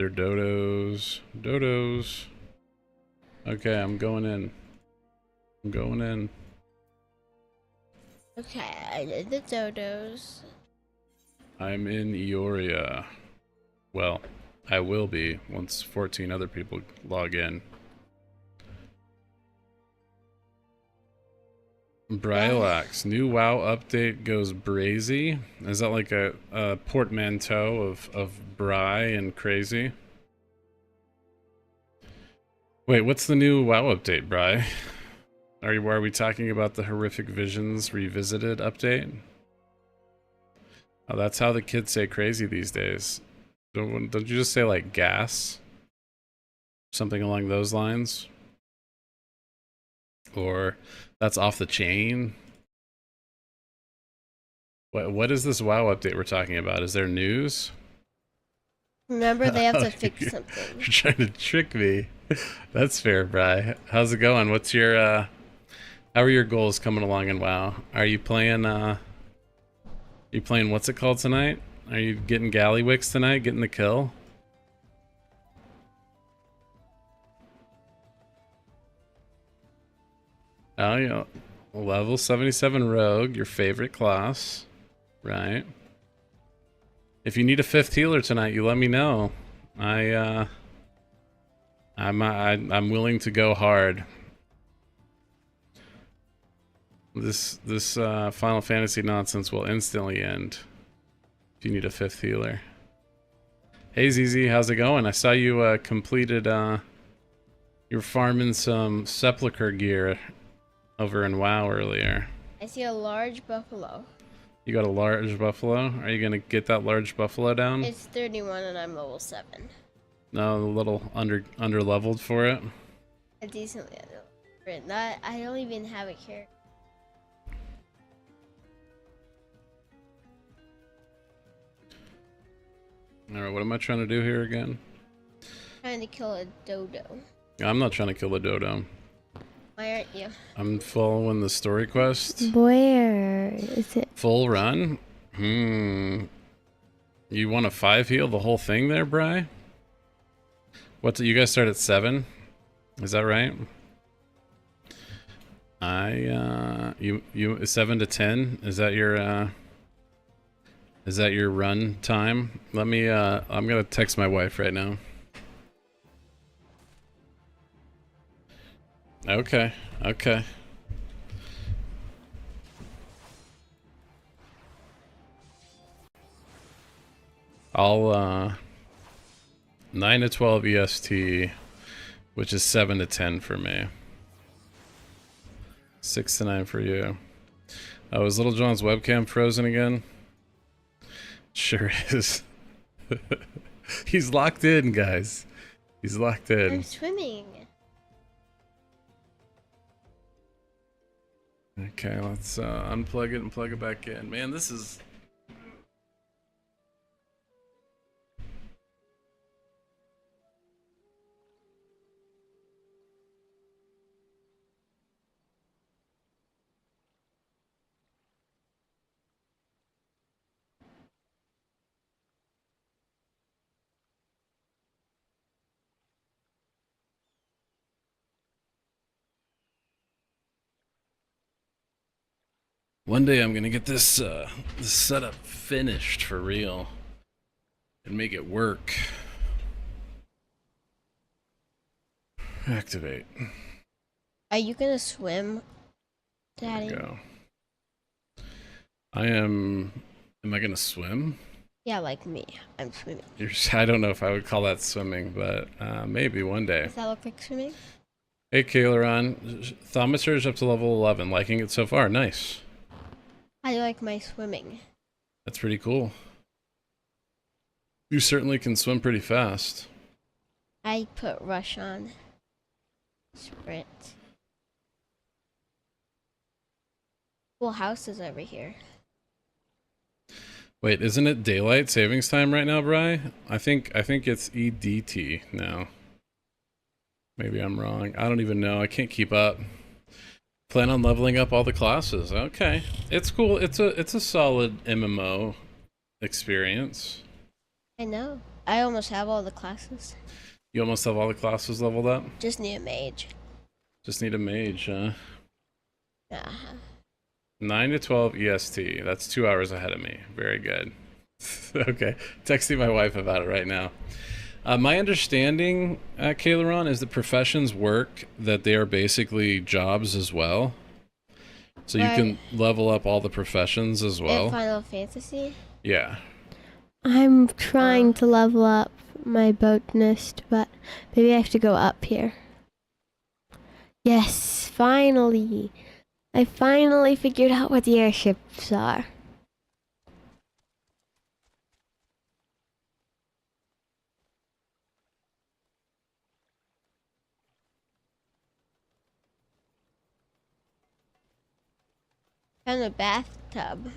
They're dodos. Dodos. Okay, I'm going in. I'm going in. Okay, I did the dodos. I'm in Eoria. Well, I will be once 14 other people log in. Brylax, new WoW update goes brazy. Is that like a portmanteau of Bry and crazy? Wait, what's the new WoW update, Bry? Are we talking about the Horrific Visions Revisited update? Oh, that's how the kids say crazy these days. Don't you just say like gas? Something along those lines? Or that's off the chain? What is this WoW update we're talking about? Is there news? Remember, they have to fix something. You're trying to trick me. That's fair, Bri. How's it going? What's your how are your goals coming along in WoW? Are you playing what's it called tonight? Are you getting Gallywix tonight? Getting the kill? Oh, yeah. Level 77 Rogue, your favorite class. Right. If you need a 5th healer tonight, you let me know. I'm willing to go hard. This Final Fantasy nonsense will instantly end if you need a 5th healer. Hey ZZ, how's it going? I saw you completed you were farming some sepulcher gear over in WoW earlier. I see a large buffalo. You got a large buffalo? Are you gonna get that large buffalo down? It's 31 and I'm level 7. No, a little under leveled for it. A decently under. Not. I don't even have a character. All right, what am I trying to do here again? Trying to kill a dodo. I'm not trying to kill a dodo. Why aren't you? I'm following the story quest. Where is it? Full run? You want a 5 heal the whole thing there, Bri? What's it? You guys start at 7? Is that right? You 7 to 10? Is that your run time? Let me I'm gonna text my wife right now. Okay. I'll 9 to 12 EST, which is 7 to 10 for me. 6 to 9 for you. Oh, is Little John's webcam frozen again? Sure is. He's locked in, guys. He's locked in. I'm swimming. Okay, let's unplug it and plug it back in. Man, this is... One day I'm gonna get this this setup finished for real and make it work. Activate. Are you gonna swim, Daddy? There we go. I am. Am I gonna swim? Yeah, like me. I'm swimming. I don't know if I would call that swimming, but maybe one day. Does that look like swimming? Hey, Kaileron. Thaumaturge up to level 11. Liking it so far. Nice. I like my swimming. That's pretty cool. You certainly can swim pretty fast. I put rush on. Sprint. Cool houses over here. Wait, isn't it daylight savings time right now, Bri? I think it's EDT now. Maybe I'm wrong. I don't even know. I can't keep up. Plan on leveling up all the classes. Okay. It's cool. It's a solid MMO experience. I know. I almost have all the classes. You almost have all the classes leveled up? Just need a mage. Just need a mage, huh? Yeah. 9 to 12 EST. That's 2 hours ahead of me. Very good. Okay. Texting my wife about it right now. My understanding, Kaileron, is that professions work that they are basically jobs as well. So you can level up all the professions as well. In Final Fantasy? Yeah. I'm trying to level up my botanist, but maybe I have to go up here. Yes, finally. I finally figured out what the airships are. Found a bathtub.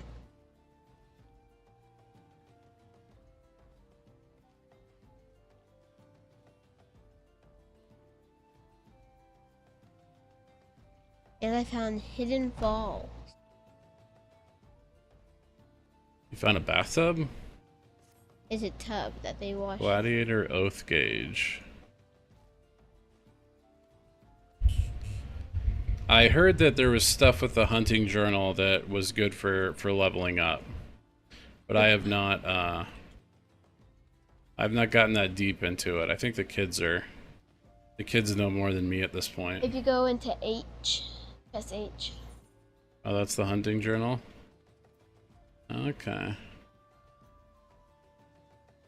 And I found hidden falls. You found a bathtub? It's a tub that they wash. Gladiator Oath Gauge. I heard that there was stuff with the hunting journal that was good for leveling up. But I have not I've not gotten that deep into it. I think the kids know more than me at this point. If you go into press H. Oh, that's the hunting journal? Okay.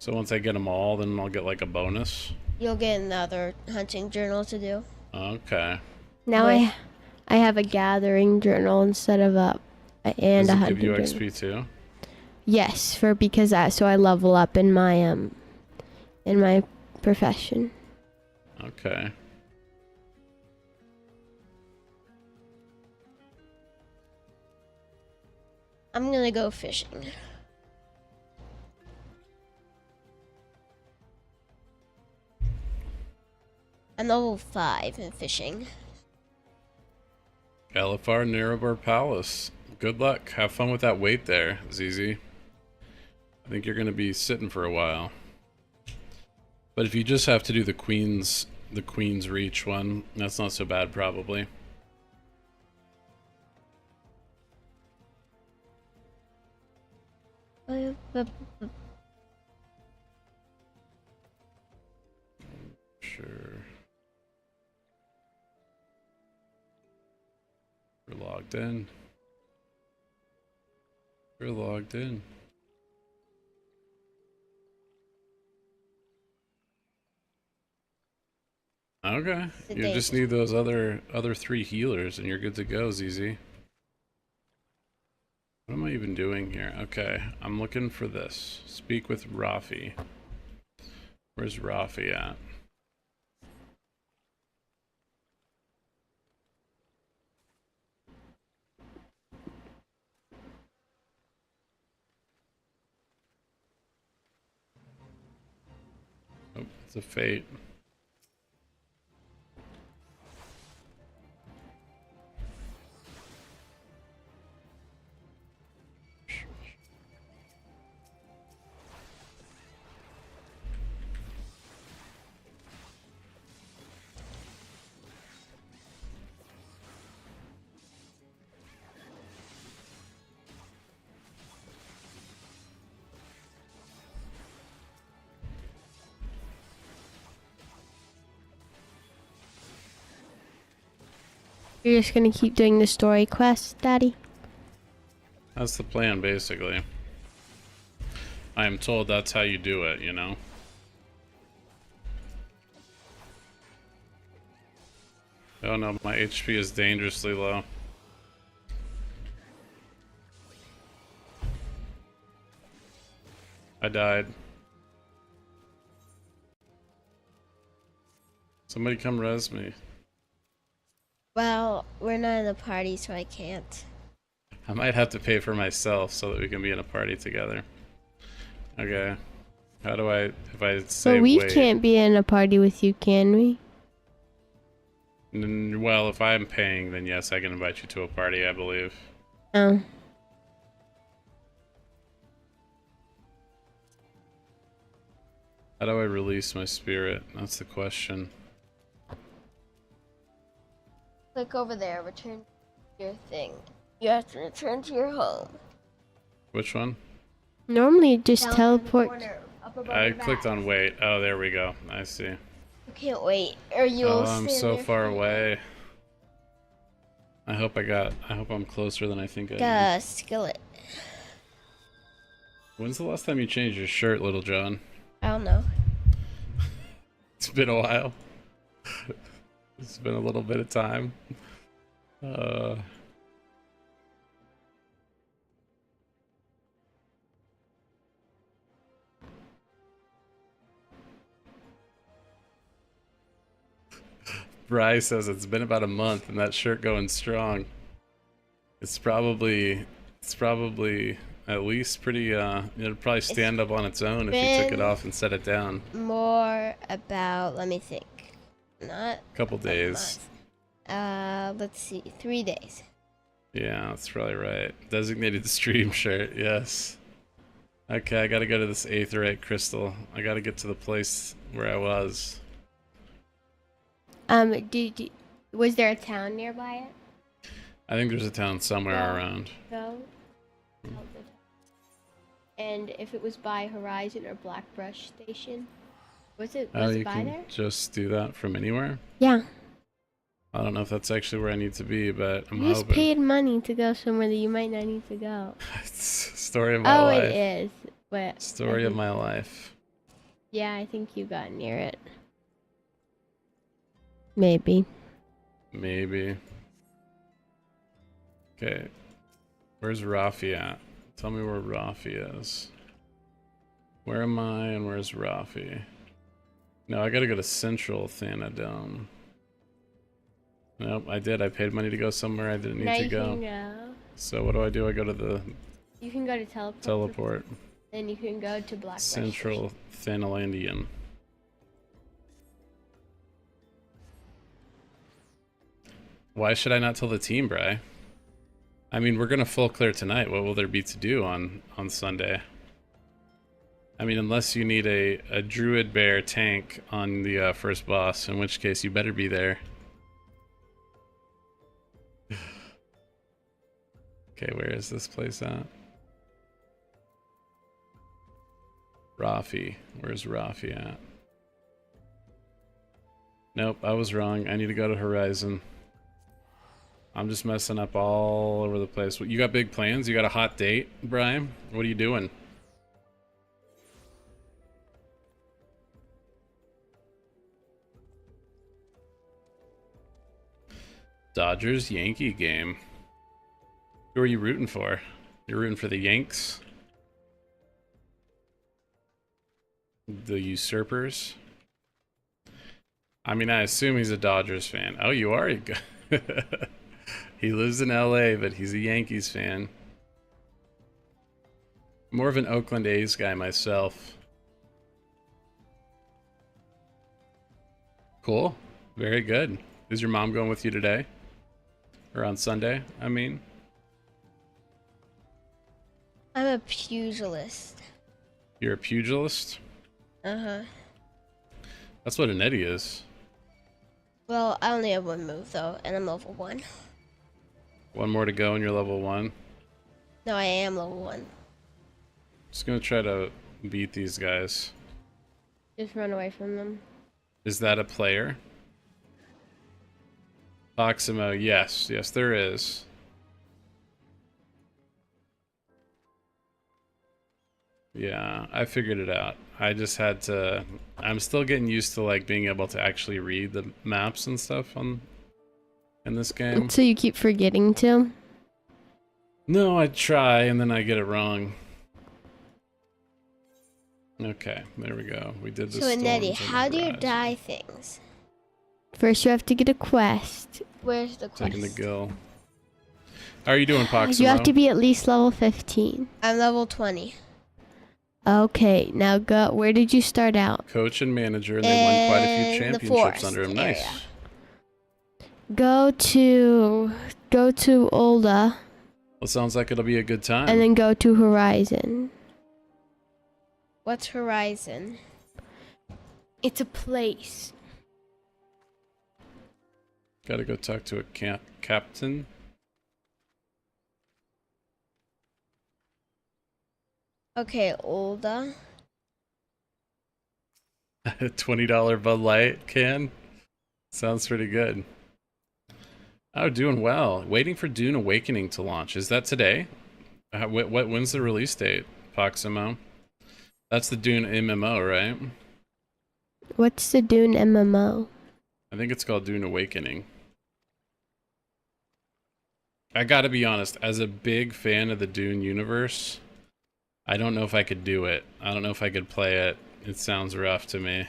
So once I get them all, then I'll get like a bonus? You'll get another hunting journal to do. Okay. Now I have a gathering journal instead of a and Does a it hunting give you journal. XP too? Yes, so I level up in my profession. Okay. I'm gonna go fishing. I'm level 5 in fishing. Galifar Narrowbar Palace. Good luck. Have fun with that weight there, ZZ. I think you're going to be sitting for a while. But if you just have to do the Queen's Reach one, that's not so bad probably. Sure. We're logged in. We're logged in. Okay. You just need those other 3 healers and you're good to go, ZZ. What am I even doing here? Okay, I'm looking for this. Speak with Rafi. Where's Rafi at? Oh, it's a fate. You're just gonna keep doing the story quest, Daddy? That's the plan, basically. I am told that's how you do it, you know? Oh no, my HP is dangerously low. I died. Somebody come res me. Well, we're not in a party, so I can't. I might have to pay for myself so that we can be in a party together. Okay. How do I, if I say But we wait? can't be in a party with you, can we? Well, if I'm paying, then yes, I can invite you to a party, I believe. Oh. How do I release my spirit? That's the question. Click over there, return to your thing. You have to return to your home. Which one? Normally it just Down in the teleport. corner, up above I your clicked back. on wait. Oh, there we go. I see. You can't wait, or you'll Oh, I'm stand so there far for- away. I hope I'm closer than I think I am. Got a skillet. When's the last time you changed your shirt, Little John? I don't know. It's been a while. It's been a little bit of time. Bryce says it's been about a month and that shirt going strong. It's probably at least pretty it'll probably stand up on its own if you took it been- off and set it down. More about, let me think. Not A couple a days. month. Let's see, 3 days. Yeah, that's probably right. Designated stream shirt, yes. Okay, I gotta go to this aetheryte crystal. I gotta get to the place where I was. Was there a town nearby it? I think there's a town somewhere Yeah. around. Go. And if it was by Horizon or Blackbrush Station, was it Oh, you by can there? just do that from anywhere? Yeah. I don't know if that's actually where I need to be, but I'm You just hoping. paid money to go somewhere that you might not need to go. It's a story of my Oh, life. it is. But Story I of think- my life. Yeah, I think you got near it. Maybe. Maybe. Okay. Where's Rafi at? Tell me where Rafi is. Where am I and where's Rafi? No, I gotta go to Central Thanadome. Nope, I did. I paid money to go somewhere I didn't Now need to you go. can go. So what do? I go to the You can go to teleport. teleport. Then you can go to Blackbrush. Central Thanalandian. Why should I not tell the team, Bri? I mean, we're gonna full clear tonight. What will there be to do on Sunday? I mean, unless you need a druid bear tank on the first boss, in which case you better be there. Okay, where is this place at? Rafi. Where's Rafi at? Nope, I was wrong. I need to go to Horizon. I'm just messing up all over the place. You got big plans? You got a hot date, Brian? What are you doing? Dodgers Yankee game. Who are you rooting for? You're rooting for the Yanks? The Usurpers? I mean, I assume he's a Dodgers fan. Oh, you are? He lives in LA, but he's a Yankees fan. More of an Oakland A's guy myself. Cool. Very good. Is your mom going with you today? Or on Sunday, I mean? I'm a pugilist. You're a pugilist? Uh-huh. That's what an Eddie is. Well, I only have one move, though, and I'm level 1. One more to go and you're level 1. No, I am level 1. Just gonna try to beat these guys. Just run away from them. Is that a player? Proximo, yes. Yes, there is. Yeah, I figured it out. I just had to... I'm still getting used to like being able to actually read the maps and stuff in this game. So you keep forgetting to? No, I try and then I get it wrong. Okay, there we go. We did this. So, Nettie, how do you die things? First you have to get a quest. Where's the quest? Taking the gill. How are you doing, Proximo? You have to be at least level 15. I'm level 20. Okay, now go. Where did you start out? Coach and manager, and they won quite a few In the championships under him. forest Nice. area. Go to Olda Well, sounds like it'll be a good time. and then go to Horizon. What's Horizon? It's a place. Gotta go talk to a captain. Okay, older. $20 Bud Light can. Sounds pretty good. Oh, doing well. Waiting for Dune Awakening to launch. Is that today? When's the release date, Proximo? That's the Dune MMO, right? What's the Dune MMO? I think it's called Dune Awakening. I gotta be honest, as a big fan of the Dune universe, I don't know if I could do it. I don't know if I could play it. It sounds rough to me.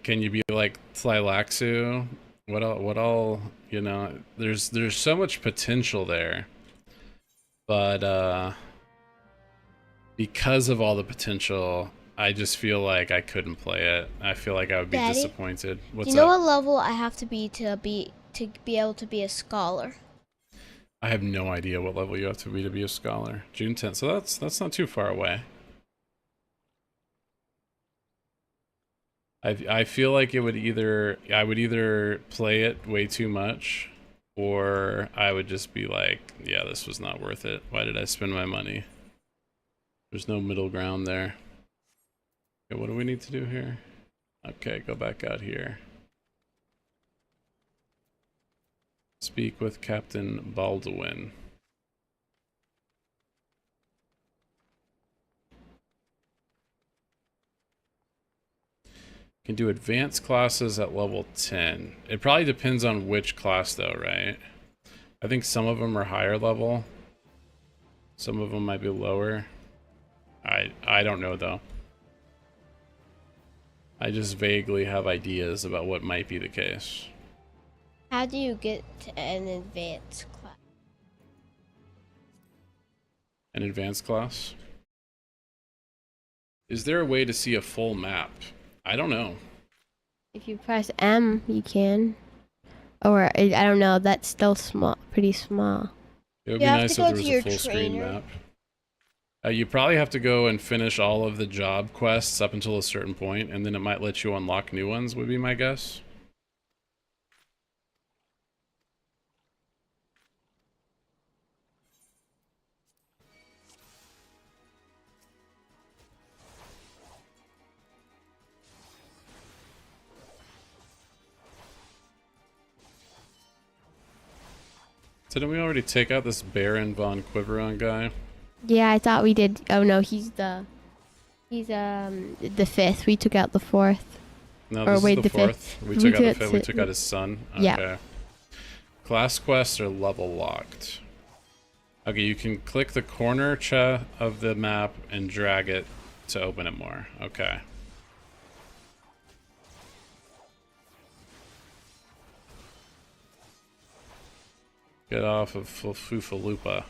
Can you be like Tleilaxu? What all, you know, there's so much potential there. But because of all the potential, I just feel like I couldn't play it. I feel like I would be Daddy, disappointed. What's do you know up? what level I have to be able to be a scholar? I have no idea what level you have to be a scholar. June 10th, so that's not too far away. I feel like I would either play it way too much, or I would just be like, yeah, this was not worth it. Why did I spend my money? There's no middle ground there. Okay, what do we need to do here? Okay, go back out here. Speak with Captain Baldwin. Can do advanced classes at level 10. It probably depends on which class though, right? I think some of them are higher level. Some of them might be lower. I don't know though. I just vaguely have ideas about what might be the case. How do you get to an advanced class? An advanced class? Is there a way to see a full map? I don't know. If you press M, you can. Or I don't know. That's still small, pretty small. It would You be have nice to if go there to was your a full screen trainer. map. You probably have to go and finish all of the job quests up until a certain point, and then it might let you unlock new ones, would be my guess. Didn't we already take out this Baron von Quiberon guy? Yeah, I thought we did. Oh no, he's the fifth. We took out the fourth. No, Or this wait, is the the fifth. fourth. We took out the fifth. We took out his son. Okay. Yeah. Class quests are level locked. Okay, you can click the corner of the map and drag it to open it more. Okay. Get off of Fufalupa.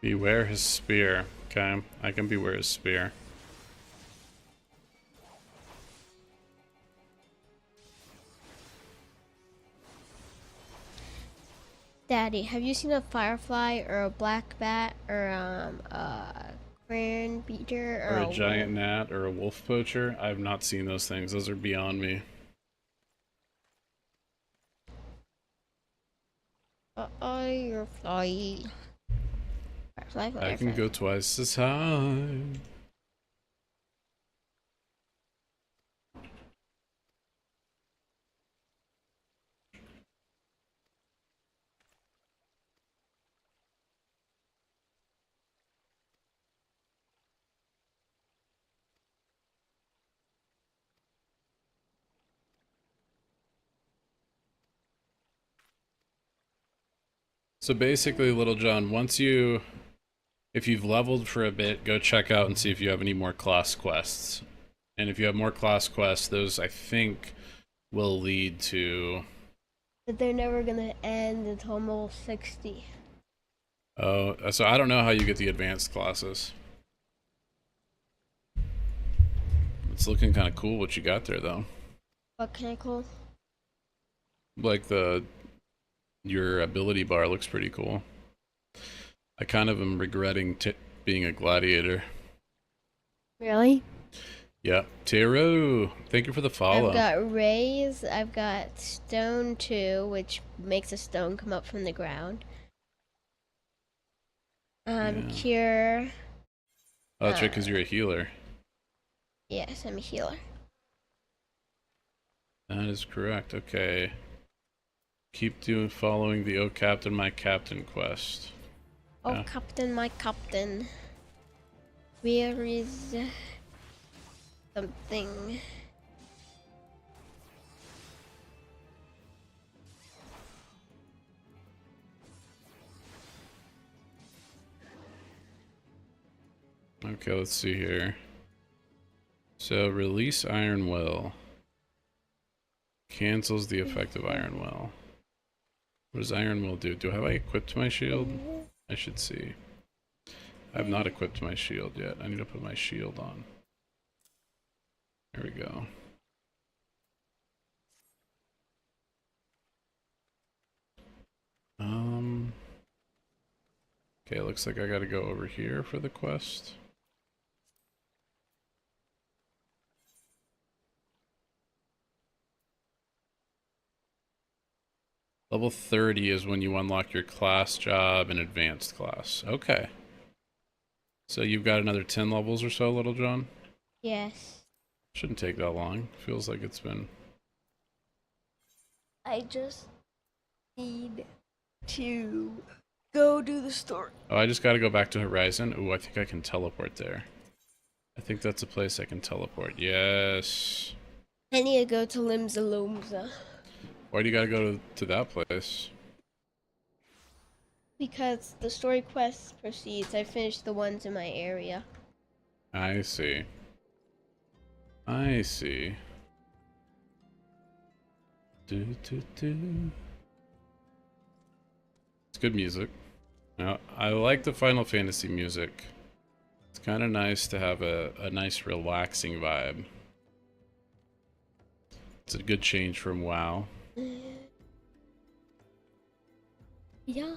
Beware his spear. Okay, I can beware his spear. Daddy, have you seen a firefly or a black bat or a crayon beater Or or a giant wolf? gnat or a wolf poacher. I have not seen those things. Those are beyond me. You're flying. Firefly, I can go twice as high. So basically, Little John, if you've leveled for a bit, go check out and see if you have any more class quests. And if you have more class quests, those I think will lead to... But they're never gonna end until level 60. Oh, so I don't know how you get the advanced classes. It's looking kind of cool what you got there, though. What kind of cool? Like your ability bar looks pretty cool. I kind of am regretting being a gladiator. Really? Yeah. Taro, thank you for the follow. I've got raise, I've got stone 2, which makes a stone come up from the ground. Cure. Oh, that's right, because you're a healer. Yes, I'm a healer. That is correct. Okay. Keep following the "Oh Captain, My Captain" quest. Oh, Yeah. Captain, my Captain. Where is something? Okay, let's see here. So, release Iron Will. Cancels the effect of Iron Will. What does Iron Will do? Have I equipped my shield? I should see. I have not equipped my shield yet. I need to put my shield on. There we go. Okay, looks like I gotta go over here for the quest. Level 30 is when you unlock your class, job, and advanced class. Okay. So you've got another 10 levels or so, Little John? Yes. Shouldn't take that long. Feels like it's been... I just need to go do the story. Oh, I just gotta go back to Horizon. Ooh, I think I can teleport there. I think that's a place I can teleport. Yes. I need to go to Limsa Loomsa. Why do you gotta go to that place? Because the story quest proceeds. I finished the ones in my area. I see. I see. Do. It's good music. Now, I like the Final Fantasy music. It's kind of nice to have a nice relaxing vibe. It's a good change from WoW. Yeah.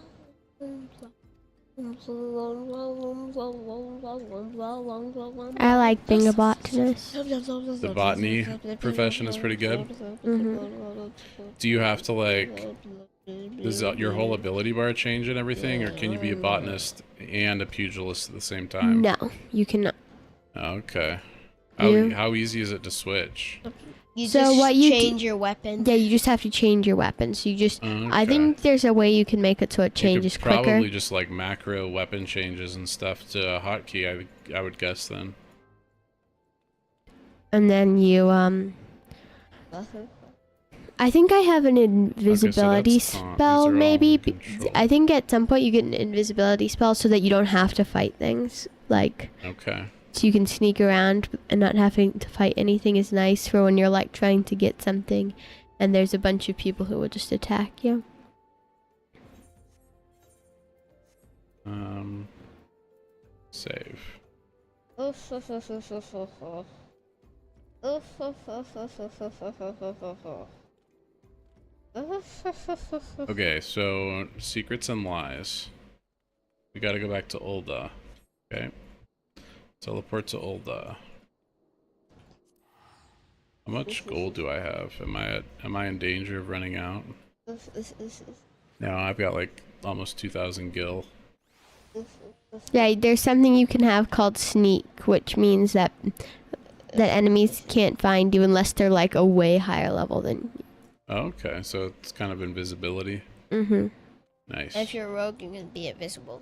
I like being a botanist. The botany profession is pretty good. Do you have to, like, does your whole ability bar change and everything, or can you be a botanist and a pugilist at the same time? No, you cannot. Okay. You- How easy is it to switch? You So just what you change your weapon. Yeah, you just have to change your weapons. You just, Okay. I think there's a way you can make it so it changes you could probably quicker. just like macro weapon changes and stuff to a hotkey. I would guess then. And then you, I think I have an invisibility that's these are spell, all maybe. control. I think at some point you get an invisibility spell so that you don't have to fight things. Like, Okay. so you can sneak around and not having to fight anything is nice for when you're like trying to get something and there's a bunch of people who will just attack you. Save. Okay, so secrets and lies. We gotta go back to Ul'dah. Okay. Teleport to Ul'dah. How much gold do I have? Am I in danger of running out? No, I've got like almost 2,000 gil. Yeah, there's something you can have called sneak, which means that enemies can't find you unless they're like a way higher level than you. Oh, okay, so it's kind of invisibility. Mm-hmm. Nice. If you're a rogue, you can be invisible.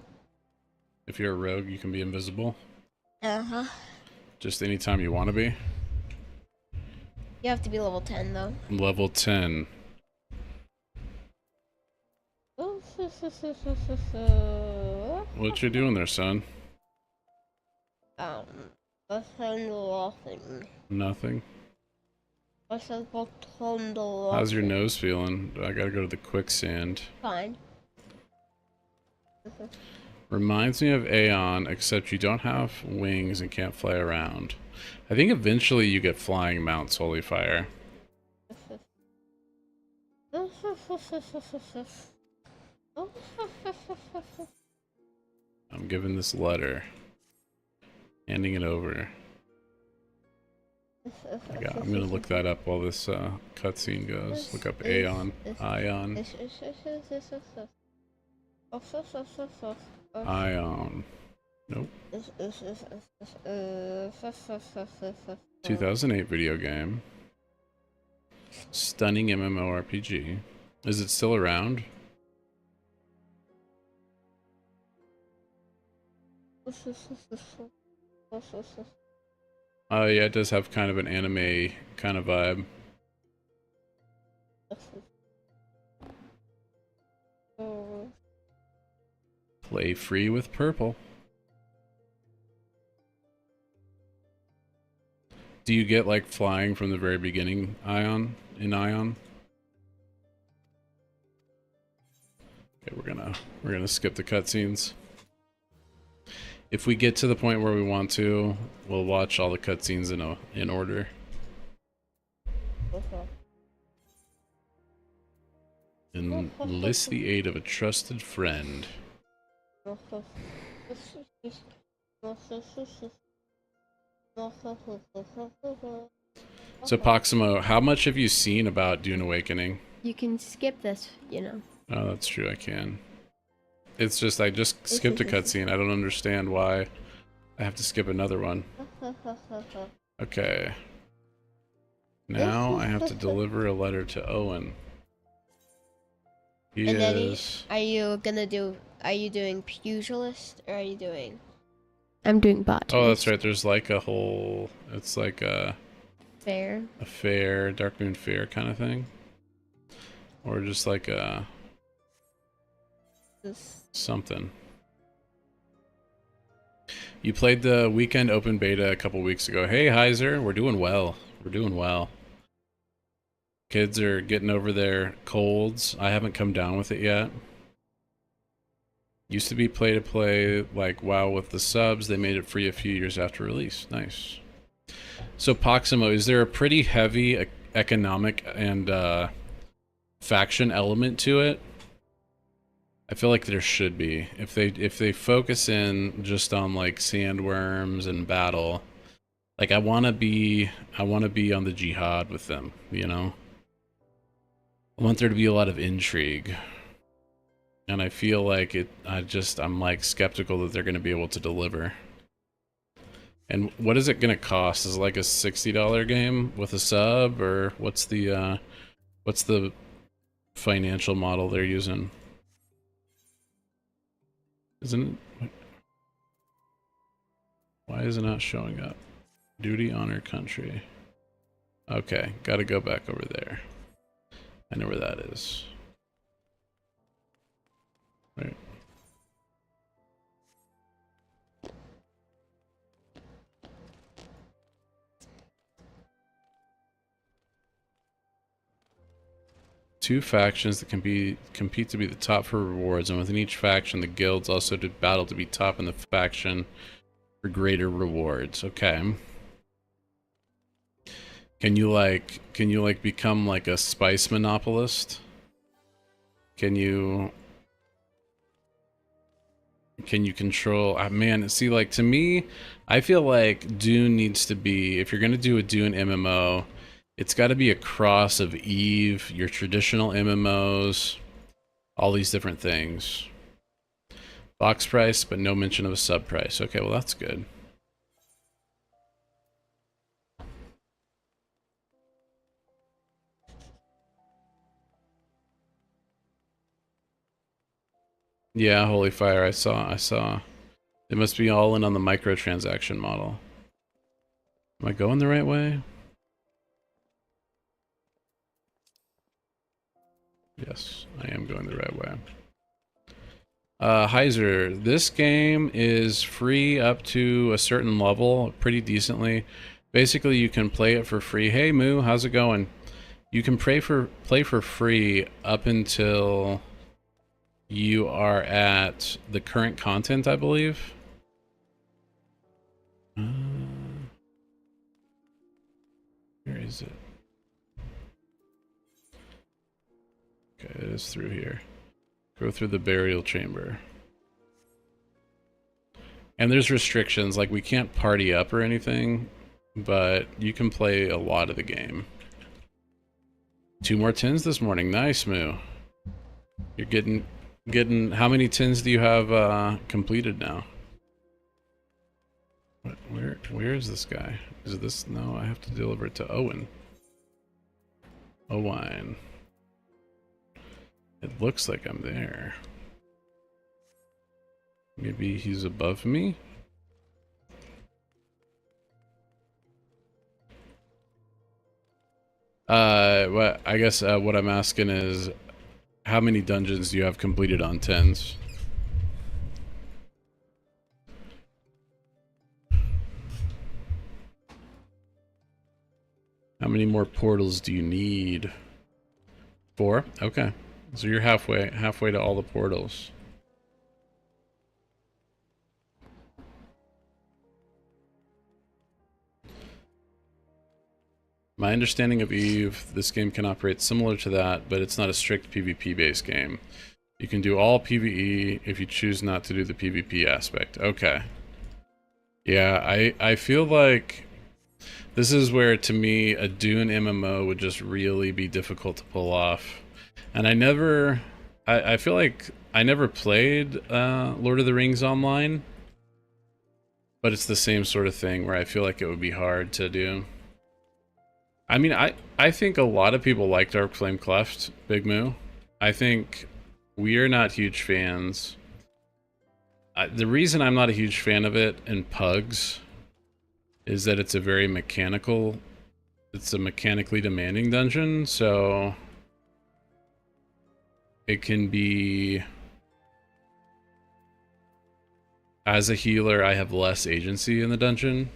If you're a rogue, you can be invisible. Uh-huh. Just anytime you want to be. You have to be level 10, though. Level 10. What you doing there, son? Nothing. Nothing. I said How's your nose feeling? I gotta go to the quicksand. Fine. Reminds me of Aeon, except you don't have wings and can't fly around. I think eventually you get flying mounts, Holy Fire. I'm given this letter. Handing it over. I'm gonna look that up while this cutscene goes. Look up Aeon. Ion. Ion. Nope. 2008 video game. Stunning MMORPG. Is it still around? Oh yeah, it does have kind of an anime kind of vibe. Play free with purple. Do you get like flying from the very beginning, Ion? In Ion? Okay, we're gonna skip the cutscenes. If we get to the point where we want to, we'll watch all the cutscenes in order. Enlist the aid of a trusted friend. So Proximo, how much have you seen about Dune Awakening? You can skip this, you know. Oh, that's true, I can. It's just, I just skipped a cutscene. I don't understand why I have to skip another one. Okay. Now I have to deliver a letter to Owen. He is... Are you doing pugilist, or are you doing... I'm doing botanist. Oh, that's right, there's like a whole... It's like a... Fair. A fair, Dark Moon Fair kind of thing. Or just like a... something. You played the weekend open beta a couple weeks ago. Hey, Heiser, we're doing well. We're doing well. Kids are getting over their colds. I haven't come down with it yet. Used to be play to play, like WoW with the subs. They made it free a few years after release. Nice. So Proximo, is there a pretty heavy economic and faction element to it? I feel like there should be. If they focus in just on like sandworms and battle, like I want to be on the jihad with them, you know? I want there to be a lot of intrigue. And I feel like I'm like skeptical that they're going to be able to deliver. And what is it going to cost? Is it like a $60 game with a sub, or what's the financial model they're using? Isn't it? Why is it not showing up? Duty, honor, country. Okay, gotta go back over there. I know where that is. Right. Two factions that compete to be the top for rewards, and within each faction, the guilds also did battle to be top in the faction for greater rewards. Okay. Can you become like a spice monopolist? Can you control... man, see, like, to me, I feel like Dune needs to be... If you're going to do a Dune MMO, it's got to be a cross of EVE, your traditional MMOs, all these different things. Box price, but no mention of a sub price. Okay, well, that's good. Yeah, Holy Fire, I saw. They must be all in on the microtransaction model. Am I going the right way? Yes, I am going the right way. Heiser, this game is free up to a certain level, pretty decently. Basically, you can play it for free. Hey, Moo, how's it going? You can play for free up until you are at the current content, I believe. Where is it? Okay, it is through here. Go through the burial chamber. And there's restrictions, like we can't party up or anything, but you can play a lot of the game. 2 more tins this morning. Nice, Moo. You're getting how many tins do you have completed now? What, where is this guy? Is it this? No, I have to deliver it to Owen. Owen. It looks like I'm there. Maybe he's above me? What I guess what I'm asking is, how many dungeons do you have completed on 10s? How many more portals do you need? 4? Okay. So you're halfway to all the portals. My understanding of EVE, this game can operate similar to that, but it's not a strict PvP-based game. You can do all PvE if you choose not to do the PvP aspect. Okay. Yeah, I feel like this is where, to me, a Dune MMO would just really be difficult to pull off. And I feel like I never played Lord of the Rings Online, but it's the same sort of thing where I feel like it would be hard to do. I mean, I think a lot of people like Dark Flame Cleft, Big Moo. I think we are not huge fans. The reason I'm not a huge fan of it in Pugs is that it's a very mechanically demanding dungeon, so it can be... As a healer, I have less agency in the dungeon.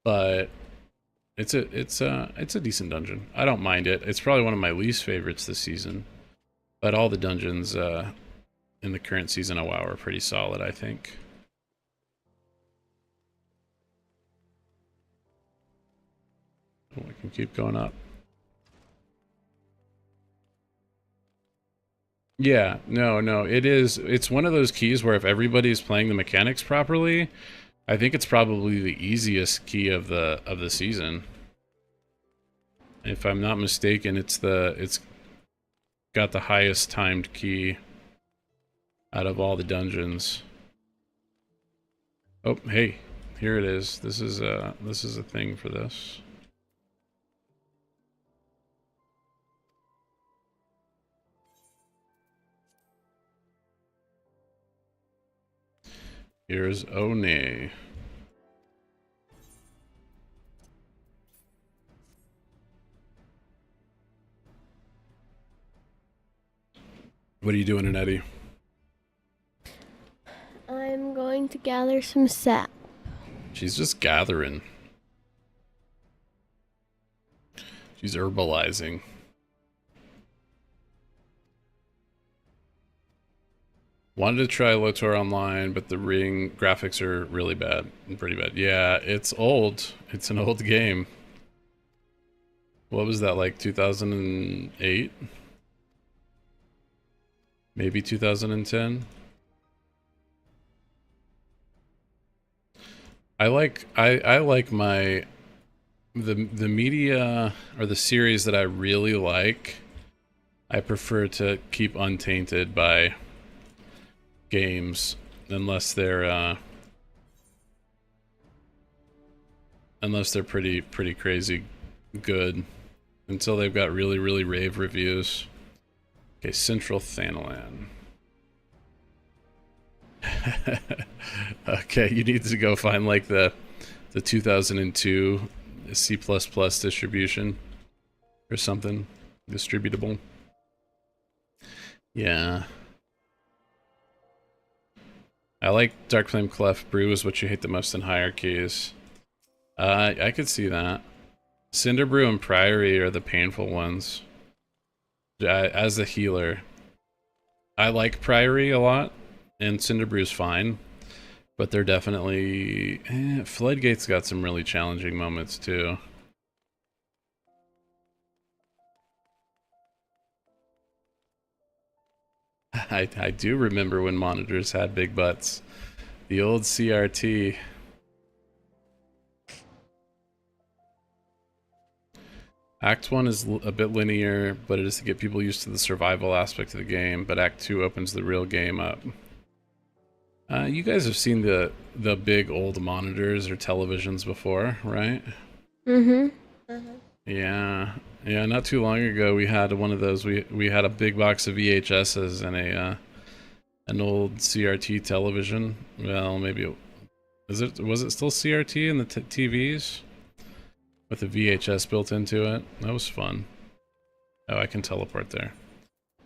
But it's a decent dungeon. I don't mind it. It's probably one of my least favorites this season. But all the dungeons in the current season of WoW are pretty solid, I think. Oh, I can keep going up. Yeah, no, it's one of those keys where if everybody's playing the mechanics properly, I think it's probably the easiest key of the season. If I'm not mistaken, it's got the highest timed key out of all the dungeons. Oh, hey, here it is. This is a thing for this. Here's One. What are you doing, Eddie? I'm going to gather some sap. She's just gathering. She's herbalizing. Wanted to try LOTOR online, but the ring graphics are really bad. Pretty bad. Yeah, it's old. It's an old game. What was that, like 2008? Maybe 2010? I like my the media or the series that I really like, I prefer to keep untainted by games unless they're pretty crazy good, until they've got really rave reviews. Okay, Central Thanalan. Okay, you need to go find like the 2002 C++ distribution or something distributable. Yeah. I like Dark Flame Clef. Brew is what you hate the most in hierarchies. I could see that. Cinder Brew and Priory are the painful ones. As a healer, I like Priory a lot, and Cinder Brew's fine, but they're definitely... Floodgate's got some really challenging moments, too. I do remember when monitors had big butts. The old CRT. Act 1 is a bit linear, but it is to get people used to the survival aspect of the game, but Act 2 opens the real game up. You guys have seen the big old monitors or televisions before, right? Mm-hmm. Yeah. Yeah, not too long ago we had one of those. We had a big box of VHSs and an old CRT television. Well, maybe was it still CRT in the TVs? With a VHS built into it. That was fun. Oh, I can teleport there.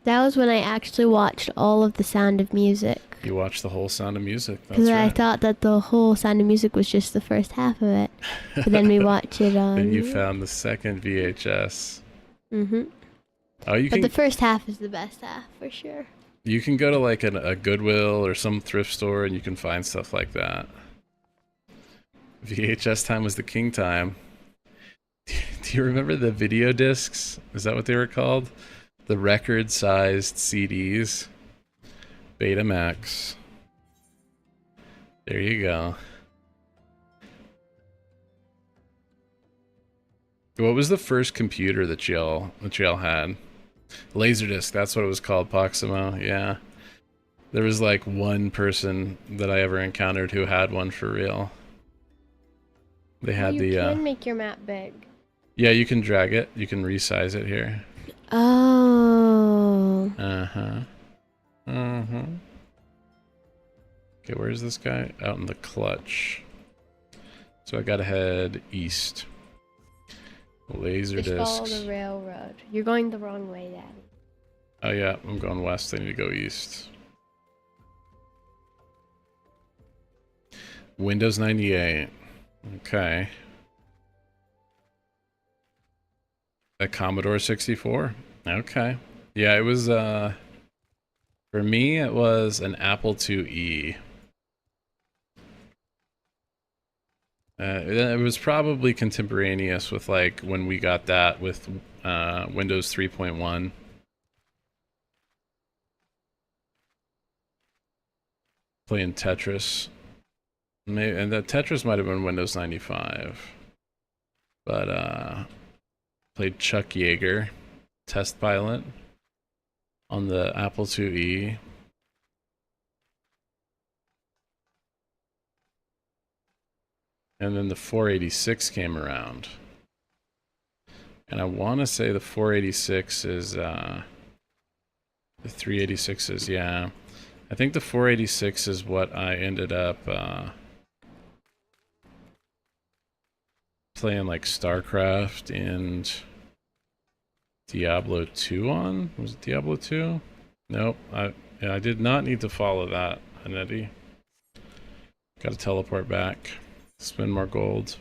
That was when I actually watched all of The Sound of Music. You watched the whole Sound of Music. That's Because right. I thought that the whole Sound of Music was just the first half of it. But then we watch it on... Then you found the second VHS. Mm-hmm. Oh, But the first half is the best half, for sure. You can go to like a Goodwill or some thrift store and you can find stuff like that. VHS time was the king time. Do you remember the video discs? Is that what they were called? The record-sized CDs. Betamax. There you go. What was the first computer that y'all had? Laserdisc, that's what it was called, Proximo, yeah. There was like one person that I ever encountered who had one for real. They had You can make your map big. Yeah, you can drag it. You can resize it here. Oh. Uh-huh. Uh-huh. Okay, where's this guy? Out in the clutch. So I gotta head east. Laser Just follow discs. the railroad. You're going the wrong way, Daddy. Oh yeah, I'm going west. I need to go east. Windows 98. Okay. A Commodore 64? Okay. Yeah, it was, for me, it was an Apple IIe. It was probably contemporaneous with, like, when we got that with Windows 3.1. Playing Tetris. Maybe, and that Tetris might have been Windows 95. But, played Chuck Yeager, Test Pilot, on the Apple IIe. And then the 486 came around. And I want to say the 486 is, the 386 is, yeah. I think the 486 is what I ended up, playing like StarCraft and Diablo 2 on? Was it Diablo 2? Nope. I did not need to follow that, Anetti. Gotta teleport back. Spend more gold.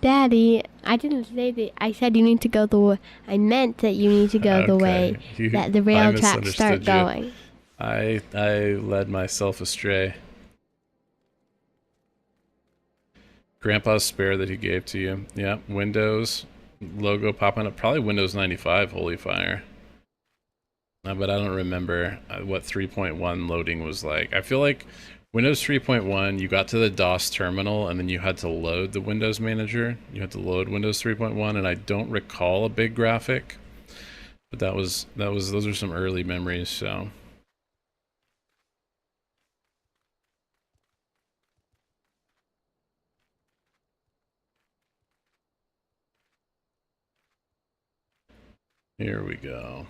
Daddy, I didn't say that. I said you need to go the way. I meant that you need to go the way that the rail tracks start going. I led myself astray. Grandpa's spare that he gave to you. Yeah, Windows logo popping up. Probably Windows 95, holy fire. But I don't remember what 3.1 loading was like. I feel like Windows 3.1, you got to the DOS terminal and then you had to load the Windows Manager. You had to load Windows 3.1, and I don't recall a big graphic. But those are some early memories, so. Here we go.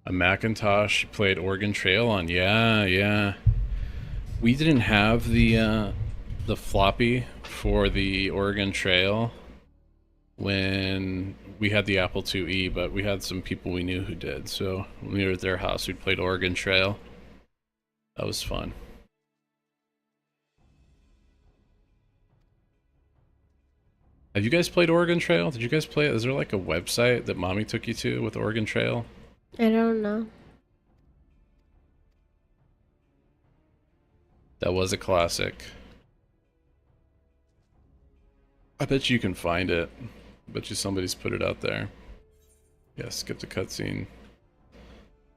A Macintosh played Oregon Trail on. Yeah, yeah. We didn't have the floppy for the Oregon Trail when we had the Apple IIe, but we had some people we knew who did. So when we were at their house, we played Oregon Trail. That was fun. Have you guys played Oregon Trail? Did you guys play it? Is there like a website that mommy took you to with Oregon Trail? I don't know. That was a classic. I bet you can find it. I bet you somebody's put it out there. Yeah, skip the cutscene.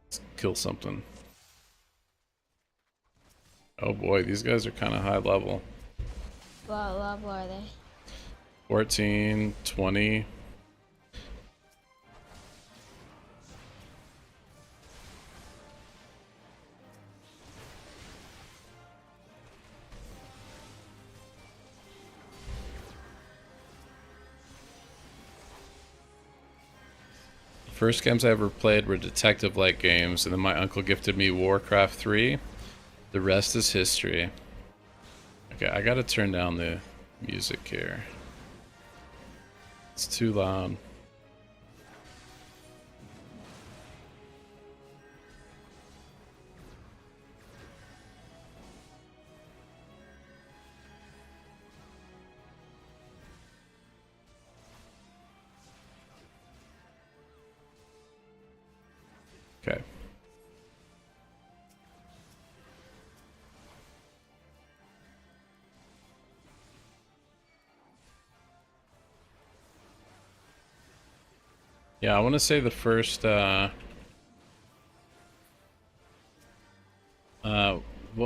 Let's kill something. Oh boy, these guys are kind of high level. What level are they? 14, 20. First games I ever played were detective-like games, and then my uncle gifted me Warcraft 3. The rest is history. Okay, I gotta turn down the music here. It's too loud. Okay. Yeah, I want to say the first, what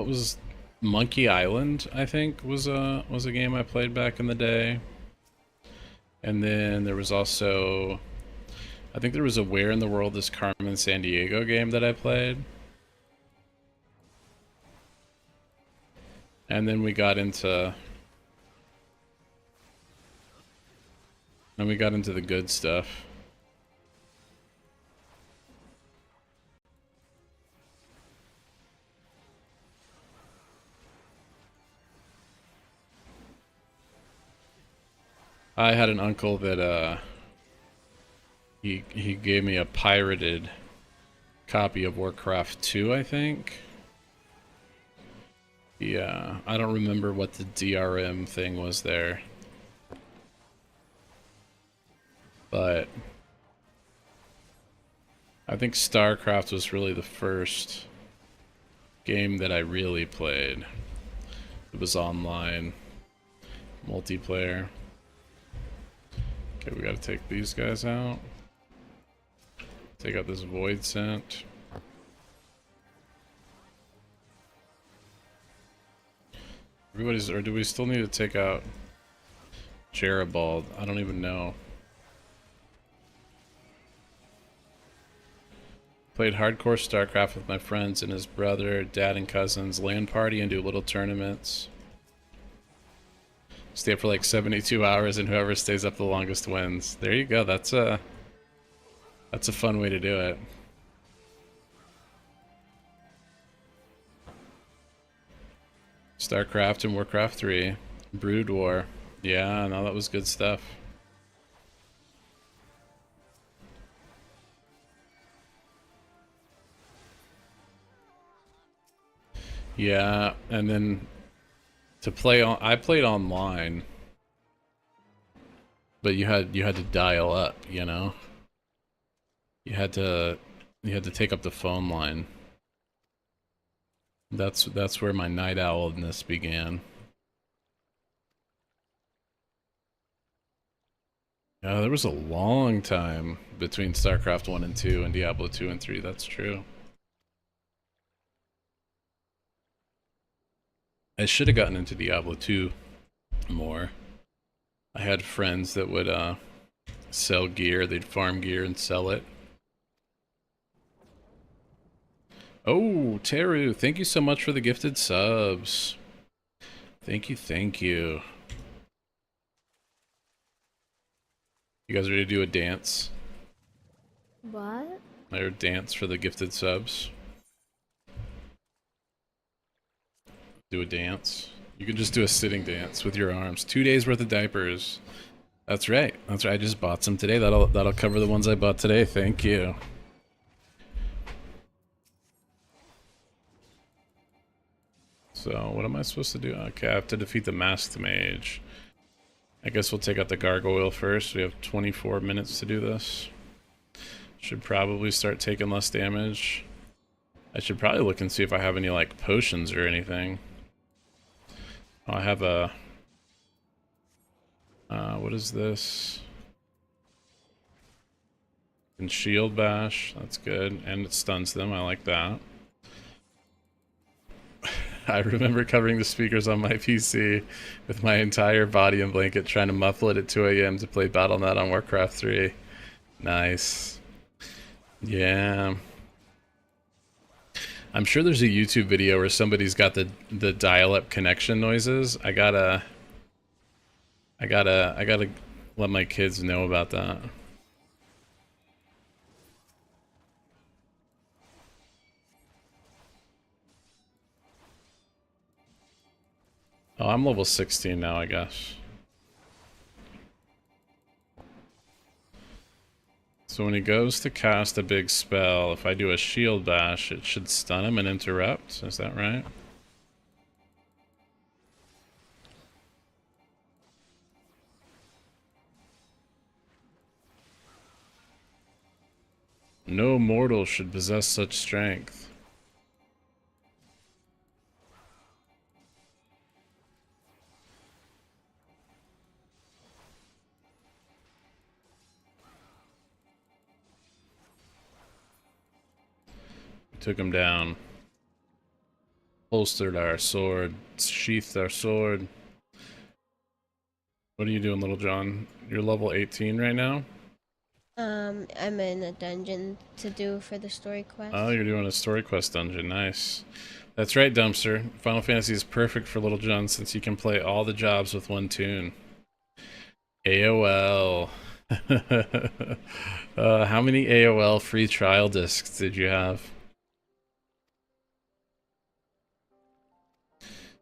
was Monkey Island, I think, was a game I played back in the day. And then there was also, I think there was a Where in the World is Carmen Sandiego game that I played. And then we got into the good stuff. I had an uncle that he gave me a pirated copy of Warcraft 2, I think. Yeah, I don't remember what the DRM thing was there. But I think StarCraft was really the first game that I really played. It was online, multiplayer. Okay, we gotta take these guys out. Take out this void scent. Everybody's, or do we still need to take out Jeribald? I don't even know. Played hardcore StarCraft with my friends and his brother, dad and cousins, LAN party and do little tournaments. Stay up for like 72 hours and whoever stays up the longest wins. There you go, that's a fun way to do it. StarCraft and Warcraft 3. Brood War. Yeah, no, that was good stuff. Yeah, and then to play on, I played online, but you had to dial up, you know. You had to take up the phone line. That's where my night owlness began. Yeah, there was a long time between StarCraft 1 and 2 and Diablo 2 and 3, that's true. I should have gotten into Diablo 2 more. I had friends that would sell gear, they'd farm gear and sell it. Oh, Teru, thank you so much for the gifted subs. Thank you, thank you. You guys ready to do a dance? What? Or dance for the gifted subs? Do a dance. You can just do a sitting dance with your arms. 2 days worth of diapers. That's right. That's right. I just bought some today. That'll cover the ones I bought today. Thank you. So what am I supposed to do? Okay, I have to defeat the masked mage. I guess we'll take out the gargoyle first. We have 24 minutes to do this. Should probably start taking less damage. I should probably look and see if I have any like potions or anything. Oh, I have a what is this? And shield bash, that's good. And it stuns them, I like that. I remember covering the speakers on my PC with my entire body and blanket trying to muffle it at 2 AM to play Battle.net on Warcraft 3. Nice. Yeah. I'm sure there's a YouTube video where somebody's got the dial-up connection noises. I gotta let my kids know about that. Oh, I'm level 16 now, I guess. So when he goes to cast a big spell, if I do a shield bash, it should stun him and interrupt. Is that right? No mortal should possess such strength. We took him down. Holstered our sword. Sheathed our sword. What are you doing, Little John? You're level 18 right now? I'm in a dungeon to do for the story quest. Oh, you're doing a story quest dungeon. Nice. That's right, Dumpster. Final Fantasy is perfect for Little John since you can play all the jobs with one tune. AOL. How many AOL free trial discs did you have?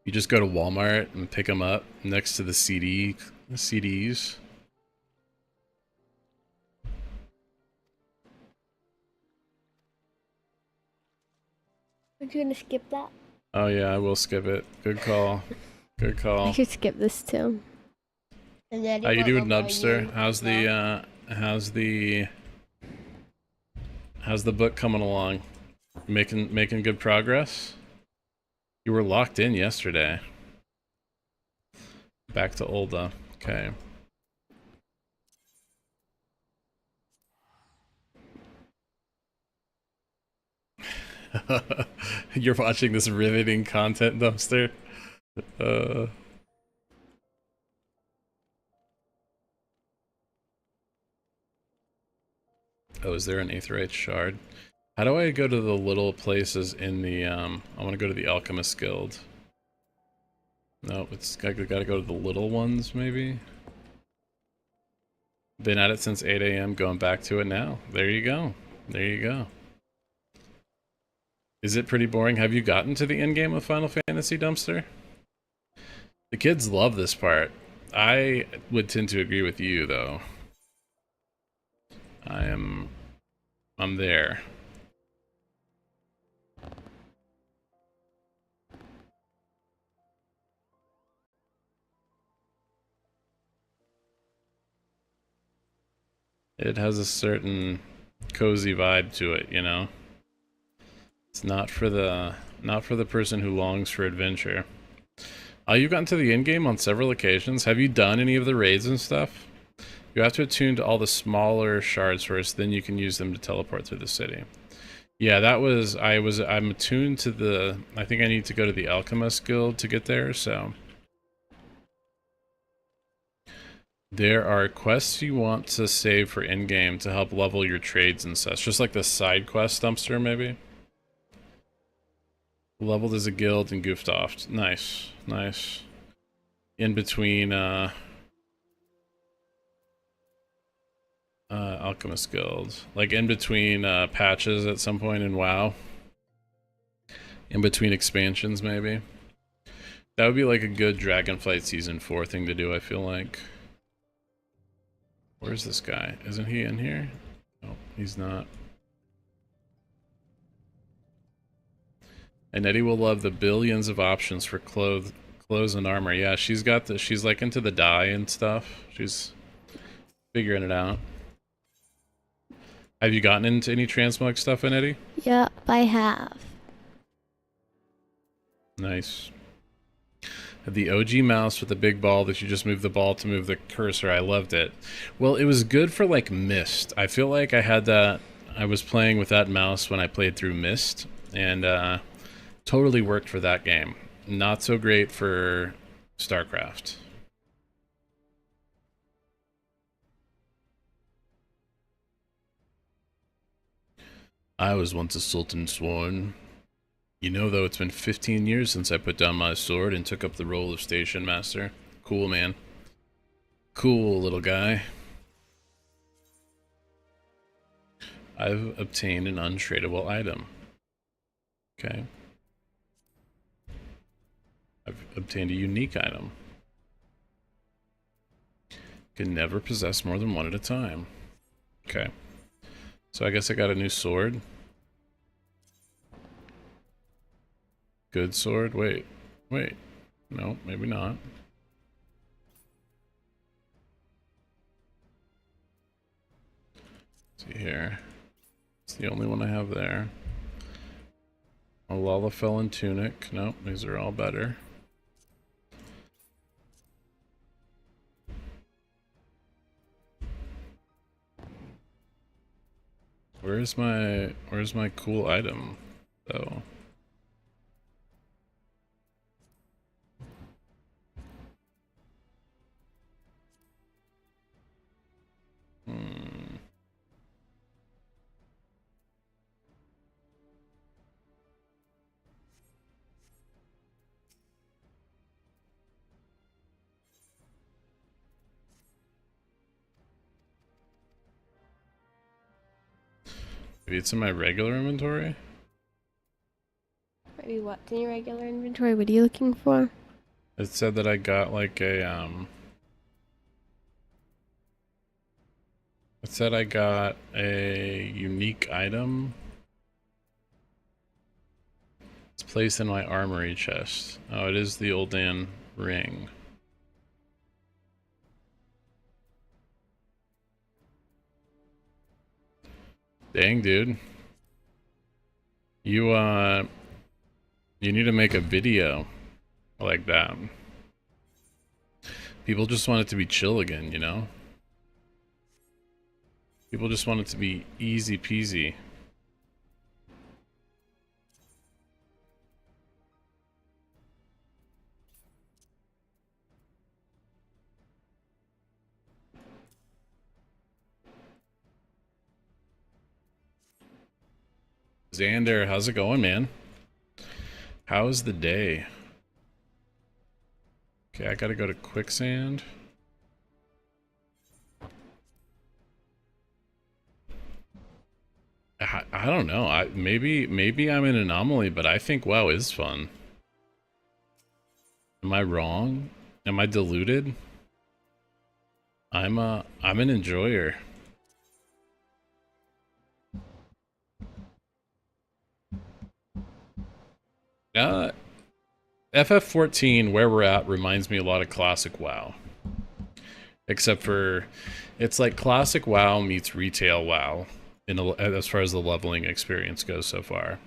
You just go to Walmart and pick them up next to the CDs. Are you gonna skip that? Oh yeah, I will skip it. Good call. Good call. I should skip this too. And then How you doing, won't allow Nubster? you How's the book coming along? Making good progress? You were locked in yesterday. Back to Ulda. Okay. You're watching this riveting content, Dumpster? Oh, is there an Aetheryte shard? How do I go to the little places in the, I want to go to the Alchemist Guild. No, it's gotta go to the little ones, maybe? Been at it since 8 AM, going back to it now. There you go. There you go. Is it pretty boring? Have you gotten to the end game of Final Fantasy, Dumpster? The kids love this part. I would tend to agree with you, though. I'm there. It has a certain cozy vibe to it, you know? It's not for the person who longs for adventure. You've gotten to the end game on several occasions. Have you done any of the raids and stuff? You have to attune to all the smaller shards first, then you can use them to teleport through the city. Yeah, I'm attuned to the, I think I need to go to the Alchemist Guild to get there, so. There are quests you want to save for in-game to help level your trades and such. Just like the side quest, Dumpster, maybe? Leveled as a guild and goofed off. Nice, nice. In between, Alchemist Guild. Like in between, patches at some point in WoW. In between expansions, maybe. That would be like a good Dragonflight Season 4 thing to do, I feel like. Where's this guy? Isn't he in here? No, he's not. And Eddie will love the billions of options for clothes and armor. Yeah, she's got the, she's like into the dye and stuff. She's figuring it out. Have you gotten into any transmog stuff in Eddie? Yep, I have. Nice. The OG mouse with the big ball that you just move the ball to move the cursor. I loved it. Well, it was good for like Myst. I feel like I had that. I was playing with that mouse when I played through Myst, and totally worked for that game. Not so great for StarCraft. I was once a Sultan Sworn. You know, though, it's been 15 years since I put down my sword and took up the role of Station Master. Cool, man. Cool, little guy. I've obtained an untradeable item. Okay. I've obtained a unique item. Can never possess more than one at a time. Okay. So I guess I got a new sword. Good sword. Wait. No, maybe not. Let's see here. It's the only one I have there. A Lalafell tunic. Nope, these are all better. Where's my cool item though? Maybe it's in my regular inventory? Maybe what's in your regular inventory? What are you looking for? It said that I got like a it said I got a unique item. It's placed in my armory chest. Oh, it is the Oldan ring. Dang, dude. You need to make a video like that. People just want it to be chill again, you know? People just want it to be easy peasy. Xander, how's it going, man? How's the day? Okay, I gotta go to quicksand. I don't know. Maybe I'm an anomaly, but I think WoW is fun. Am I wrong? Am I deluded? I'm an enjoyer. FF14, where we're at, reminds me a lot of classic WoW. Except for, it's like classic WoW meets retail WoW, as far as the leveling experience goes so far.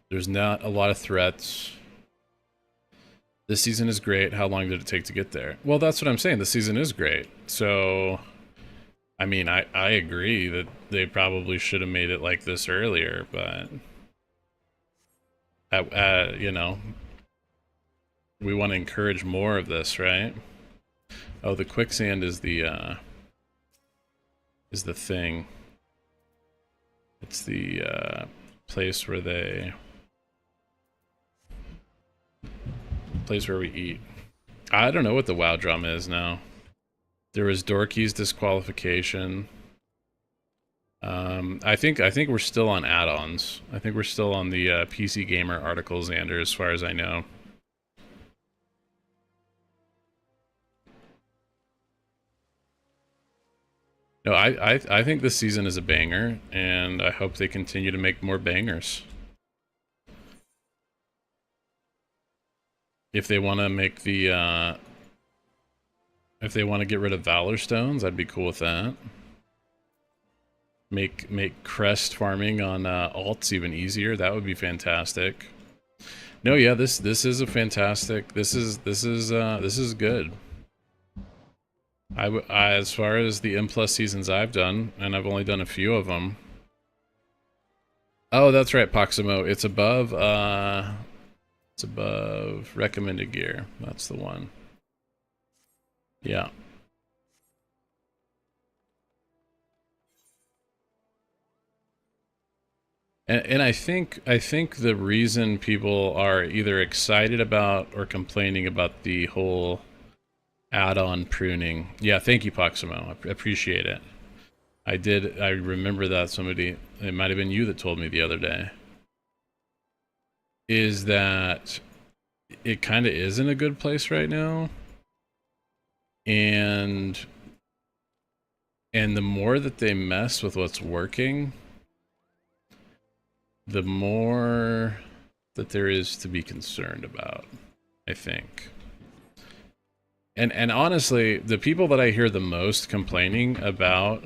There's not a lot of threats. This season is great. How long did it take to get there? Well, that's what I'm saying. The season is great. So, I mean, I agree that they probably should have made it like this earlier, but... you know, we want to encourage more of this, right? Oh, the quicksand is the thing. It's the place where we eat. I don't know what the WoW drum is now. There was Dorky's disqualification. I think we're still on add-ons. I think we're still on the PC Gamer articles, Xander, as far as I know. No, I think this season is a banger, and I hope they continue to make more bangers. If they want to make the, if they want to get rid of Valor Stones, I'd be cool with that. Make crest farming on alts even easier. That would be fantastic. No, yeah, this is a fantastic. This is good. As far as the M+ seasons I've done, and I've only done a few of them. Oh, that's right, Proximo. It's above recommended gear. That's the one. Yeah. And I think the reason people are either excited about or complaining about the whole add-on pruning. Yeah, thank you, Proximo. I appreciate it. I remember that somebody, it might have been you that told me the other day, is that it kind of is in a good place right now. And the more that they mess with what's working, the more that there is to be concerned about, I think. And honestly, the people that I hear the most complaining about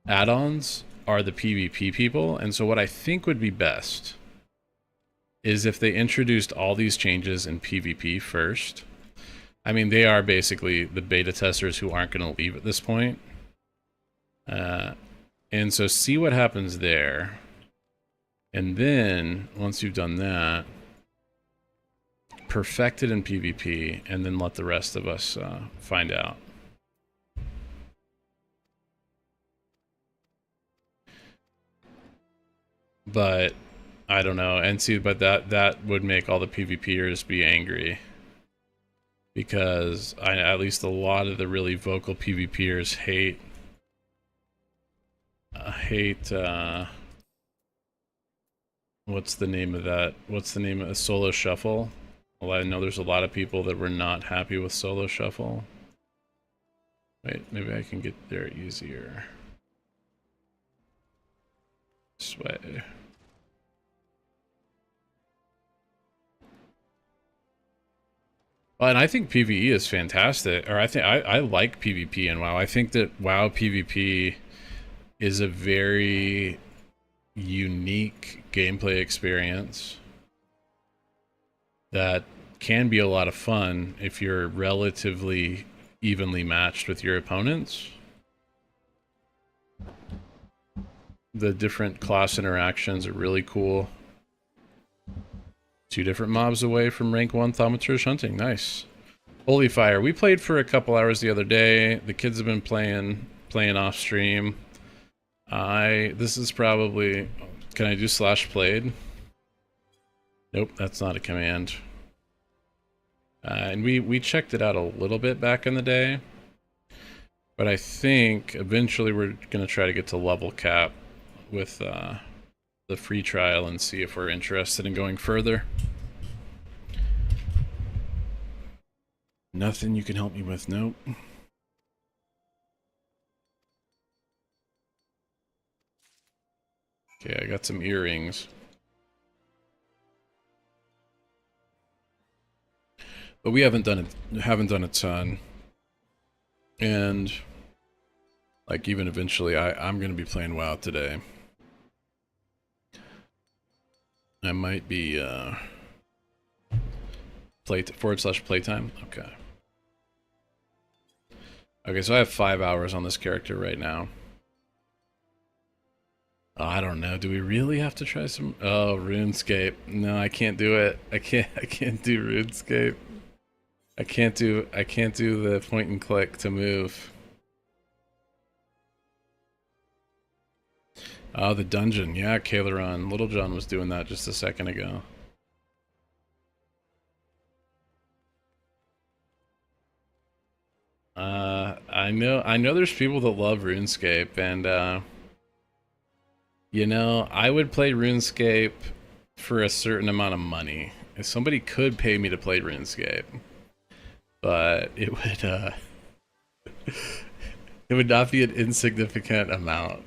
add-ons are the PvP people. And so what I think would be best is if they introduced all these changes in PvP first. I mean, they are basically the beta testers who aren't going to leave at this point. And so see what happens there. And then, once you've done that, perfect it in PvP, and then let the rest of us find out. But, I don't know. And see, but that would make all the PvPers be angry. Because at least a lot of the really vocal PvPers hate what's the name of that? What's the name of Solo Shuffle? Well, I know there's a lot of people that were not happy with Solo Shuffle. Wait, maybe I can get there easier. This way. Well, and I think PvE is fantastic. Or I like PvP in WoW. I think that WoW PvP is a very unique gameplay experience that can be a lot of fun if you're relatively evenly matched with your opponents. The different class interactions are really cool. 2 different mobs away from rank 1 Thaumaturge hunting. Nice. Holy Fire. We played for a couple hours the other day. The kids have been playing off stream. This is probably... Can I do /played? Nope, that's not a command. And we checked it out a little bit back in the day. But I think eventually we're going to try to get to level cap with the free trial and see if we're interested in going further. Nothing you can help me with, nope. Okay, I got some earrings. But we haven't done a ton. And like even eventually I'm gonna be playing WoW today. I might be /playtime. Okay. Okay, so I have 5 hours on this character right now. Oh, I don't know. Do we really have to try some? Oh, RuneScape. No, I can't do it. I can't do RuneScape. I can't do the point and click to move. Oh, the dungeon. Yeah, Kaileron. Little John was doing that just a second ago. I know there's people that love RuneScape, and you know, I would play RuneScape for a certain amount of money. If somebody could pay me to play RuneScape, but it would It would not be an insignificant amount.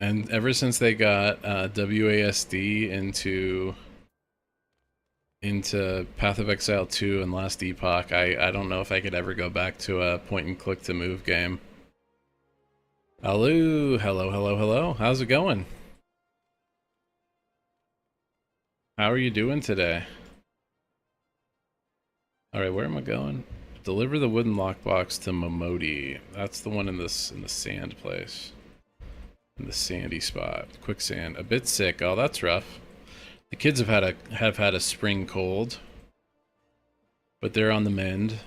And ever since they got WASD into Path of Exile 2 and Last Epoch, I don't know if I could ever go back to a point and click to move game. Hello, hello, hello, hello. How's it going? How are you doing today? Alright, where am I going? Deliver the wooden lockbox to Momodi. That's the one in the sand place. In the sandy spot. Quicksand. A bit sick. Oh, that's rough. The kids have had a spring cold. But they're on the mend.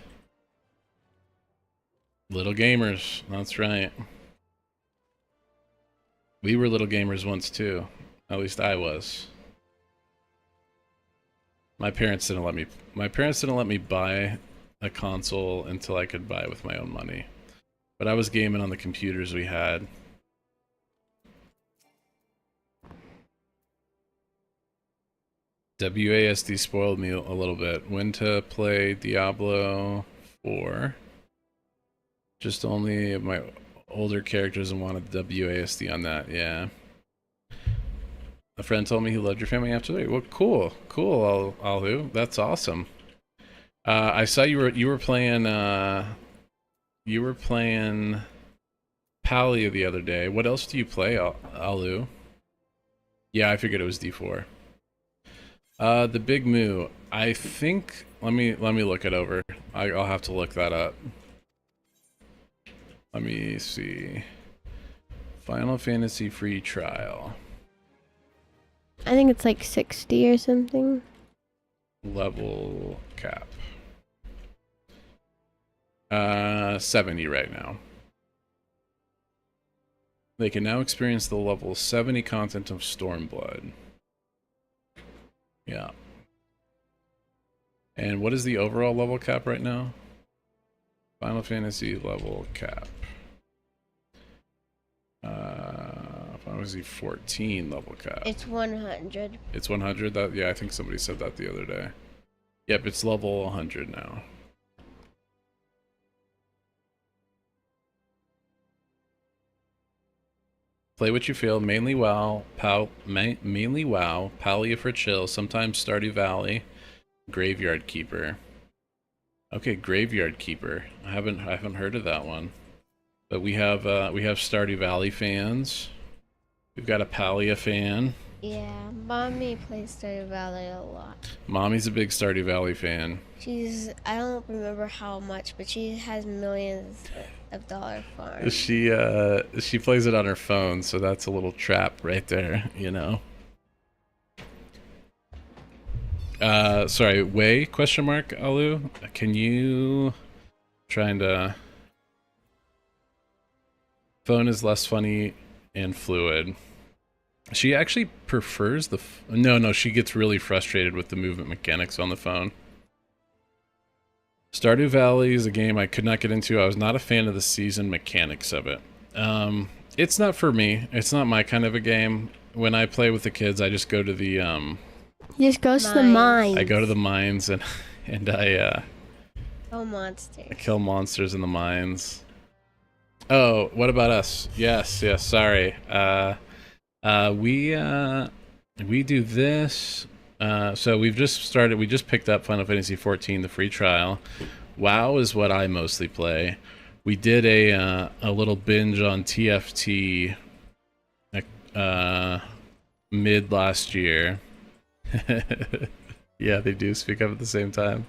Little gamers. That's right. We were little gamers once too. At least I was. My parents didn't let me buy a console until I could buy it with my own money. But I was gaming on the computers we had. WASD spoiled me a little bit. When to play Diablo 4. Just only of my older characters and wanted WASD on that, yeah. A friend told me he loved your family after that. Well, cool, cool, Alhu. That's awesome. I saw you were playing Palia the other day. What else do you play, Alhu? Yeah, I figured it was D4. The Big Moo. I think. Let me look it over. I'll have to look that up. Let me see. Final Fantasy free trial. I think it's like 60 or something. Level cap. 70 right now. They can now experience the level 70 content of Stormblood. Yeah. And what is the overall level cap right now? Final Fantasy level cap. Final Fantasy 14 level cap. It's 100. It's 100? Yeah, I think somebody said that the other day. Yep, it's level 100 now. Play what you feel, mainly WoW, mainly WoW, Palia for chill, sometimes Stardew Valley, Graveyard Keeper. Okay, Graveyard Keeper. I haven't heard of that one. But we have Stardew Valley fans. We've got a Palia fan. Yeah, Mommy plays Stardew Valley a lot. Mommy's a big Stardew Valley fan. I don't remember how much, but she has millions of dollar farms. She plays it on her phone, so that's a little trap right there, you know. Sorry, Way, question mark, Alu? Can you... Trying to... Phone is less funny and fluid. She actually prefers the... No, she gets really frustrated with the movement mechanics on the phone. Stardew Valley is a game I could not get into. I was not a fan of the season mechanics of it. It's not for me. It's not my kind of a game. When I play with the kids, I just go to the... He just goes to the mines. I go to the mines and I kill monsters. I kill monsters in the mines. Oh, what about us? Yes, sorry. We do this. So we just picked up Final Fantasy 14, the free trial. WoW is what I mostly play. We did a little binge on TFT mid last year. Yeah, they do speak up at the same time.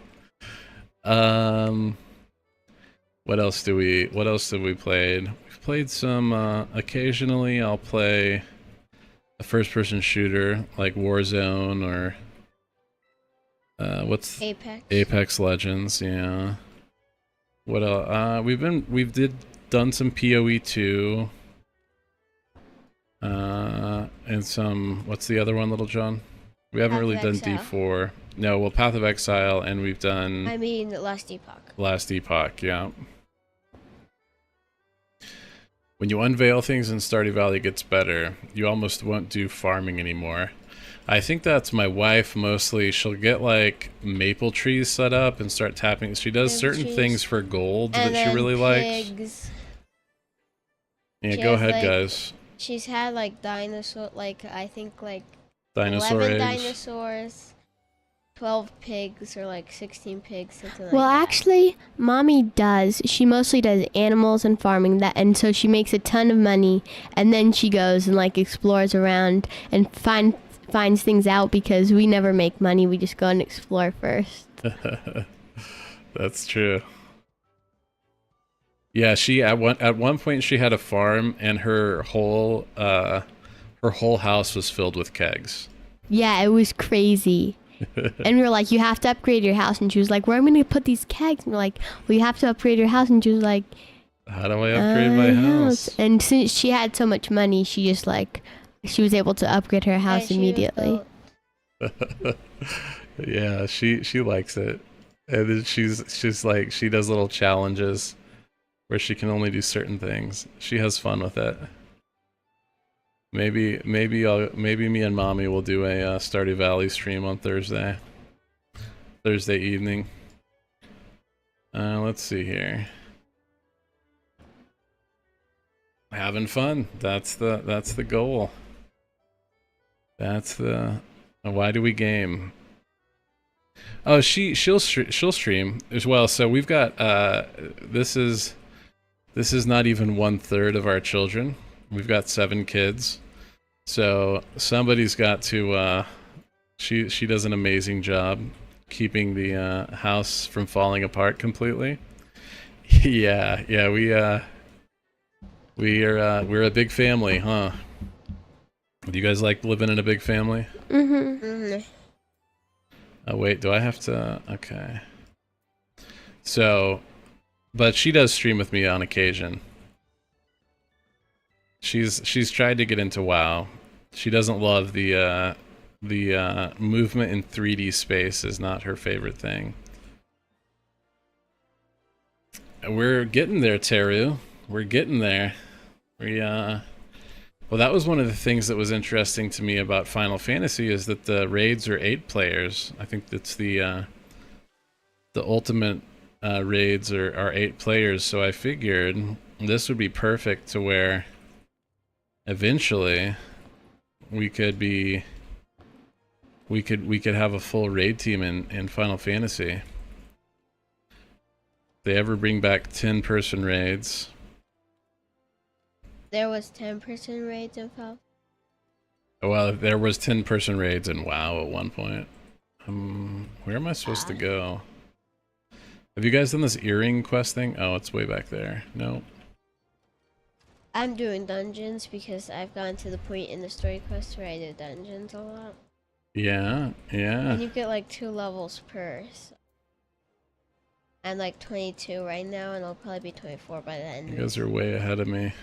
What else have we played? We've played some occasionally I'll play a first-person shooter like Warzone or what's Apex Legends, yeah. What else? We've done some PoE 2. And some, what's the other one, Little John? We haven't really done D4. No, well, Path of Exile, and we've done... I mean, Last Epoch. Last Epoch, yeah. When you unveil things in Stardew Valley, it gets better. You almost won't do farming anymore. I think that's my wife mostly. She'll get like maple trees set up and start tapping. She does Maple certain trees. things for gold And that she then really likes. pigs. Yeah, She go has, ahead, like, guys. She's had like dinosaur, like I think like Dinosaur 11 eggs. dinosaurs, 12 pigs, or like 16 pigs, something like Well, that. actually, mommy does. She mostly does animals and farming, that, and so she makes a ton of money, and then she goes and like explores around and finds things out because we never make money. We just go and explore first. That's true. Yeah, she at one point she had a farm and her whole house was filled with kegs. Yeah, it was crazy. And we were like, you have to upgrade your house. And she was like, where am I going to put these kegs? And we're like, well, you have to upgrade your house. And she was like, How do I upgrade my house? And since she had so much money, she just like, she was able to upgrade her house she was immediately. Yeah, she likes it. And then she's like, she does little challenges where she can only do certain things. She has fun with it. Maybe me and mommy will do a Stardew Valley stream on Thursday evening. Let's see here. Having fun. That's the goal. That's the. Why do we game? Oh, she'll stream as well. So we've got this is not even 1/3 of our children. We've got 7 kids. So somebody's got to she does an amazing job keeping the house from falling apart completely. yeah, we're a big family, huh? Do you guys like living in a big family? Mm-hmm. Oh wait, do I have to? Okay. So, but she does stream with me on occasion. She's tried to get into WoW. She doesn't love the movement in 3D space is not her favorite thing. We're getting there, Teru. We're getting there. Well, that was one of the things that was interesting to me about Final Fantasy is that the raids are 8 players. I think that's the ultimate raids are 8 players. So I figured this would be perfect to where eventually we could have a full raid team in Final Fantasy. If they ever bring back 10-person raids. There was 10-person raids in Final. Well, there was 10-person raids in WoW at one point. Where am I supposed to go? Have you guys done this earring quest thing? Oh, it's way back there. No. I'm doing dungeons because I've gotten to the point in the story quest where I do dungeons a lot. Yeah. And you get like 2 levels per. So I'm like 22 right now, and I'll probably be 24 by the end. You guys are way ahead of me.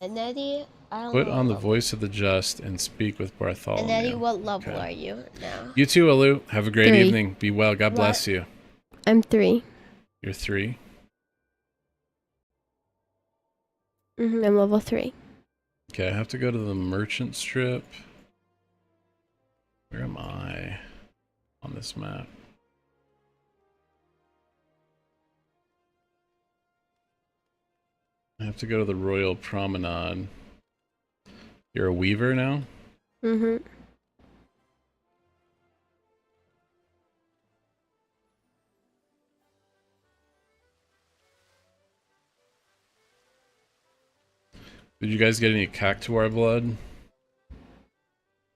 And Eddie, I don't Put know on the level. voice of the just and speak with Bartholomew. And Eddie, what level are you now? You too, Alu. Have a great 3. evening. Be well. God bless you. I'm 3. You're 3? I'm level 3. Okay, I have to go to the merchant strip. Where am I on this map? I have to go to the Royal Promenade. You're a weaver now? Mm-hmm. Did you guys get any cactuar blood?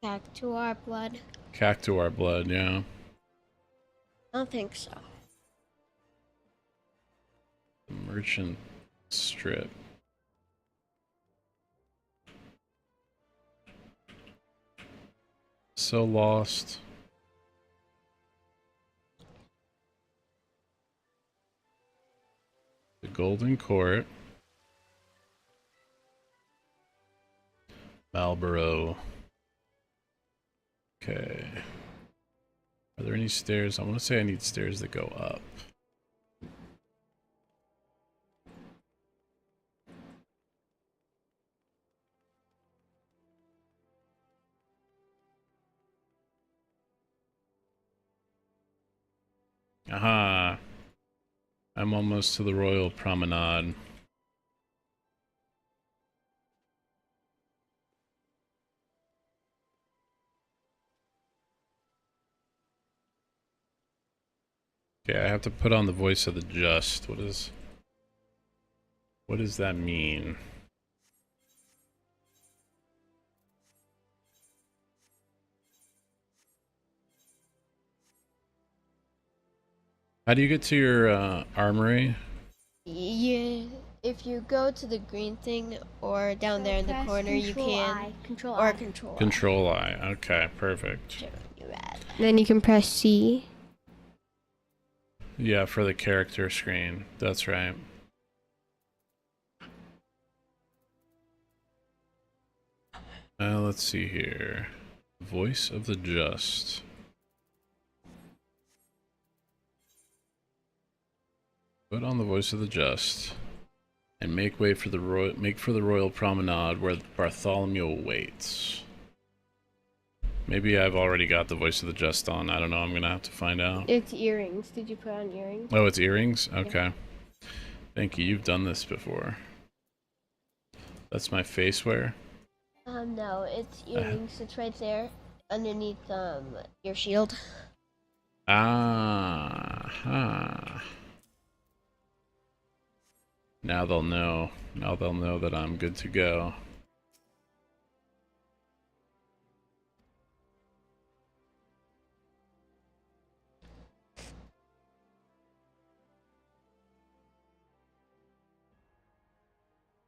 Cactuar blood? Cactuar blood, yeah. I don't think so. Merchant strip. So lost. The Golden Court. Marlborough. Okay. Are there any stairs? I want to say I need stairs that go up. Aha. I'm almost to the Royal Promenade. Okay, I have to put on the voice of the just. What does that mean? How do you get to your armory? If you go to the green thing or down there in the corner, you can. Control Or I. control. Control I. Okay, perfect. You're at. Then you can press C. Yeah, for the character screen. That's right. Let's see here. Voice of the just. Put on the voice of the just, and make way for the royal promenade where Bartholomew awaits. Maybe I've already got the voice of the just on. I don't know. I'm gonna have to find out. It's earrings. Did you put on earrings? Oh, it's earrings? Okay. Thank you. You've done this before. That's my face wear? No, it's earrings. It's right there underneath your shield. Ah. Now they'll know. Now they'll know that I'm good to go.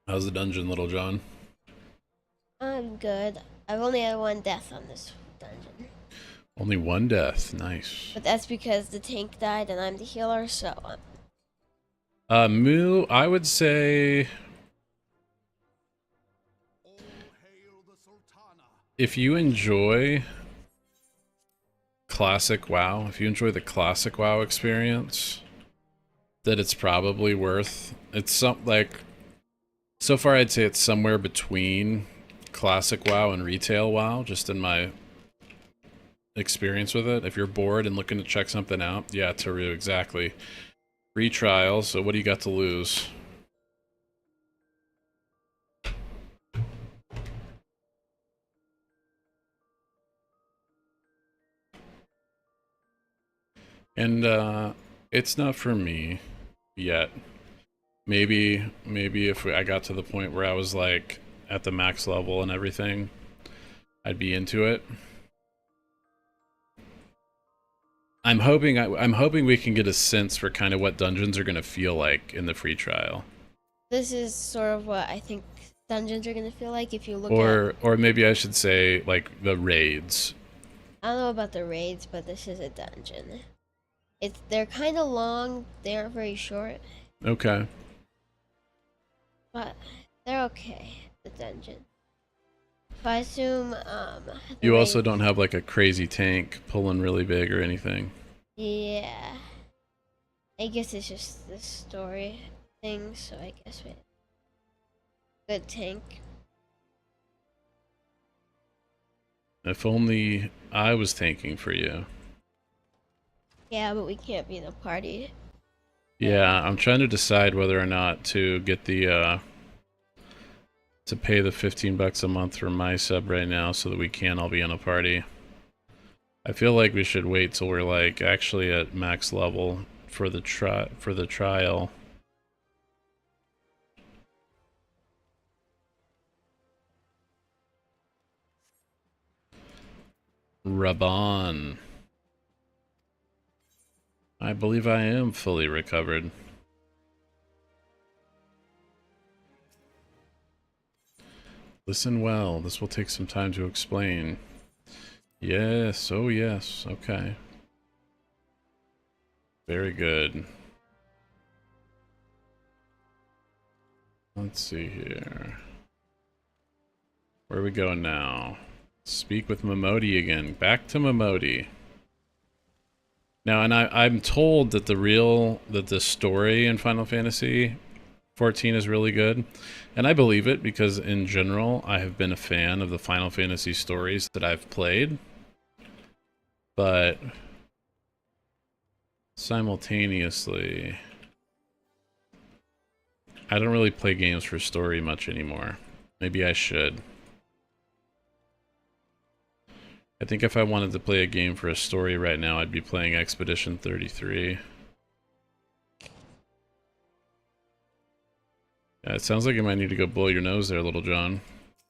How's the dungeon, Little John? I'm good. I've only had one death on this dungeon. Only one death. Nice. But that's because the tank died and I'm the healer, so... Moo, I would say... if you enjoy classic WoW, if you enjoy the classic WoW experience, that it's probably worth... it's so far I'd say it's somewhere between classic WoW and retail WoW, just in my experience with it. If you're bored and looking to check something out, yeah, Taru, exactly. Free trial, so what do you got to lose? And it's not for me yet. Maybe if I got to the point where I was like at the max level and everything, I'd be into it. I'm hoping we can get a sense for kind of what dungeons are gonna feel like in the free trial. This is sort of what I think dungeons are gonna feel like if you look at... Or maybe I should say like the raids. I don't know about the raids, but this is a dungeon. They're kind of long. They aren't very short. Okay. But they're okay. The dungeon. If I assume You also don't have like a crazy tank pulling really big or anything. Yeah. I guess it's just the story thing, so I guess we... good tank. If only I was tanking for you. Yeah, but we can't be in a party. Yeah, I'm trying to decide whether or not to get the to pay the $15 a month for my sub right now so that we can all be in a party. I feel like we should wait till we're like actually at max level for the trial. Raban. I believe I am fully recovered. Listen well, this will take some time to explain. Yes, oh yes, okay. Very good. Let's see here. Where are we going now? Speak with Momodi again. Back to Momodi. Now, and I'm told that the story in Final Fantasy 14 is really good, and I believe it because in general I have been a fan of the Final Fantasy stories that I've played. But simultaneously. I don't really play games for story much anymore. Maybe I should. I think if I wanted to play a game for a story right now, I'd be playing Expedition 33. Yeah, it sounds like you might need to go blow your nose there, Little John.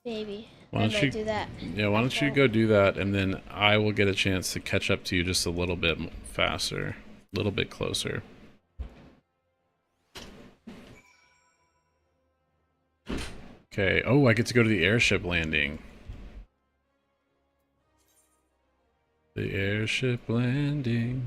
Maybe. Why I don't might you do that. Yeah, why don't you go do that, and then I will get a chance to catch up to you just a little bit faster, a little bit closer. Okay. Oh, I get to go to the airship landing. The airship landing.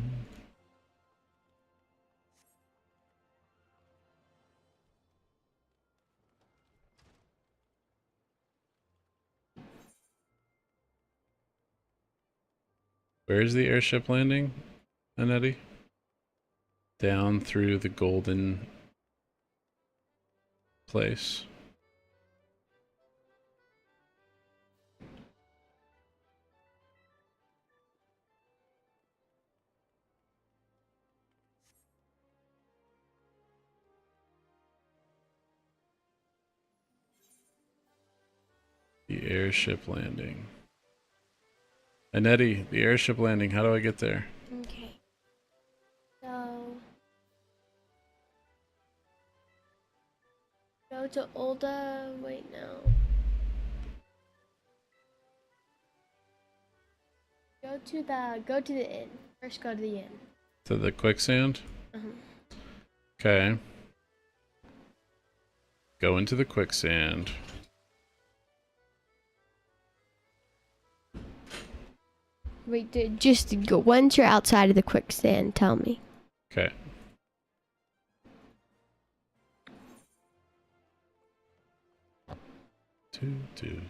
Where is the airship landing, Annette? Down through the golden place. The airship landing. Annette, the airship landing, how do I get there? Okay. So go to Olda. Wait, no. Go to the inn. First, go to the inn. To the quicksand? Uh-huh. Okay. Go into the quicksand. Wait, just go. Once you're outside of the quicksand, tell me. Okay. Two.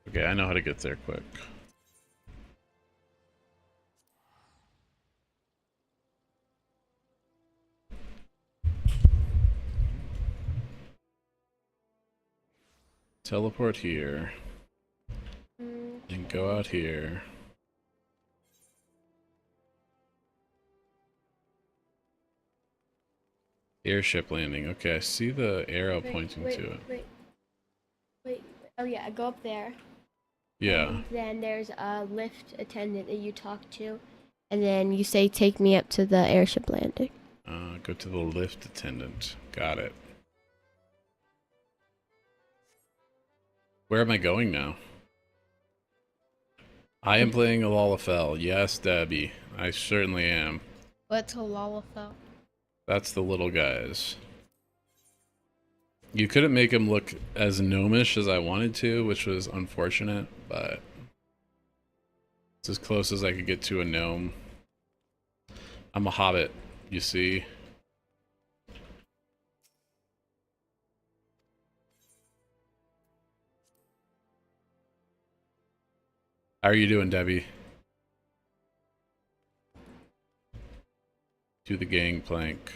Okay, I know how to get there quick. Teleport here. And go out here. Airship landing. Okay, I see the arrow pointing to it. Wait. Oh yeah, go up there. Yeah. And then there's a lift attendant that you talk to, and then you say, "Take me up to the airship landing." Go to the lift attendant. Got it. Where am I going now? I am playing a Lalafell. Yes, Debbie. I certainly am. What's a Lalafell? That's the little guys. You couldn't make him look as gnomish as I wanted to, which was unfortunate, but it's as close as I could get to a gnome. I'm a hobbit, you see. How are you doing, Debbie? Do the gangplank.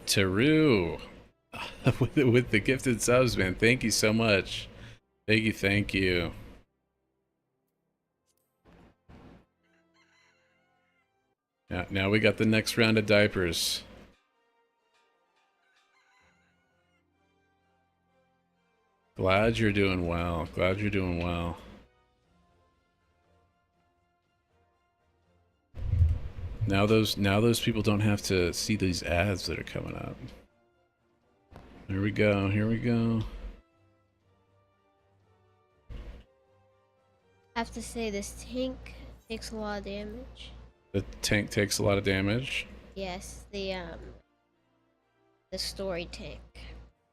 Teru! with the gifted subs, man. Thank you so much. Thank you. Yeah, now we got the next round of diapers. Glad you're doing well. Glad you're doing well. Now those people don't have to see these ads that are coming up. Here we go. Here we go. I have to say this tank takes a lot of damage. The tank takes a lot of damage. Yes, the story tank.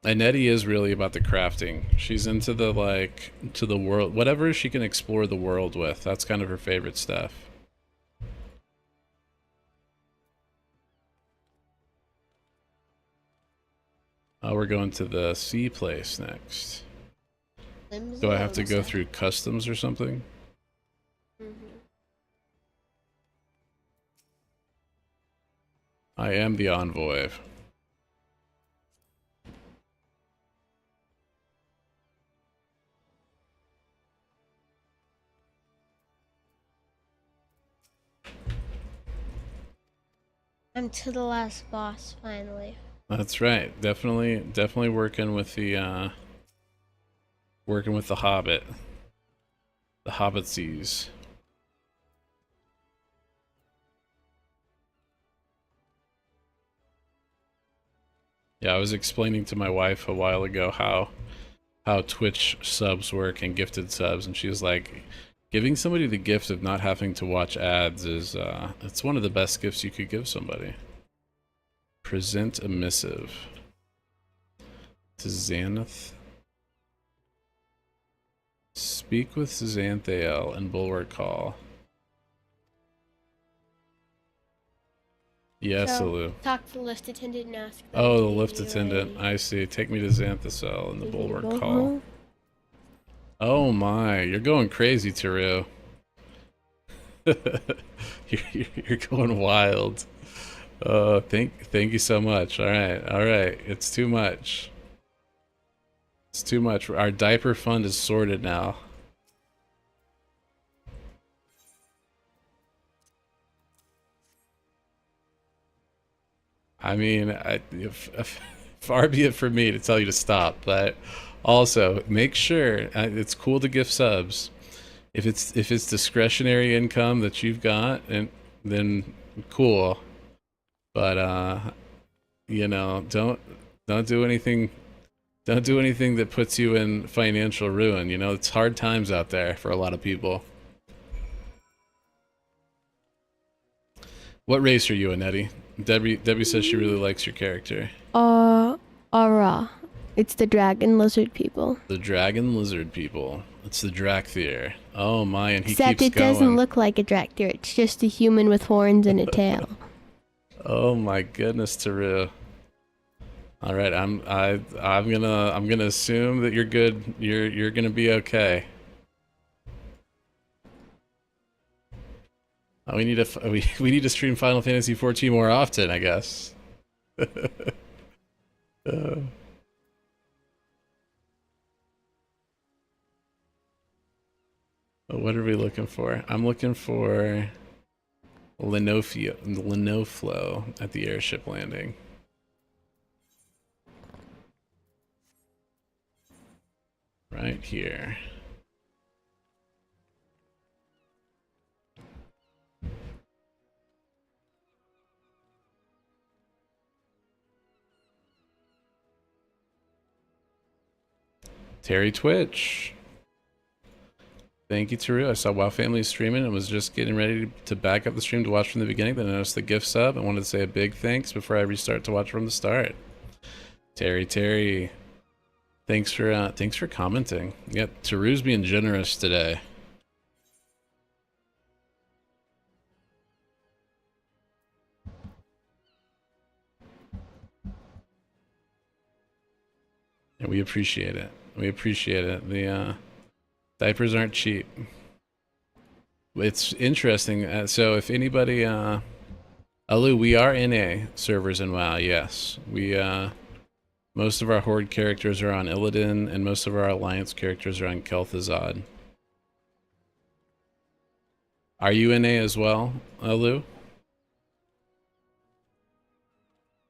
And Nettie is really about the crafting. She's into the to the world, whatever she can explore the world with. That's kind of her favorite stuff. We're going to the sea place next. Do I have to go through customs or something? I am the envoy. I'm to the last boss finally. That's right. Definitely working with the Hobbit. The Hobbitsies. Yeah, I was explaining to my wife a while ago how Twitch subs work and gifted subs, and she was like, giving somebody the gift of not having to watch ads is it's one of the best gifts you could give somebody. Present a missive to Xanath. Speak with Xanthael and Bulwark Hall. Yes, So, Alu. talk to the lift attendant and ask them Oh, the if lift you're attendant. ready. I see. Take me to Xanthasel and the Is it Bulwark go Hall. home? Oh my, you're going crazy, Taru. You're going wild. Thank you so much. All right. It's too much. It's too much. Our diaper fund is sorted now. I mean, far be it from me to tell you to stop, but also make sure it's cool to gift subs. If it's discretionary income that you've got, and then cool. But you know, don't do anything. Don't do anything that puts you in financial ruin. You know, it's hard times out there for a lot of people. What race are you, Annette? Debbie says she really likes your character. Aura. It's the dragon lizard people. The dragon lizard people. It's the Drakthir. Oh my, and he Except keeps it going. doesn't look like a Drakthir. It's just a human with horns and a tail. Oh my goodness, Taru. All right, I'm gonna assume that you're good. You're gonna be okay. We need we need to stream Final Fantasy 14 more often, I guess. What are we looking for? I'm looking for Lenoflo at the airship landing. Right here. Terry Twitch. Thank you, Taru. I saw WoW Family streaming and was just getting ready to back up the stream to watch from the beginning. Then I noticed the gift sub. I wanted to say a big thanks before I restart to watch from the start. Terry. Thanks for commenting. Yeah, Taru's being generous today. And we appreciate it. We appreciate it. The diapers aren't cheap. It's interesting. So if anybody, Alu, we are NA servers in WoW. Yes, we. Most of our Horde characters are on Illidan, and most of our Alliance characters are on Kel'Thuzad. Are you NA as well, Alu?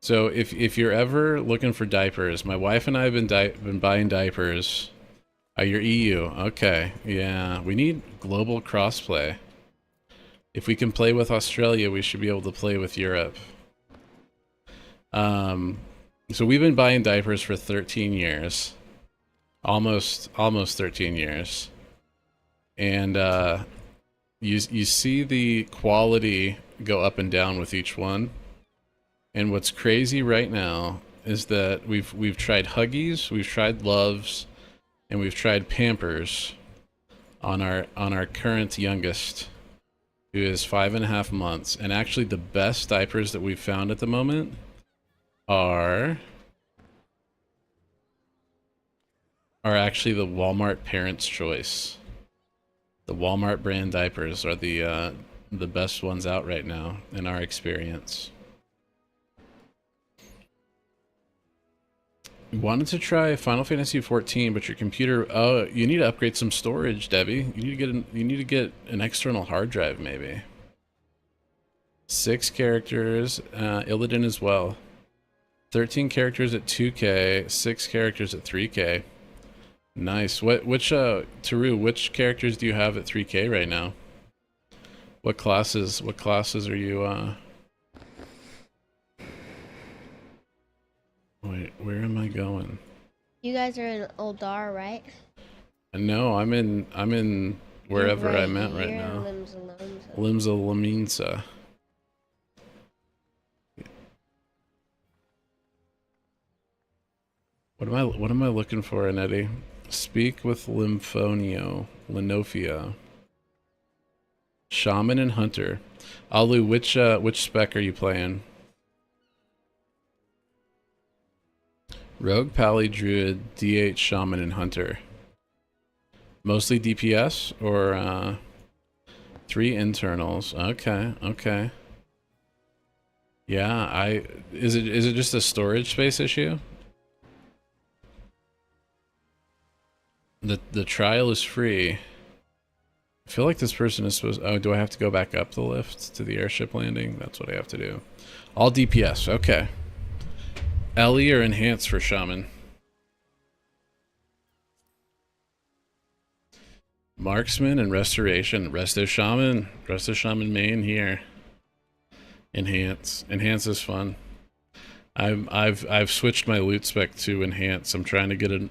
So if you're ever looking for diapers, my wife and I have been buying diapers. You're EU. Okay. Yeah, we need global crossplay. If we can play with Australia, we should be able to play with Europe. So we've been buying diapers for 13 years. Almost 13 years. And you see the quality go up and down with each one. And what's crazy right now is that we've tried Huggies, we've tried Loves, and we've tried Pampers on our current youngest, who is 5.5 months. And actually the best diapers that we've found at the moment are are actually the Walmart Parents' Choice. The Walmart brand diapers are the best ones out right now in our experience. Wanted to try Final Fantasy 14, but your computer. Oh, you need to upgrade some storage, Debbie. You need to get an external hard drive, maybe. 6 characters, Illidan as well. 13 characters at 2K, 6 characters at 3K. Nice. Taru, which characters do you have at 3K right now? What classes are you, Wait, where am I going? You guys are in Oldar, right? No, I'm in wherever Right I'm at right here, now. Limsa. Limsa Laminsa. What am I looking for, Anetti? Speak with Linofia. Shaman and Hunter. Alu, which spec are you playing? Rogue, Pally, Druid, DH, Shaman, and Hunter. Mostly DPS or 3 internals. Okay, okay. Yeah, is it just a storage space issue? The trial is free. I feel like this person is supposed. Oh, do I have to go back up the lift to the airship landing? That's what I have to do. All DPS. Okay. Ellie or enhance for Shaman. Marksman and restoration. Resto Shaman. Resto Shaman main here. Enhance. Enhance is fun. I've switched my loot spec to enhance. I'm trying to get a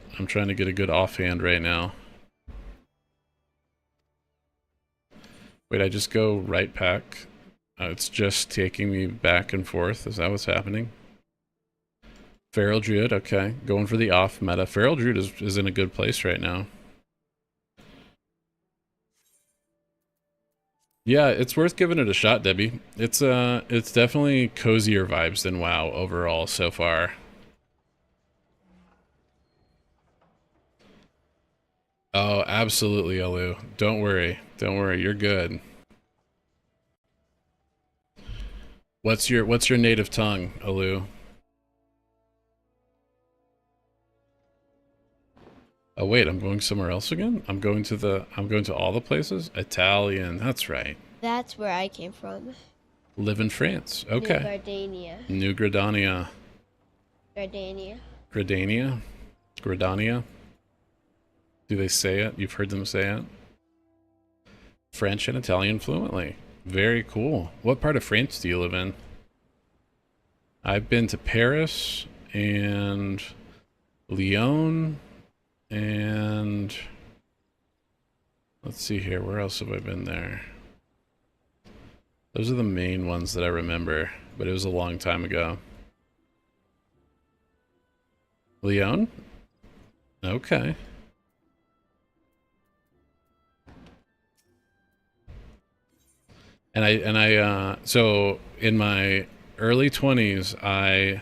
good offhand right now. Wait, I just go right pack. It's just taking me back and forth. Is that what's happening? Feral Druid, okay. Going for the off meta. Feral Druid is in a good place right now. Yeah, it's worth giving it a shot, Debbie. It's definitely cozier vibes than WoW overall so far. Oh, absolutely, Alu. Don't worry. Don't worry, you're good. What's your native tongue, Alu? Oh wait, I'm going somewhere else again? I'm going to all the places? Italian, that's right. That's where I came from. Live in France. Okay. Gardania. New Gradania. Gardania. Gradania? Gradania? Do they say it? You've heard them say it? French and Italian fluently. Very cool. What part of France do you live in? I've been to Paris and Lyon and let's see here. Where else have I been there? Those are the main ones that I remember, but it was a long time ago. Lyon? Okay. So in my early 20s,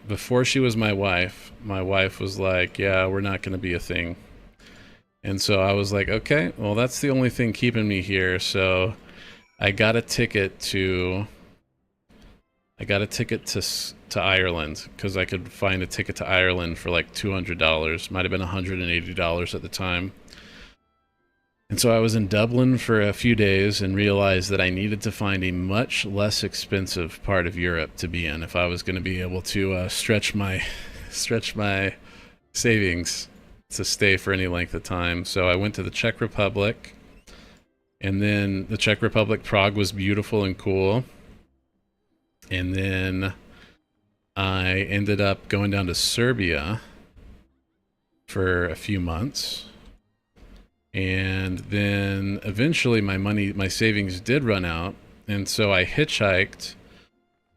before she was my wife was like, yeah, we're not going to be a thing. And so I was like, okay, well, that's the only thing keeping me here. So I got a ticket to Ireland because I could find a ticket to Ireland for like $200. Might have been $180 at the time. And so I was in Dublin for a few days and realized that I needed to find a much less expensive part of Europe to be in if I was going to be able to stretch my savings to stay for any length of time. So I went to the Czech Republic, and then the Czech Republic, Prague was beautiful and cool. And then I ended up going down to Serbia for a few months. And then eventually my savings did run out. And so I hitchhiked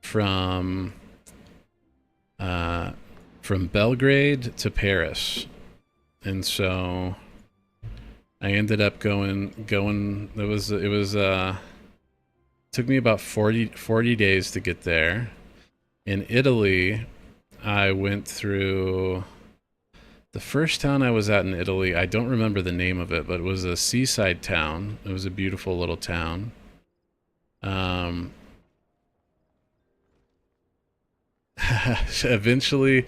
from Belgrade to Paris. And so I ended up going, took me about 40 days to get there. In Italy, I went through The first town I was at in Italy, I don't remember the name of it, but it was a seaside town. It was a beautiful little town. Eventually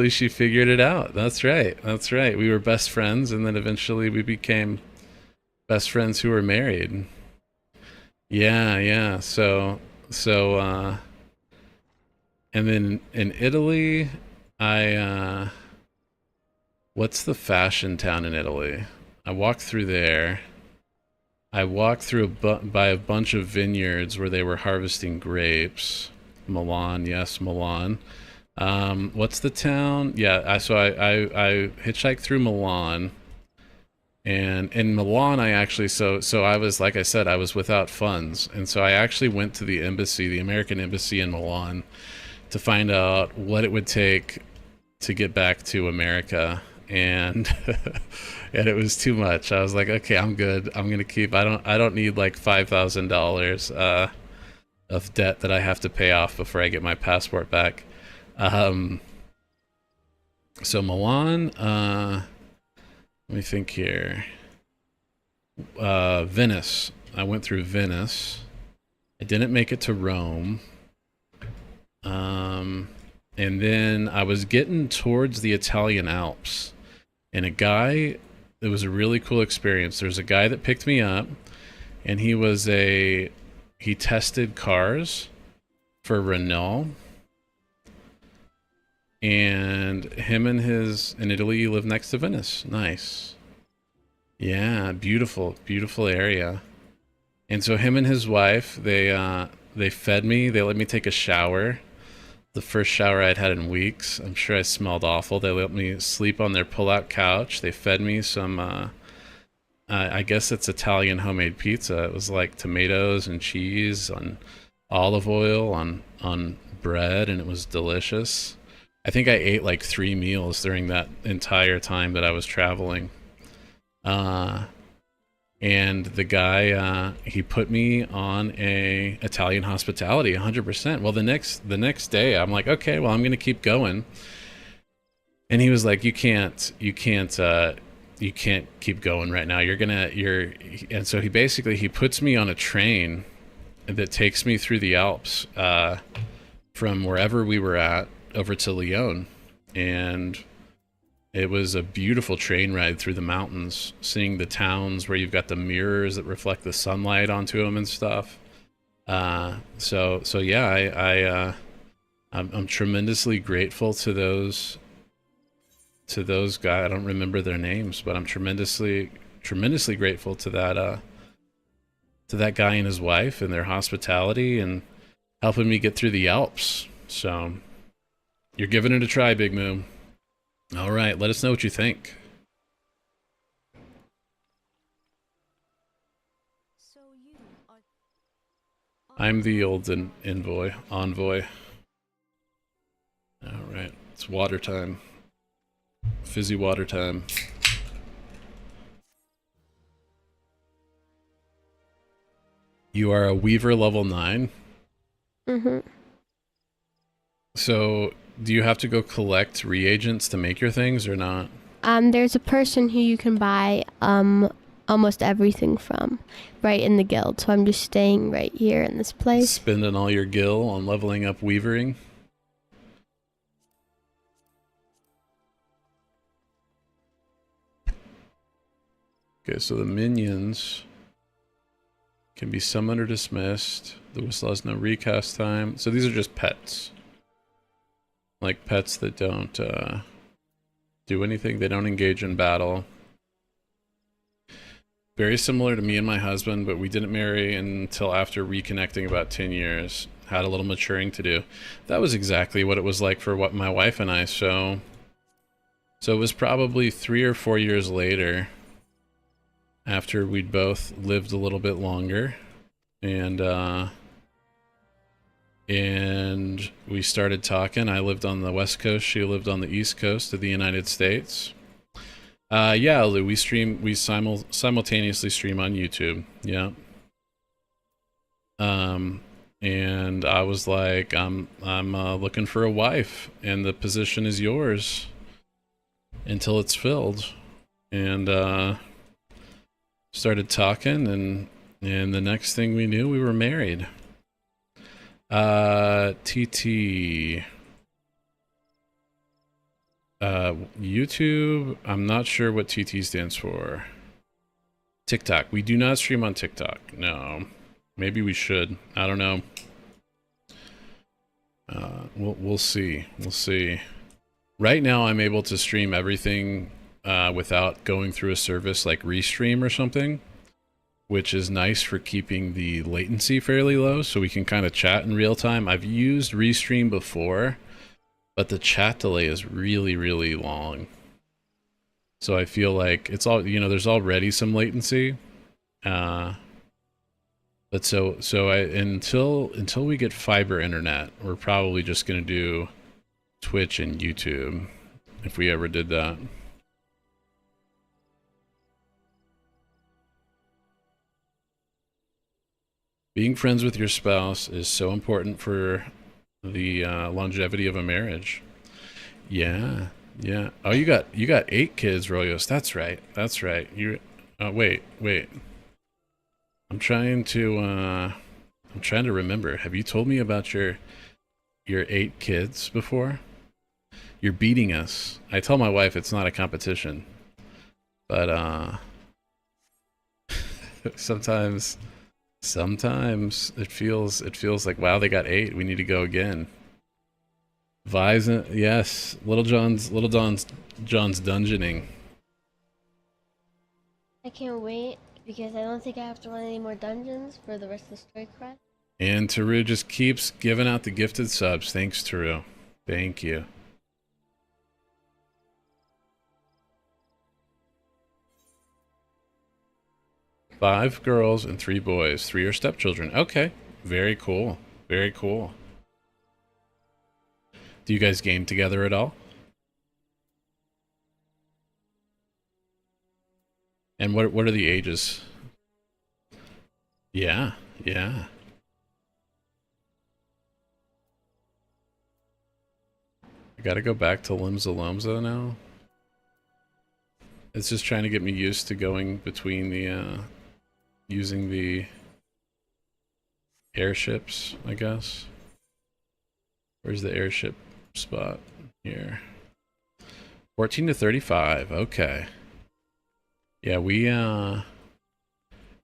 she figured it out. That's right. That's right. We were best friends, and then eventually we became best friends who were married. Yeah, yeah. So, and then in Italy, I, what's the fashion town in Italy? I walked through there. I walked through by a bunch of vineyards where they were harvesting grapes. Milan, yes, Milan. What's the town? Yeah, I hitchhiked through Milan, and in Milan I actually so I was, like I said, I was without funds, and so I actually went to the embassy, the American embassy in Milan, to find out what it would take to get back to America, and and it was too much. I was like, okay, I'm good. I'm gonna keep. I don't need like $5,000 of debt that I have to pay off before I get my passport back. So Milan. Let me think here. Venice. I went through Venice. I didn't make it to Rome. And then I was getting towards the Italian Alps, and it was a really cool experience. There's a guy that picked me up, and he tested cars for Renault, and in Italy, you live next to Venice. Nice. Yeah, beautiful, beautiful area. And so him and his wife, they fed me. They let me take a shower. The first shower I'd had in weeks. I'm sure I smelled awful. They let me sleep on their pull-out couch. They fed me some, I guess it's Italian homemade pizza. It was like tomatoes and cheese on olive oil on bread, and it was delicious. I think I ate like 3 meals during that entire time that I was traveling. And the guy, he put me on a Italian hospitality 100%. Well, the next day I'm like, okay, well, I'm going to keep going. And he was like, you can't keep going right now. And so he puts me on a train that takes me through the Alps, from wherever we were at over to Lyon. And it was a beautiful train ride through the mountains, seeing the towns where you've got the mirrors that reflect the sunlight onto them and stuff. So yeah, I'm tremendously grateful to those guys. I don't remember their names, but I'm tremendously grateful to that guy and his wife and their hospitality and helping me get through the Alps. So you're giving it a try, Big Moo. All right, let us know what you think. I'm the old envoy. All right, it's water time. Fizzy water time. You are a Weaver level 9? Mm-hmm. So, do you have to go collect reagents to make your things or not? There's a person who you can buy almost everything from right in the guild. So I'm just staying right here in this place. Spending all your gil on leveling up weavering? Okay, so the minions can be summoned or dismissed. The whistle has no recast time. So these are just pets. Like pets that don't do anything. They don't engage in battle. Very similar to me and my husband, but we didn't marry until after reconnecting about 10 years. Had a little maturing to do. That was exactly what it was like for my wife and I. So it was probably 3 or 4 years later, after we'd both lived a little bit longer, and we started talking. I lived on the West Coast. She lived on the East Coast of the United States. Yeah, Lou, we simultaneously stream on YouTube. Yeah. And I was like, I'm looking for a wife, and the position is yours. until it's filled, and started talking, and the next thing we knew, we were married. TT. YouTube, I'm not sure what TT stands for. TikTok. We do not stream on TikTok. No. Maybe we should. I don't know. We'll see. We'll see. Right now, I'm able to stream everything without going through a service like Restream or something, which is nice for keeping the latency fairly low, so we can kind of chat in real time. I've used Restream before, but the chat delay is really, really long. So I feel like it's all, you know, there's already some latency. But until we get fiber internet, we're probably just gonna do Twitch and YouTube if we ever did that. Being friends with your spouse is so important for the longevity of a marriage. Yeah, yeah. Oh, you got 8 kids, Royos. That's right. That's right. You. Wait. I'm trying to remember. Have you told me about your 8 kids before? You're beating us. I tell my wife it's not a competition, but sometimes it feels like, wow, they got 8. We need to go again. Vi's, yes, Little John's dungeoning. I can't wait because I don't think I have to run any more dungeons for the rest of the story quest. And Taru just keeps giving out the gifted subs. Thanks, Taru. Thank you. Five girls and 3 boys. 3 are stepchildren. Okay. Very cool. Very cool. Do you guys game together at all? And what are the ages? Yeah. Yeah. I gotta go back to Limsa Lomza now. It's just trying to get me used to going between the using the airships, I guess. Where's the airship spot? Here. 14 to 35. Okay. Yeah, we our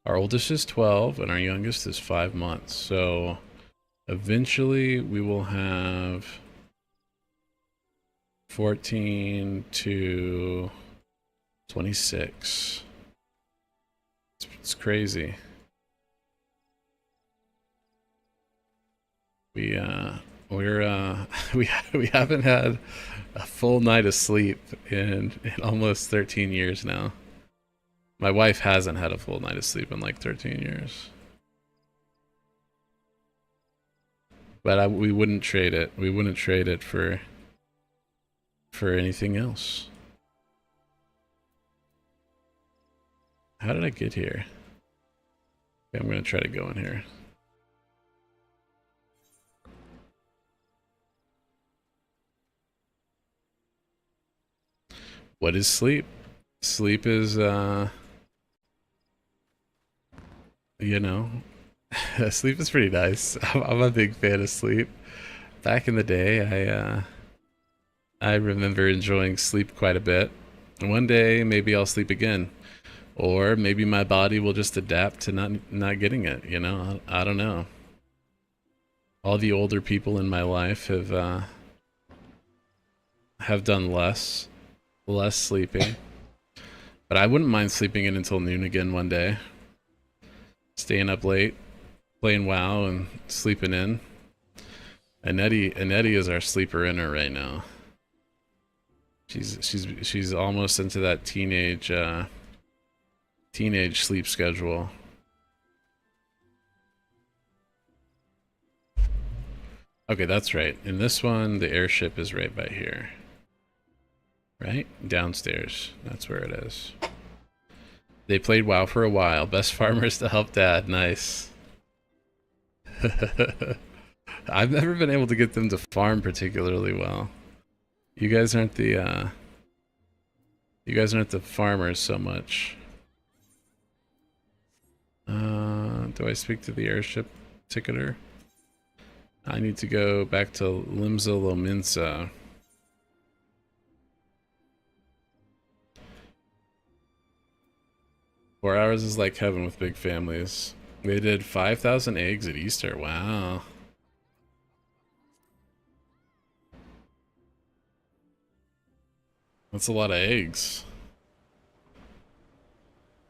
oldest is 12 and our youngest is 5 months. So eventually we will have 14 to 26. It's crazy. We haven't had a full night of sleep in almost 13 years now. My wife hasn't had a full night of sleep in like 13 years. But we wouldn't trade it. We wouldn't trade it for anything else. How did I get here? Okay, I'm gonna try to go in here. What is sleep? Sleep is, you know, sleep is pretty nice. I'm a big fan of sleep. Back in the day, I remember enjoying sleep quite a bit. And one day, maybe I'll sleep again. Or maybe my body will just adapt to not getting it, you know? I don't know. All the older people in my life have done less sleeping. But I wouldn't mind sleeping in until noon again one day. Staying up late, playing WoW and sleeping in. Annette is our sleeper inner right now. She's almost into that teenage sleep schedule. Okay, that's right. In this one, the airship is right by here. Right? Downstairs. That's where it is. They played WoW for a while. Best farmers to help dad. Nice. I've never been able to get them to farm particularly well. You guys aren't the You guys aren't the farmers so much. Do I speak to the airship ticketer? I need to go back to Limsa Lominsa. "4 hours is like heaven with big families." They did 5,000 eggs at Easter. Wow. That's a lot of eggs.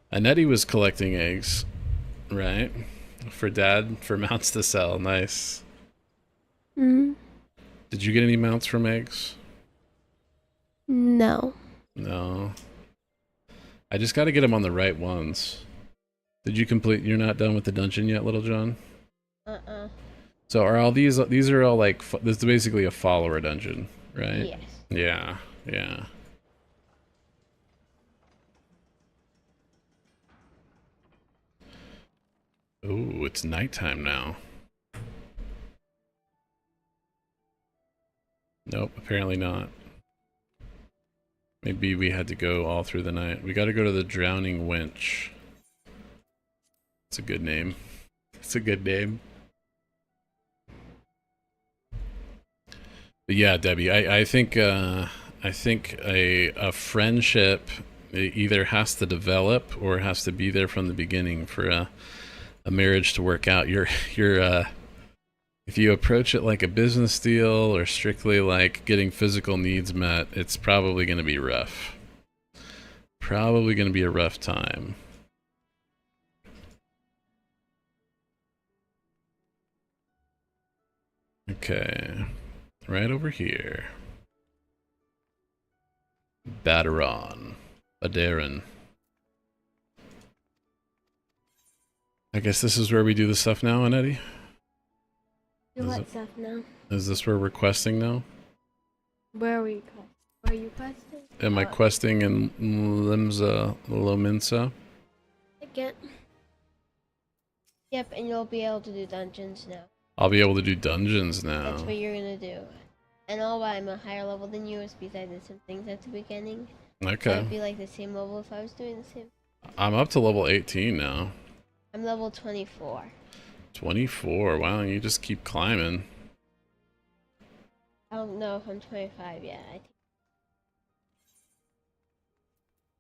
Annette was collecting eggs, right? For Dad, for mounts to sell. Nice. Mm. Did you get any mounts from eggs? No. No. I just got to get them on the right ones. Did you complete? You're not done with the dungeon yet, Little John? So are all these are all like, this is basically a follower dungeon, right? Yes. Yeah, yeah. Ooh, it's nighttime now. Nope, apparently not. Maybe we had to go all through the night. We got to go to the Drowning Winch. It's a good name. It's a good name. But yeah, Debbie, I think a friendship either has to develop or has to be there from the beginning for a marriage to work out. If you approach it like a business deal or strictly like getting physical needs met, it's probably going to be rough. Probably going to be a rough time. Okay. Right over here. Badaron. Badaron. I guess this is where we do the stuff now, Annette? Do what stuff now? Is this where we're questing now? Where are you questing? Am I questing in Limsa Lominsa? Again. Yep, and you'll be able to do dungeons now. I'll be able to do dungeons now. That's what you're gonna do. And all while I'm a higher level than you, is because I did some things at the beginning. Okay. I'd be like the same level if I was doing the same. I'm up to level 18 now. I'm level 24. 24. Wow, you just keep climbing. I don't know if I'm 25 yet. I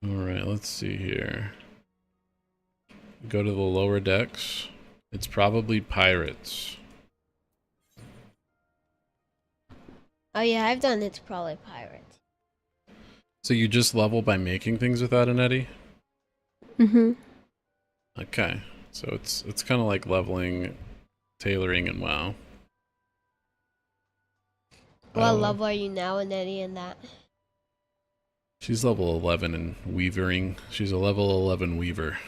think. Alright, let's see here. Go to the lower decks. It's probably pirates. Oh yeah, I've done It's Probably Pirates. So you just level by making things without an eddy? Mm-hmm. Okay. So it's kind of like leveling, tailoring, and WoW. What level are you now in any and that? She's level 11 in weavering. She's a level 11 weaver.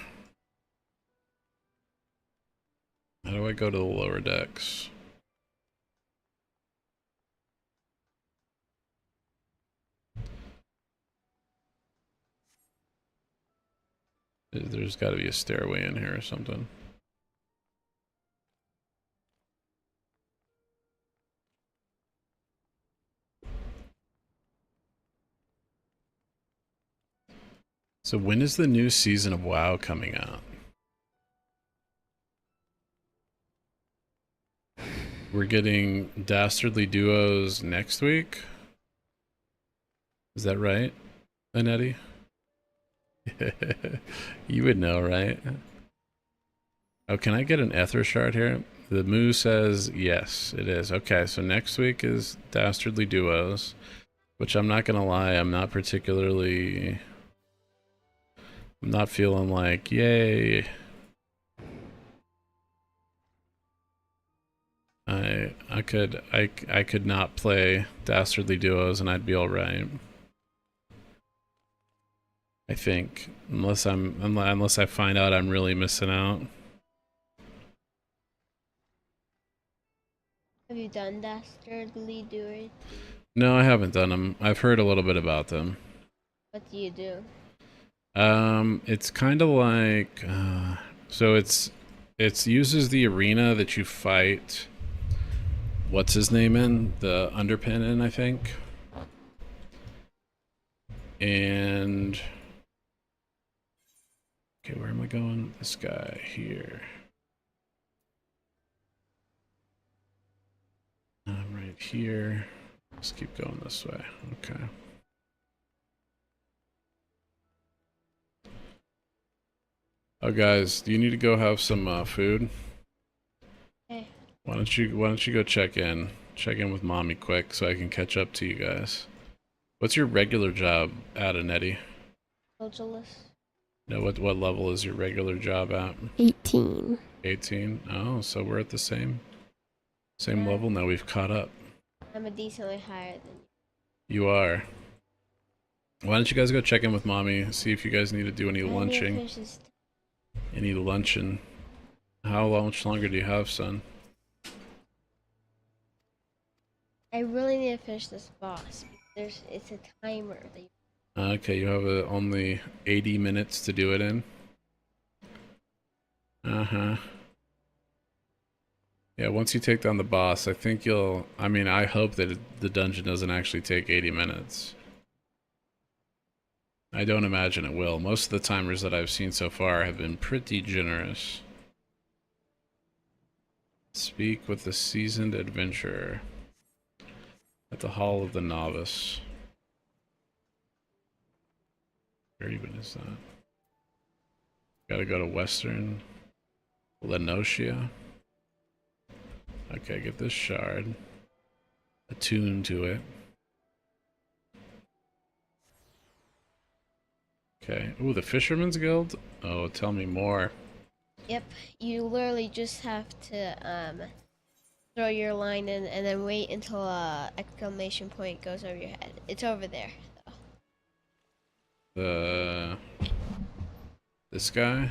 How do I go to the lower decks? There's got to be a stairway in here or something. So when is the new season of WoW coming out? We're getting Dastardly Duos next week? Is that right, Annette? You would know, right? Oh, can I get an Ether shard here? The Moo says yes, it is. Okay, so next week is Dastardly Duos, which I'm not gonna lie, I'm not feeling like, yay. I could not play Dastardly Duos and I'd be alright. I think, unless I find out I'm really missing out. Have you done Dastardly Duos? No, I haven't done them. I've heard a little bit about them. What do you do? It's kind of like, so it uses the arena that you fight. What's his name in? The Underpin in, I think. And okay, where am I going? This guy here. I'm right here. Let's keep going this way. Okay. Oh, guys, do you need to go have some food? Okay. Why don't you go check in? Check in with mommy quick so I can catch up to you guys. What's your regular job at, Anetti? Socialist. No, what level is your regular job at? 18. 18? Oh, so we're at the same Yeah. level now. We've caught up. I'm a decently higher than You are. Why don't you guys go check in with mommy, see if you guys need to do any you. lunching? Any luncheon? How much longer do you have, son? I really need to finish this boss. It's a timer that you. Okay, you have only 80 minutes to do it in. Uh-huh. Yeah, once you take down the boss, I think you'll... I mean, I hope that the dungeon doesn't actually take 80 minutes. I don't imagine it will. Most of the timers that I've seen so far have been pretty generous. Speak with the seasoned adventurer at the Hall of the Novice. Where even is that? Gotta go to Western Lenosia. Okay, get this shard. Attune to it. Okay. Ooh, the Fisherman's Guild? Oh, tell me more. Yep. You literally just have to throw your line in and then wait until a exclamation point goes over your head. It's over there. This guy?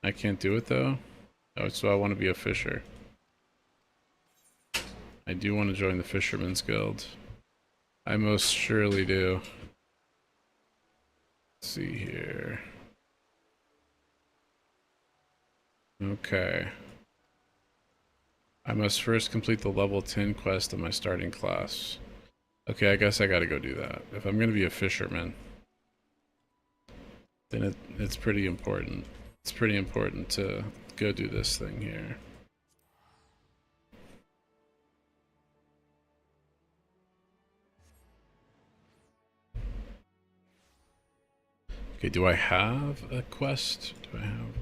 I can't do it though? Oh, so I want to be a fisher. I do want to join the Fisherman's Guild. I most surely do. Let's see here. Okay. I must first complete the level 10 quest of my starting class. Okay, I guess I gotta go do that. If I'm gonna be a fisherman, then it's pretty important. It's pretty important to go do this thing here. Okay, do I have a quest? Do I have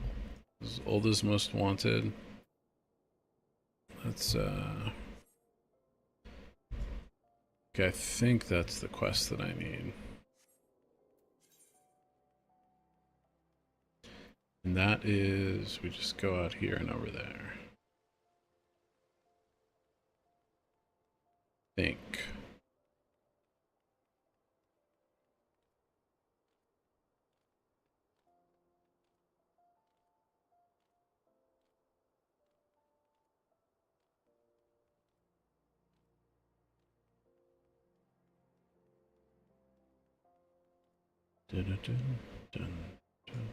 as old as most wanted? Let's okay, I think that's the quest that I need. And that is, we just go out here and over there. Think. Dun, dun, dun, dun, dun.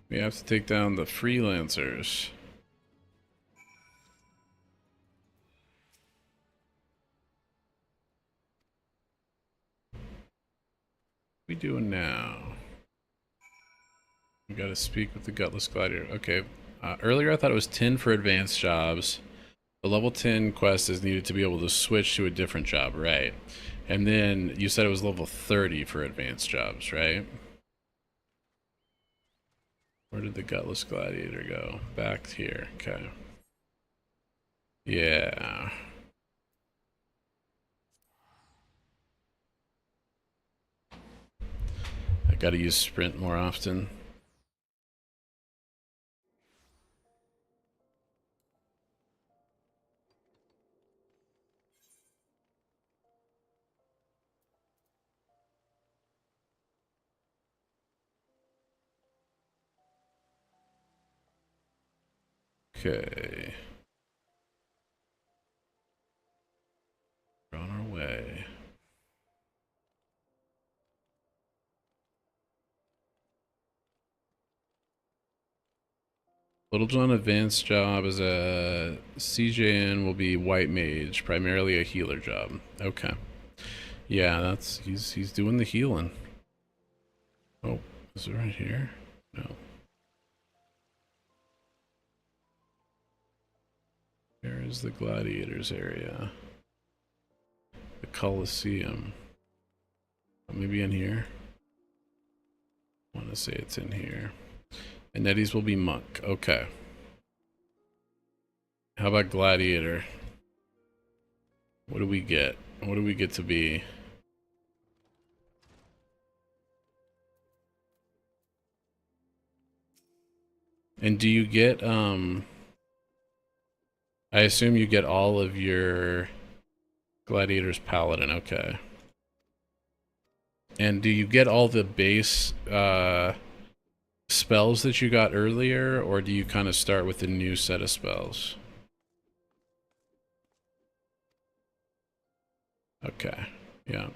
We have to take down the freelancers. What are we doing now? We gotta speak with the Gutless Gladiator. Okay. Earlier I thought it was 10 for advanced jobs. The level 10 quest is needed to be able to switch to a different job, right? And then you said it was level 30 for advanced jobs, right? Where did the Gutless Gladiator go? Back here. Okay. Yeah. I gotta use sprint more often. Okay. We're on our way. Little John advanced job as a CJN will be white mage, primarily a healer job. Okay. Yeah, that's he's doing the healing. Oh, is it right here? No. Where is the gladiators area? The Colosseum. Oh, maybe in here? I want to say it's in here. And Nettie's will be monk. Okay. How about gladiator? What do we get? What do we get to be? And do you get, I assume you get all of your gladiator's paladin, okay. And do you get all the base, spells that you got earlier, or do you kind of start with a new set of spells? Okay, yeah.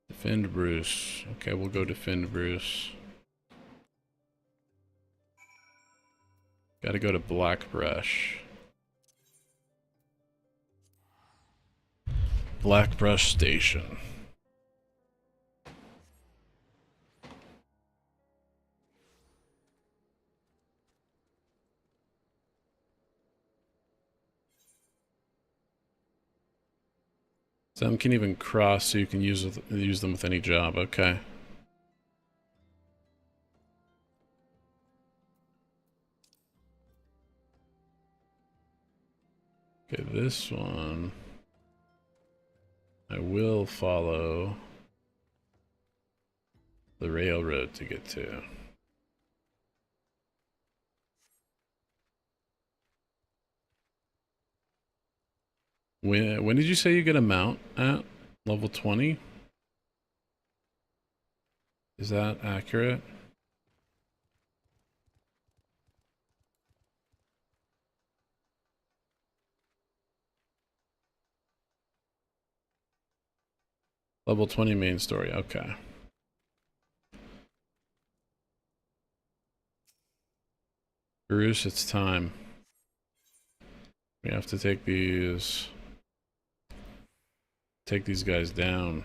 Defend Bruce. Okay, we'll go defend Bruce. Gotta go to Blackbrush. Blackbrush Station. Some can even cross, so you can use them with any job. Okay. Okay, this one I will follow the railroad to get to. When did you say you get a mount at? Level 20? Is that accurate? Level 20 main story, okay. Bruce, it's time. We have to take these guys down.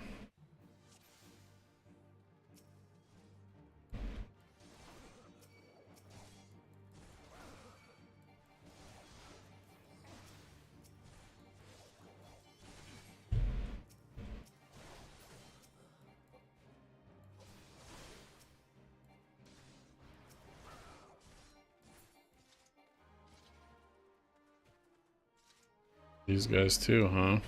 These guys too, huh?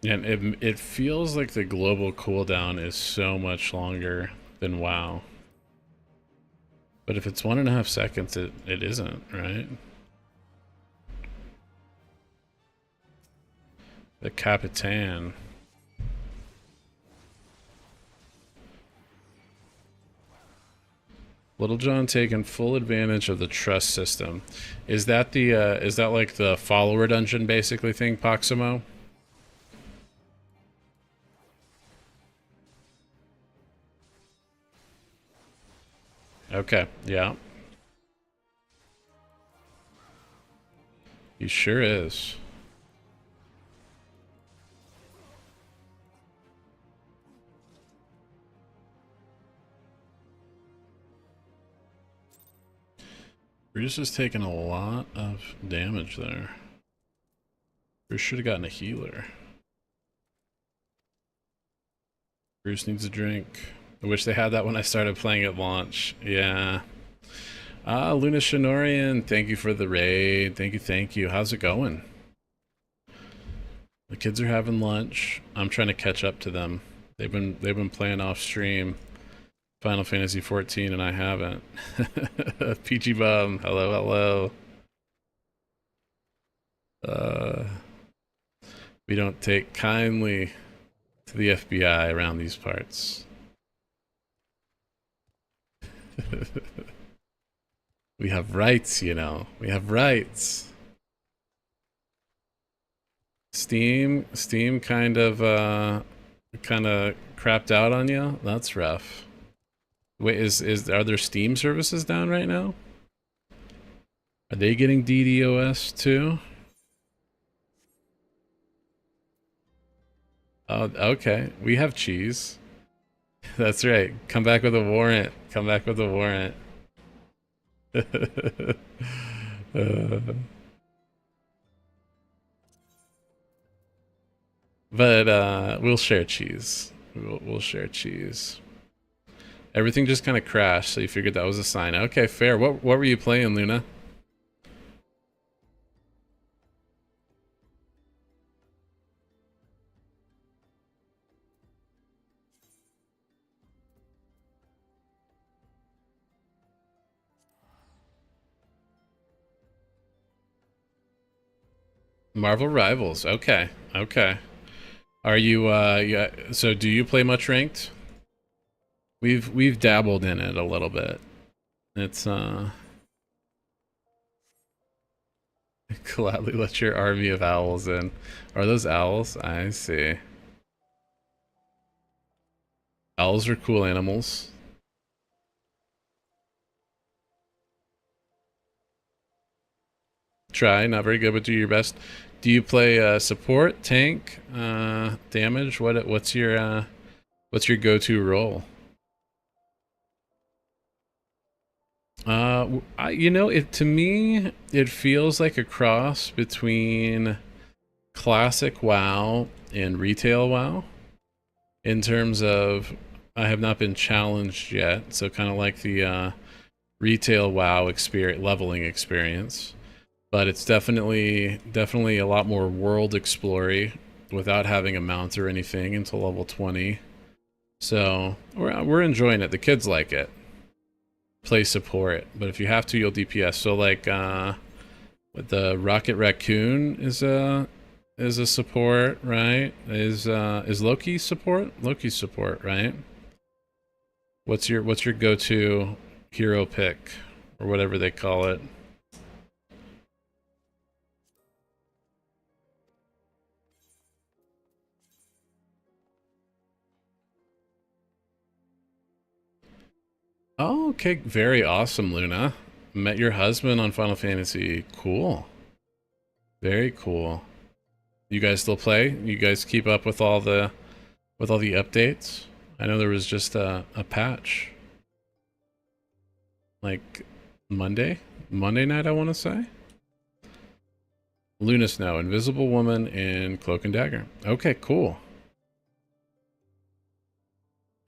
And it feels like the global cooldown is so much longer than WoW. But if it's 1.5 seconds, it isn't, right? The Capitan. Little John taking full advantage of the trust system. Is that like the follower dungeon basically thing, Proximo? Okay, yeah. He sure is. Bruce is taking a lot of damage there. Bruce should have gotten a healer. Bruce needs a drink. I wish they had that when I started playing at launch. Yeah. Ah, Luna Shinorian, thank you for the raid. Thank you, thank you. How's it going? The kids are having lunch. I'm trying to catch up to them. They've been playing off stream Final Fantasy 14 and I haven't. Peachy Bum, hello, hello. We don't take kindly to the FBI around these parts. We have rights, you know. We have rights. Steam kind of crapped out on you. That's rough. Wait, are there Steam services down right now? Are they getting DDoS too? Oh, okay. We have cheese. That's right. Come back with a warrant. Come back with a warrant. But we'll share cheese. We'll share cheese. Everything just kind of crashed, so you figured that was a sign. Okay, fair. What were you playing, Luna? Marvel Rivals. Okay. Okay. Are you yeah, so do you play much ranked? We've dabbled in it a little bit. It's gladly let your army of owls in. Are those owls? I see. Owls are cool animals. Try, not very good, but do your best. Do you play support, tank, damage? What's your go-to role? You know, to me, it feels like a cross between classic WoW and retail WoW. In terms of, I have not been challenged yet, so kind of like the retail WoW experience, leveling experience. But it's definitely a lot more world explory without having a mount or anything until level 20. So we're enjoying it. The kids like it. Play support, but if you have to, you'll DPS. So like with the Rocket Raccoon is a support, right? Is Loki support? Loki support, right? What's your go-to hero pick or whatever they call it? Oh, okay, very awesome, Luna. Met your husband on Final Fantasy. Cool. Very cool. You guys still play? You guys keep up with all the updates? I know there was just a patch. Like Monday night, I want to say. Luna Snow, Invisible Woman, and Cloak and Dagger. Okay, cool.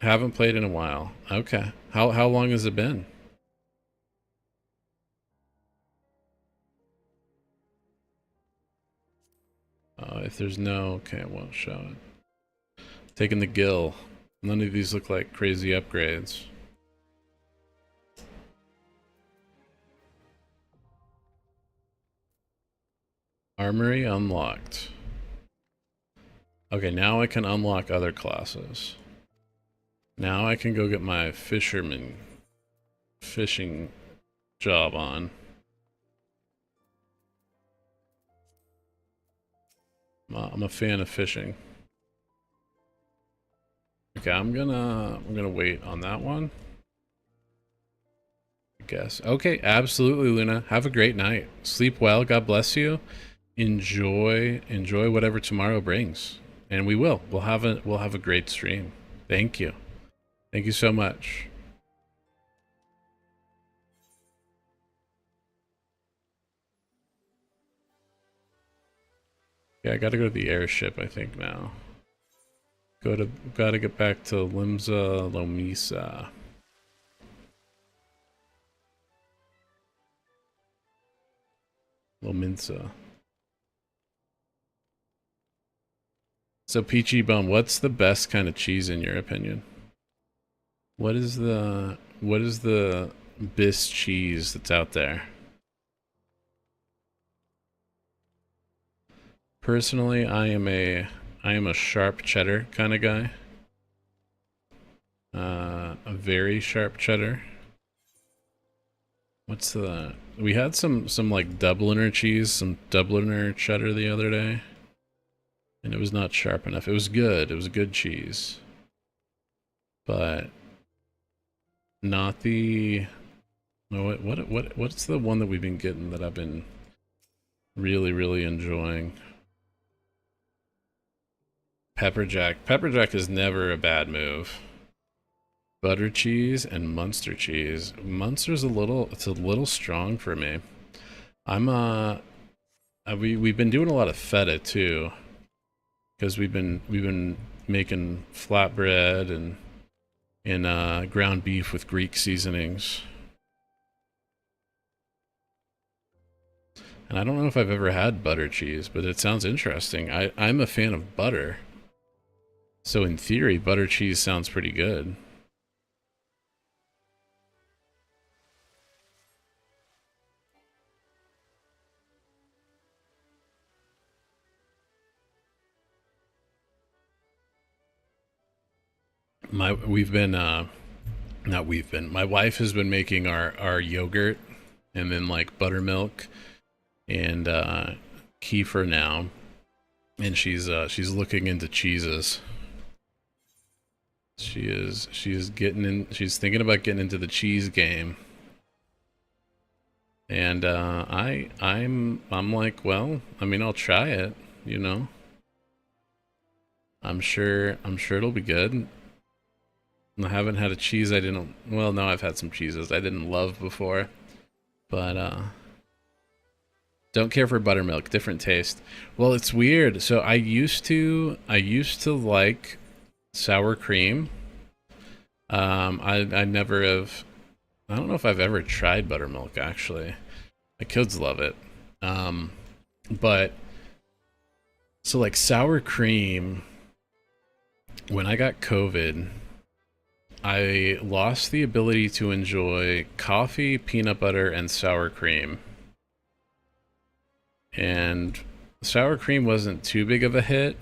Haven't played in a while. Okay. How long has it been? If there's no, okay, it won't show it. Taking the Gill. None of these look like crazy upgrades. Armory unlocked. Okay, now I can unlock other classes. Now I can go get my fishing job on. I'm a fan of fishing. Okay, I'm gonna wait on that one. guess. Okay, absolutely, Luna. Have a great night. Sleep well. God bless you. Enjoy whatever tomorrow brings. And we will. We'll have a great stream. Thank you. Thank you so much. Yeah, I gotta go to the airship, I think, now. Gotta get back to Limsa Lomisa. Lominsa. So Peachy Bum, what's the best kind of cheese in your opinion? What is the best cheese that's out there? Personally, I am a sharp cheddar kind of guy. A very sharp cheddar. What's the... We had some like Dubliner cheese, some Dubliner cheddar the other day. And it was not sharp enough. It was good. It was good cheese. But not the... No, what's the one that we've been getting that I've been really enjoying? Pepper Jack. Pepper Jack is never a bad move. Butter cheese and Munster cheese. Munster's it's a little strong for me. We've been doing a lot of feta too, because we've been making flatbread and ground beef with Greek seasonings. And I don't know if I've ever had butter cheese, but it sounds interesting. I'm a fan of butter. So in theory, butter cheese sounds pretty good. My wife has been making our yogurt and then like buttermilk and kefir now, and she's looking into cheeses. She's thinking about getting into the cheese game. And I'm like, well, I mean, I'll try it, you know. I'm sure it'll be good. I haven't had a cheese well, no, I've had some cheeses I didn't love before. But don't care for buttermilk, different taste. Well, it's weird. So I used to like sour cream. I never have. I don't know if I've ever tried buttermilk actually. My kids love it. But so like sour cream. When I got COVID, I lost the ability to enjoy coffee, peanut butter, and sour cream. And sour cream wasn't too big of a hit.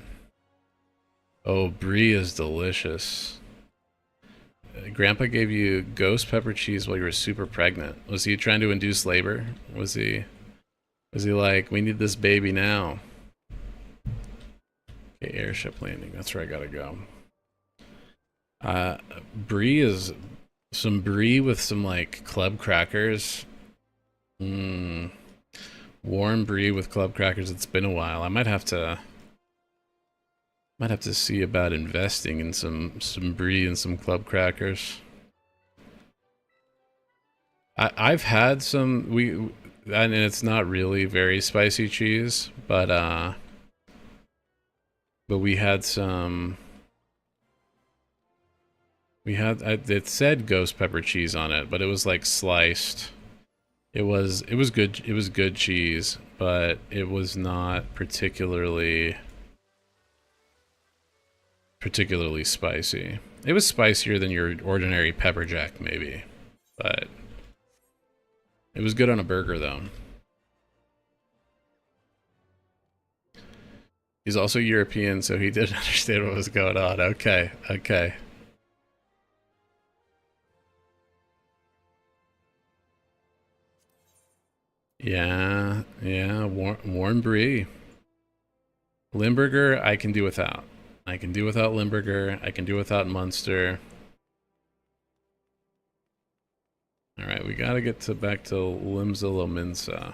Oh, brie is delicious. Grandpa gave you ghost pepper cheese while you were super pregnant. Was he trying to induce labor? Was he like, we need this baby now? Okay, airship landing. That's where I gotta go. Brie is some brie with some like club crackers. Warm brie with club crackers. It's been a while. I might have to see about investing in some brie and some club crackers. I've had some and it's not really very spicy cheese, but we had some. It said ghost pepper cheese on it, but it was like sliced. It was good. It was good cheese, but it was not particularly spicy. It was spicier than your ordinary pepper jack, maybe, but it was good on a burger, though. He's also European, so he didn't understand what was going on. Okay. Yeah, warm brie. Limburger, I can do without. I can do without Limburger. I can do without Munster. All Alright, we gotta get back to Limsa Lominsa.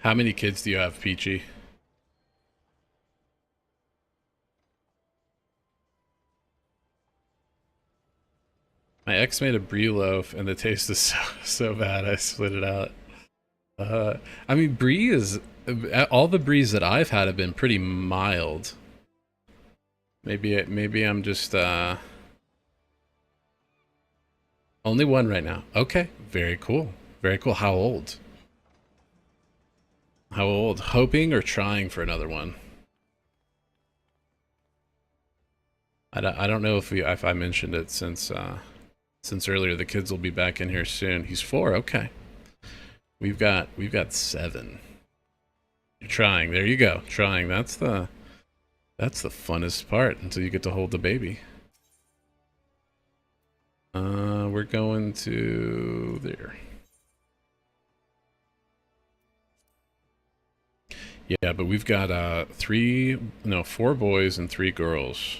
How many kids do you have, Peachy? My ex made a brie loaf and the taste is so bad I split it out. I mean, brie is... all the bries that I've had have been pretty mild. Maybe I'm just only one right now. Okay, very cool. Very cool. How old? How old? Hoping or trying for another one? I don't know if I mentioned it since earlier. The kids will be back in here soon. He's 4. Okay. We've got 7. You're trying. There you go. Trying. That's the funnest part until you get to hold the baby. We're going to there. Yeah, but we've got 4 boys and 3 girls.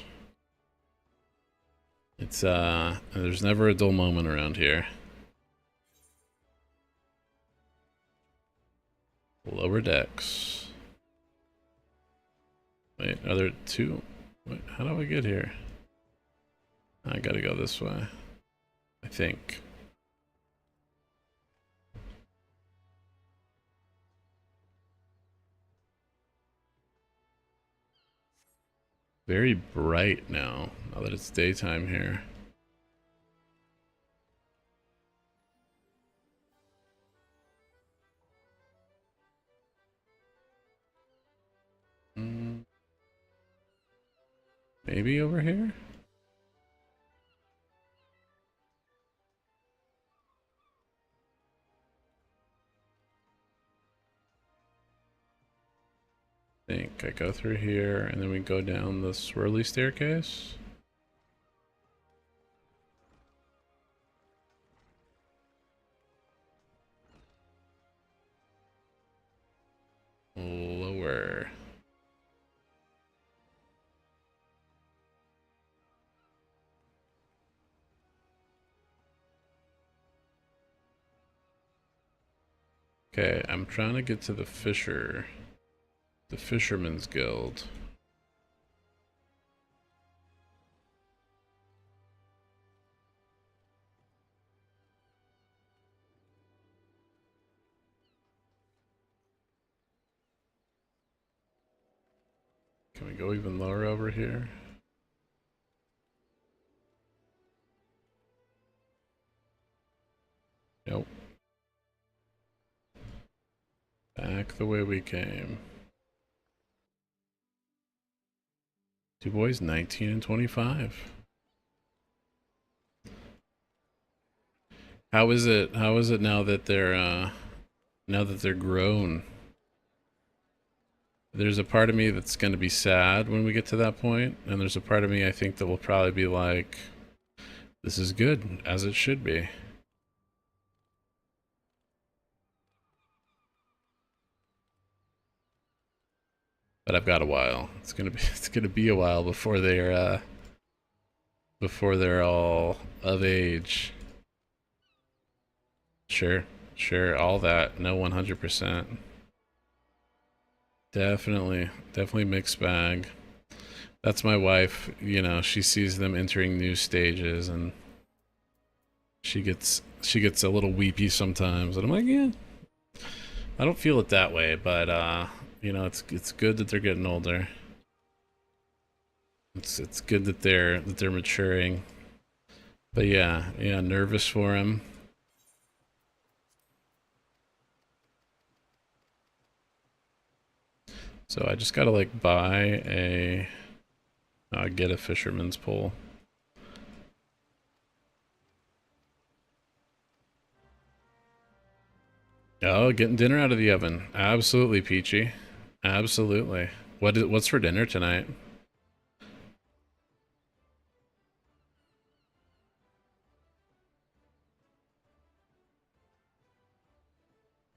It's there's never a dull moment around here. Lower decks. Wait, are there 2? Wait, how do I get here? I gotta go this way, I think. Very bright now that it's daytime here. Maybe over here? I think I go through here and then we go down the swirly staircase. Lower. Okay, I'm trying to get to the Fisherman's Guild. Can we go even lower over here? Nope. Back the way we came. 2 boys, 19 and 25. How is it now that they're grown? There's a part of me that's going to be sad when we get to that point, and there's a part of me I think that will probably be like, this is good, as it should be. But I've got a while. It's gonna be a while before they're all of age. Sure, all that. No, 100%. Definitely mixed bag. That's my wife, you know, she sees them entering new stages and she gets a little weepy sometimes, and I'm like, yeah. I don't feel it that way, but you know, it's good that they're getting older. It's good that they're maturing. But yeah, nervous for him. So I just gotta like get a fisherman's pole. Oh, getting dinner out of the oven. Absolutely, Peachy. Absolutely. What's for dinner tonight?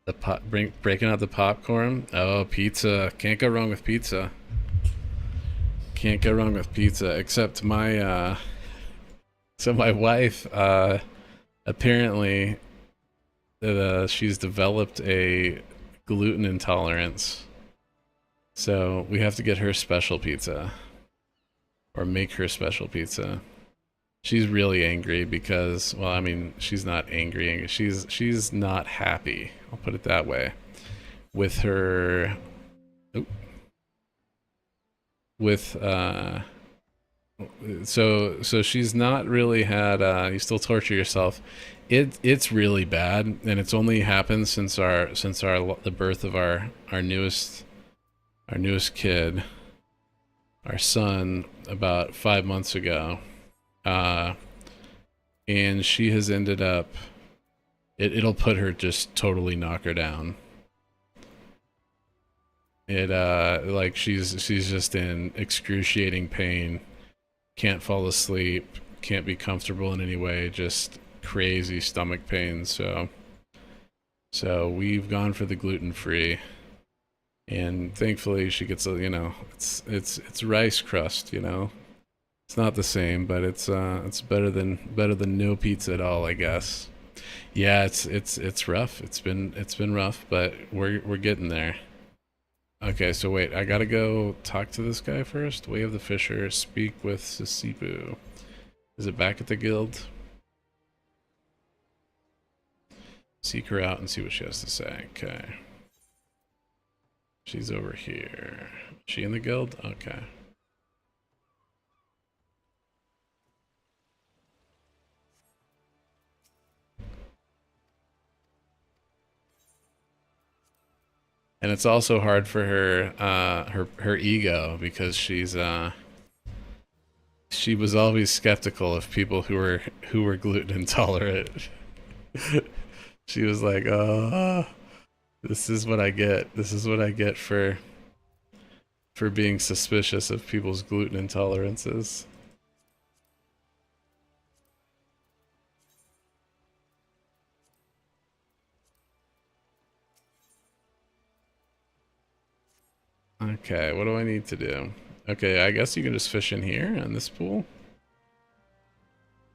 The breaking out the popcorn. Oh, pizza. Can't go wrong with pizza. Can't go wrong with pizza. Except my so my wife apparently she's developed a gluten intolerance. So we have to get her special pizza. Or make her special pizza. She's really angry because, well, I mean, she's not angry. She's not happy. I'll put it that way. With her, with so she's not really had. You still torture yourself. It's really bad, and it's only happened since the birth of our newest kid, our son, about 5 months ago. And she has ended up, it'll put her, just totally knock her down. Like she's just in excruciating pain, can't fall asleep, can't be comfortable in any way, just crazy stomach pain. So we've gone for the gluten-free, and thankfully she gets it's rice crust, It's not the same, but it's better than no pizza at all, I guess. Yeah, it's rough. It's been rough, but we're getting there. Okay, so wait, I gotta go talk to this guy first. Way of the Fisher, speak with Sisipu. Is it back at the guild? Seek her out and see what she has to say. Okay. She's over here. Is she in the guild? Okay. And it's also hard for her, her ego, because she was always skeptical of people who were gluten intolerant. She was like, "Oh, this is what I get. This is what I get for being suspicious of people's gluten intolerances." Okay, what do I need to do? Okay, I guess you can just fish in here in this pool.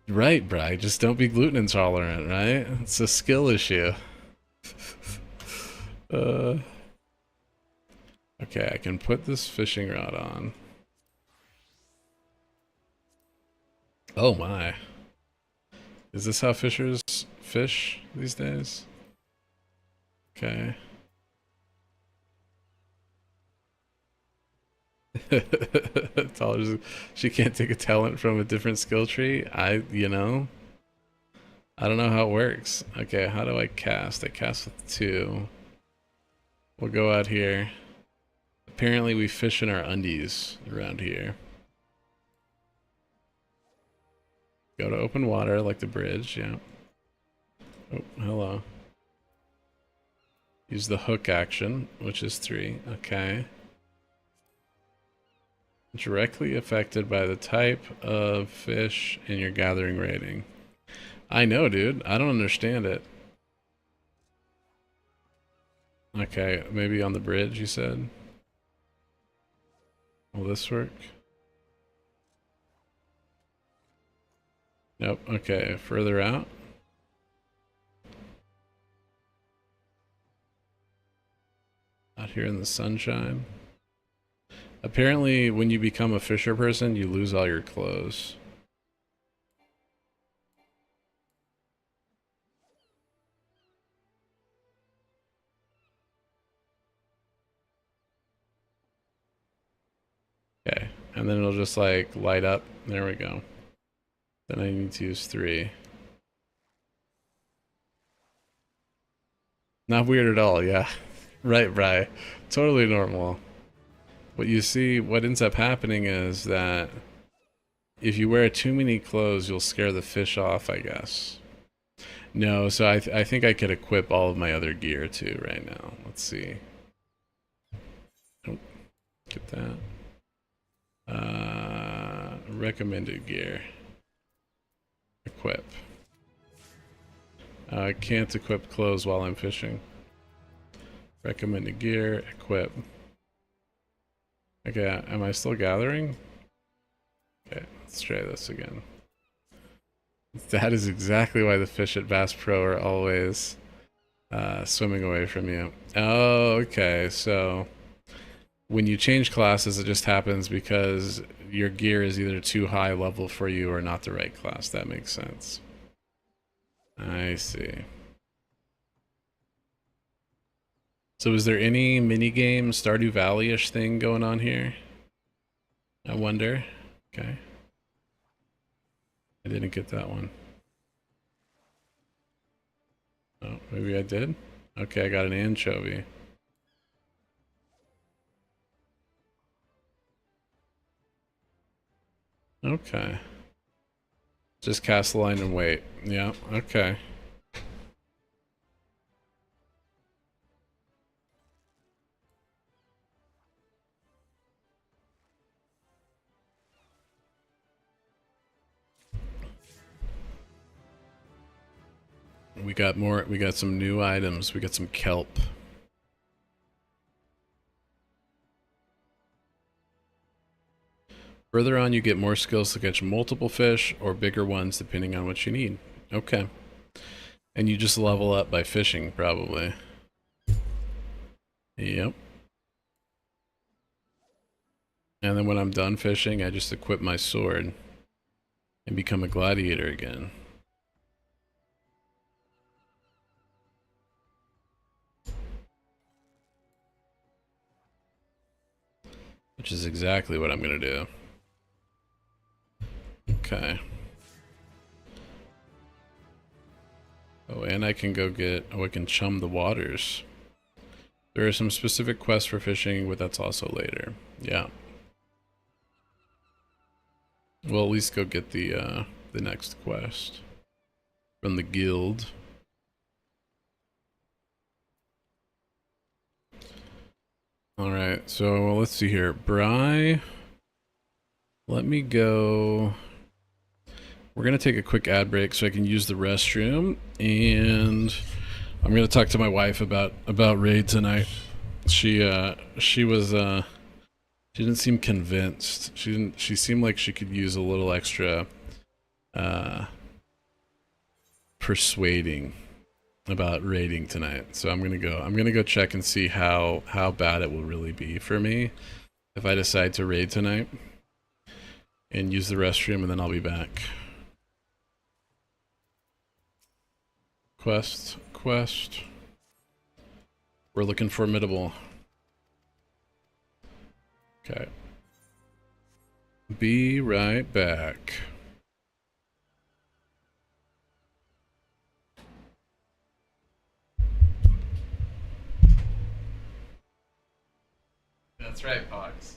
Right, Bri, just don't be gluten intolerant, right? It's a skill issue. Okay, I can put this fishing rod on. Oh my. Is this how fishers fish these days? Okay. She can't take a talent from a different skill tree. I don't know how it works. Okay, how do I cast? I cast with 2. We'll go out here. Apparently we fish in our undies around here. Go to open water like the bridge, yeah. Oh, hello. Use the hook action, which is 3. Okay. Directly affected by the type of fish in your gathering rating. I know, dude. I don't understand it. Okay, maybe on the bridge, you said? Will this work? Nope. Okay, further out. Out here in the sunshine. Apparently, when you become a fisher person, you lose all your clothes. Okay, and then it'll just like light up. There we go. Then I need to use 3. Not weird at all, yeah. Right, Bri. Totally normal. What you see, what ends up happening is that if you wear too many clothes, you'll scare the fish off, I guess. No, so I think I could equip all of my other gear too right now. Let's see. Oh, get that. Recommended gear. Equip. I can't equip clothes while I'm fishing. Recommended gear, equip. Okay, am I still gathering? Okay, let's try this again. That is exactly why the fish at Bass Pro are always swimming away from you. Oh, okay, so when you change classes, it just happens because your gear is either too high level for you or not the right class. That makes sense. I see. So is there any minigame Stardew Valley-ish thing going on here? I wonder. Okay. I didn't get that one. Oh, maybe I did? Okay, I got an anchovy. Okay. Just cast the line and wait. Yeah, okay. We got some new items. We got some kelp. Further on, you get more skills to catch multiple fish or bigger ones depending on what you need. Okay. And you just level up by fishing, probably. Yep. And then when I'm done fishing, I just equip my sword and become a gladiator again. Which is exactly what I'm gonna do. Okay. Oh, and I can go get... Oh, I can chum the waters. There are some specific quests for fishing, but that's also later. Yeah. We'll at least go get the next quest. From the guild. Alright, so let's see here. Bry... Let me go... We're going to take a quick ad break so I can use the restroom, and I'm going to talk to my wife about raid tonight. She was she didn't seem convinced. She seemed like she could use a little extra persuading about raiding tonight. So I'm going to go check and see how bad it will really be for me if I decide to raid tonight and use the restroom, and then I'll be back. Quest. We're looking formidable. Okay. Be right back. That's right, Fox.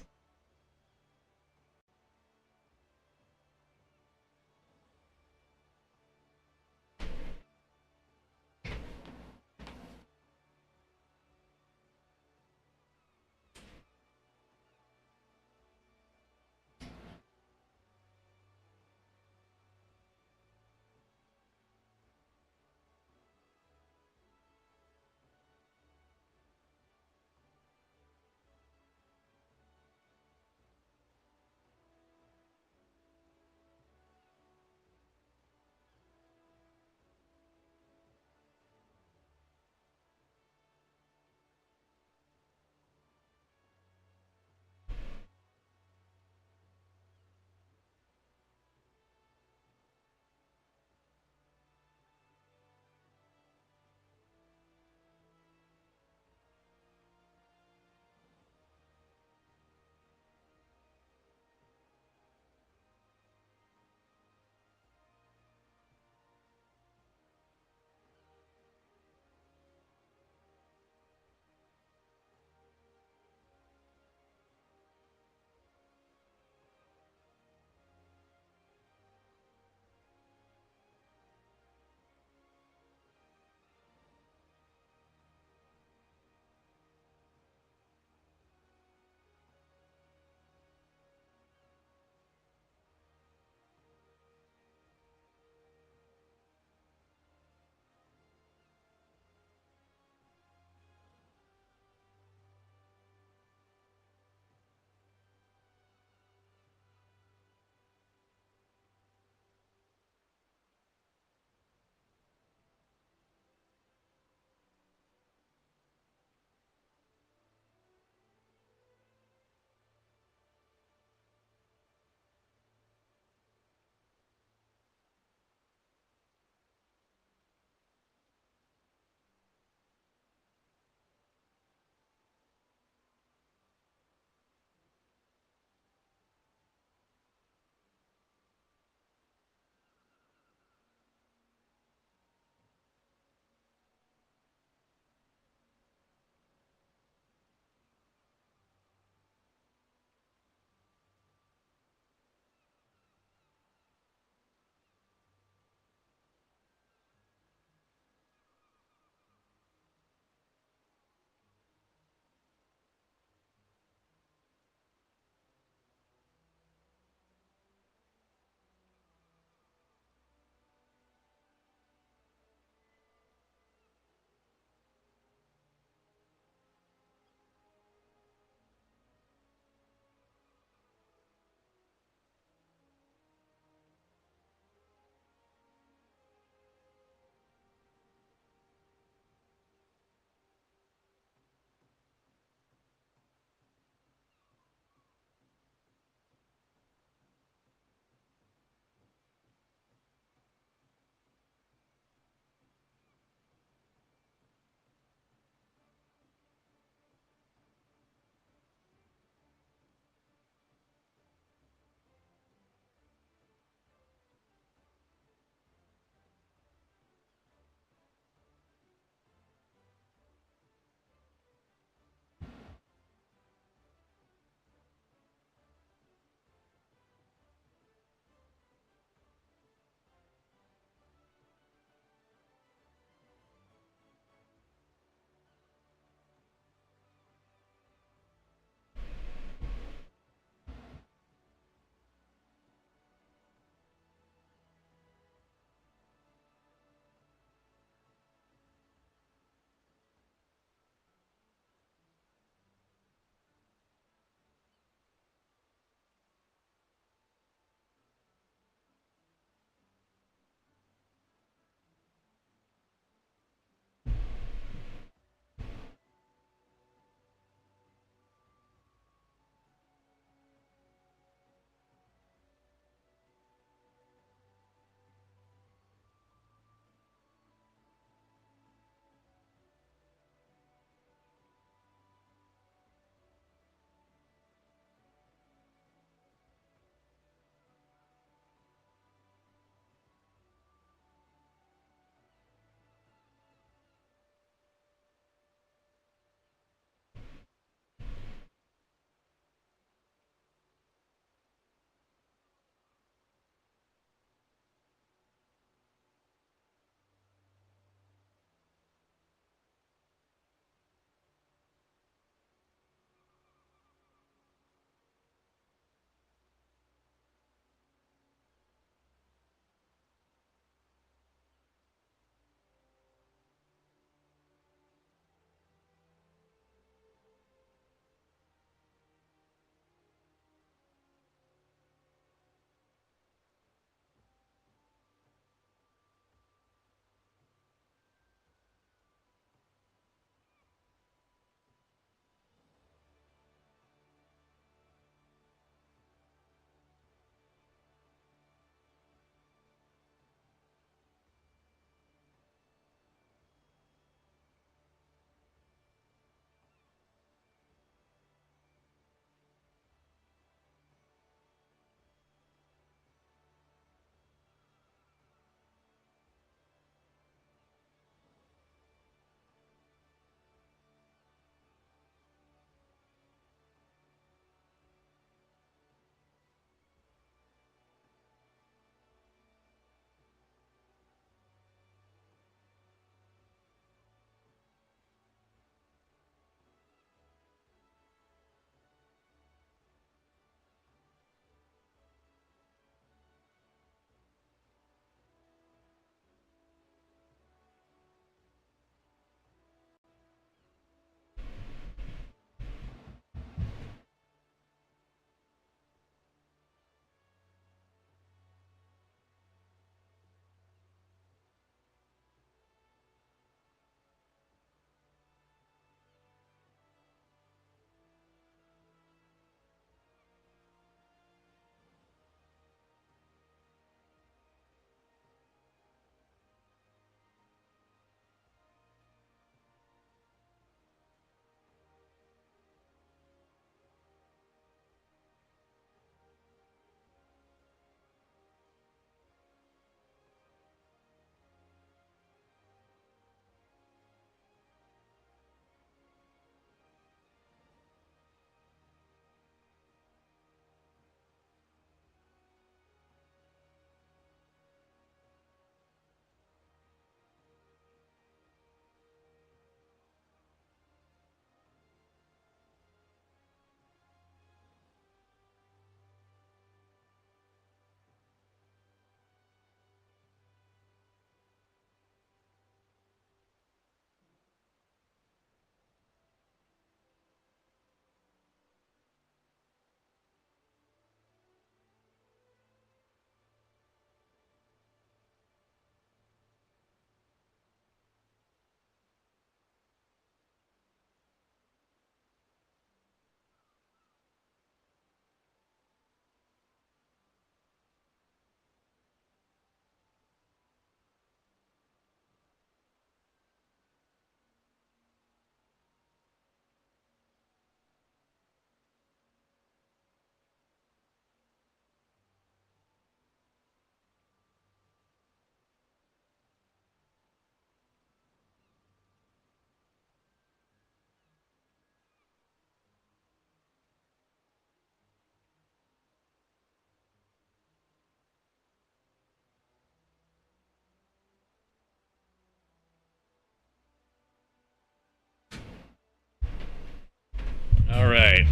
right.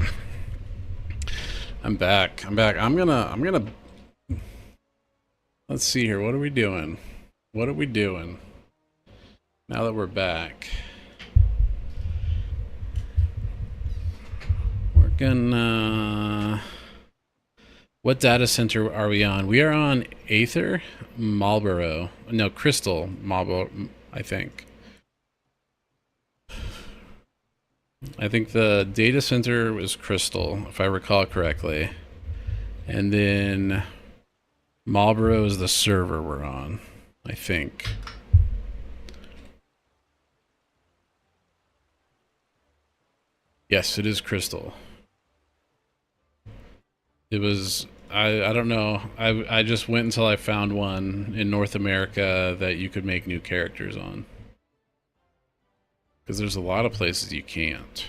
I'm back. I'm back. I'm gonna let's see here. What are we doing? What are we doing? Now that we're back. We're gonna what data center are we on? We are on Aether, Marlboro. No, Crystal, Marlboro, I think. I think the data center was Crystal, if I recall correctly. And then Marlboro is the server we're on, I think. Yes, it is Crystal. It was, I don't know. I just went until I found one in North America that you could make new characters on. Because there's a lot of places you can't.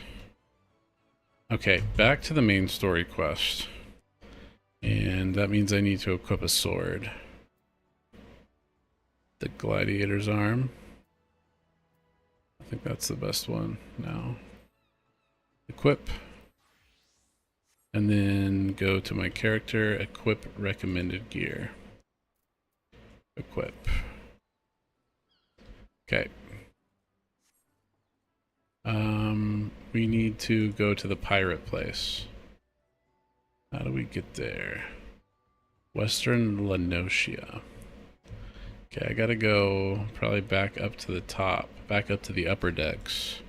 Okay, back to the main story quest. And that means I need to equip a sword. The gladiator's arm. I think that's the best one now. Equip. And then go to my character, equip recommended gear. Equip. Okay. We need to go to the pirate place. How do we get there? Western Lenosia. Okay, I gotta go probably back up to the top, back up to the upper decks.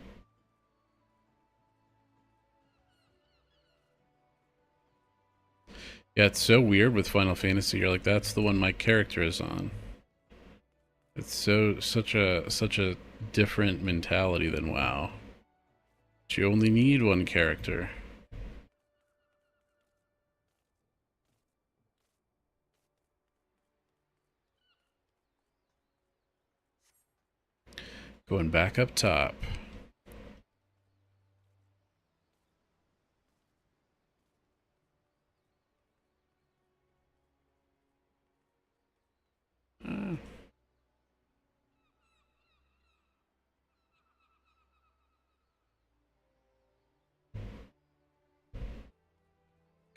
Yeah, it's so weird with Final Fantasy. You're like, that's the one my character is on. It's such a different mentality than WoW. But you only need one character. Going back up top.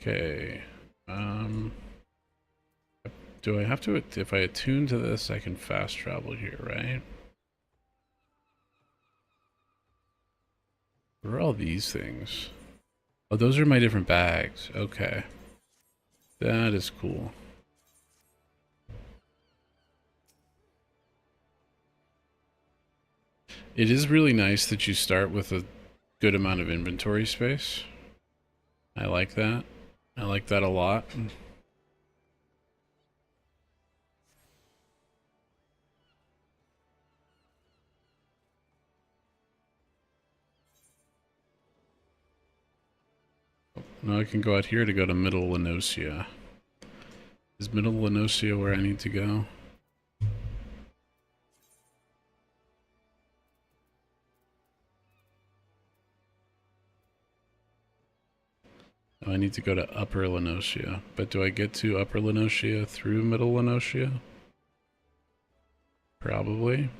Okay. Do I have to, if I attune to this, I can fast travel here, right? What are all these things? Oh, those are my different bags. Okay. That is cool. It is really nice that you start with a good amount of inventory space. I like that. I like that a lot. Now I can go out here to go to Middle Lenosia. Is Middle Lenosia where I need to go? Oh, I need to go to Upper Lenosia. But do I get to Upper Lenosia through Middle Lenosia? Probably.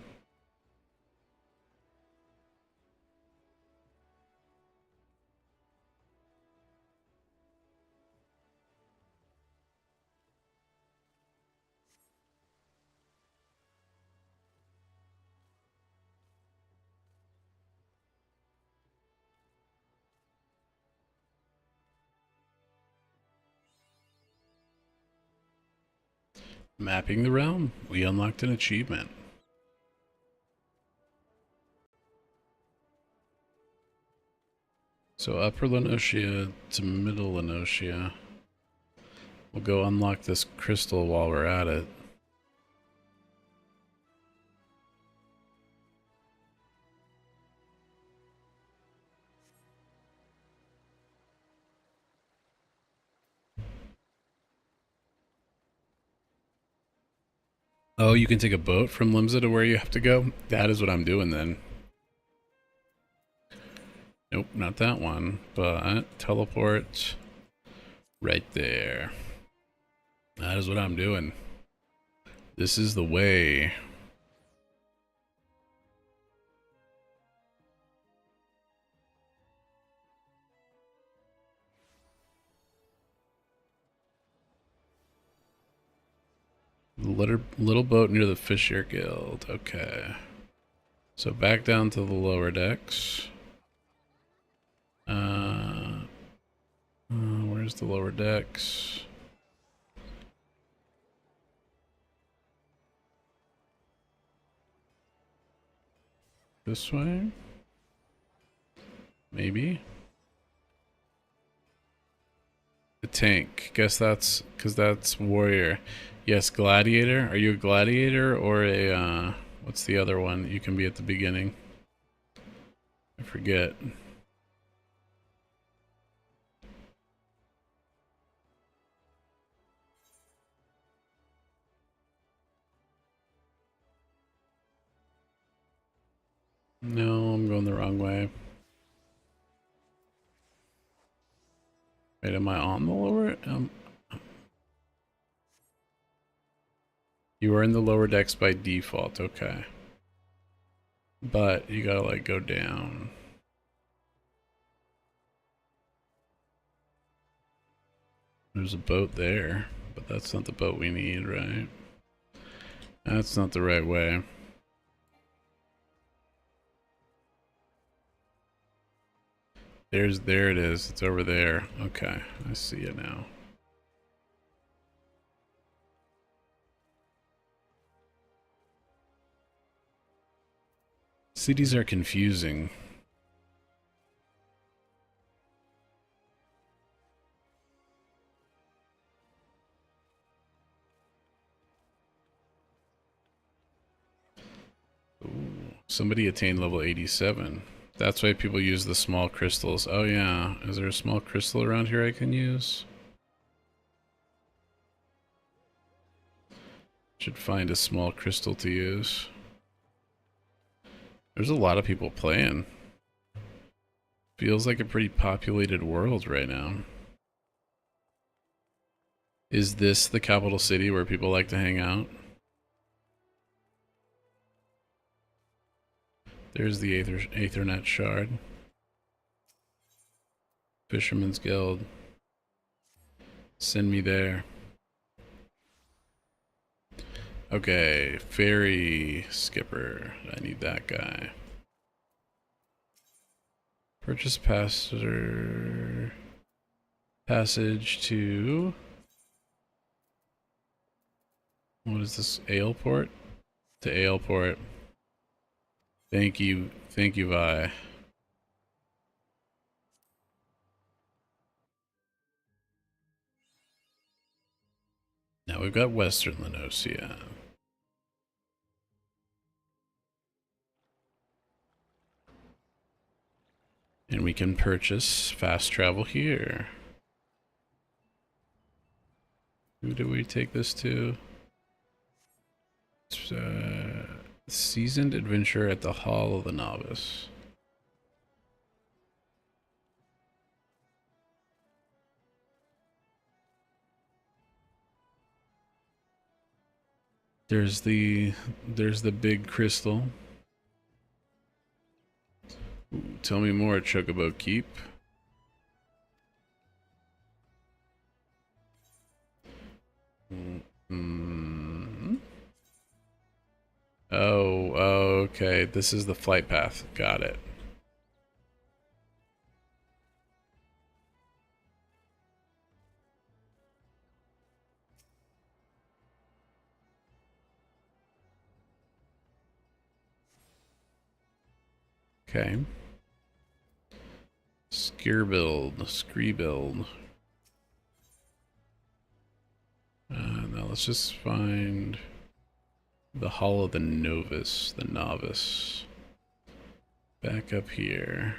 Mapping the realm. We unlocked an achievement. So Upper Lenosia to Middle Lenosia. We'll go unlock this crystal while we're at it. Oh, you can take a boat from Limsa to where you have to go? That is what I'm doing then. Nope, not that one, but teleport right there. That is what I'm doing. This is the way. Little boat near the Fisher Guild. Okay. So back down to the lower decks. Where's the lower decks? This way? Maybe? The tank. Guess that's because that's warrior. Yes, gladiator. Are you a gladiator or a, what's the other one you can be at the beginning? I forget. No, I'm going the wrong way. Wait, am I on the lower? You are in the lower decks by default, okay. But you gotta like go down. There's a boat there, but that's not the boat we need, right? That's not the right way. There it is. It's over there. Okay, I see it now. Cities are confusing. Ooh, somebody attained level 87. That's why people use the small crystals. Oh yeah, is there a small crystal around here I can use? Should find a small crystal to use. There's a lot of people playing. Feels like a pretty populated world right now. Is this the capital city where people like to hang out? There's the Aethernet shard. Fisherman's Guild. Send me there. Okay, ferry skipper. I need that guy. Purchase passage to, what is this? Aleport? To Aleport. Thank you, Vi. Now we've got Western Lenosia. And we can purchase fast travel here. Who do we take this to? It's, seasoned adventurer at the Hall of the Novice. There's the big crystal. Ooh, tell me more, Chocobo Keep. Oh, okay. This is the flight path. Got it. Okay. Scree build. Now let's just find the Hall of the Novice, the Novice. Back up here.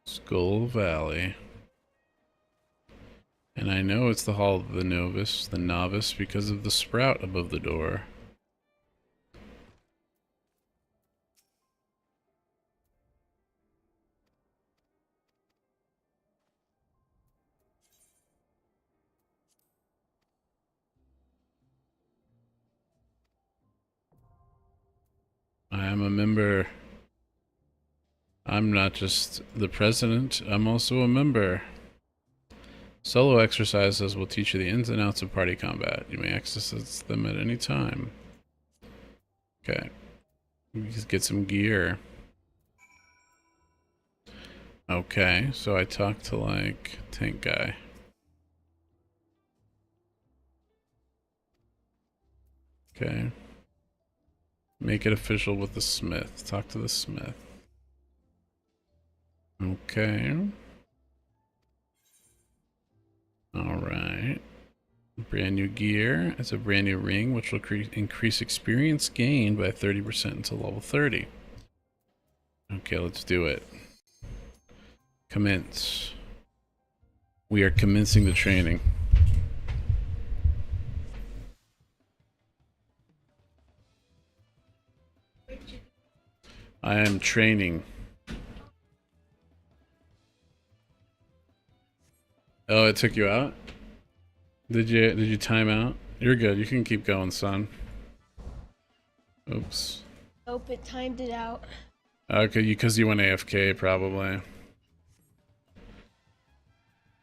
Skull Valley. And I know it's the Hall of the Novice, because of the sprout above the door. I am a member. I'm not just the president, I'm also a member. Solo exercises will teach you the ins and outs of party combat. You may access them at any time. Okay. Just get some gear. Okay, so I talked to like tank guy. Okay. Make it official with the smith. Talk to the smith. Okay. Alright. Brand new gear. It's a brand new ring, which will increase experience gained by 30% until level 30. Okay, let's do it. Commence. We are commencing the training. I am training. Oh, it took you out? Did you time out? You're good. You can keep going, son. Oops. Nope, it timed it out. Okay, because you went AFK, probably.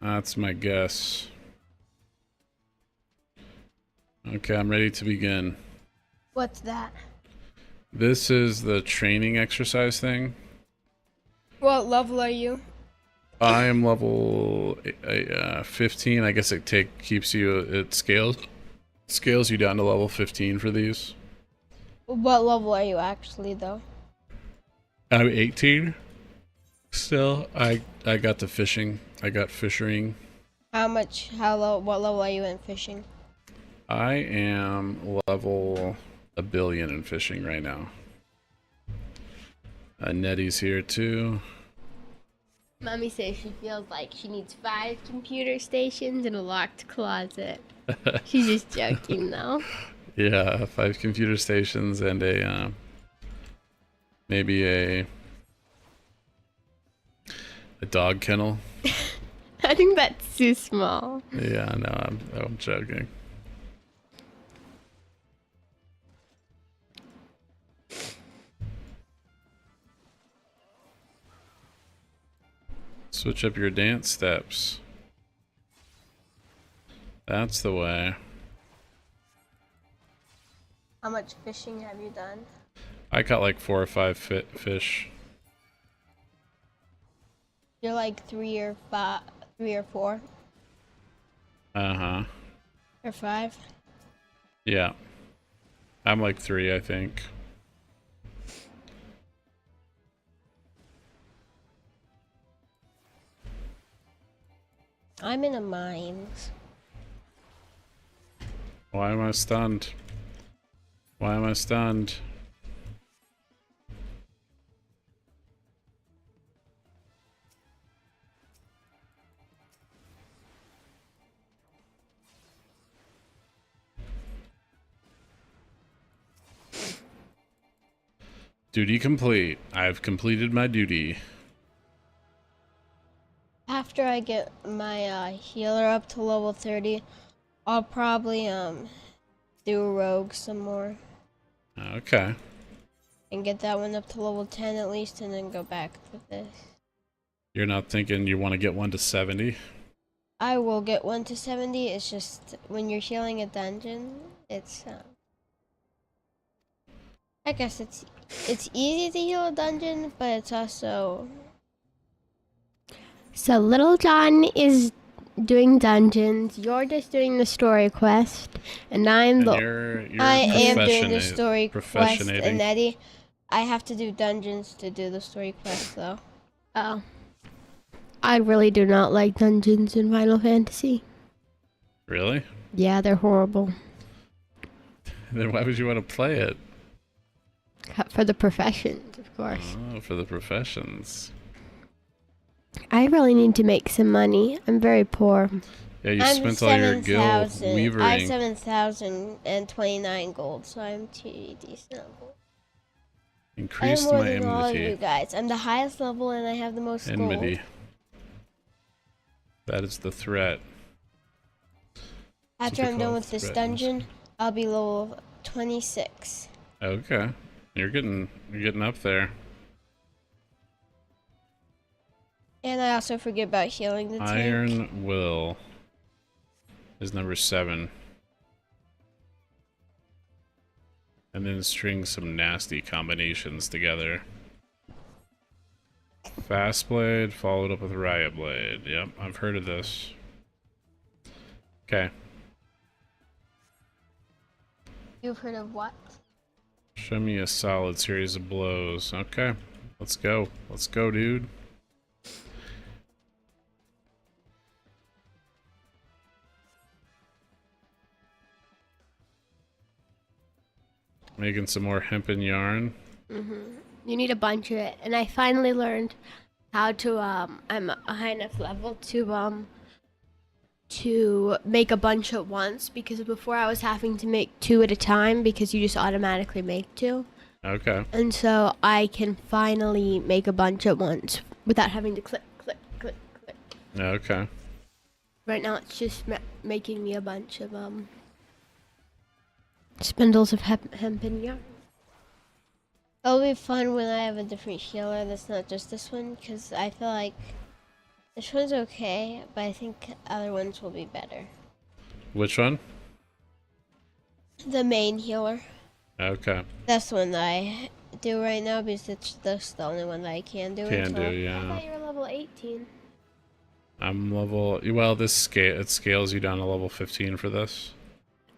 That's my guess. Okay, I'm ready to begin. What's that? This is the training exercise thing. What level are you? I am level 15. I guess it keeps you, it scales you down to level 15 for these. What level are you actually, though? I'm 18. Still, I got the fishing. I got fishing. What level are you in fishing? I am level 1 billion in fishing right now. Nettie's here too. Mommy says she feels like she needs 5 computer stations and a locked closet. She's just joking though. Yeah, 5 computer stations and a maybe a dog kennel. I think that's too small. Yeah, no, I'm joking. Switch up your dance steps. That's the way. How much fishing have you done? I caught like 4 or 5 fish. You're like 3 or 4 Uh-huh. or 5. Yeah. I'm like 3, I think. I'm in a mines. Why am I stunned? Why am I stunned? Duty complete. I've completed my duty. After I get my healer up to level 30, I'll probably do rogue some more Okay. and get that one up to level 10 at least, and then go back with this. You're not thinking you want to get one to 70? I will get one to 70. It's just when you're healing a dungeon, it's I guess it's easy to heal a dungeon, but it's also. So Little John is doing dungeons. You're just doing the story quest, and I'm the. You're I am doing the story quest, professionating. and Eddie, I have to do dungeons to do the story quest, though. Oh. I really do not like dungeons in Final Fantasy. Really? Yeah, they're horrible. Then why would you want to play it? For the professions, of course. Oh, for the professions. I really need to make some money. I'm very poor. Yeah, you I'm spent all your guild 7,000. I have weavering. 7,029 gold, so I'm pretty decent. Increased I'm more my than all of you enmity. guys. I'm the highest level, and I have the most Enmity. gold. That is the threat. After they I'm call done it, with this threatens. dungeon, I'll be level 26. Okay. You're getting up there. And I also forget about healing the tank. Iron Will is number 7. And then string some nasty combinations together. Fast Blade followed up with Riot Blade. Yep, I've heard of this. Okay. You've heard of what? Show me a solid series of blows. Okay. Let's go. Let's go, dude. Making some more hempen yarn. You need a bunch of it, and I finally learned how to. I'm a high enough level to make a bunch at once, because before I was having to make 2 at a time because you just automatically make 2. Okay. And so I can finally make a bunch at once without having to click, click, click, click. Okay. Right now it's just making me a bunch of spindles of hempen yarn. It'll be fun when I have a different healer that's not just this one, because I feel like this one's okay, but I think other ones will be better. Which one? The main healer. Okay. That's the one that I do right now, because that's the only one that I can do. Can do, I yeah. thought you were level 18. I'm level. Well, it scales you down to level 15 for this.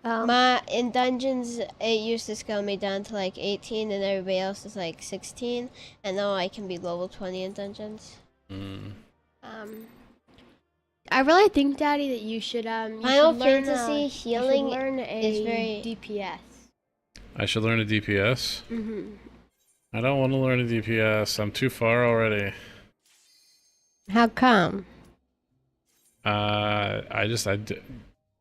In dungeons, it used to scale me down to like 18, and everybody else is like 16, and now I can be level 20 in dungeons. I really think, Daddy, that you should Final should learn, Fantasy healing you should learn is a very DPS. I should learn a DPS. Mm-hmm. I don't want to learn a DPS. I'm too far already. How come?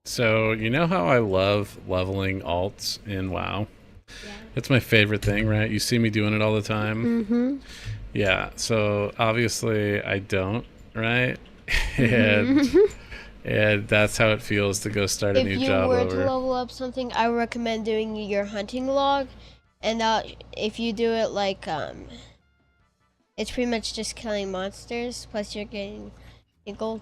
So, you know how I love leveling alts in WoW? Yeah. It's my favorite thing, right? You see me doing it all the time. Mm-hmm. Yeah, so obviously I don't, right? and that's how it feels to go start a If new you job were over. to level up something, I would recommend doing your hunting log, and if you do it like it's pretty much just killing monsters, plus you're getting gold.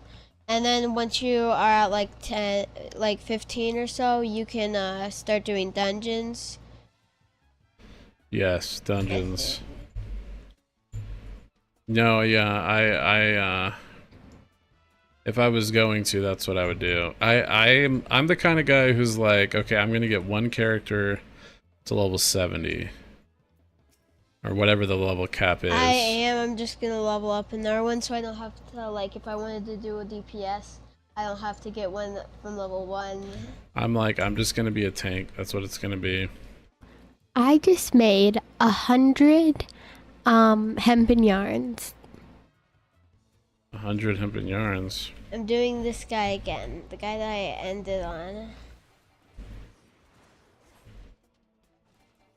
And then once you are at like 15 or so, you can start doing dungeons. Yes, dungeons. No, yeah, if I was going to, that's what I would do. I'm the kind of guy who's like, okay, I'm gonna get one character to level 70. Or whatever the level cap is. I'm just gonna level up another one, so I don't have to, like, if I wanted to do a DPS, I don't have to get one from level 1. I'm just gonna be a tank. That's what it's gonna be. I just made 100 hempen yarns. 100 hempen yarns. I'm doing this guy again, the guy that I ended on.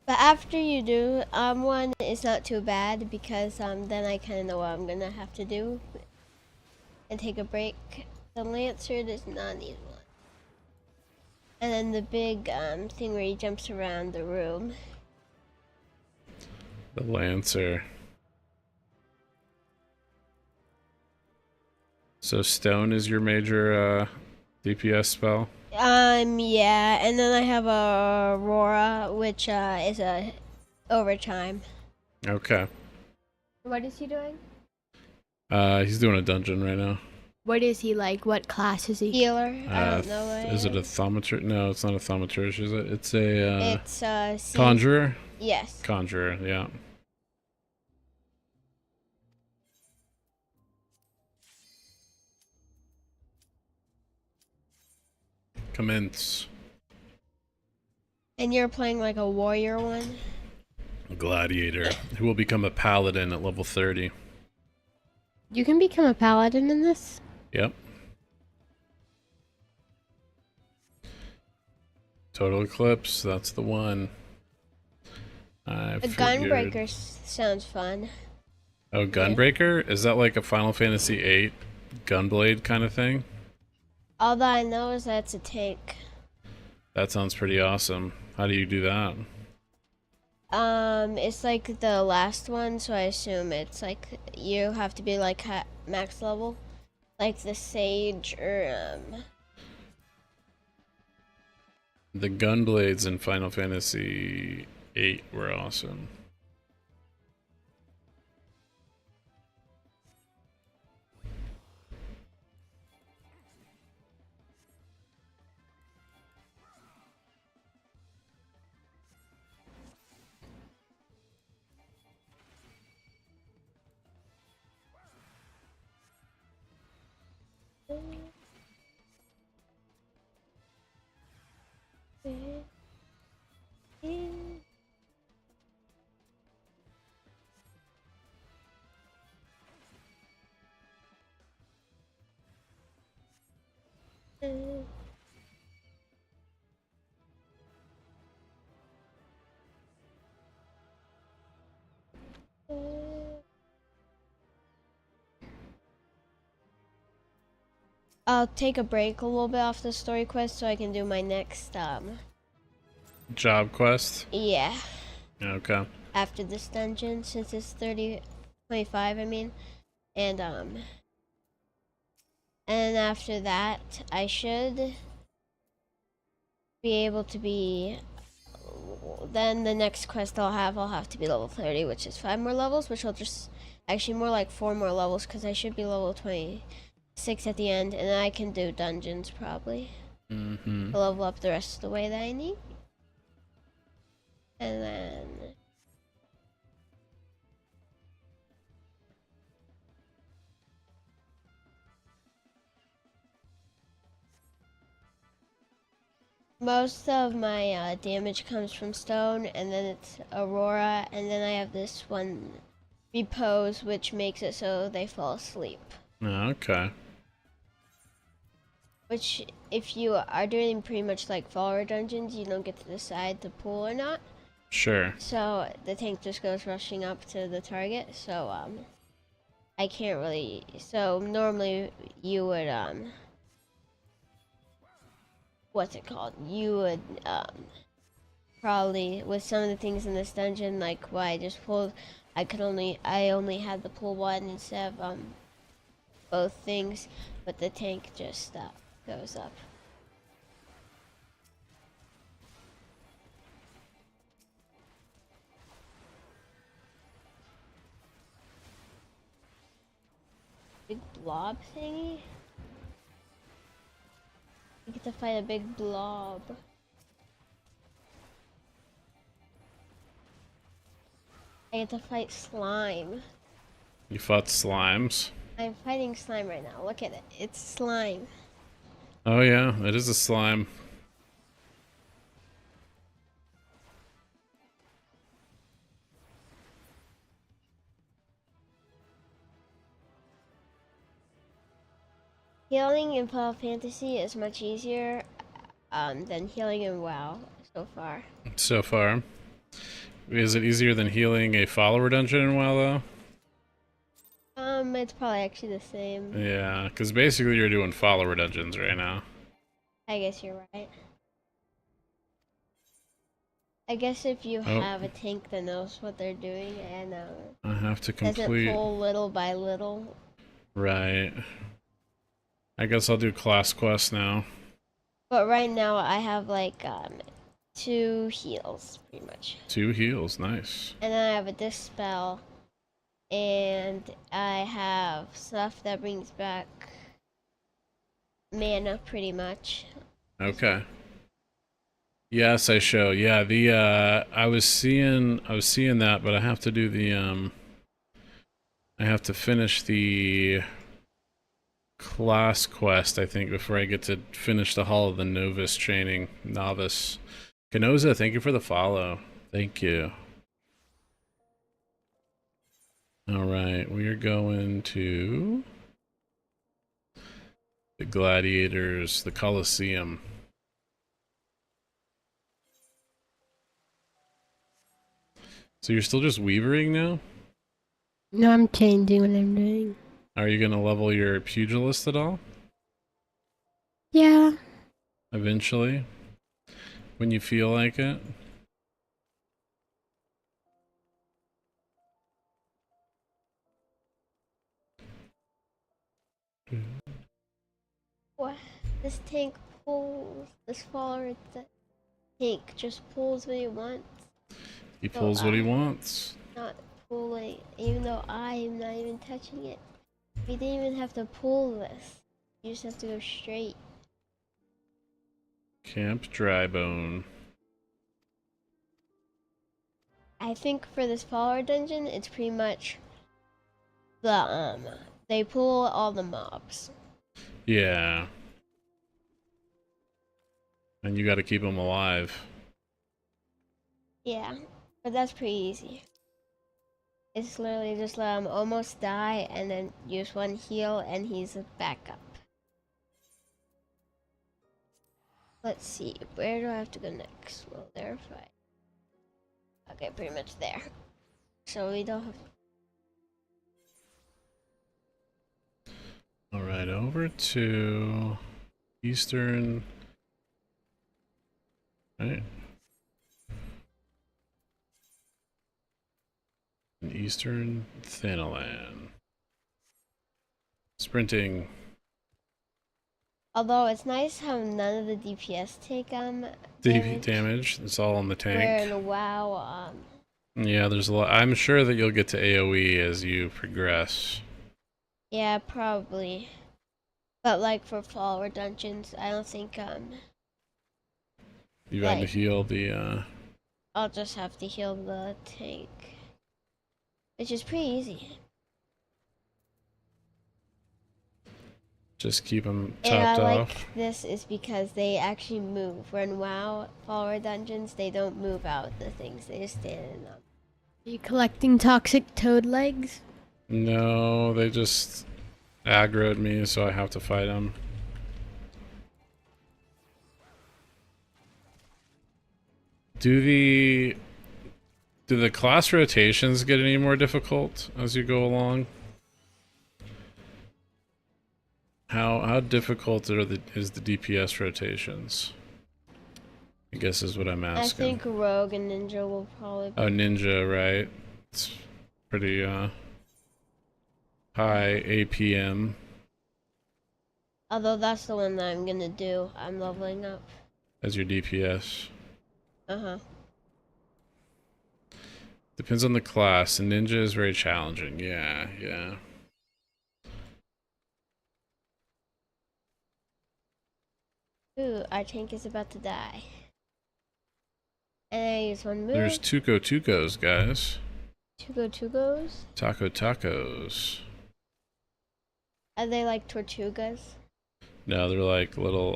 But after you do one, it's not too bad, because then I kind of know what I'm gonna have to do and take a break. The Lancer does not need one. And then the big thing where he jumps around the room. The Lancer. So stone is your major DPS spell? Yeah, and then I have a Aurora, which is a overtime. Okay. What is he doing? He's doing a dungeon right now. What is he like? What class is he? Healer. I don't know what Is it a thaumaturge? No, it's not a thaumaturge, is it? It's a it's conjurer? Yes. Conjurer, yeah. Commence. And you're playing like a warrior one? Gladiator, who will become a paladin at level 30. You can become a paladin in this? Yep. Total Eclipse, that's the one. A Gunbreaker sounds fun. Oh, Gunbreaker? Is that like a Final Fantasy VIII Gunblade kind of thing? All that I know is that it's a tank. That sounds pretty awesome. How do you do that? It's like the last one, so I assume it's like you have to be like max level, like the sage or The gunblades in Final Fantasy VIII were awesome. I'll take a break a little bit off the story quest so I can do my next Job quest? yeah, Okay. after this dungeon since it's 25 I mean. And after that I should be able to be, then the next quest I'll have to be level 30, which is 5 more levels, which will just actually more like 4 more levels because I should be level 26 at the end, and then I can do dungeons probably Mm-hmm. to level up the rest of the way that I need. And then most of my damage comes from stone, and then it's aurora, and then I have this one repose, which makes it so they fall asleep. Okay. Which, if you are doing pretty much like follower dungeons, you don't get to decide to pull or not. Sure. So the tank just goes rushing up to the target. So I can't really. So normally you would what's it called? You would probably, with some of the things in this dungeon, like why I just pulled, I only had the pull one instead of both things, but the tank just goes up. Big blob thingy? You get to fight a big blob. I get to fight slime. You fought slimes? I'm fighting slime right now. Look at it. It's slime. Oh yeah, it is a slime. Healing in Final Fantasy is much easier than healing in WoW so far. So far. Is it easier than healing a follower dungeon in WoW though? It's probably actually the same. Yeah, because basically you're doing follower dungeons right now. I guess you're right. I guess if you Oh. have a tank that knows what they're doing and I have to doesn't complete... pull little by little. Right. I guess I'll do class quest now. But right now I have like 2 heals pretty much. 2 heals, nice. And then I have a dispel, and I have stuff that brings back mana pretty much. Okay. Yes, I show. Yeah, the I was seeing that, but I have to do the I have to finish the class quest, I think, before I get to finish the Hall of the Novice training. Novice. Canoza, thank you for the follow. Thank you. Alright, we are going to the Gladiators, the Colosseum. So you're still just weavering now? No, I'm changing what I'm doing. Are you going to level your pugilist at all? Yeah. Eventually? When you feel like it? This tank pulls. This follower tank just pulls what he wants. He So pulls what he I'm wants. not pulling, even though I am not even touching it. We didn't even have to pull this. You just have to go straight. Camp Drybone. I think for this follower dungeon, it's pretty much the they pull all the mobs. Yeah. And you got to keep them alive. Yeah, but that's pretty easy. It's literally just let him almost die and then use one heal and he's back up. Let's see, where do I have to go next? Well, there, fine. Okay, pretty much there. So we don't have. All right, over to Eastern. Right. Eastern Thanalan. Sprinting. Although it's nice how none of the DPS take Damage. It's all on the tank. Where in WoW, Yeah, there's a lot. I'm sure that you'll get to AoE as you progress. yeah, probably. But like for follower dungeons, I don't think You've had to heal the I'll just have to heal the tank, which is pretty easy. just keep them And I chopped like off. this is because they actually move. Where in WoW follower dungeons, they don't move out the things; they just stand in them. Are you collecting toxic toad legs? No, they just aggroed me, so I have to fight them. Do the class rotations get any more difficult as you go along? How difficult is the DPS rotations? I guess is what I'm asking. I think Rogue and Ninja will probably. Oh, Ninja, right? It's pretty high APM. Although that's the one that I'm gonna do. I'm leveling up. As your DPS. Uh-huh. Depends on the class. And Ninja is very challenging. Yeah, yeah. Ooh, our tank is about to die. And I use one move. There's Tucos, guys. Tugos? Tacos. Are they like tortugas? No, they're like little,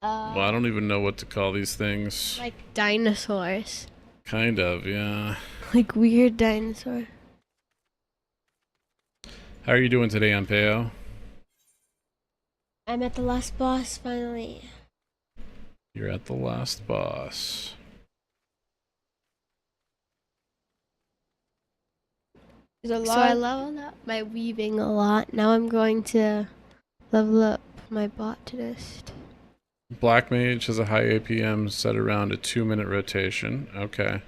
well, I don't even know what to call these things. Like dinosaurs. Kind of, yeah. Like weird dinosaur. How are you doing today, Ampeo? I'm at the last boss, finally. You're at the last boss. There's a So lot. I leveled up my weaving a lot. Now I'm going to level up my botanist. Black Mage has a high APM set around a 2-minute rotation. Okay.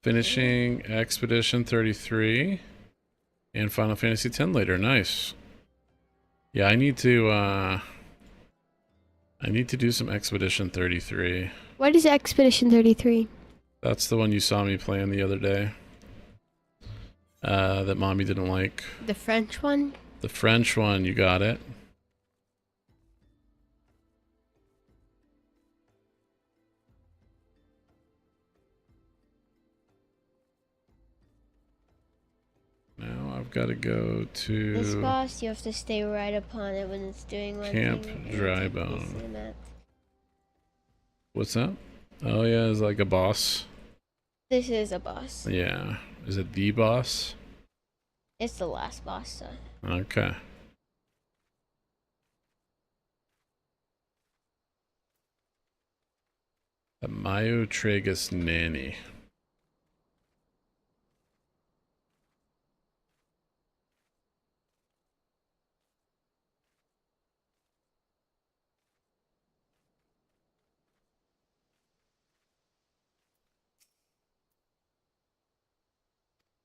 Finishing Expedition 33 and Final Fantasy X later. Nice. Yeah, I need to do some Expedition 33. What is Expedition 33? That's the one you saw me playing the other day. That mommy didn't like. The French one? The French one, you got it. Now I've got to go to This boss, you have to stay right upon it when it's doing one Camp thing. Drybone. What's that? Oh yeah, it's like a boss. This is a boss. Yeah. Is it the boss? It's the last boss, so. Okay. The Myotragus Nanny.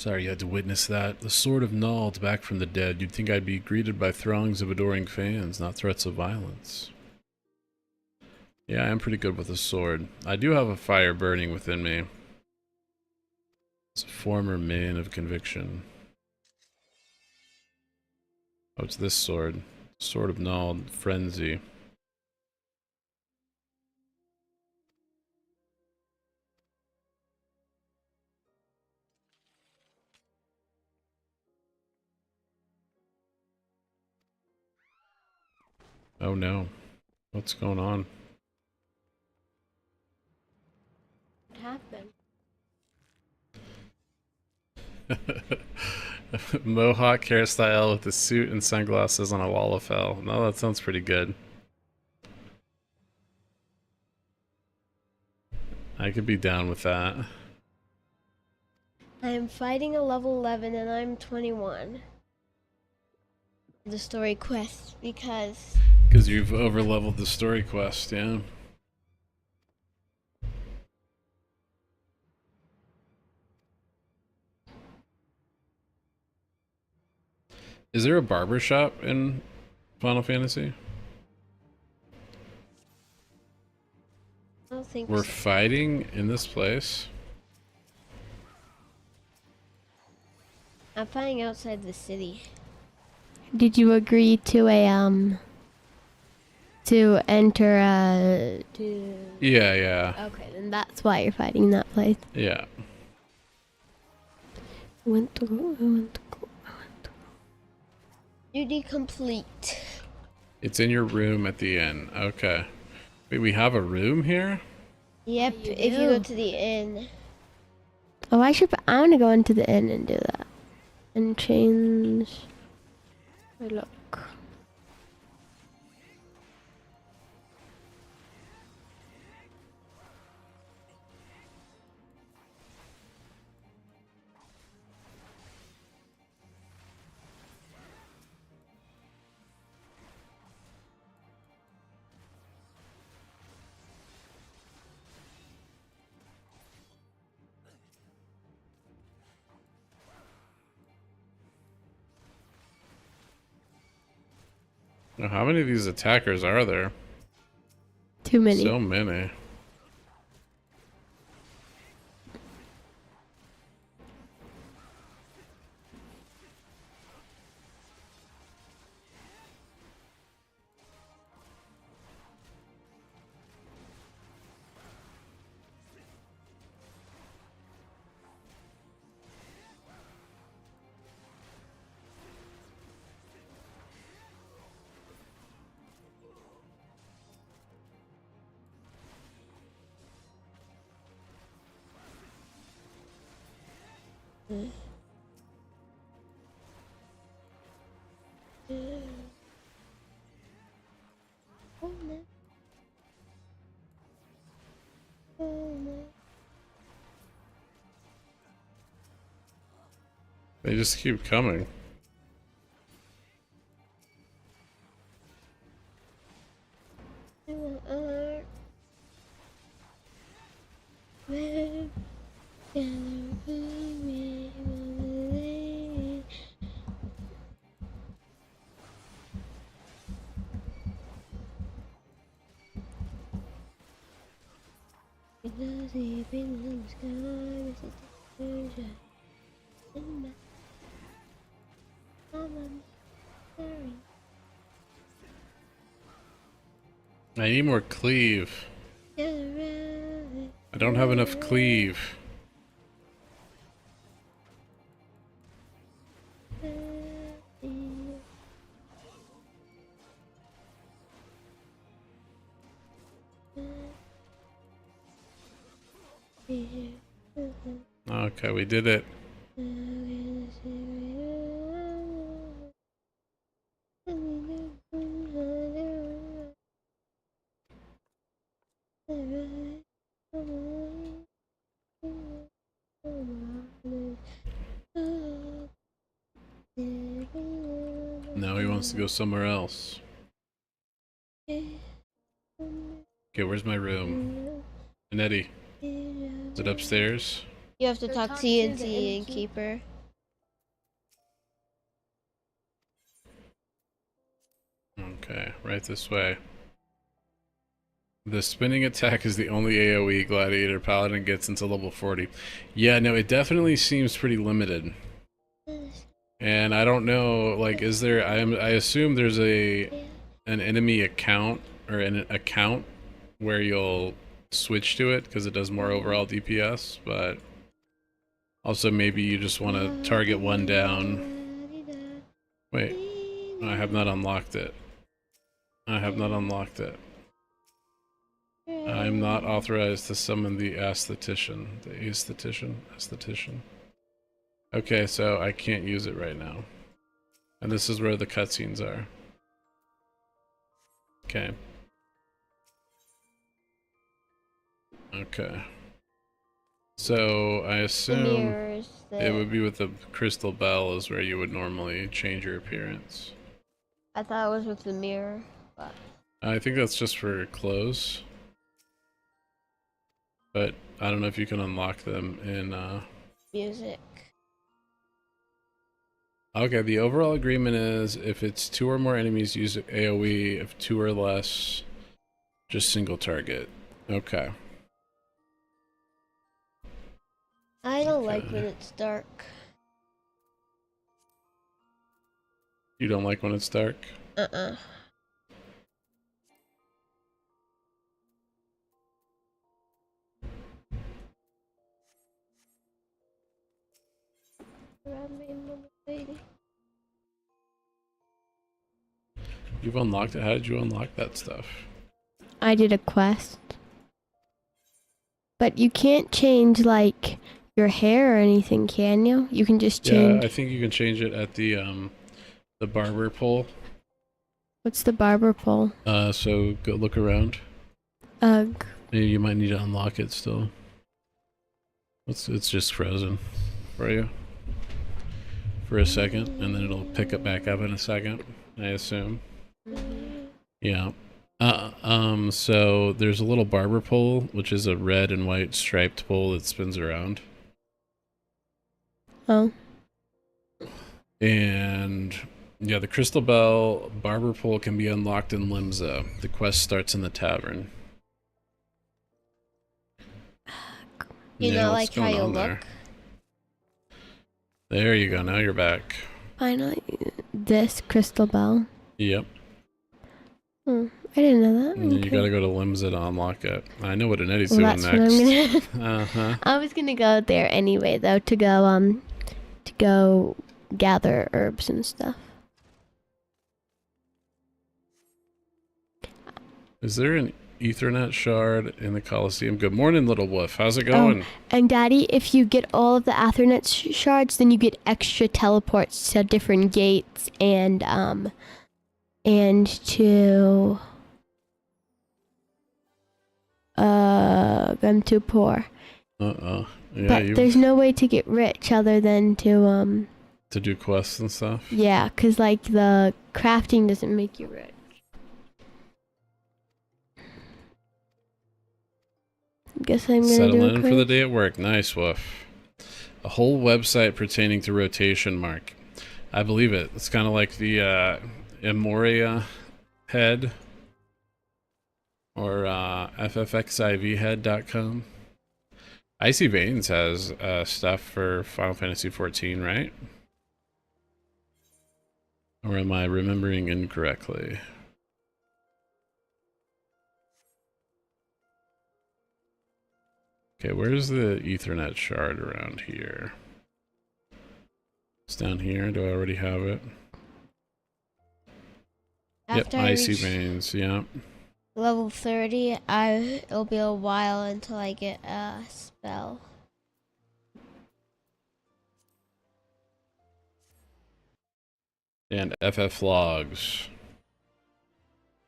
Sorry you had to witness that. The sword of Nald back from the dead. You'd think I'd be greeted by throngs of adoring fans, not threats of violence. Yeah, I am pretty good with a sword. I do have a fire burning within me. It's a former man of conviction. Oh, it's this sword. Sword of Nald. Frenzy. Oh no. What's going on? What happened? Mohawk hairstyle with a suit and sunglasses on a wall of hell. No, that sounds pretty good. I could be down with that. I am fighting a level 11 and I'm 21. The story quest because Because you've overleveled the story quest, yeah. Is there a barber shop in Final Fantasy? I don't think We're so. fighting in this place? I'm fighting outside the city. Did you agree to to enter to? Yeah. Okay, then that's why you're fighting that place. Yeah. I went to go. Duty complete. It's in your room at the inn. Okay. Wait, we have a room here? Yep, You if you go do. to the inn. Oh, I want to go into the inn and do that, and change my look. Now, how many of these attackers are there? Too many. So many. They just keep coming. I need more cleave. I don't have enough cleave. Okay, we did it. Now he wants to go somewhere else. Okay, where's my room? And Eddie, is it upstairs? You have to talk to the innkeeper. Okay, right this way. The spinning attack is the only AoE Gladiator Paladin gets until level 40. Yeah, no, it definitely seems pretty limited. And I don't know, like, is there? I assume there's an enemy account or an account where you'll switch to it because it does more overall DPS, but also maybe you just want to target one down. Wait, I have not unlocked it. I have not unlocked it. I'm not authorized to summon the aesthetician. The aesthetician. Okay, so I can't use it right now. And this is where the cutscenes are. Okay. Okay. So I assume it would be with the crystal bell is where you would normally change your appearance. I thought it was with the mirror, but I think that's just for clothes. But I don't know if you can unlock them in music. Okay, the overall agreement is if it's 2 or more enemies use AoE, if 2 or less, just single target. Okay. I don't like when it's dark. You don't like when it's dark? Uh-uh. You've unlocked it? How did you unlock that stuff? I did a quest. But you can't change, like, your hair or anything, can you? You can just change... Yeah, I think you can change it at the barber pole. What's the barber pole? So go look around. Ugh. Maybe you might need to unlock it still. It's just frozen for you. For a second, and then it'll pick it back up in a second, I assume. Yeah. So there's a little barber pole, which is a red and white striped pole that spins around. Oh. And yeah, the crystal bell barber pole can be unlocked in Limsa. The quest starts in the tavern. You yeah, not like how you look? There you go, now you're back. Finally, this crystal bell. Yep. Hmm. I didn't know that. And then okay. you gotta go to Limsa to unlock it. I know what Anetti's Well, doing that's next. what I'm gonna... Uh-huh. I was gonna go there anyway, though, to go gather herbs and stuff. Is there an Ethernet shard in the Coliseum? Good morning, little wolf. How's it going? Oh, and Daddy, if you get all of the Ethernet shards, then you get extra teleports to different gates and to I'm too poor. Yeah, but there's no way to get rich other than to do quests and stuff. Yeah, 'cause like the crafting doesn't make you rich. Guess I'm gonna Settling do in for the day at work. Nice, woof. A whole website pertaining to rotation mark. I believe it. It's kind of like the Emoria head or ffxivhead.com. Icy Veins has stuff for Final Fantasy XIV, right? Or am I remembering incorrectly? Okay, where's the Ethernet shard around here? It's down here. Do I already have it? After yep, I Icy reach Veins, yeah. level 30, it'll be a while until I get a spell. And FF logs.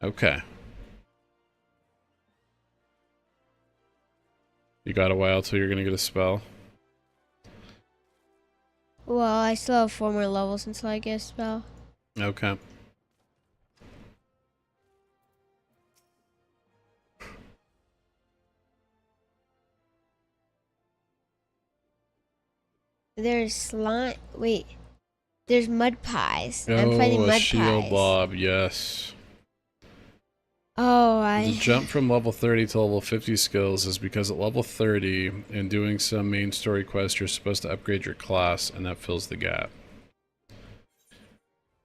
Okay. You got a while till you're gonna get a spell? Well, I still have 4 more levels until I get a spell. Okay. There's slime. Wait. There's mud pies. Oh, I'm fighting a mud shield pies. blob, yes. Oh, The jump from level 30 to level 50 skills is because at level 30, in doing some main story quests, you're supposed to upgrade your class, and that fills the gap.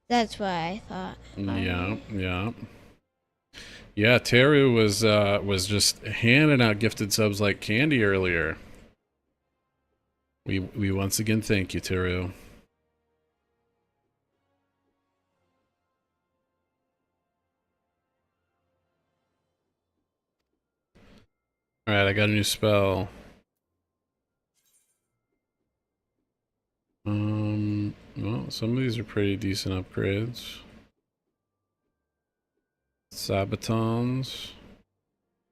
That's what I thought. Yeah, yeah. Yeah, Teru was just handing out gifted subs like candy earlier. We once again thank you, Teru. Alright, I got a new spell. Well, some of these are pretty decent upgrades. Sabatons.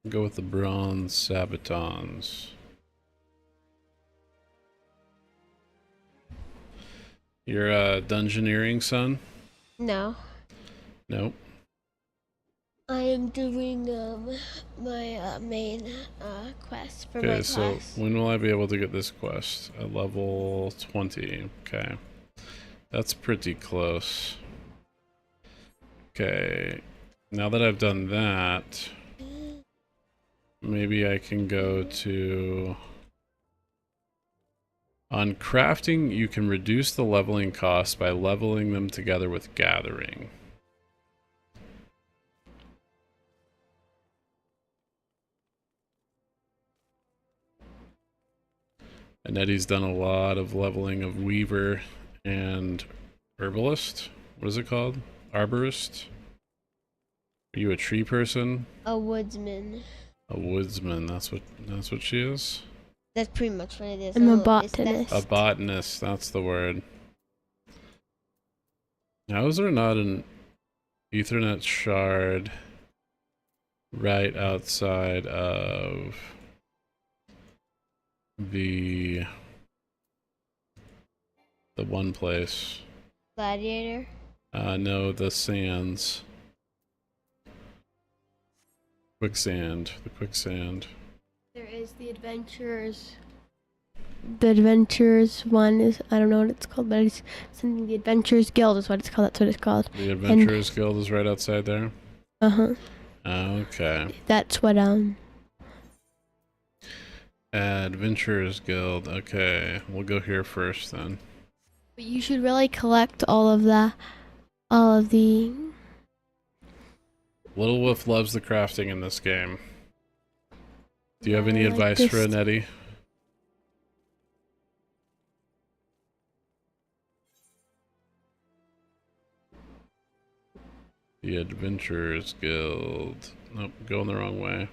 Go with the bronze Sabatons. You're dungeoneering, son? No. Nope. I am doing my main quest for my Okay, class. so when will I be able to get this quest? At level 20. Okay. That's pretty close. Okay. Now that I've done that, maybe I can go to... On crafting, you can reduce the leveling cost by leveling them together with gathering. And Eddie's done a lot of leveling of Weaver and Herbalist. What is it called? Arborist? Are you a tree person? A woodsman. A woodsman, that's what she is? That's pretty much what it is. I'm a Oh, botanist. A botanist, that's the word. How is there not an Ethernet shard right outside of the one place? Gladiator. No, the sands. Quicksand. The quicksand. There is the adventurers. The adventurers one is, I don't know what it's called, but it's something. The Adventurers Guild is what it's called. That's what it's called. The Adventurers Guild is right outside there. Uh-huh. Okay. That's what Adventurers Guild. Okay, we'll go here first then. But you should really collect all of the Little Wolf loves the crafting in this game. Do you have any I like advice for this. Annette? The Adventurers Guild. Nope, going the wrong way.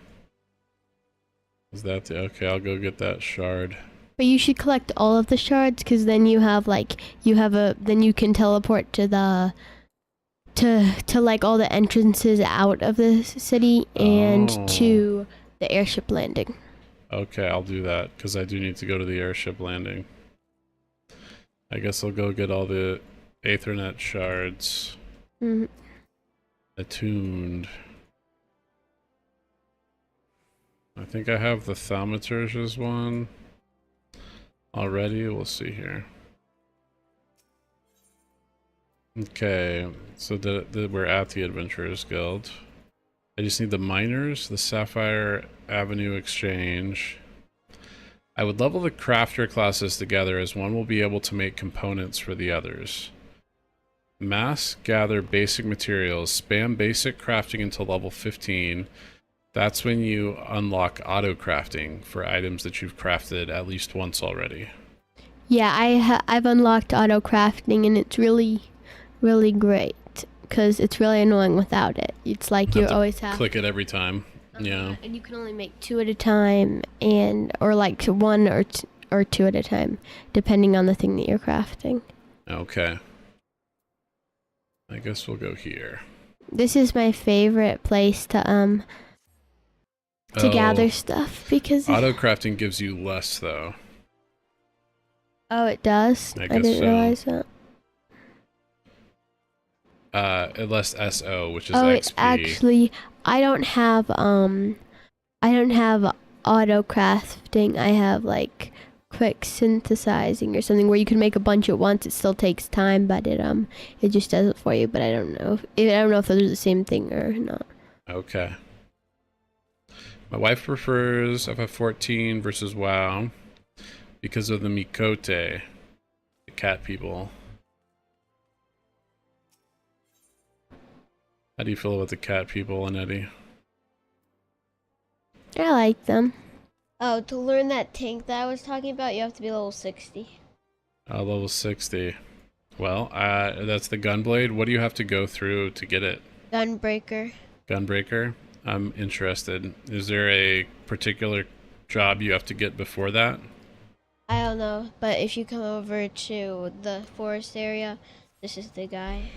Is that the... Okay, I'll go get that shard. But you should collect all of the shards, because then you have then you can teleport to the to like all the entrances out of the city and Oh. to the airship landing. Okay, I'll do that, because I do need to go to the airship landing. I guess I'll go get all the Aethernet shards Mhm. attuned. I think I have the Thaumaturge's one already. We'll see here. Okay, so we're at the Adventurers Guild. I just need the miners, the Sapphire Avenue Exchange. I would level the crafter classes together, as one will be able to make components for the others. Mass gather basic materials. Spam basic crafting until level 15. That's when you unlock auto crafting for items that you've crafted at least once already. Yeah, I've unlocked auto crafting, and it's really great, because it's really annoying without it. It's like you always have Click it every time. Yeah. and you can only make 2 at a time, or like 1 or 2 at a time, depending on the thing that you're crafting. Okay. I guess we'll go here. This is my favorite place to gather stuff, because Auto crafting gives you less though. oh, it does. I I guess didn't so. realize that. Less SO, which is Oh, XP. it's actually I don't have auto crafting. I have like quick synthesizing or something where you can make a bunch at once. It still takes time, but it just does it for you. But I don't know if those are the same thing or not. Okay. My wife prefers FF14 versus WoW because of the Mikote, the cat people. How do you feel about the cat people, Annette? I like them. Oh, to learn that tank that I was talking about, you have to be level 60. Level 60. Well, that's the Gunblade. What do you have to go through to get it? Gunbreaker. Gunbreaker? I'm interested. Is there a particular job you have to get before that? I don't know, but if you come over to the forest area, this is the guy.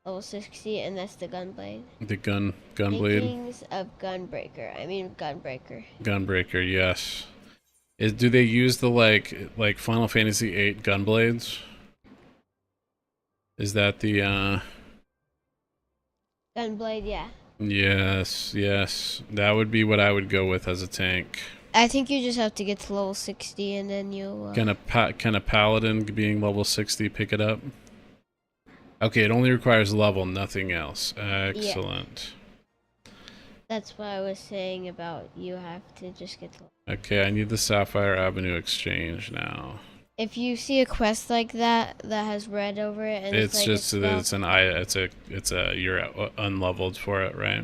Level 60, and that's the Gunblade. The Gunblade? Makings of Gunbreaker. I mean Gunbreaker. Gunbreaker, yes. Do they use the like Final Fantasy VIII Gunblades? Is that the Gunblade, yeah. Yes, yes. That would be what I would go with as a tank. I think you just have to get to level 60 and then you'll... Can a paladin being level 60 pick it up? Okay, it only requires level, nothing else. Excellent. Yeah. That's what I was saying about you have to just get to level. Okay, I need the Sapphire Avenue exchange now. If you see a quest like that has red over it, and It's like just that it's a you're unleveled for it, right?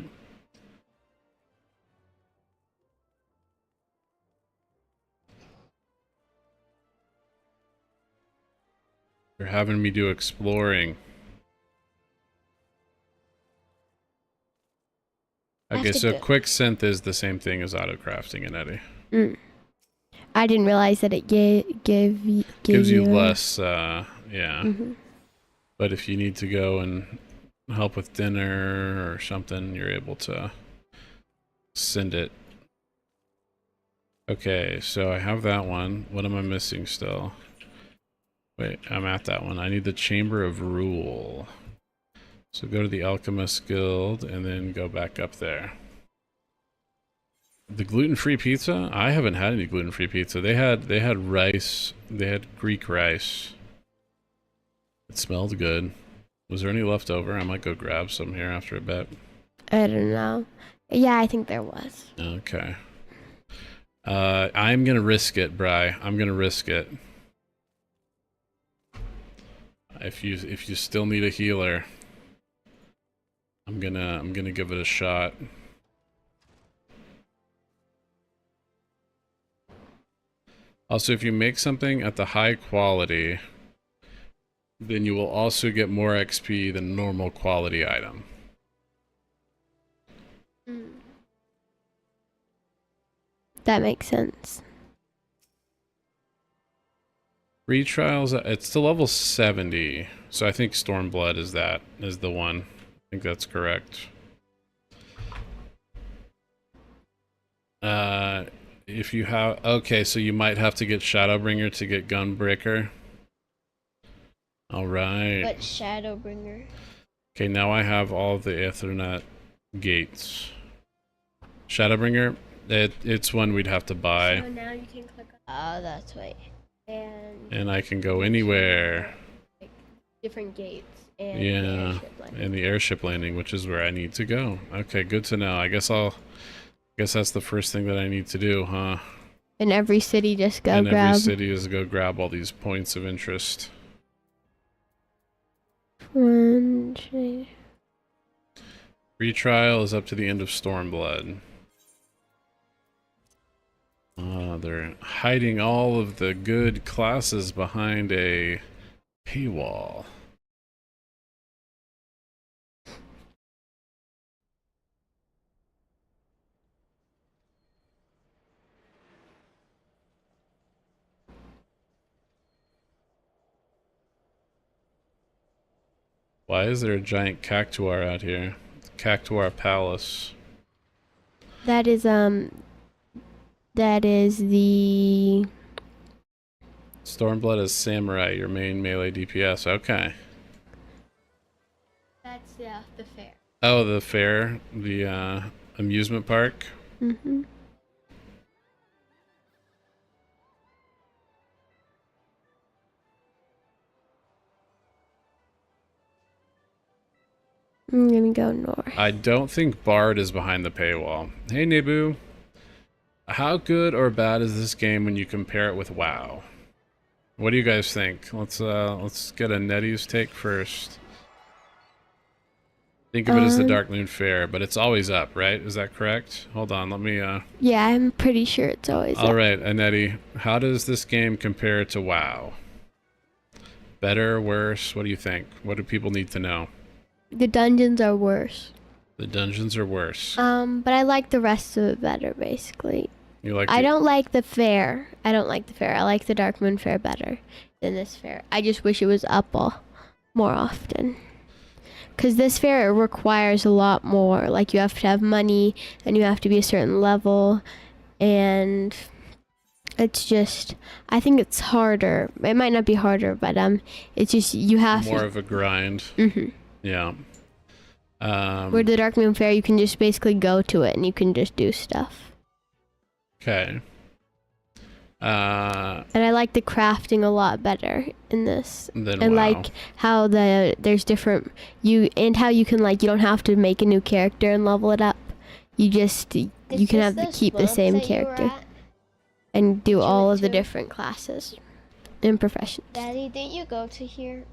You're having me do exploring. Okay, so quick synth is the same thing as auto crafting in Eddie. I didn't realize that it gives you less, yeah. But if you need to go and help with dinner or something, you're able to send it. Okay, so I have that one. What am I missing still? Wait, I'm at that one. I need the Chamber of Rule. So go to the Alchemist Guild and then go back up there. The gluten-free pizza? I haven't had any gluten-free pizza. They had rice. They had Greek rice. It smelled good. Was there any left over? I might go grab some here after a bit. I don't know. Yeah, I think there was. Okay. I'm gonna risk it, Bri. I'm gonna risk it. If you still need a healer, I'm gonna give it a shot. Also, if you make something at the high quality, then you will also get more XP than normal quality item. That makes sense. Retrials, it's to level 70, so I think Stormblood is the one. I think that's correct. If you have, okay, so you might have to get Shadowbringer to get Gunbreaker. All right. But Shadowbringer. Okay, now I have all of the Ethernet gates. Shadowbringer, it's one we'd have to buy. So now you can click on. Oh, that's right. And I can go anywhere. Like different gates. And yeah, and the airship landing, which is where I need to go. Okay, good to know. I guess that's the first thing that I need to do, huh? In every city, just go grab. In every city is go grab all these points of interest. Retrial is up to the end of Stormblood. They're hiding all of the good classes behind a paywall. Why is there a giant cactuar out here? Cactuar Palace. That is the Stormblood is Samurai, your main melee DPS. Okay. That's the fair. Oh, the fair, the amusement park. Mm-hmm. I'm gonna go north. I don't think Bard is behind the paywall. Hey, Nebu. How good or bad is this game when you compare it with WoW? What do you guys think? Let's get a Nettie's take first. Think of it as the Dark Moon Fair, but it's always up, right? Is that correct? Hold on, let me Yeah, I'm pretty sure it's always All up. right, Annette, how does this game compare to WoW? Better, worse? What do you think? What do people need to know? The dungeons are worse. The dungeons are worse. But I like the rest of it better, basically. You like? I don't like the fair. I don't like the fair. I like the Dark Moon Fair better than this fair. I just wish it was up more often. Because this fair requires a lot more. Like, you have to have money, and you have to be a certain level, and it's just, I think it's harder. It might not be harder, but it's just, you have more to. of a grind. Mm-hmm. Yeah. Where the Dark Moon Fair, you can just basically go to it, and you can just do stuff. Okay. And I like the crafting a lot better in this. Then and WoW. like how there's different how you can, like, you don't have to make a new character and level it up. You just you can have to keep the same character and do all of the different classes and professions. Daddy, didn't you go to here?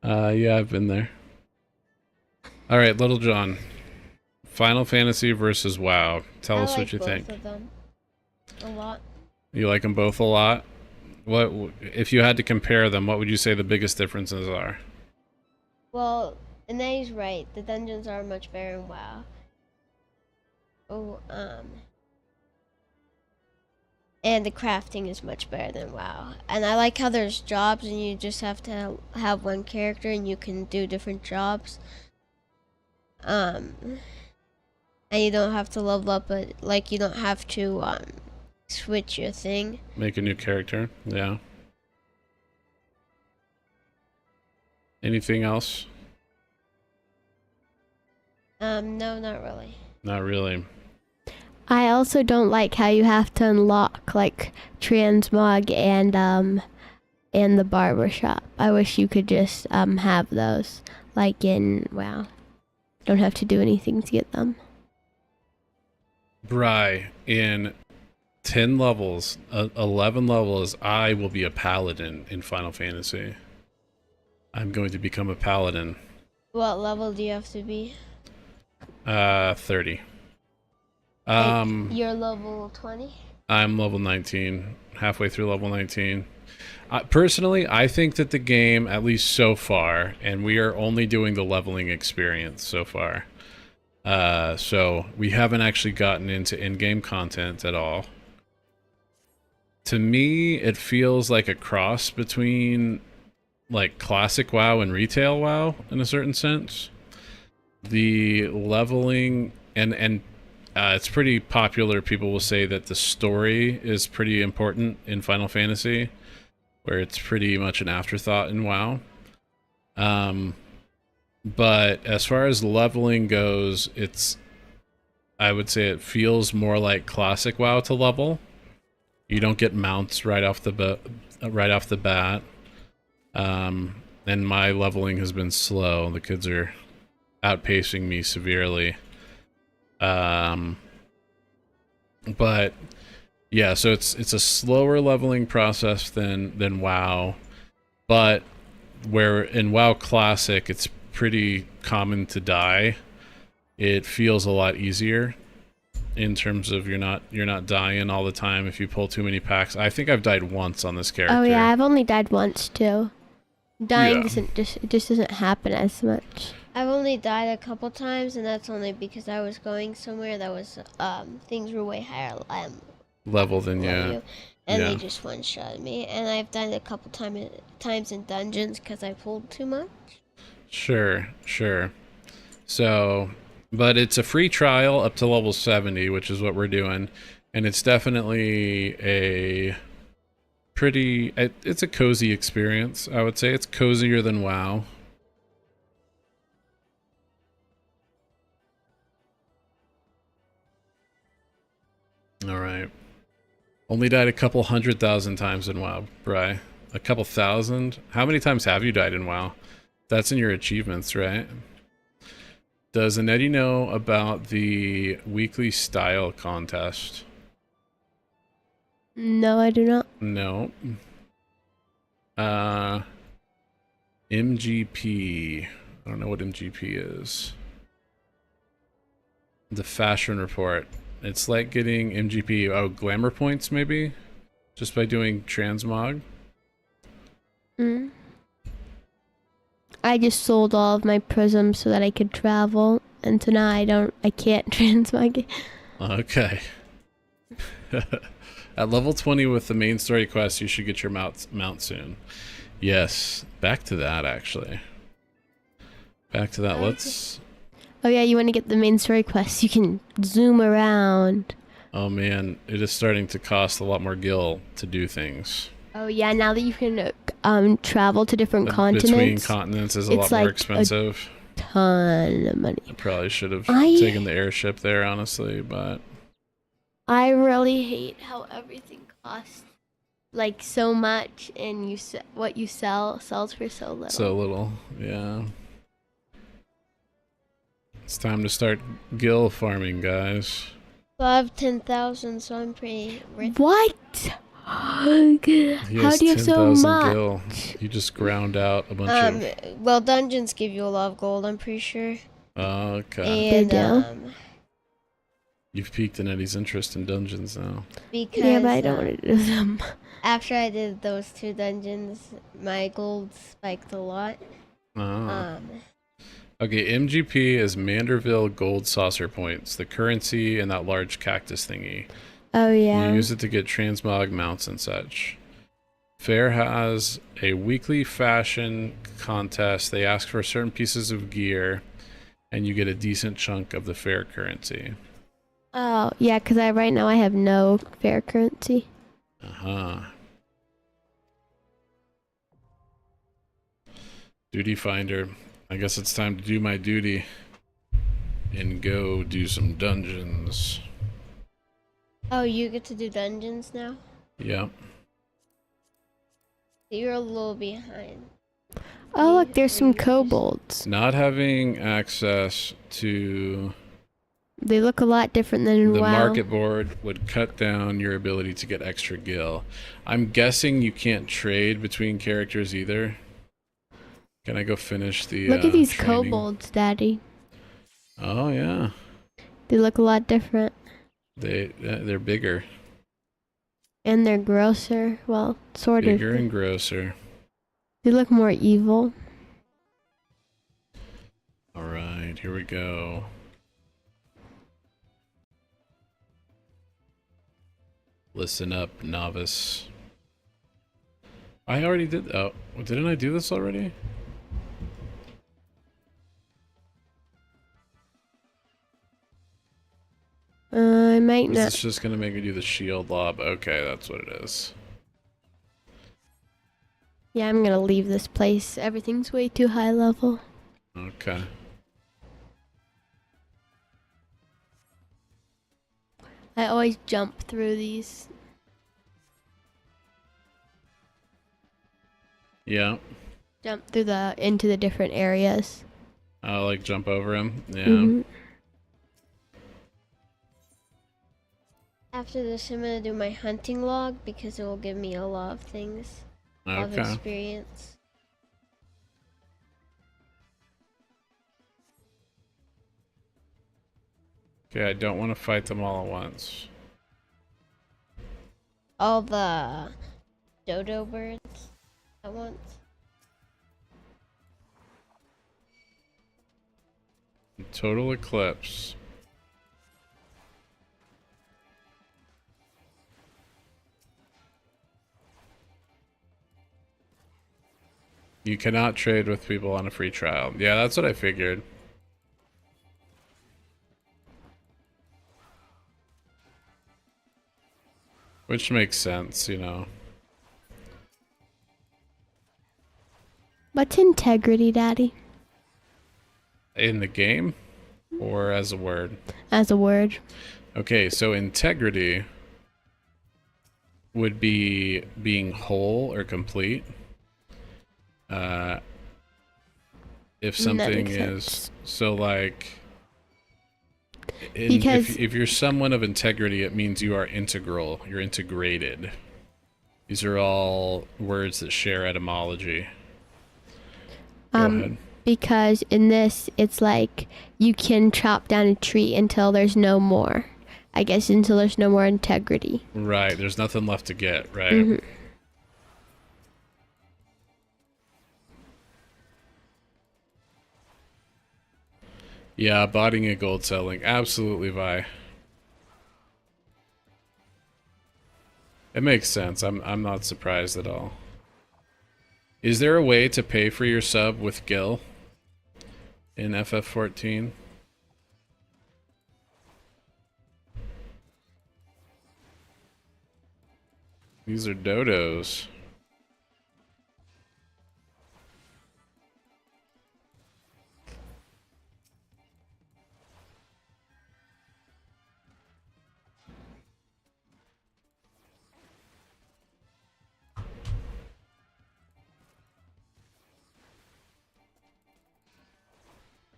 Yeah, I've been there. All right, Little John. Final Fantasy versus WoW. Tell us what you think. I like both of them a lot. You like them both a lot? What if you had to compare them, what would you say the biggest differences are? Well, and then he's right. The dungeons are much better in WoW. And the crafting is much better than WoW. And I like how there's jobs and you just have to have one character and you can do different jobs. And you don't have to level up, but like you don't have to switch your thing. Make a new character, yeah. Anything else? No, not really. Not really. I also don't like how you have to unlock, like, transmog and the barbershop. I wish you could just have those, like in WoW. Don't have to do anything to get them. Bry, in 10 levels, 11 levels, I will be a paladin in Final Fantasy. I'm going to become a paladin. What level do you have to be? 30. You're level 20? I'm level 19, halfway through level 19. Personally, I think that the game, at least so far, and we are only doing the leveling experience so far. So we haven't actually gotten into in-game content at all. To me, it feels like a cross between like classic WoW and retail WoW in a certain sense. The leveling and it's pretty popular. People will say that the story is pretty important in Final Fantasy, where it's pretty much an afterthought in WoW. But as far as leveling goes, I would say it feels more like classic WoW to level. You don't get mounts right off the bat. And my leveling has been slow. The kids are outpacing me severely. But yeah, so it's a slower leveling process than WoW, but where in WoW Classic it's pretty common to die, it feels a lot easier in terms of you're not dying all the time if you pull too many packs. I think I've died once on this character. Oh yeah, I've only died once too. Dying it just doesn't happen as much. I've only died a couple times, and that's only because I was going somewhere that was things were way higher level than you, and they just one-shot me. And I've died a couple times in dungeons because I pulled too much. Sure. So, but it's a free trial up to level 70, which is what we're doing, and it's definitely it's a cozy experience. I would say it's cozier than WoW. All right. Only died a couple 100,000 times in WoW, Bri. A couple thousand? How many times have you died in WoW? That's in your achievements, right? Does Annette know about the weekly style contest? No, I do not. No. MGP. I don't know what MGP is. The fashion report. It's like getting MGP, glamour points maybe? Just by doing transmog? Mm. I just sold all of my prisms so that I could travel, and so now I can't transmog it. Okay. At level 20 with the main story quest, you should get your mount soon. Yes. Back to that, actually. Back to that. Let's... Oh yeah, you want to get the main story quest. You can zoom around. Oh man, it is starting to cost a lot more gil to do things. Oh yeah, now that you can travel to different continents. Between continents is a lot more expensive. Ton of money. I probably should have taken the airship there, honestly, but... I really hate how everything costs like so much, and what you sell sells for so little. So little, yeah. It's time to start gil farming, guys. Well, I have 10,000, so I'm pretty rich. What? How do you have so much? Gil. You just ground out a bunch of... Well, dungeons give you a lot of gold, I'm pretty sure. Okay. And, you've piqued in Eddie's interest in dungeons now. Because, yeah, but I don't want to do them. After I did those 2 dungeons, my gold spiked a lot. Okay, MGP is Manderville gold saucer points, the currency and that large cactus thingy. Oh yeah. You use it to get transmog mounts and such. Fair has a weekly fashion contest. They ask for certain pieces of gear, and you get a decent chunk of the fair currency. Oh yeah, because right now I have no fair currency. Duty finder. I guess it's time to do my duty and go do some dungeons. Oh, you get to do dungeons now? Yep. You're a little behind. Oh look, there's some kobolds. Not having access to... They look a lot different than in the WoW. market board would cut down your ability to get extra gil. I'm guessing you can't trade between characters either. Can I go finish the Look at these training? kobolds, Daddy. Oh yeah. They look a lot different. They're bigger. And they're grosser. Well, sort of. Bigger and grosser. They look more evil. Alright, here we go. Listen up, novice. I already did... Oh, didn't I do this already? I might not. Is this just gonna make me do the shield lob? Okay, that's what it is. Yeah, I'm gonna leave this place. Everything's way too high level. Okay. I always jump through these. Yeah. Jump through into the different areas. I'll like jump over him. Yeah. Mm-hmm. After this, I'm gonna do my hunting log because it will give me a lot of things. Of experience. Okay, I don't want to fight them all at once. All the dodo birds at once. Total eclipse. You cannot trade with people on a free trial. Yeah, that's what I figured. Which makes sense, you know. What's integrity, Daddy? In the game? Or as a word? As a word. Okay, so integrity would be being whole or complete. If something is... So like... Because if you're someone of integrity, it means you are integral. You're integrated. These are all words that share etymology. Go ahead. because in this it's like you can chop down a tree until there's no more. I guess until there's no more integrity. Right. There's nothing left to get. Right. Mhm. Yeah, botting and gold selling. Absolutely, Vi. It makes sense. I'm not surprised at all. Is there a way to pay for your sub with Gil in FF14? These are dodos.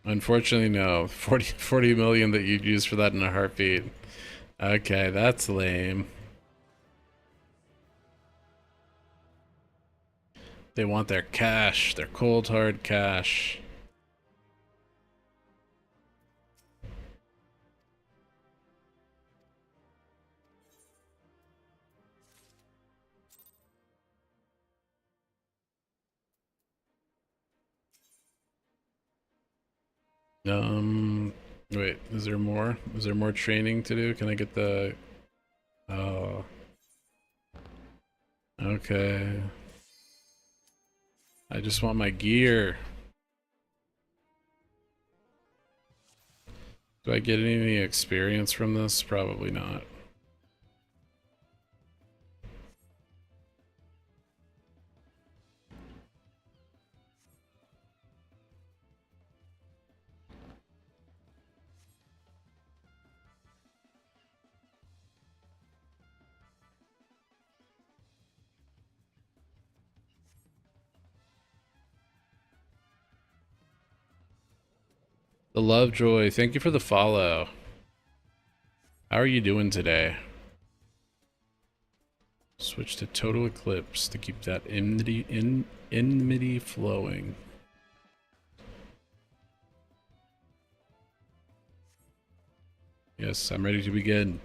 Unfortunately, no. 40 million that you'd use for that in a heartbeat. Okay, that's lame. They want their cash, their cold hard cash. Wait, is there more? Is there more training to do? Can I get the... Oh. Okay. I just want my gear. Do I get any experience from this? Probably not. The Lovejoy, thank you for the follow. How are you doing today? Switch to Total Eclipse to keep that enmity flowing. Yes, I'm ready to begin.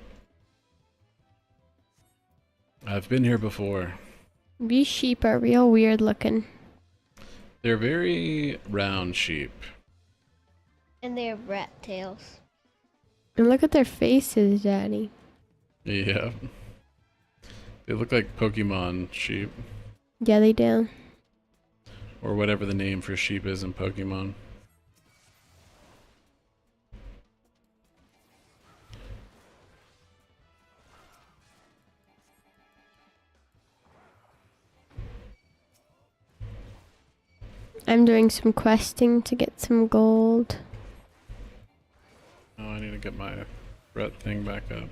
I've been here before. These sheep are real weird looking. They're very round sheep. And they have rat tails. And look at their faces, Daddy. Yeah. They look like Pokemon sheep. Yeah, they do. Or whatever the name for sheep is in Pokemon. I'm doing some questing to get some gold. Oh, I need to get my Brett thing back up.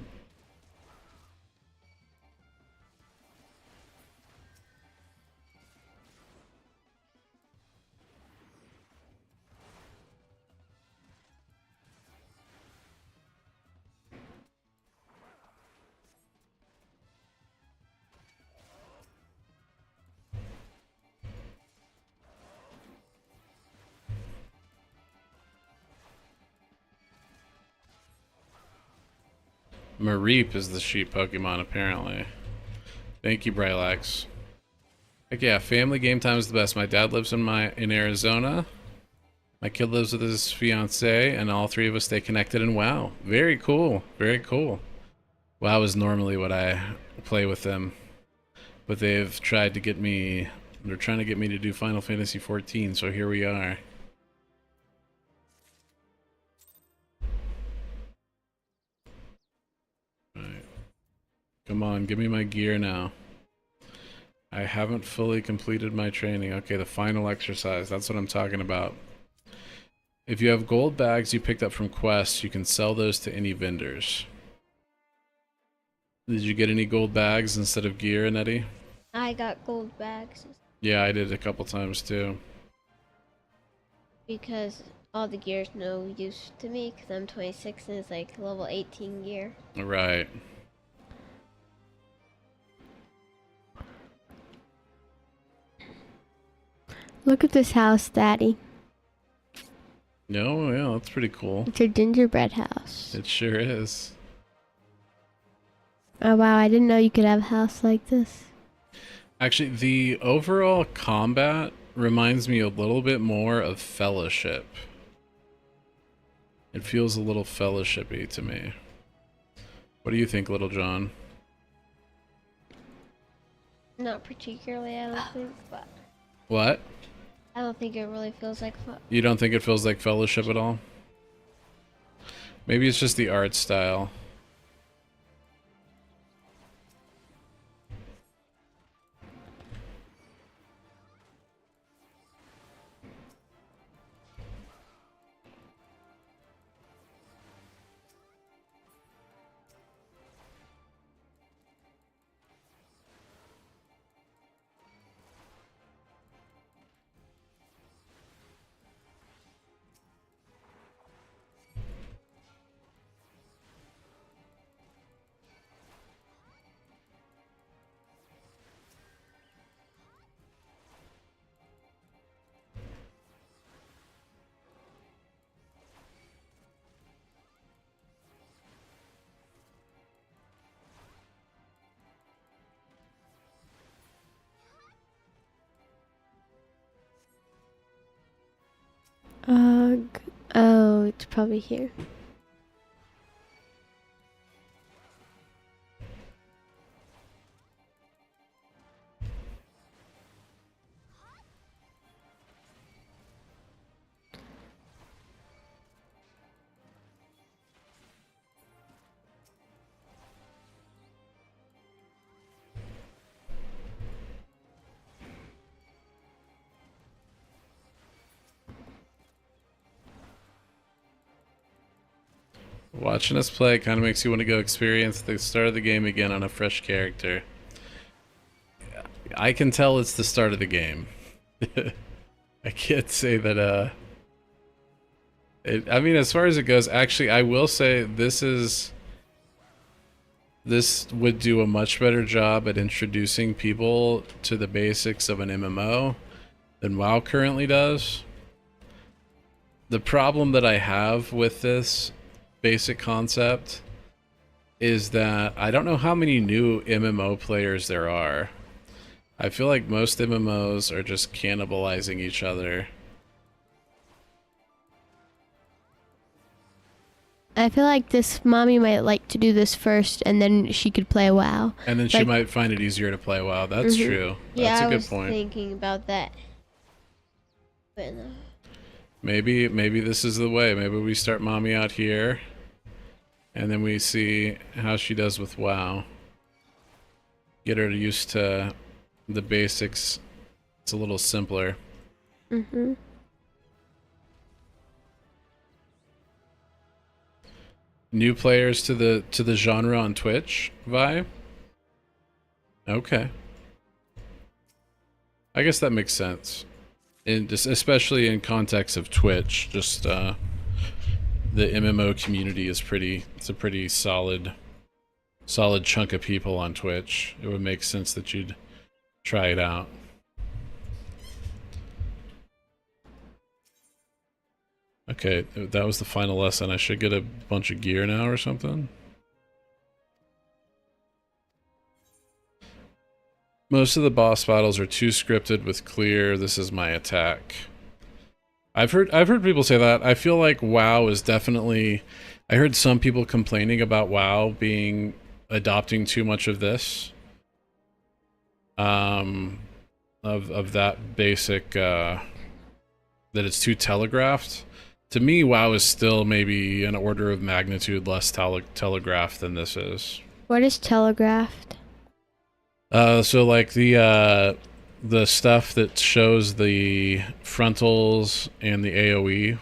Mareep is the sheep Pokemon, apparently. Thank you, Brylax. Heck yeah, family game time is the best. My dad lives in Arizona. My kid lives with his fiance, and all three of us stay connected in WoW. Very cool. Very cool. WoW is normally what I play with them. But they've tried to get me... They're trying to get me to do Final Fantasy XIV, so here we are. Alright. Come on, give me my gear now. I haven't fully completed my training. Okay, the final exercise. That's what I'm talking about. If you have gold bags you picked up from quests, you can sell those to any vendors. Did you get any gold bags instead of gear, Nettie? I got gold bags Yeah, I did a couple times too. because all the gear's no use to me because I'm 26 and it's like level 18 gear. Right. Look at this house, Daddy. No, yeah, that's pretty cool. It's a gingerbread house. It sure is. Oh wow, I didn't know you could have a house like this. Actually, the overall combat reminds me a little bit more of Fellowship. It feels a little Fellowship-y to me. What do you think, Little John? Not particularly, I don't think, but What? I don't think it really feels like You don't think it feels like Fellowship at all? Maybe it's just the art style. Oh, it's probably here. Watching us play kind of makes you want to go experience the start of the game again on a fresh character. I can tell it's the start of the game. I can't say that, I mean, as far as it goes, actually, I will say this would do a much better job at introducing people to the basics of an MMO than WoW currently does. The problem that I have with this basic concept is that I don't know how many new MMO players there are. I feel like most MMOs are just cannibalizing each other. I feel like this mommy might like to do this first, and then she could play WoW. And then she might find it easier to play WoW. That's true. Yeah, That's a I good was point. thinking about that. But Maybe this is the way. Maybe we start mommy out here, and then we see how she does with WoW. Get her used to the basics. It's a little simpler. Mm-hmm. New players to the genre on Twitch, Vi? Okay. I guess that makes sense. Especially in context of Twitch, just the MMO community is it's a pretty solid chunk of people on Twitch. It would make sense that you'd try it out. Okay, that was the final lesson. I should get a bunch of gear now or something. Most of the boss battles are too scripted with clear, this is my attack. I've heard people say that. I feel like WoW is definitely, I heard some people complaining about WoW adopting too much of this. Of that basic that it's too telegraphed. To me, WoW is still maybe an order of magnitude less telegraphed than this is. What is telegraphed? So like the stuff that shows the frontals and the AoE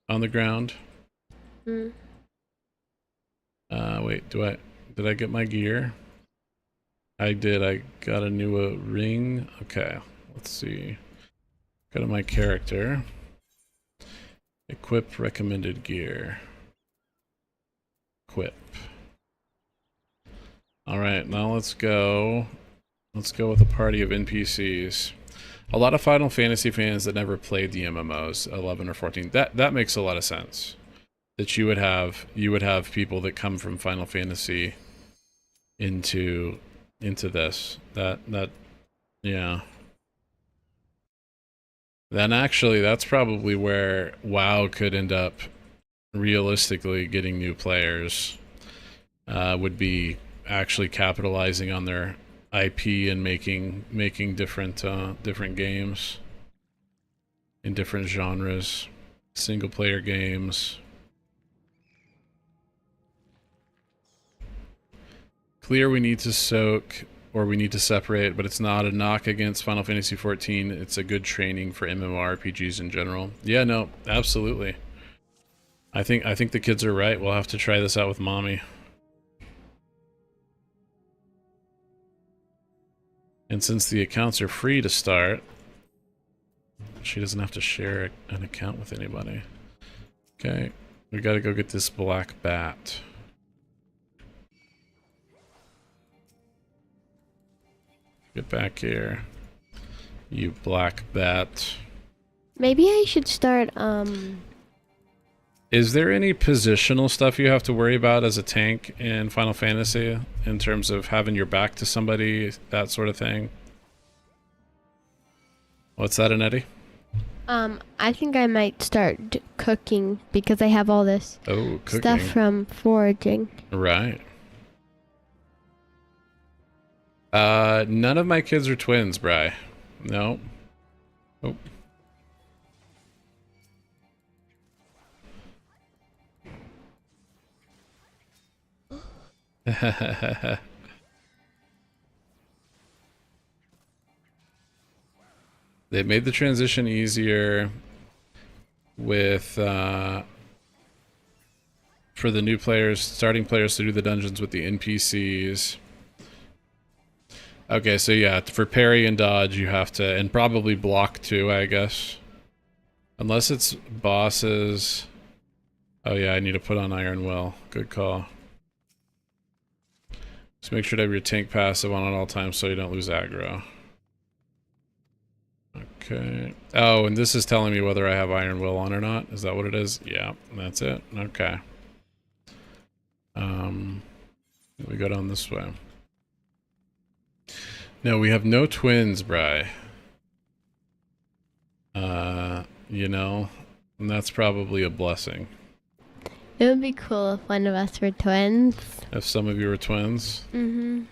on the ground. Mm. Wait, did I get my gear? I did. I got a new ring. Okay, let's see. Go to my character. Equip recommended gear. Equip. Alright, now let's go. Let's go with a party of NPCs. A lot of Final Fantasy fans that never played the MMOs, 11 or 14. That makes a lot of sense. That you would have people that come from Final Fantasy into this. Yeah. Then actually, that's probably where WoW could end up realistically getting new players. Would be actually capitalizing on their IP and making different games in different genres, single player games. Clear we need to soak or we need to separate, but it's not a knock against Final Fantasy XIV. It's a good training for MMORPGs in general. Yeah, no, absolutely. I think the kids are right. We'll have to try this out with mommy. And since the accounts are free to start, she doesn't have to share an account with anybody. Okay, we gotta go get this black bat. Get back here, you black bat. Maybe I should start, Is there any positional stuff you have to worry about as a tank in Final Fantasy in terms of having your back to somebody, that sort of thing? What's that, Annette? I think I might start cooking because I have all this Cooking. stuff from foraging. Right. None of my kids are twins, Bri. No. Oh. They made the transition easier with for the new players, starting players to do the dungeons with the NPCs. Okay, so yeah, for parry and dodge you have to, and probably block too, I guess. Unless it's bosses. Oh yeah, I need to put on Iron Will. Good call. Just make sure to have your tank passive on at all times so you don't lose aggro. Okay. Oh, and this is telling me whether I have Iron Will on or not. Is that what it is? Yeah, that's it. Okay. We go down this way. No, we have no twins, Bri. You know, and that's probably a blessing. It would be cool if one of us were twins. If some of you were twins. Mm-hmm.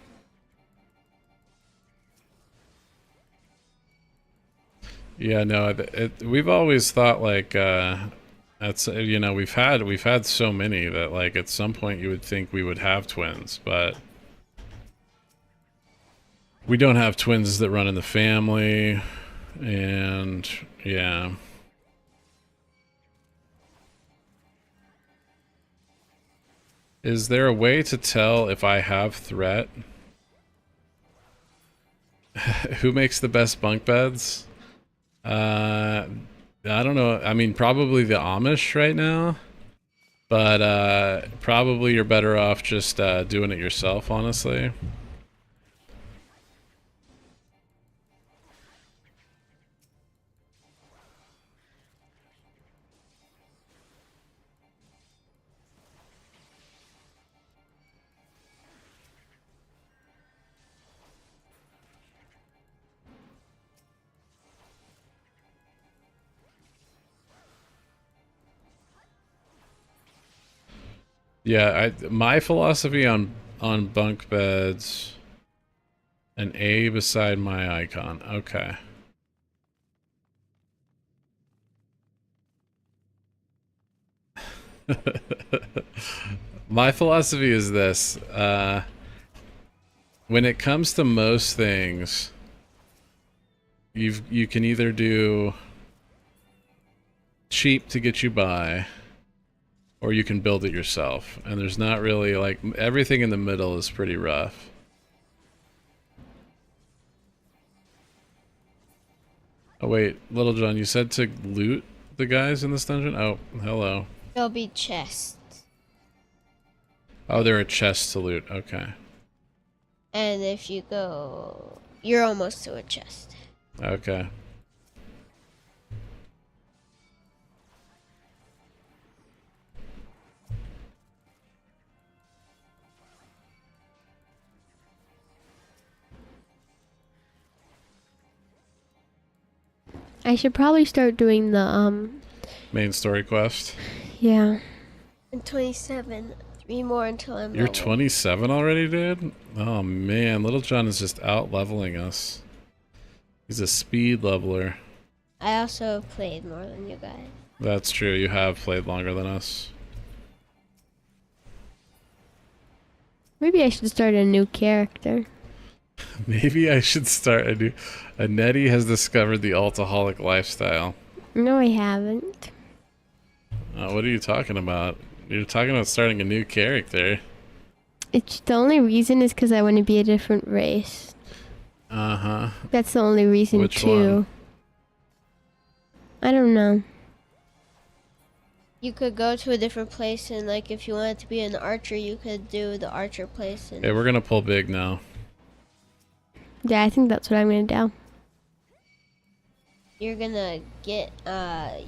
Yeah, no, we've always thought like that's, you know, we've had so many that like at some point you would think we would have twins, but we don't have twins that run in the family, and yeah. Is there a way to tell if I have threat? Who makes the best bunk beds? I don't know. I mean, probably the Amish right now, but probably you're better off just doing it yourself, honestly. Yeah, my philosophy on bunk beds, an A beside my icon. Okay. My philosophy is this. When it comes to most things, you can either do cheap to get you by, or you can build it yourself. And there's not really, like, everything in the middle is pretty rough. Oh wait, Little John, you said to loot the guys in this dungeon? Oh, hello. There'll be chests. Oh, there are chests to loot. Okay. And if you go, you're almost to a chest. Okay. I should probably start doing the Main story quest. yeah. I'm 27. 3 more until I'm You're level. 27 already, dude? Oh man, Little John is just out leveling us. He's a speed leveler. I also played more than you guys. That's true, you have played longer than us. Maybe I should start a new character. Maybe I should start a new... Nettie has discovered the alcoholic lifestyle. No, I haven't. What are you talking about? You're talking about starting a new character. It's the only reason is because I want to be a different race. Uh-huh. That's the only reason Which too. one? I don't know. You could go to a different place, and like if you wanted to be an archer, you could do the archer place. And Okay, we're gonna pull big now. Yeah, I think that's what I'm gonna do. you're gonna get,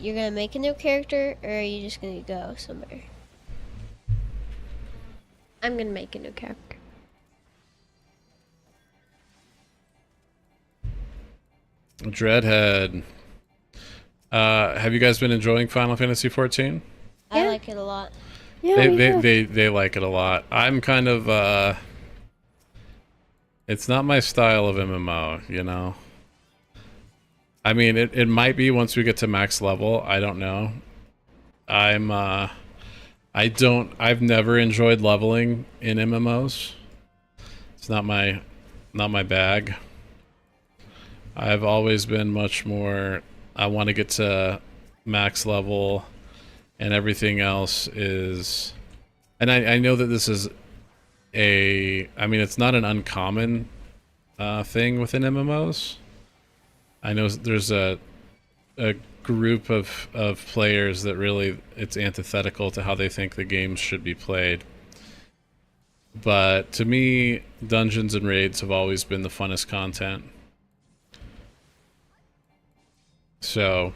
you're gonna make a new character, or are you just gonna go somewhere? I'm gonna make a new character. Dreadhead. Have you guys been enjoying Final Fantasy XIV? I Yeah. like it a lot. Yeah, They like it a lot. I'm kind of it's not my style of MMO, you know. I mean, it might be once we get to max level. I don't know. I've never enjoyed leveling in MMOs. It's not my bag. I've always been much more, I want to get to max level, and everything else is, and I know that this is I mean, it's not an uncommon thing within MMOs. I know there's a group of players that really, it's antithetical to how they think the games should be played. But to me, dungeons and raids have always been the funnest content. So,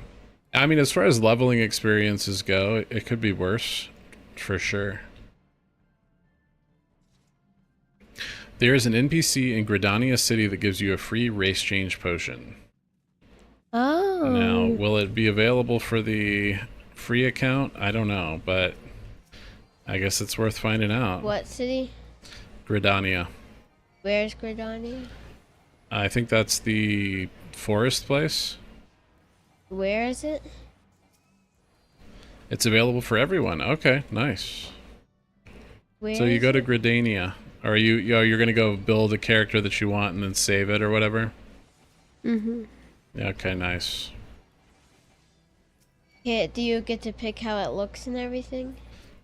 I mean, as far as leveling experiences go, it could be worse, for sure. There is an NPC in Gridania City that gives you a free race change potion. Oh. Now, will it be available for the free account? I don't know, but I guess it's worth finding out. What city? Gridania. Where's Gridania? I think that's the forest place. Where is it? It's available for everyone. Okay, nice. Where So you is go to it? Gridania. Or you're gonna go build a character that you want and then save it or whatever? Mm-hmm. Yeah, okay, nice. Yeah, do you get to pick how it looks and everything?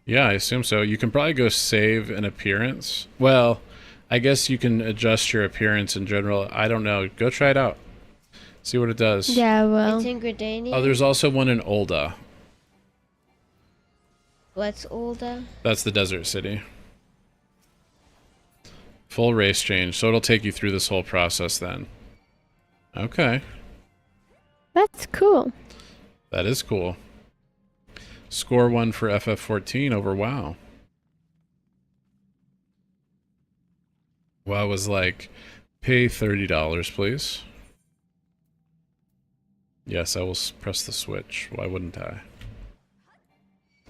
Yeah, I assume so. You can probably go save an appearance. Well, I guess you can adjust your appearance in general. I don't know. Go try it out. See what it does. Yeah, well. It's in Gridania? Oh, there's also one in Ul'dah. What's Ul'dah? That's the desert city. Full race change, so it'll take you through this whole process then. Okay. That's cool. That is cool. Score 1 for FF14 over WoW. WoW was like, pay $30, please. Yes, I will press the switch. Why wouldn't I?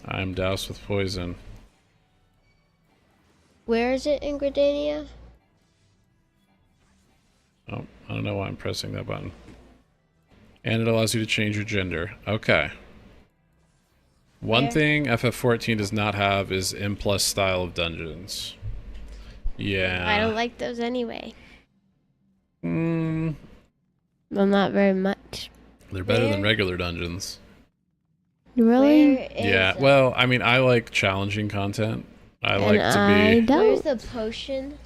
I'm doused with poison. Where is it in Gridania? Oh, I don't know why I'm pressing that button. And it allows you to change your gender. Okay. One Where? thing FF14 does not have is M+ style of dungeons. Yeah. I don't like those anyway. Mm, Well, not very much. they're better than Where? regular dungeons. Really? Where is Yeah, it? well, I mean, I like challenging content. I And like to I be Where's don't. the potion,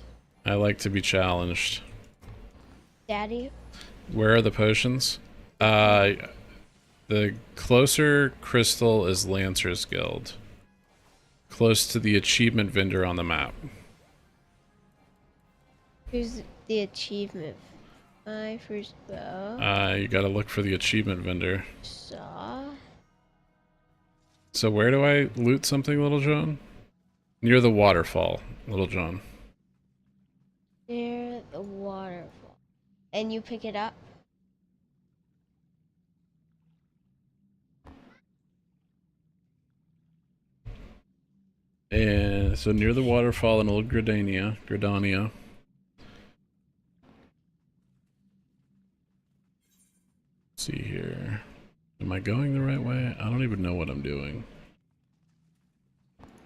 I like to be challenged. Daddy? Where are the potions? The closer crystal is Lancer's Guild. Close to the achievement vendor on the map. Here's the achievement. My first bow. You gotta look for the achievement vendor. Saw. So where do I loot something, Little John? Near the waterfall, Little John. Near the waterfall. And you pick it up? And so near the waterfall in Old Gridania. Let's see here. Am I going the right way? I don't even know what I'm doing.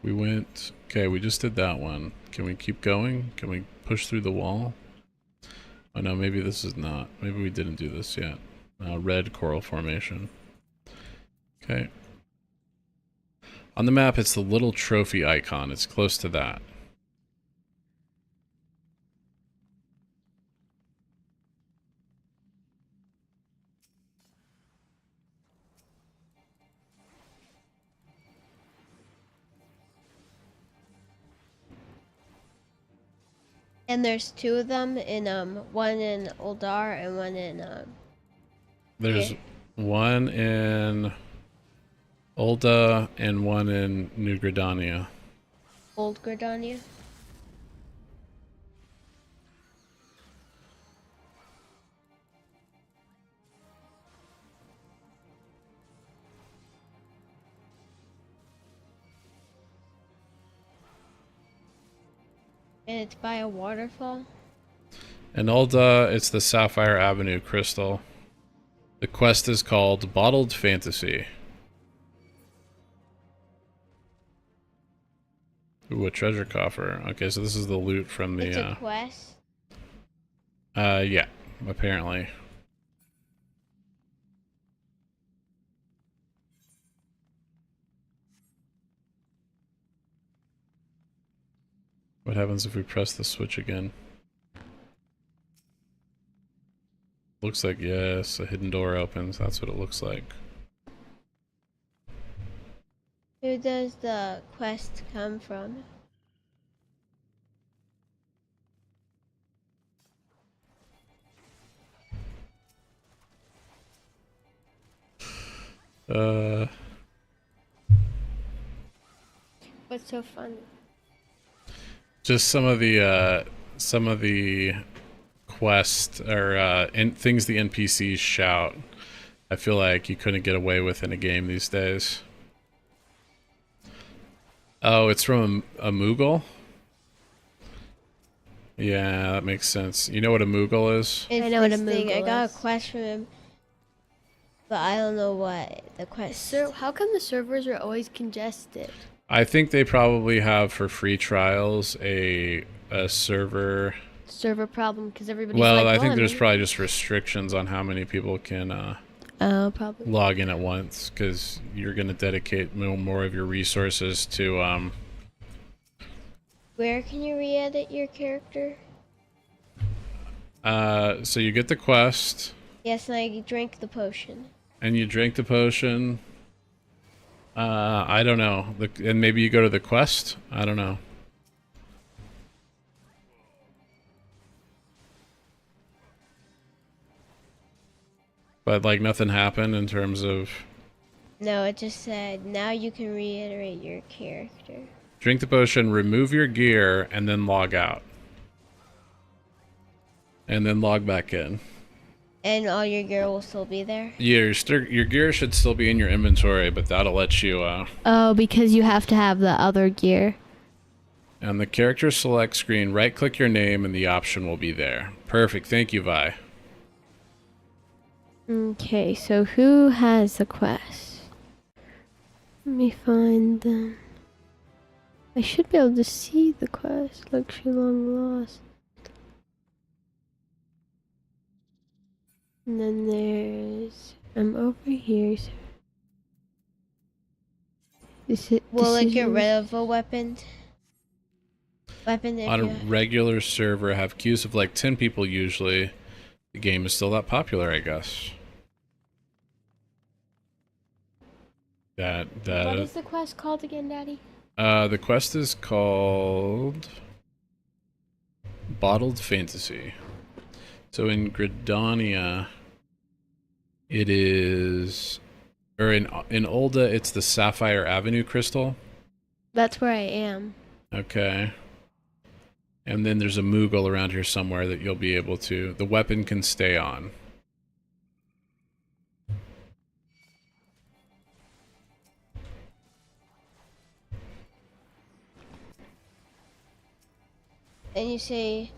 We went... Okay, we just did that one. Can we keep going? Can we push through the wall? Oh no, maybe this is not. Maybe we didn't do this yet. Red coral formation. Okay. On the map, it's the little trophy icon. It's close to that. And there's two of them in one in Uldar and one in There's yeah. one in Ulda and one in New Gridania. Old Gridania. And it's by a waterfall. In Ulda, it's the Sapphire Avenue crystal. The quest is called Bottled Fantasy. Ooh, a treasure coffer. Okay, so this is the loot from the... It's a quest? Yeah, apparently. What happens if we press the switch again? Looks like, yes, a hidden door opens. That's what it looks like. Who does the quest come from? What's so funny? Just some of the quest or things the NPCs shout. I feel like you couldn't get away with in a game these days. Oh, it's from a Moogle? Yeah, that makes sense. You know what a Moogle is? It's I know what a this thing. I Moogle got is. a quest from him, but I don't know what the quest. So how come the servers are always congested? I think they probably have for free trials a server. Server problem because everybody's Well, like, I think there's "Well, probably just restrictions on how many people can oh, probably. log in at once, because you're going to dedicate more of your resources to Where can you re-edit your character? so you get the quest Yes, and I drank the potion. and you drink the potion. I don't know. And maybe you go to the quest? I don't know. But like nothing happened in terms of... No, it just said now you can reiterate your character. Drink the potion, remove your gear, and then log out. And then log back in. And all your gear will still be there? Yeah, your gear should still be in your inventory, but that'll let you... Oh, because you have to have the other gear. On the character select screen, right-click your name and the option will be there. Perfect, thank you, Vi. Okay, so who has the quest? Let me find them. I should be able to see the quest. Luxury long lost. And then there's... I'm over here. So Will it get rid of a weapon? If On a regular server, have queues of like 10 people usually. The game is still that popular, I guess. What is the quest called again, Daddy? The quest is called Bottled Fantasy. So in Gridania, it is, or in Ulda, it's the Sapphire Avenue crystal. That's where I am. Okay. And then there's a Moogle around here somewhere that you'll be able to. The weapon can stay on. And you say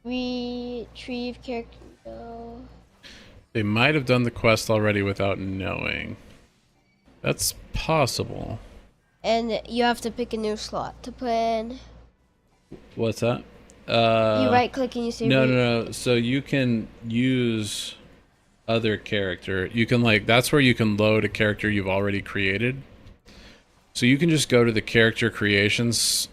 retrieve character. No. They might have done the quest already without knowing. That's possible. And you have to pick a new slot to put in. What's that? You right click and you say No. So you can use other character. You can that's where you can load a character you've already created. So you can just go to the character creations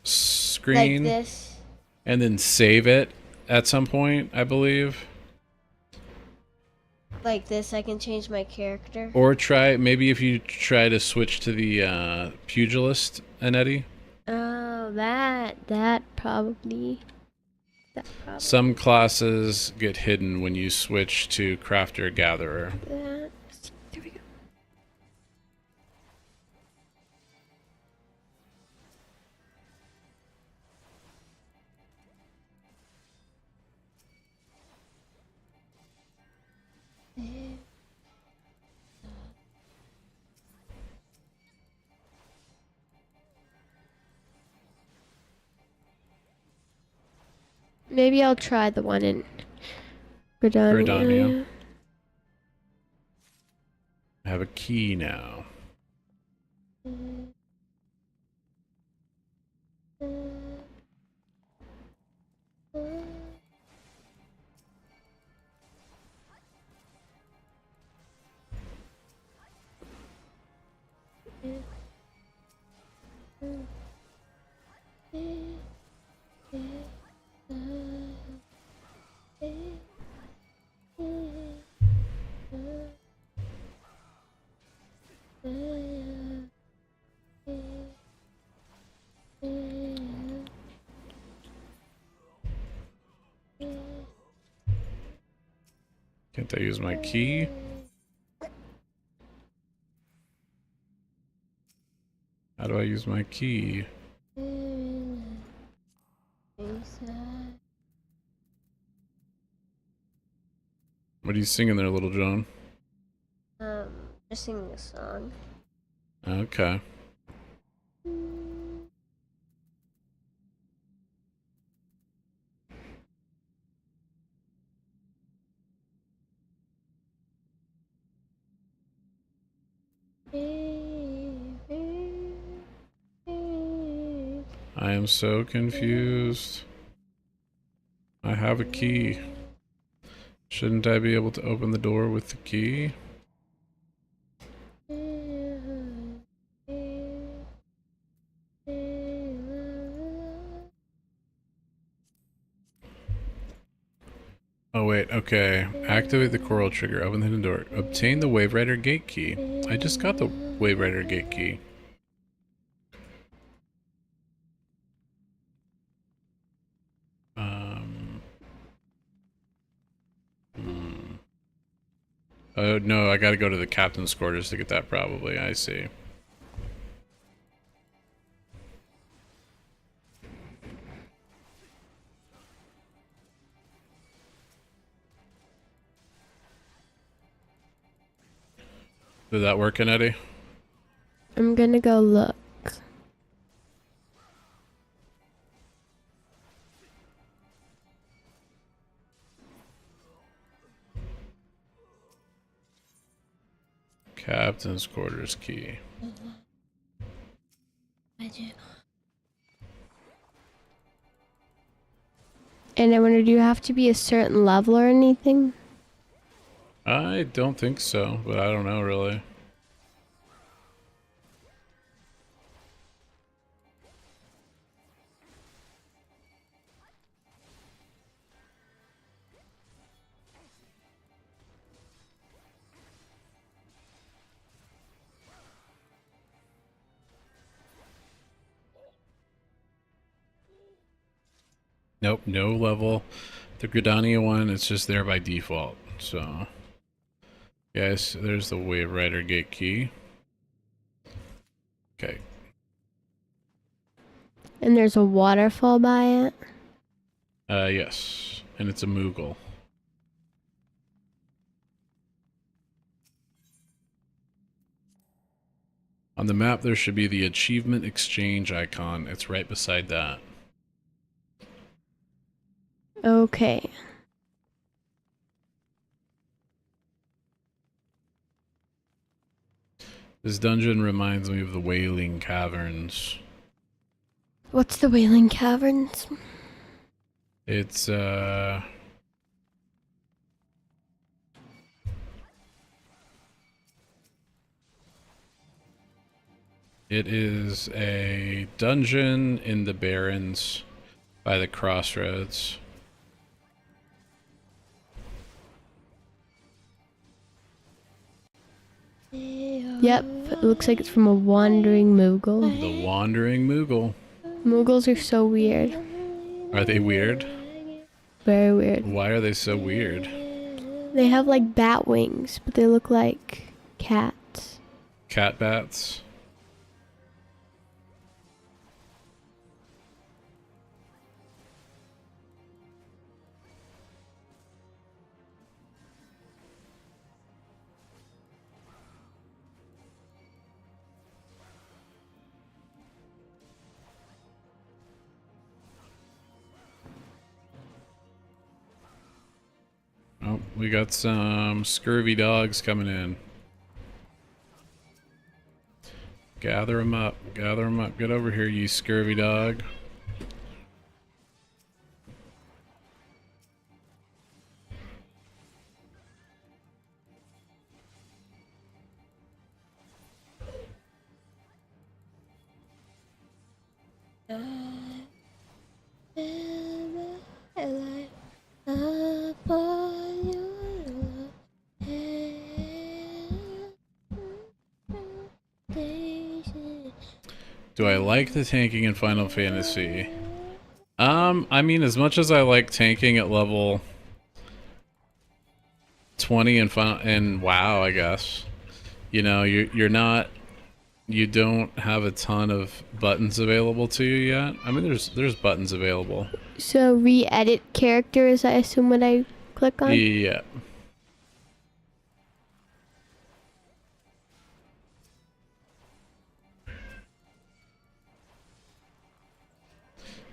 screen like this. and then save it at some point, I believe. Like this, I can change my character. Or maybe if you try to switch to the pugilist, Anetti. Oh, that probably. Some classes get hidden when you switch to crafter gatherer. There we go. Maybe I'll try the one in Gridania. I have a key now. Can't I use my key? How do I use my key? What are you singing there, Little John? Just singing a song. Okay. I am so confused. I have a key. Shouldn't I be able to open the door with the key? Oh wait, okay. Activate the coral trigger, open the hidden door. Obtain the Wave Rider gate key. I just got the Wave Rider gate key. Oh no, I gotta go to the captain's quarters to get that probably, I see. Did that work, Eddie? I'm gonna go look. Captain's quarters key. I do. And I wonder, do you have to be a certain level or anything? I don't think so, but I don't know really. Nope, no level. The Gridania one, it's just there by default. So, yes, there's the Wave Rider Gate key. Okay. And there's a waterfall by it. Yes, and it's a Moogle. On the map, there should be the Achievement Exchange icon. It's right beside that. Okay. This dungeon reminds me of the Wailing Caverns. What's the Wailing Caverns? It's, it is a dungeon in the Barrens by the crossroads. Yep, it looks like it's from a wandering Moogle. The Wandering Moogle. Moogles are so weird. Are they weird? Very weird. Why are they so weird? They have like bat wings, but they look like cats. Cat bats? Oh, we got some scurvy dogs coming in. Gather them up. Gather them up. Get over here, you scurvy dog. Do I like the tanking in Final Fantasy? I mean, as much as I like tanking at level 20 in WoW, I guess. You know, you don't have a ton of buttons available to you yet. I mean, there's buttons available. So re-edit characters, I assume what I click on? Yeah.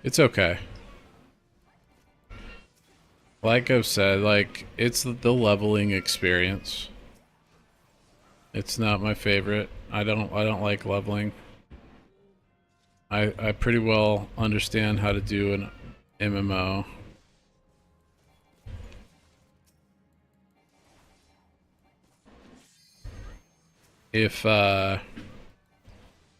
It's okay. Like I've said, like, it's the leveling experience. It's not my favorite. I don't like leveling. I pretty well understand how to do an MMO.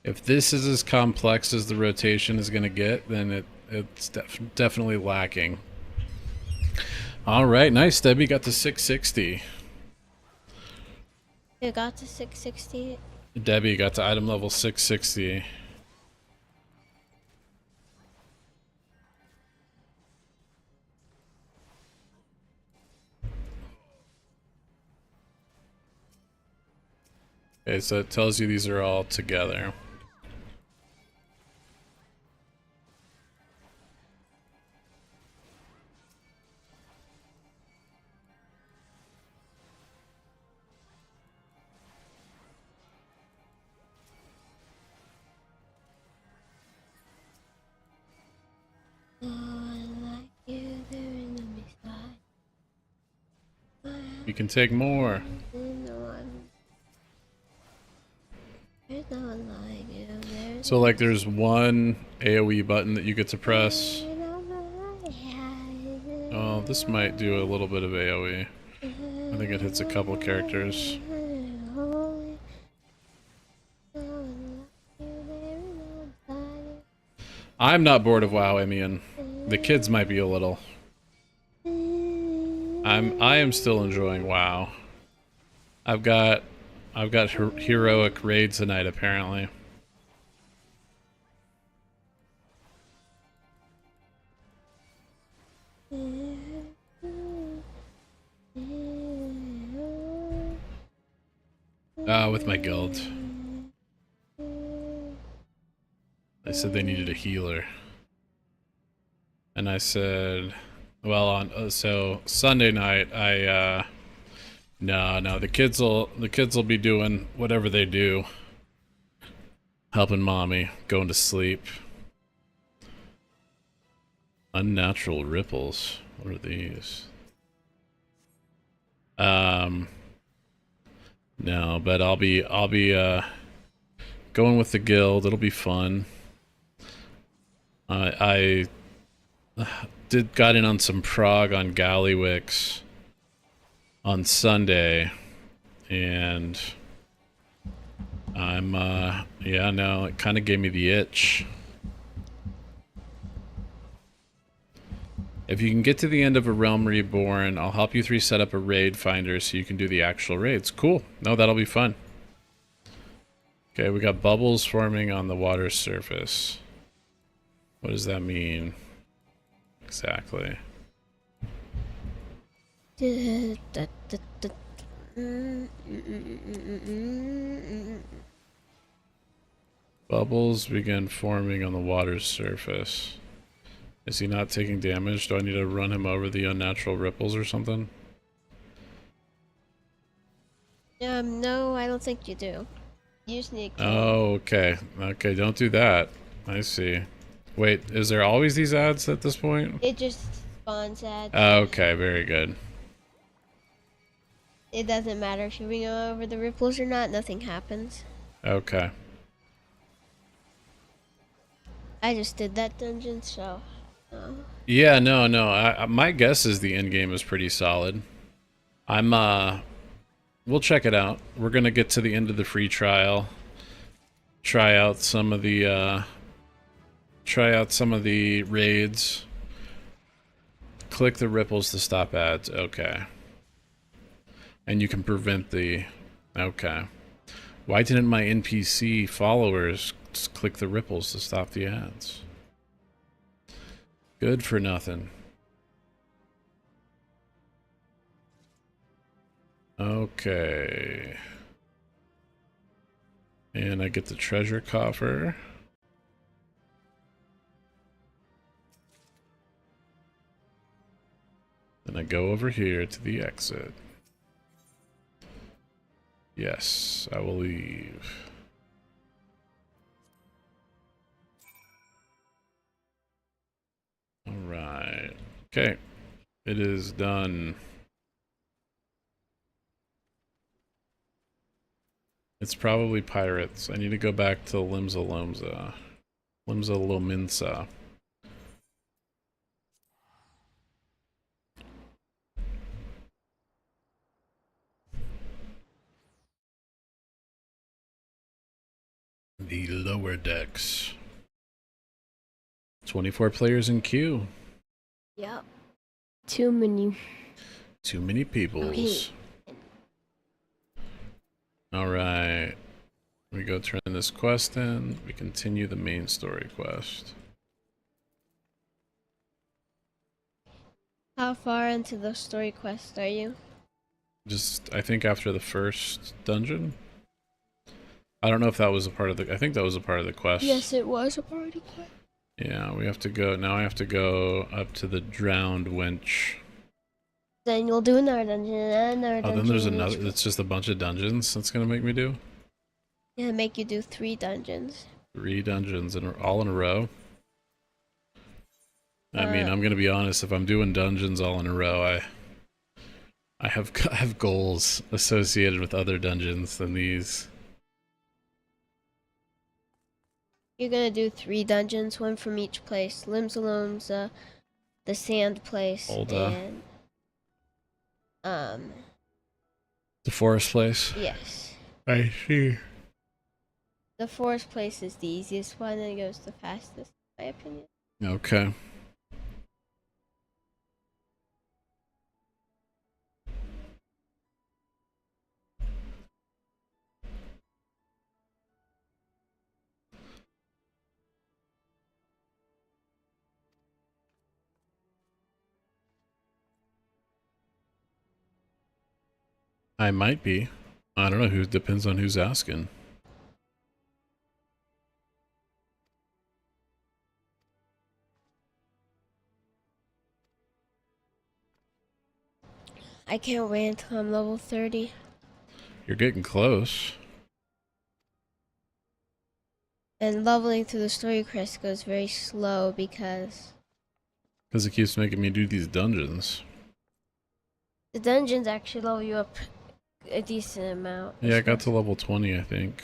If this is as complex as the rotation is going to get, then it's definitely lacking. All right, nice, Debbie. Got to 660. You got to 660. Debbie got to item level 660. Okay, so it tells you these are all together. You can take more. So like there's one AoE button that you get to press. Oh, this might do a little bit of AoE. I think it hits a couple characters. I'm not bored of WoW, Emian. The kids might be a little. I am still enjoying WoW. I've got heroic raid tonight apparently. With my guild. They said they needed a healer. And I said, well, so Sunday night, no, the kids will be doing whatever they do. Helping mommy, going to sleep. Unnatural ripples. What are these? No, but I'll be going with the guild. It'll be fun. I got in on some prog on Gallywix on Sunday, and I'm yeah, no, it kind of gave me the itch. If you can get to the end of a Realm Reborn, I'll help you 3 set up a raid finder so you can do the actual raids. Cool. No, that'll be fun. Okay, we got bubbles forming on the water surface. What does that mean? Exactly. Bubbles begin forming on the water's surface. Is he not taking damage? Do I need to run him over the unnatural ripples or something? No, I don't think you do. You just need to kill him. Oh, okay. Okay, don't do that. I see. Wait, is there always these ads at this point? It just spawns ads. Okay, very good. It doesn't matter if you ring over the ripples or not, nothing happens. Okay. I just did that dungeon, so... Yeah, no. My guess is the end game is pretty solid. We'll check it out. We're gonna get to the end of the free trial. Try out some of the raids. Click the ripples to stop ads. Okay. And you can prevent the... Okay. Why didn't my NPC followers just click the ripples to stop the ads? Good for nothing. Okay. And I get the treasure coffer. Then I go over here to the exit. Yes, I will leave. Alright. Okay. It is done. It's probably pirates. I need to go back to Limsa Lominsa. Limsa Lominsa. The lower decks. 24 players in queue. Yep. Too many. Too many peoples. Okay. Alright. We go turn this quest in. We continue the main story quest. How far into the story quest are you? Just, I think after the first dungeon? I don't know if that was a part of the... I think that was a part of the quest. Yes, it was a part of the quest. Yeah, we have to go... Now I have to go up to the drowned wench. Then you'll do another dungeon and another dungeon. Oh, then there's another... It's just a bunch of dungeons that's gonna make me do? It'll make you do 3 dungeons. 3 dungeons all in a row? I mean, I'm gonna be honest, if I'm doing dungeons all in a row, I have goals associated with other dungeons than these. You're gonna do 3 dungeons, 1 from each place. Limsa Lominsa, the sand place, and the forest place? yes. I see. The forest place is the easiest one and it goes the fastest, in my opinion. Okay. I might be. I don't know. Who depends on who's asking. I can't wait until I'm level 30. You're getting close. And leveling through the story quest goes very slow because Because it keeps making me do these dungeons. the dungeons actually level you up a decent amount. Yeah, I got to level 20, I think.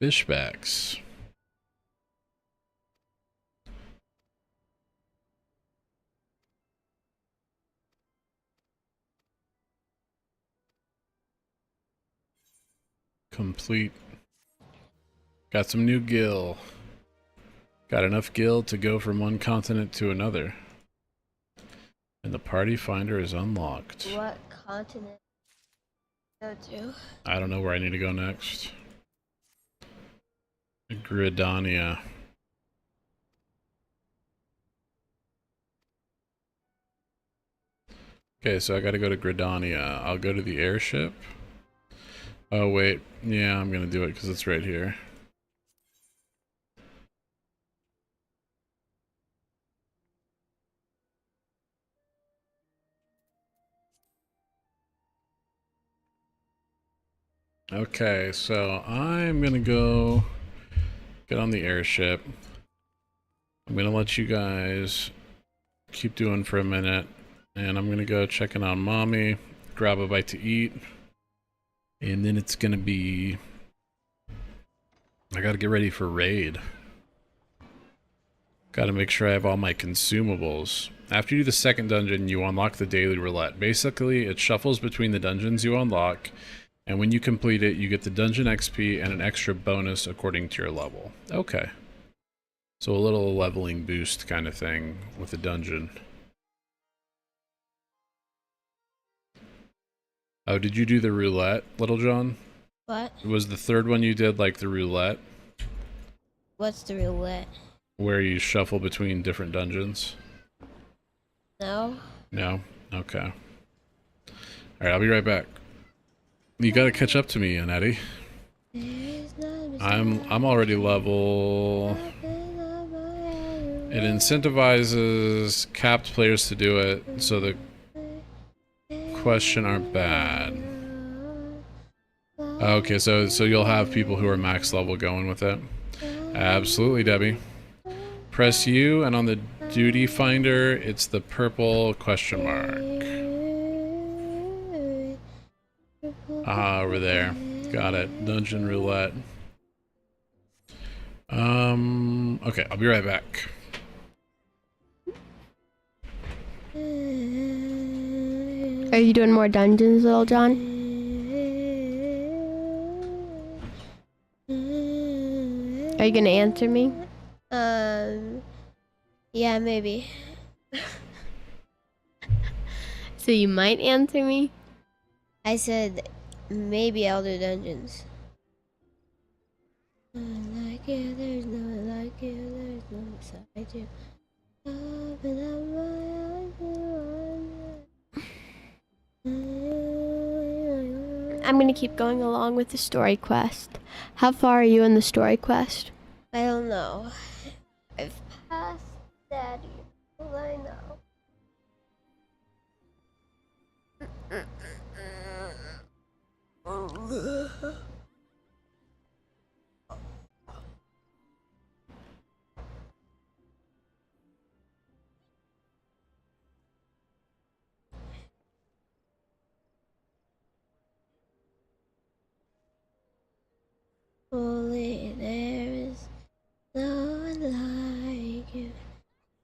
Fishbacks. Complete. Got some new gil. Got enough gil to go from one continent to another. And the party finder is unlocked. What continent go to? I don't know where I need to go next. Gridania. Okay, so I gotta go to Gridania. I'll go to the airship. Oh wait, yeah, I'm gonna do it because it's right here. Okay, so I'm gonna go get on the airship. I'm gonna let you guys keep doing for a minute, and I'm gonna go check in on mommy, grab a bite to eat, and then it's gonna be... I gotta get ready for raid. Gotta make sure I have all my consumables. After you do the second dungeon, you unlock the daily roulette. Basically, it shuffles between the dungeons you unlock, and when you complete it, you get the dungeon XP and an extra bonus according to your level. Okay. So a little leveling boost kind of thing with the dungeon. Oh, did you do the roulette, Little John? What? Was the third one you did like the roulette? What's the roulette? Where you shuffle between different dungeons? No? No? Okay. Alright, I'll be right back. You gotta catch up to me, Eddie. I'm already level... It incentivizes capped players to do it, so the question aren't bad. Okay, so you'll have people who are max level going with it. Absolutely, Debbie. Press U, and on the duty finder, it's the purple question mark. Ah, over there. Got it. Dungeon roulette. Okay, I'll be right back. Are you doing more dungeons, Little John? Are you gonna answer me? Yeah, maybe. So you might answer me? I said maybe I'll do dungeons. Like you, there's no like you, there's no beside you. Open up my eyes. I'm gonna keep going along with the story quest. How far are you in the story quest? I don't know. I've passed Daddy. All I know. Only there is no one like you.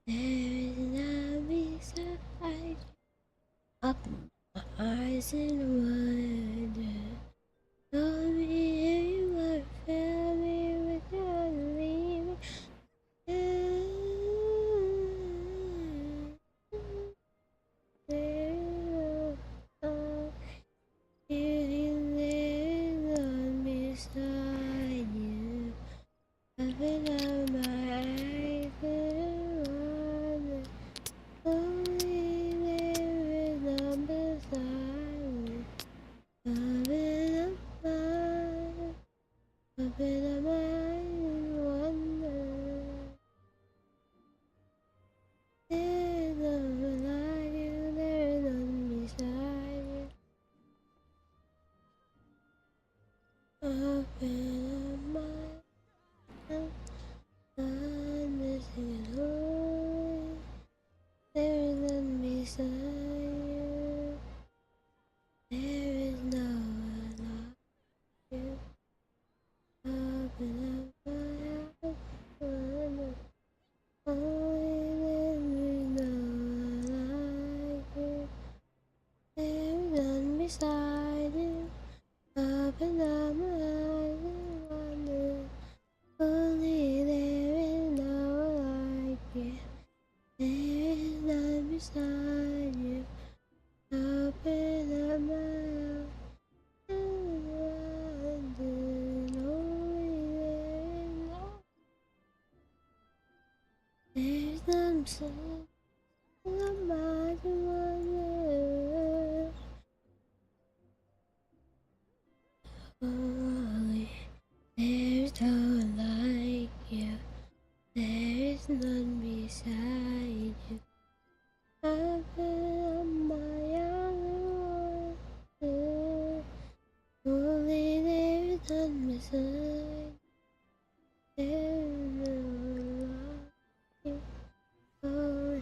There is none beside you. Open my eyes in wonder. Show me you are fill me with your leaving. Beside you, There's no one like you. There's none beside you. I've been on my own. Only there's none beside. There's no one like you. Oh,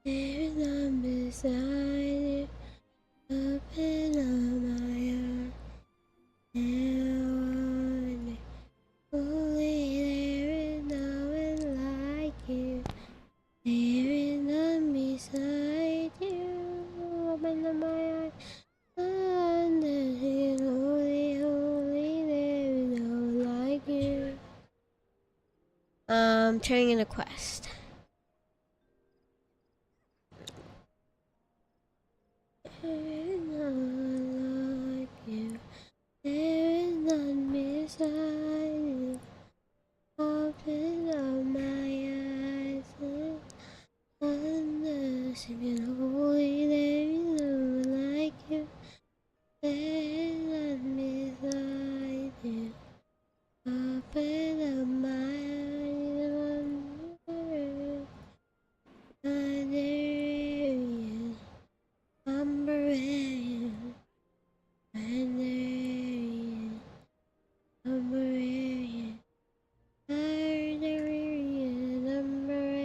there's none beside you. Open up my arms and only there is no one like you. There is none beside you. Open up my arms and holy, holy, there is no one like you. Turning in a quest. There is no one like you. There is none beside you. Open up my eyes and understand. Holy, there is no one like you. There is none beside you. Open up my eyes and understand. Umbrella, Umbrella, Umbrella, Umbrella, Umbrella,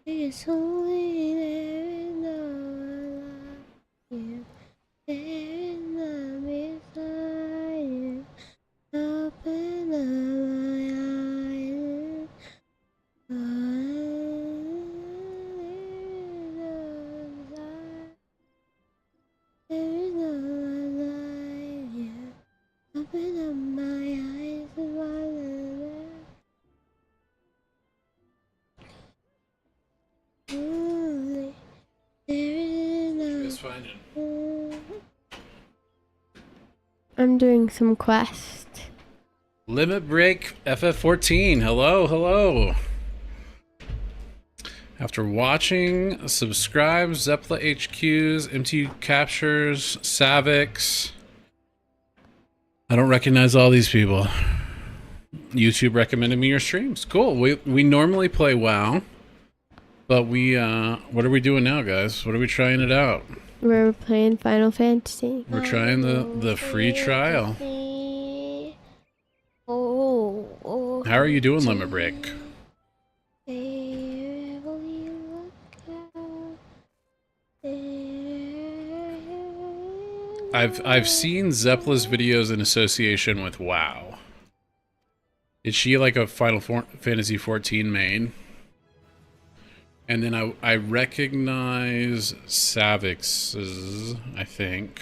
it's only there is no one like you. There is none beside you. Open up my eyes. There is no one like you. Open up my eyes and wonder. Only there is no. It's finding. I'm doing some quest. Limit Break FF14. Hello, hello. After watching, subscribe, Zepla HQs, MTU Captures, Savix. I don't recognize all these people. YouTube recommended me your streams. Cool. We normally play WoW, but what are we doing now, guys? What are we trying it out? We're playing Final Fantasy. We're trying the free trial. How are you doing, Limit Break? I've seen Zepla's videos in association with WoW. Is she like a Final Fantasy 14 main? And then I recognize Savix's, I think.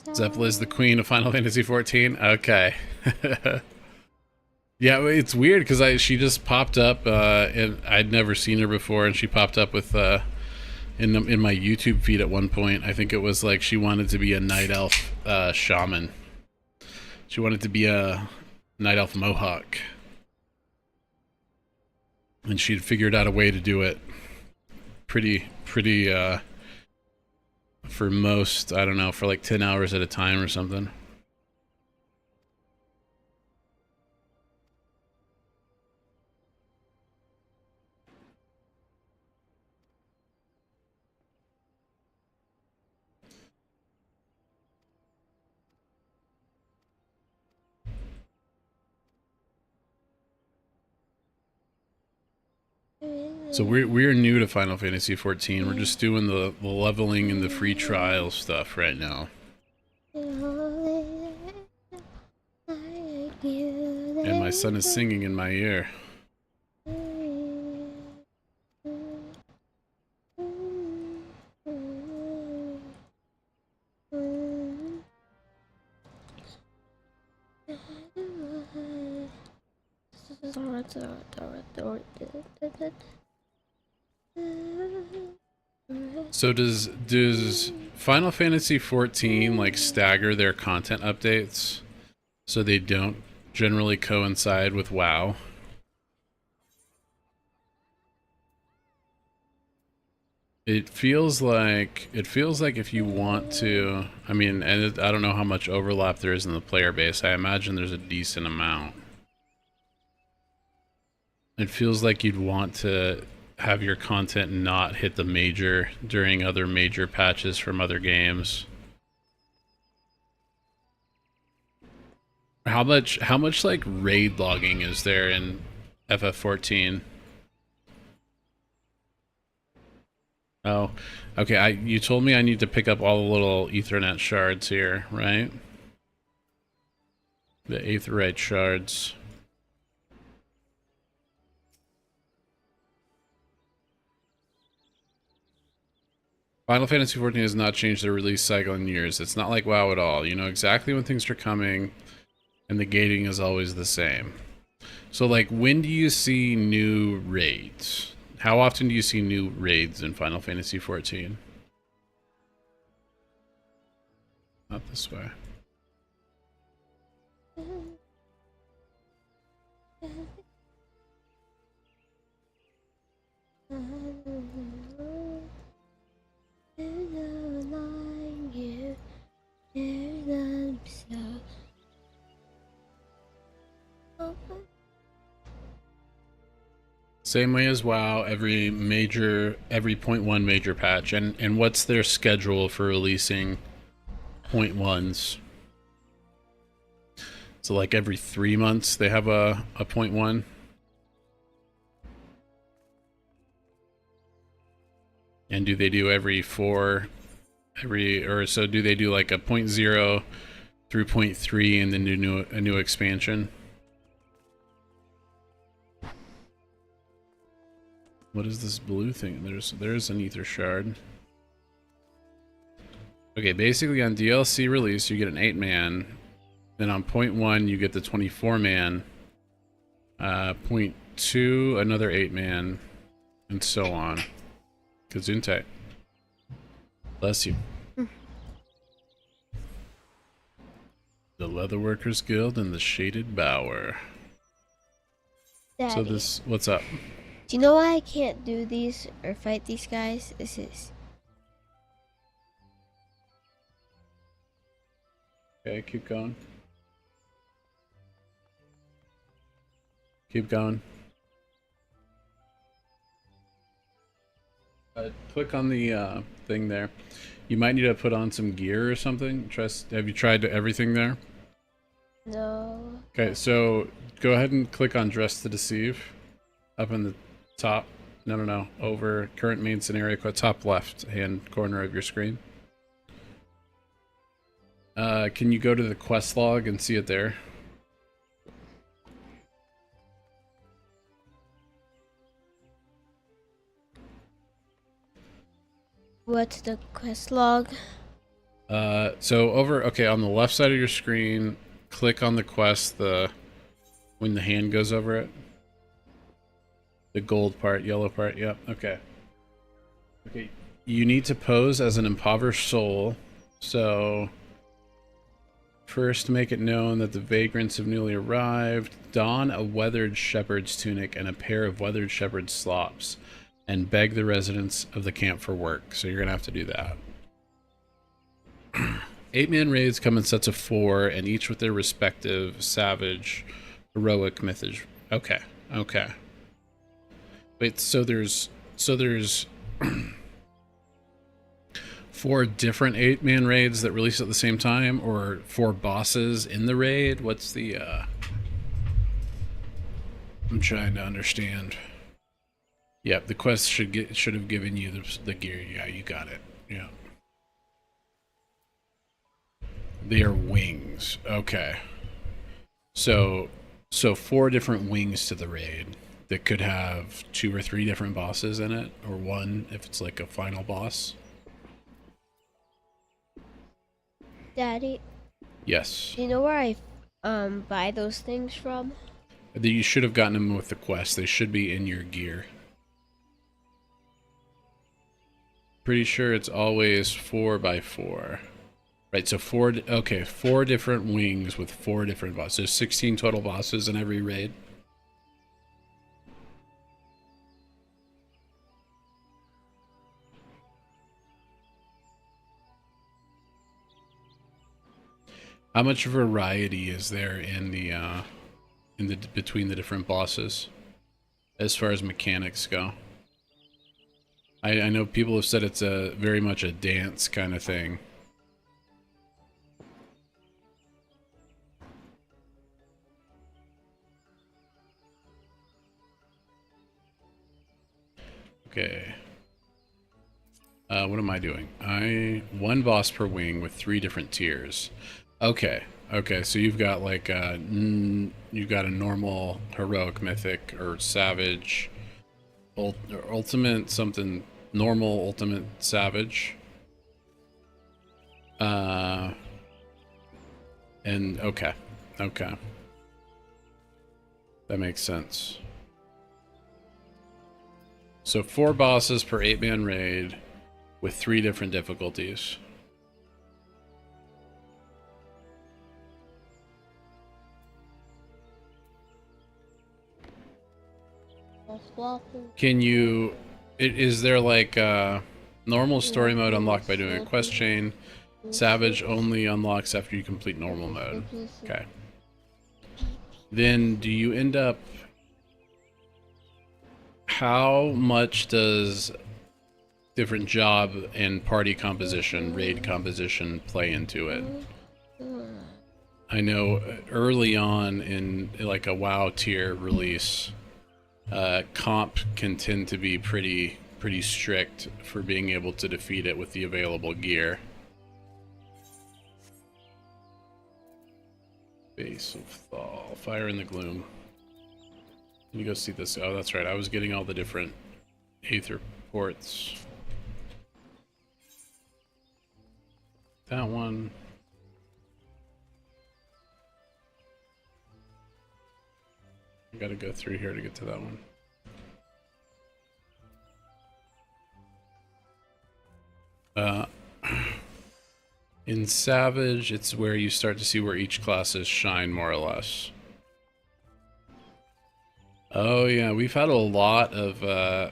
Zepla is the queen of Final Fantasy 14? Okay. Yeah, it's weird because she just popped up, and I'd never seen her before, and she popped up with in my YouTube feed at one point. I think it was like she wanted to be a night elf shaman. She wanted to be a night elf mohawk, and she'd figured out a way to do it pretty for most, I don't know, for like 10 hours at a time or something. So we're new to Final Fantasy 14. We're just doing the leveling and the free trial stuff right now. And my son is singing in my ear. So does Final Fantasy 14 like stagger their content updates so they don't generally coincide with WoW? It feels like if you want to, I mean, and I don't know how much overlap there is in the player base. I imagine there's a decent amount. It feels like you'd want to have your content not hit the major during other major patches from other games. How much like raid logging is there in FF14? Oh, okay. You told me I need to pick up all the little Ethernet shards here, right? The Aetherite shards. Final Fantasy XIV has not changed their release cycle in years. It's not like WoW at all. You know exactly when things are coming, and the gating is always the same. So, like, when do you see new raids? How often do you see new raids in Final Fantasy XIV? Not this way. Same way as WoW, every 0.1 major patch. And what's their schedule for releasing 0.1s? So like every 3 months they have a 0.1? And do they do every four, or so do they do like a 0.0 through 0.3 and then do a new expansion? What is this blue thing? There's an ether shard. Okay, basically on DLC release you get an 8-man. Then on 0.1 you get the 24-man. 0.2 another 8-man, and so on. Gesundheit. Bless you. The Leatherworkers Guild and the Shaded Bower. Daddy, So this, what's up? do you know why I can't do these or fight these guys? This is Okay, keep going. Keep going. Click on the thing there. You might need to put on some gear or something. Have you tried everything there? no. Okay, so go ahead and click on Dress to Deceive. Up in the top. No. Over current main scenario, top left hand corner of your screen. Can you go to the quest log and see it there? What's the quest log? So okay, on the left side of your screen, click on the quest, when the hand goes over it. The gold part, yellow part, yep, okay. Okay, you need to pose as an impoverished soul, so first make it known that the vagrants have newly arrived. Don a weathered shepherd's tunic and a pair of weathered shepherd's slops, and beg the residents of the camp for work. So you're gonna have to do that. 8-man raids come in sets of 4, and each with their respective savage, heroic mythos. Okay. Wait, so there's 4 different 8-man raids that release at the same time, or 4 bosses in the raid? What's the I'm trying to understand. Yep, the quest should have given you the gear. Yeah, you got it. Yeah. They are wings. Okay. So 4 different wings to the raid that could have 2 or 3 different bosses in it, or 1 if it's like a final boss. Daddy, Yes. do you know where I buy those things from? You should have gotten them with the quest. They should be in your gear. Pretty sure it's always 4x4. Right, so 4 different wings with 4 different bosses. There's 16 total bosses in every raid. How much variety is there in the between the different bosses as far as mechanics go? I know people have said it's very much a dance kind of thing. Okay. What am I doing? 1 boss per wing with 3 different tiers. Okay. Okay, so you've got like you've got a normal, heroic, mythic, or savage, ultimate, something normal, ultimate, savage. And okay. That makes sense. So 4 bosses per 8-man raid with 3 different difficulties. Can you... Is there like normal story mode unlocked by doing a quest chain? Savage only unlocks after you complete normal mode. Okay. Then do you end up... How much does different job and party composition, raid composition play into it? I know early on in like a WoW tier release, comp can tend to be pretty strict for being able to defeat it with the available gear. Base of Thal, Fire in the Gloom. Let me go see this. Oh, that's right. I was getting all the different Aether ports. That one. I gotta go through here to get to that one. In Savage, it's where you start to see where each classes shine more or less. Oh yeah, we've had a lot of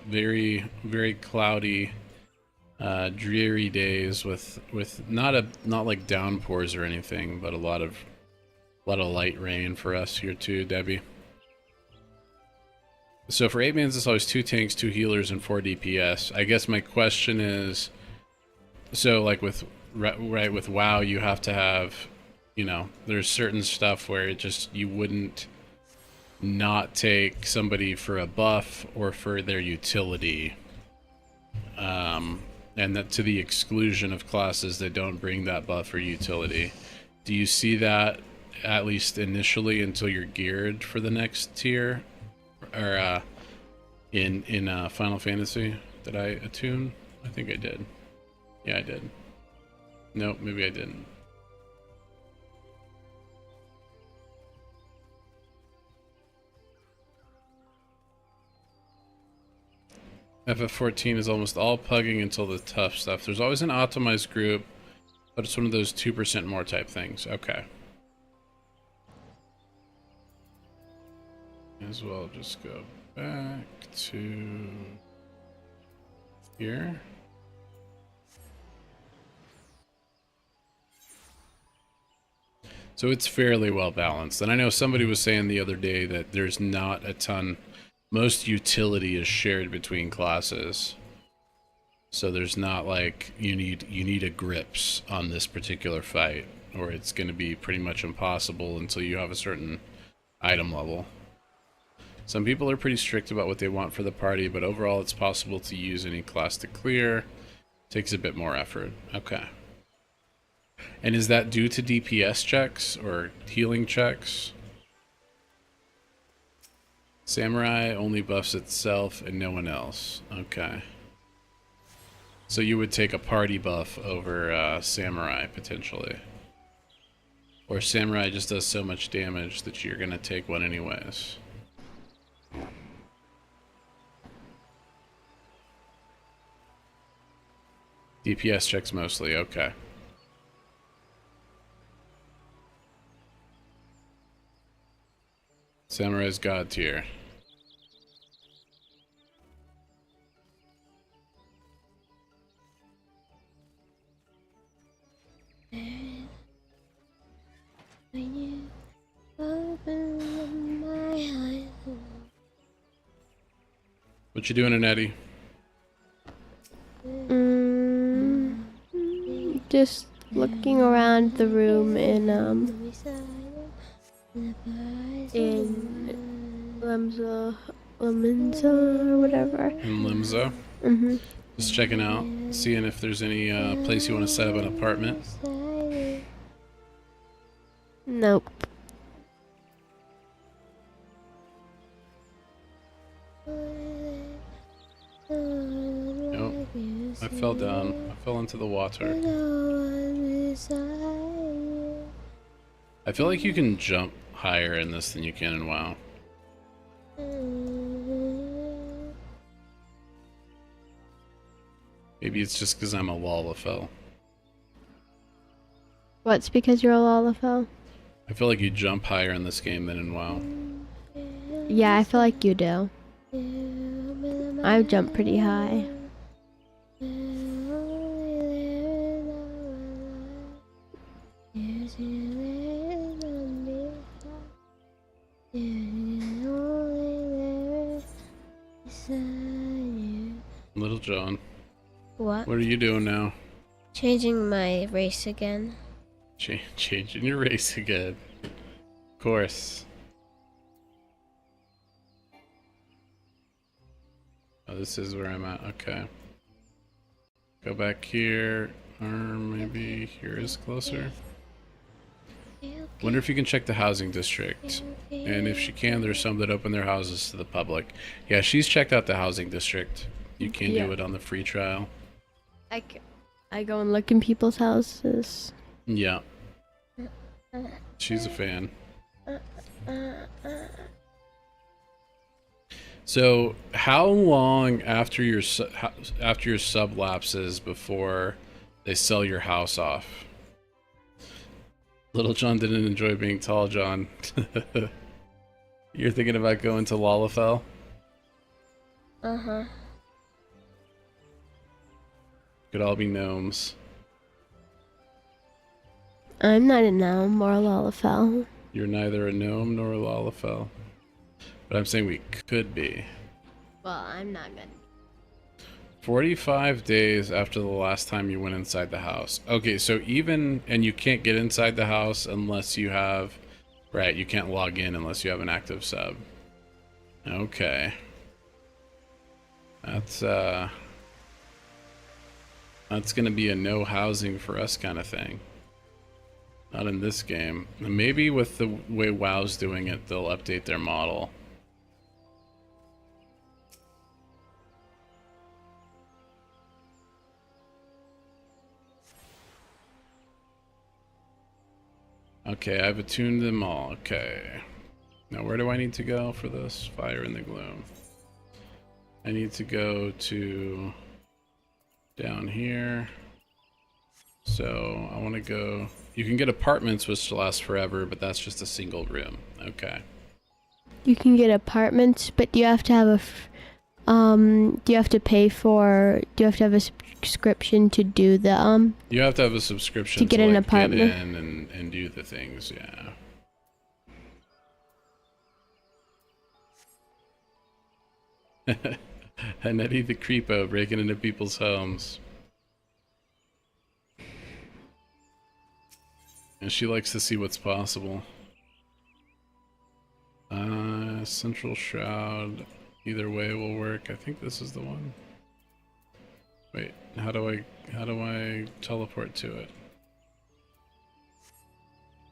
very cloudy, dreary days with not like downpours or anything, but a lot of light rain for us here too, Debbie. So for 8-mans, it's always 2 tanks, 2 healers, and 4 DPS. I guess my question is, so like with WoW, you have to have, you know, there's certain stuff where it just, you wouldn't not take somebody for a buff or for their utility, and that to the exclusion of classes that don't bring that buff or utility. Do you see that at least initially until you're geared for the next tier, or in Final Fantasy? Did I attune? I think I did. Yeah, I did. Nope, maybe I didn't. FF14 is almost all pugging until the tough stuff. There's always an optimized group, but it's one of those 2% more type things. Okay. As well, just go back to here. So it's fairly well balanced. And I know somebody was saying the other day that there's not a ton, most utility is shared between classes. So there's not like you need a grips on this particular fight, or it's going to be pretty much impossible until you have a certain item level. Some people are pretty strict about what they want for the party, but overall it's possible to use any class to clear. Takes a bit more effort. Okay. And is that due to DPS checks or healing checks? Samurai only buffs itself and no one else. Okay. So you would take a party buff over Samurai, potentially. Or Samurai just does so much damage that you're going to take one anyways. DPS checks mostly, okay. Samurai's god tier. What you doing, Eddie? Just looking around the room in Lemza or whatever. In Limzo? Mm-hmm. Just checking out, seeing if there's any place you want to set up an apartment. Nope. Nope. I fell down. I fell into the water. I feel like you can jump higher in this than you can in WoW. Maybe it's just because I'm a Lalafell. What's because you're a Lalafell? I feel like you jump higher in this game than in WoW. Yeah, I feel like you do. I jump pretty high. Little John. What? What are you doing now? Changing my race again. Changing your race again. Of course. Oh, this is where I'm at. Okay. Go back here. Or maybe here is closer. Wonder if you can check the housing district. And if she can, there's some that open their houses to the public. Yeah, she's checked out the housing district. You can do it on the free trial. I go and look in people's houses. Yeah. She's a fan. So, how long after your sub lapses before they sell your house off? Little John didn't enjoy being Tall John. You're thinking about going to Lalafell? Uh-huh. Could all be gnomes. I'm not a gnome or a Lalafell. You're neither a gnome nor a Lalafell. But I'm saying we could be. Well, I'm not gonna. 45 days after the last time you went inside the house. Okay, so and you can't get inside the house unless you have, right, you can't log in unless you have an active sub. Okay. That's gonna be a no housing for us kind of thing. Not in this game. Maybe with the way WoW's doing it, they'll update their model. Okay, I've attuned them all. Okay. Now where do I need to go for this? Fire in the Gloom. I need to go to down here. So I want to go. You can get apartments which last forever, but that's just a single room. Okay. You can get apartments, but do you have to have do you have to pay for? Do you have to have a subscription to do the You have to have a subscription to get an like, apartment get in and do the things. Yeah. And Eddie the Creepo breaking into people's homes. And she likes to see what's possible. Central Shroud. Either way will work. I think this is the one. Wait, how do I teleport to it?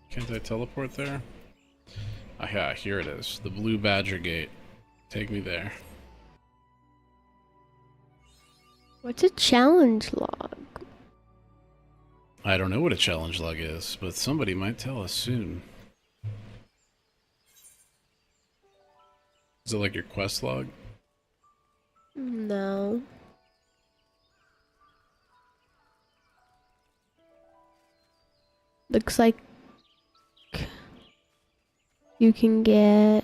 Can't I teleport there? Ah, yeah, here it is. The Blue Badger Gate. Take me there. What's a challenge log? I don't know what a challenge log is, but somebody might tell us soon. Is it like your quest log? No. Looks like you can get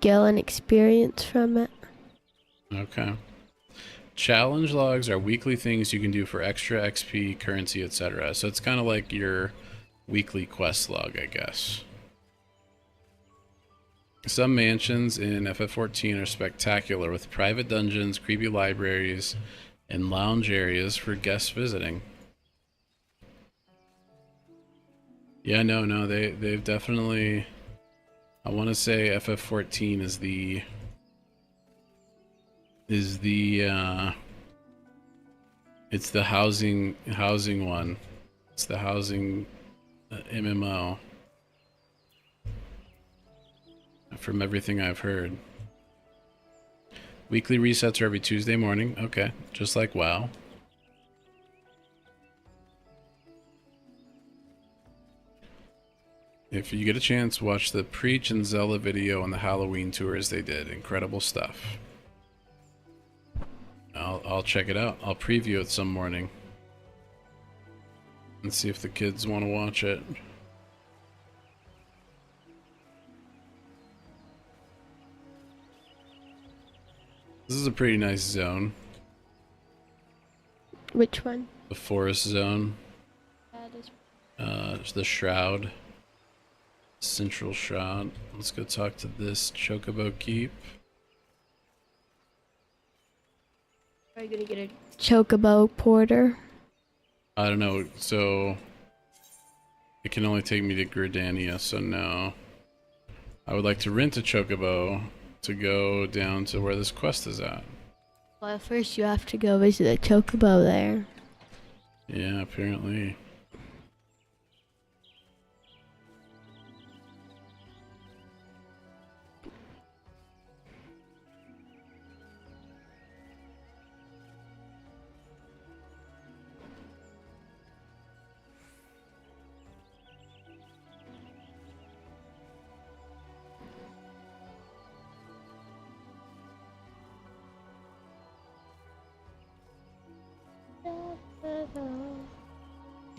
gil and experience from it. Okay. Challenge logs are weekly things you can do for extra XP, currency, etc. So it's kind of like your weekly quest log, I guess. Some mansions in FF14 are spectacular with private dungeons, creepy libraries, and lounge areas for guests visiting. Yeah, no, they've definitely. I want to say FF14 is the it's the housing one. It's the housing MMO. From everything I've heard. Weekly resets are every Tuesday morning. Okay, just like WoW. If you get a chance, watch the Preach and Zella video on the Halloween tours they did. Incredible stuff. I'll check it out. I'll preview it some morning. And see if the kids want to watch it. This is a pretty nice zone. Which one? The forest zone. That is. The Shroud. Central Shroud. Let's go talk to this Chocobo Keep. Are you gonna get a chocobo porter? I don't know, so it can only take me to Gridania, so no. I would like to rent a Chocobo to go down to where this quest is at. Well, first you have to go visit the chocobo there. Yeah, apparently.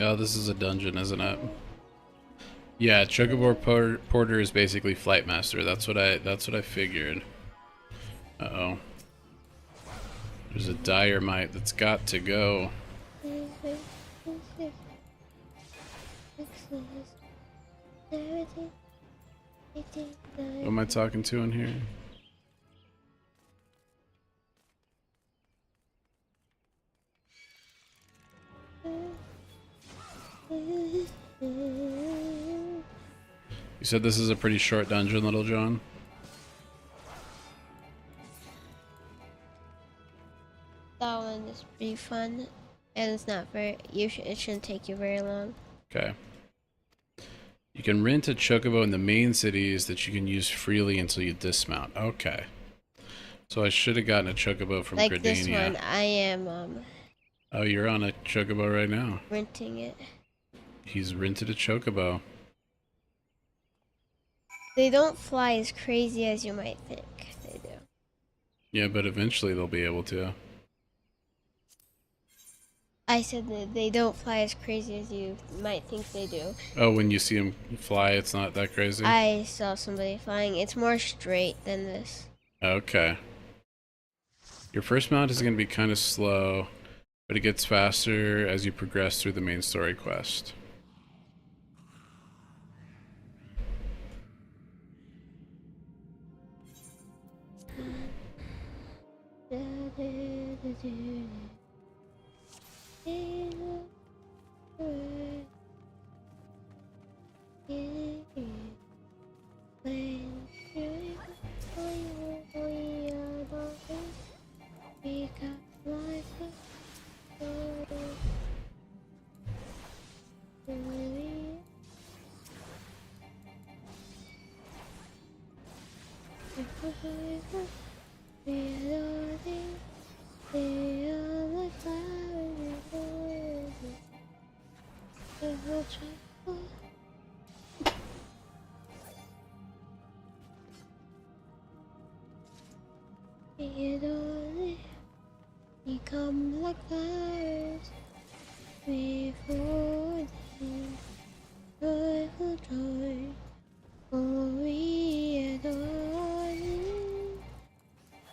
Oh, this is a dungeon, isn't it? Yeah, Chocobo Porter is basically Flight Master. That's what I figured. Uh-oh. There's a dire mite that's got to go. What am I talking to in here? You said this is a pretty short dungeon, Little John? That one is pretty fun, and it's not very. It shouldn't take you very long. Okay. You can rent a chocobo in the main cities that you can use freely until you dismount. Okay. So I should have gotten a chocobo from Like Gridania. this one, I am Oh, you're on a chocobo right now. renting it. He's rented a chocobo. They don't fly as crazy as you might think they do. Yeah, but eventually they'll be able to. I said that they don't fly as crazy as you might think they do. Oh, when you see him fly, it's not that crazy? I saw somebody flying. It's more straight than this. Okay. Your first mount is going to be kind of slow, but it gets faster as you progress through the main story quest. joyful, we adore thee. We are the clouds before thee. Joyful, joyful. We adore thee. We come like fires before thee. Joyful, joy. Oh, we adore thee.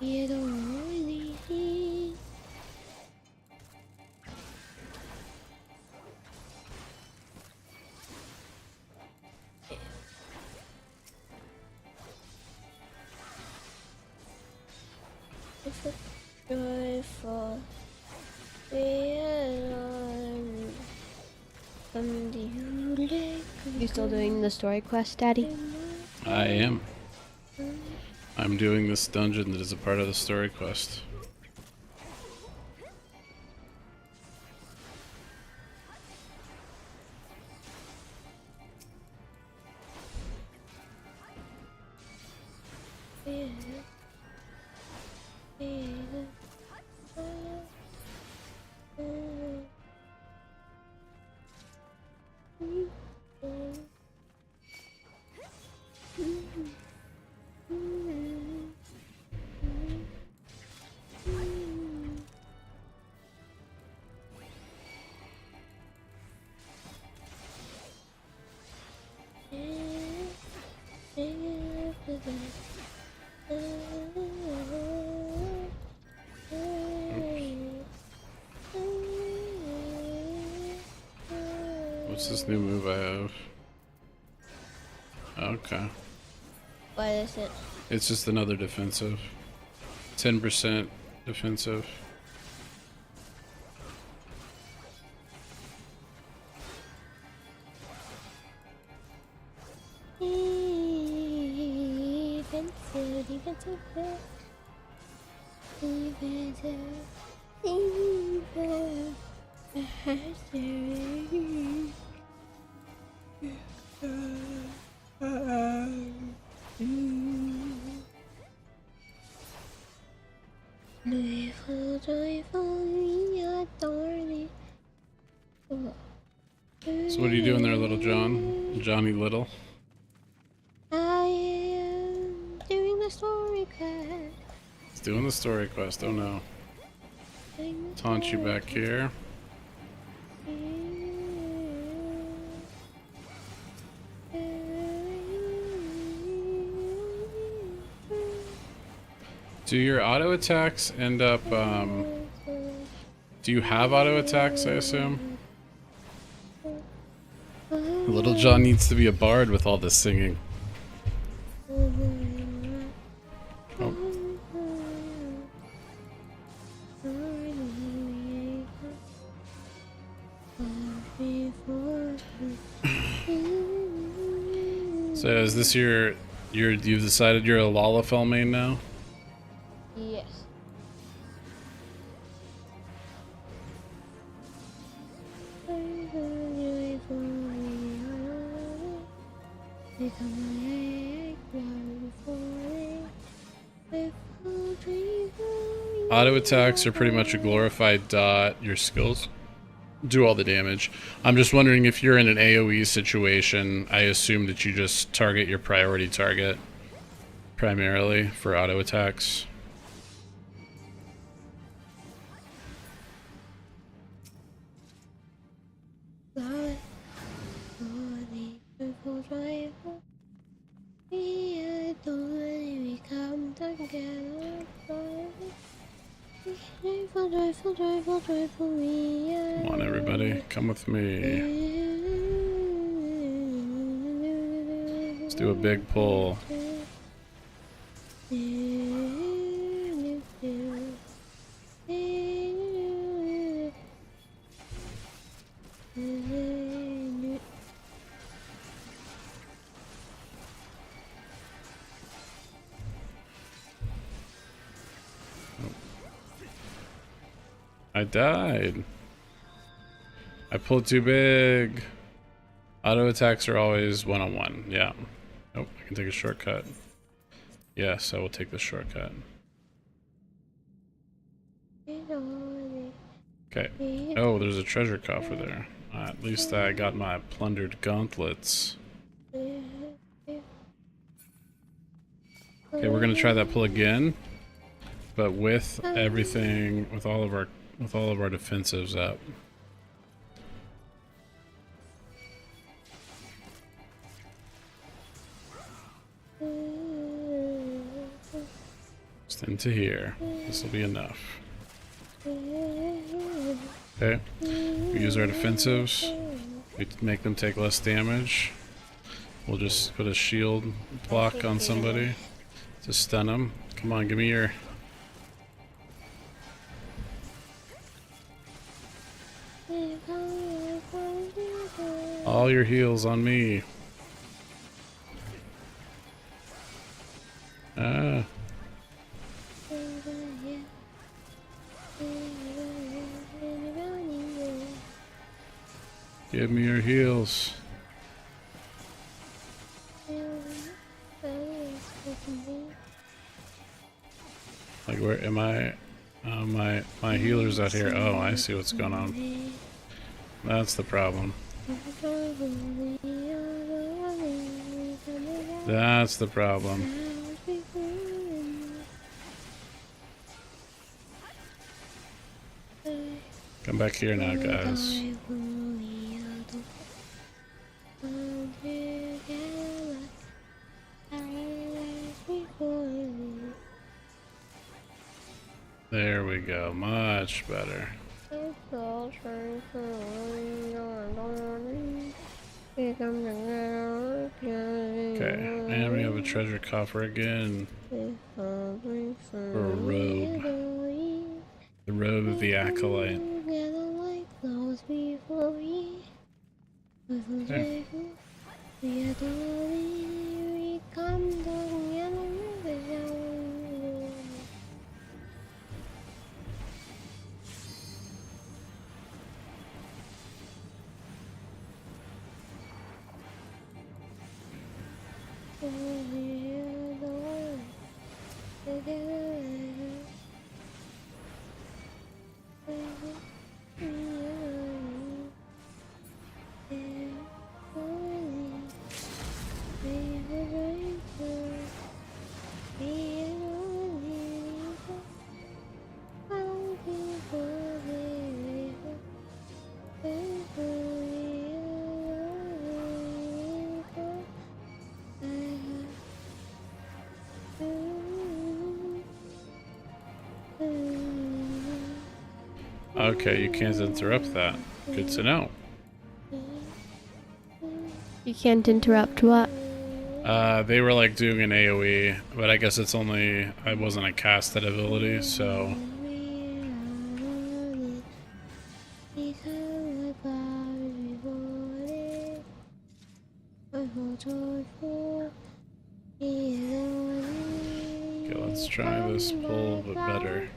We adore thee. Joyful, we adore thee. You still doing the story quest, Daddy? I am. I'm doing this dungeon that is a part of the story quest. What's this new move I have? Okay. What is it? It's just another defensive. 10% defensive. Joyful, joyful, we adore thee. So what are you doing there, Little John? Johnny Little? I am doing the story quest. It's doing the story quest, oh no. Taunt you back here. Do your auto attacks end up, do you have auto attacks, I assume? Little John needs to be a bard with all this singing. Oh. So is this you've decided you're a Lalafell main now? Yes. Auto attacks are pretty much a glorified dot. Your skills do all the damage. I'm just wondering if you're in an AoE situation, I assume that you just target your priority target primarily for auto attacks. Come on, everybody, come with me. Let's do a big pull. I died. I pulled too big. Auto attacks are always one-on-one. Yeah. Oh, I can take a shortcut. Yes, I will take the shortcut. Okay. Oh, there's a treasure coffer there. At least I got my plundered gauntlets. Okay, we're gonna try that pull again, but with everything, with all of our defensives up. Just into here. This will be enough. Okay. We use our defensives. We make them take less damage. We'll just put a shield block on somebody to stun them. Come on, give me your... all your heals on me. Ah. Give me your heals. Like, where am I? My healer's out here. Oh, I see what's going on. That's the problem. That's the problem. Come back here now, guys. There we go. Much better. Okay, and we have a treasure coffer again. Or a robe. The robe of the acolyte. Okay. Okay, you can't interrupt that. Good to know. You can't interrupt what? They were like doing an AoE, but I guess it's only... I wasn't a casted ability, so... Okay, let's try this pull, but better.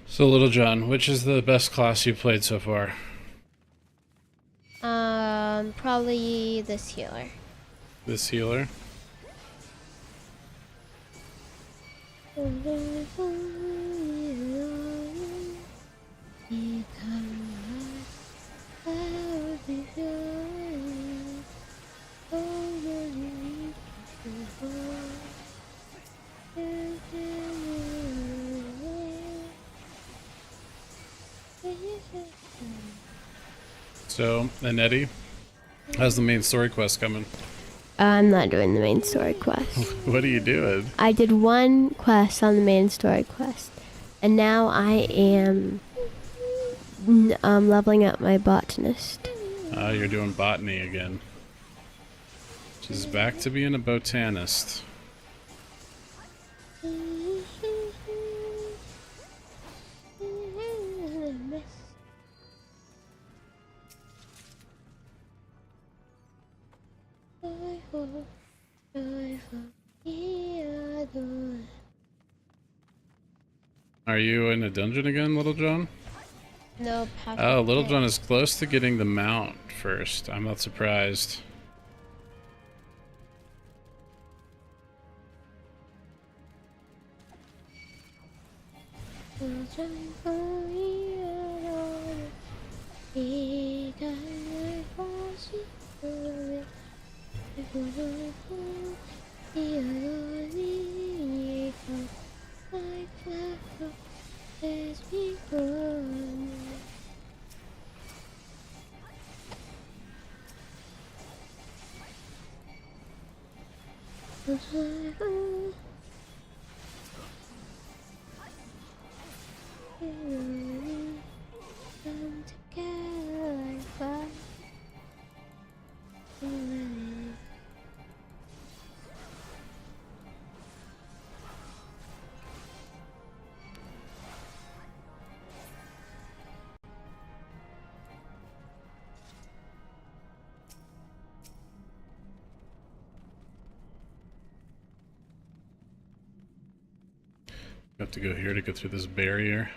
So, Little John, which is the best class you played so far? Probably this healer. This healer? So, and Eddie, how's the main story quest coming? I'm not doing the main story quest. What are you doing? I did one quest on the main story quest, and now I am leveling up my botanist. You're doing botany again. She's back to being a botanist. Are you in a dungeon again, Little John? No. Oh, Little John is close to getting the mount first. I'm not surprised. You have to go here to go through this barrier.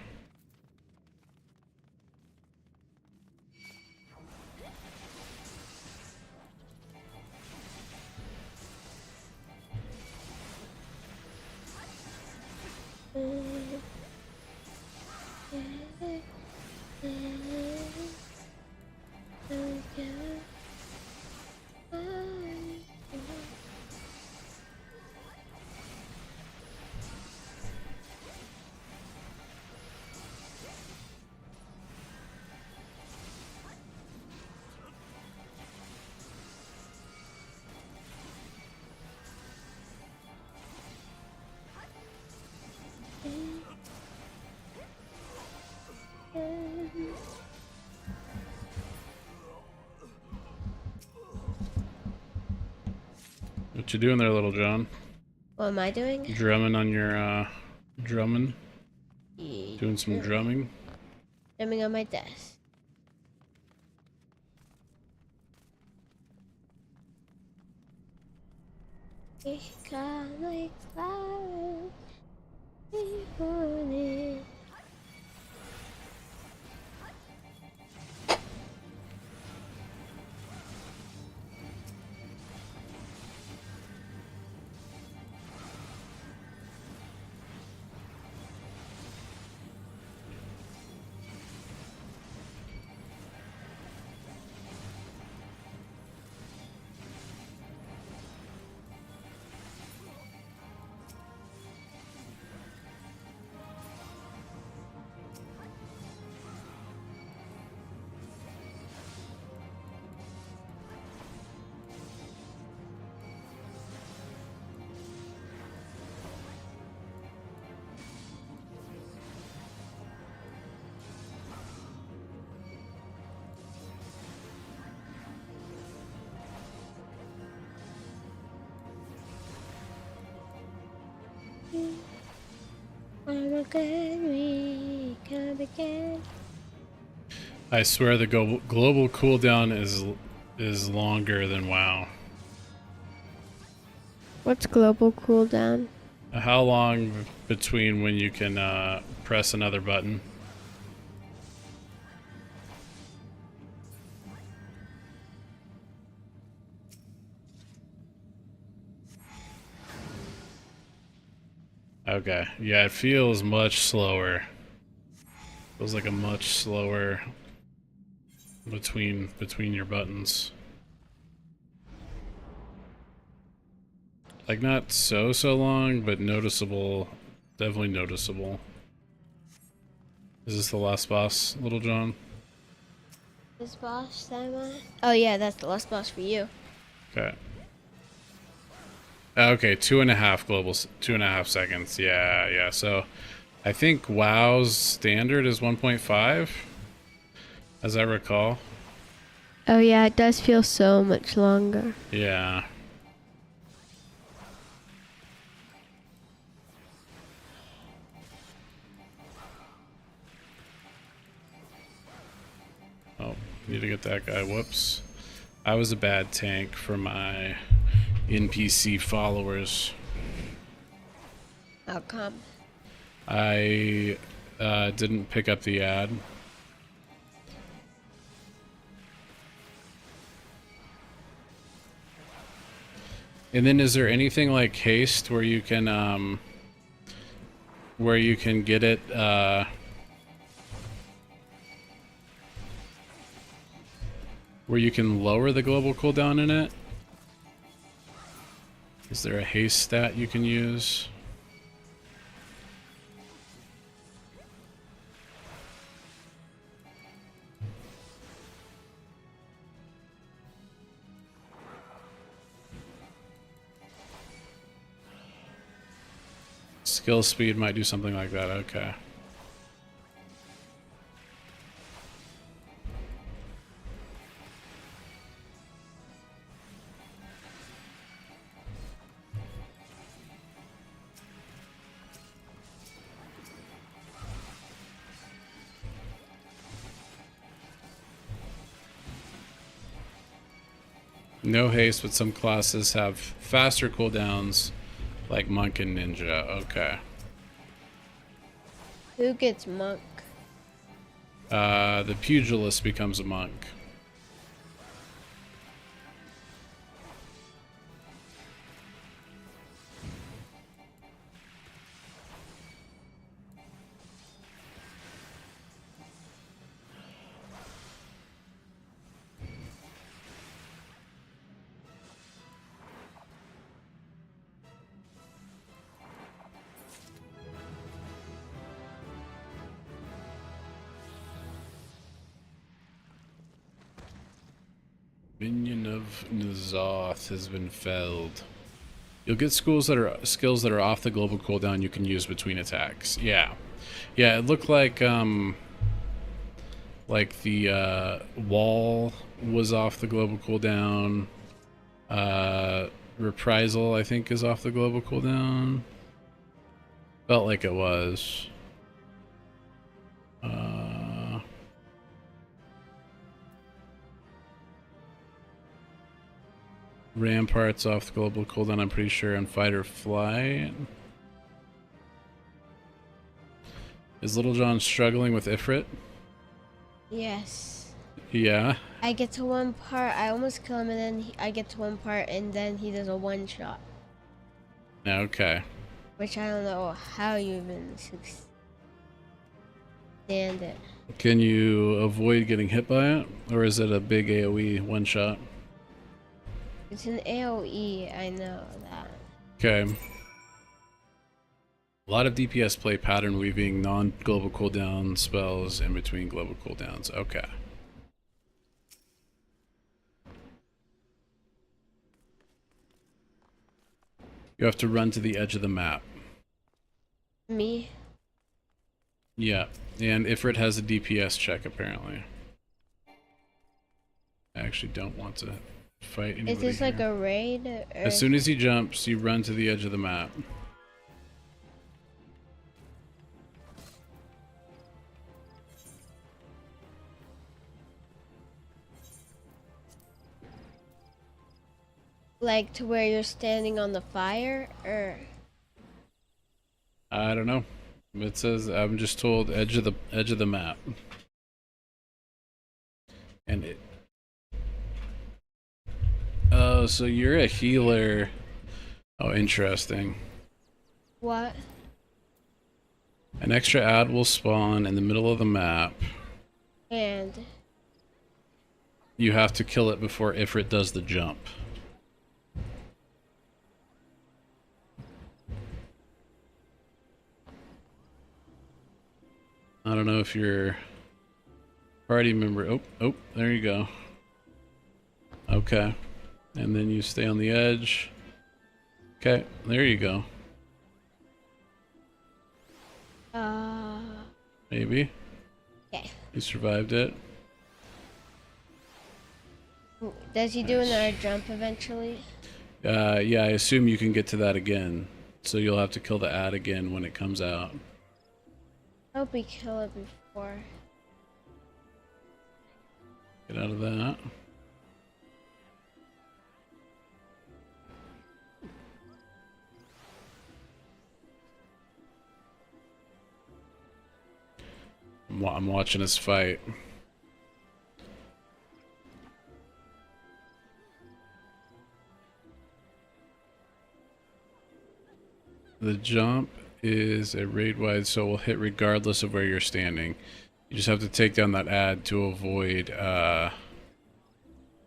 What you doing there, Little John? What am I doing? Drumming on your, drumming? Doing some drumming? Drumming on my desk. Ich kann nicht schlafen, ich wohne. I swear the global cooldown is longer than WoW. What's global cooldown? How long between when you can press another button? Okay. Yeah, it feels much slower. Feels like a much slower between your buttons. Like not so long, but noticeable. Definitely noticeable. Is this the last boss, Little John? This boss time on? Oh yeah, that's the last boss for you. Okay. Okay, 2.5 seconds. Yeah. So, I think WoW's standard is 1.5, as I recall. Oh yeah, it does feel so much longer. Yeah. Oh, need to get that guy. Whoops. I was a bad tank for my NPC followers. How come? I didn't pick up the ad. And then is there anything like haste where you can get it where you can lower the global cooldown in it? Is there a haste stat you can use? Skill speed might do something like that, okay. No haste, but some classes have faster cooldowns, like Monk and Ninja. Okay. Who gets monk? The Pugilist becomes a monk. Minion of N'Zoth has been felled. You'll get skills that are off the global cooldown you can use between attacks. Yeah. Yeah, it looked like the wall was off the global cooldown. Reprisal, I think, is off the global cooldown. Felt like it was. Rampart's off the global cooldown, I'm pretty sure, on Fight or Flight. Is Little John struggling with Ifrit? Yes. Yeah. I get to one part, I almost kill him, and then I get to one part, and then he does a one shot. Okay. Which I don't know how you even stand it. Can you avoid getting hit by it? Or is it a big AoE one shot? It's an AoE, I know that. Okay. A lot of DPS play pattern weaving non-global cooldown spells in between global cooldowns. Okay. You have to run to the edge of the map. Me? Yeah, and Ifrit has a DPS check apparently. I actually don't want to fight anybody. Is this here. like a raid? Or... As soon as he jumps, you run to the edge of the map. Like to where you're standing on the fire, or? I don't know. It says I'm just told edge of the map. And it. Oh, so you're a healer. Oh, interesting. What? An extra ad will spawn in the middle of the map. And You have to kill it before Ifrit does the jump. I don't know if your party member... Oh, there you go. Okay. And then you stay on the edge. Okay, there you go. Maybe. okay. You survived it. Does he do another jump eventually? Yeah, I assume you can get to that again. So you'll have to kill the ad again when it comes out. I hope we kill it before. Get out of that. I'm watching us fight. The jump is a raid wide, so it will hit regardless of where you're standing. You just have to take down that ad to avoid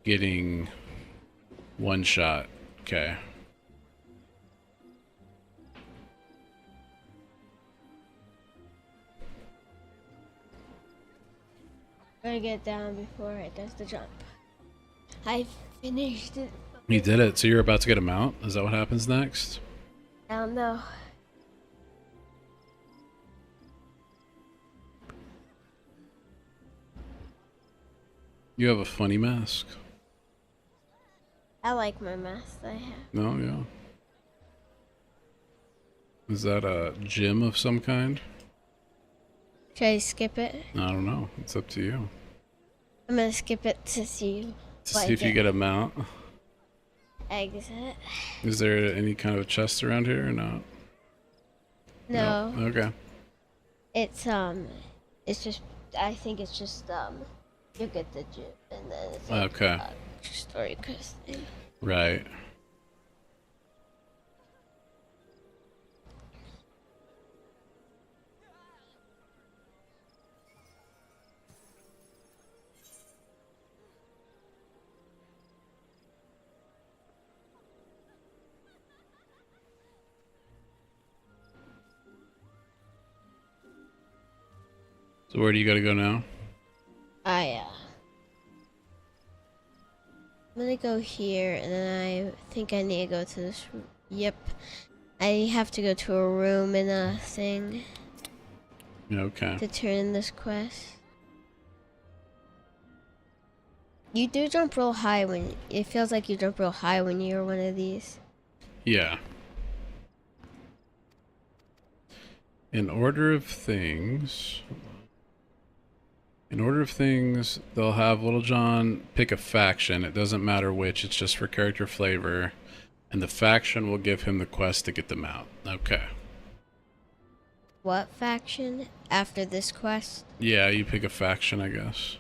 getting one shot. Okay. Gotta get down before it does the jump. I finished it. You did it. So you're about to get a mount? Is that what happens next? I don't know. You have a funny mask. I like my mask I have. No, yeah. Is that a gym of some kind? Should I skip it? I don't know. It's up to you. I'm gonna skip it to see. To see if you get a mount. Exit. Is there any kind of chest around here or not? No. No? Okay. It's just, I think it's just, you get the gym and then it's like Okay. a story quest thing. Right. So where do you gotta go now? I'm gonna go here and then I think I need to go to this, yep. I have to go to a room in a thing Okay. to turn in this quest. You do jump real high when, it feels like you jump real high when you're one of these. Yeah. In order of things... In order of things, they'll have Little John pick a faction. It doesn't matter which, it's just for character flavor. And the faction will give him the quest to get them out. Okay. What faction after this quest? Yeah, you pick a faction, I guess.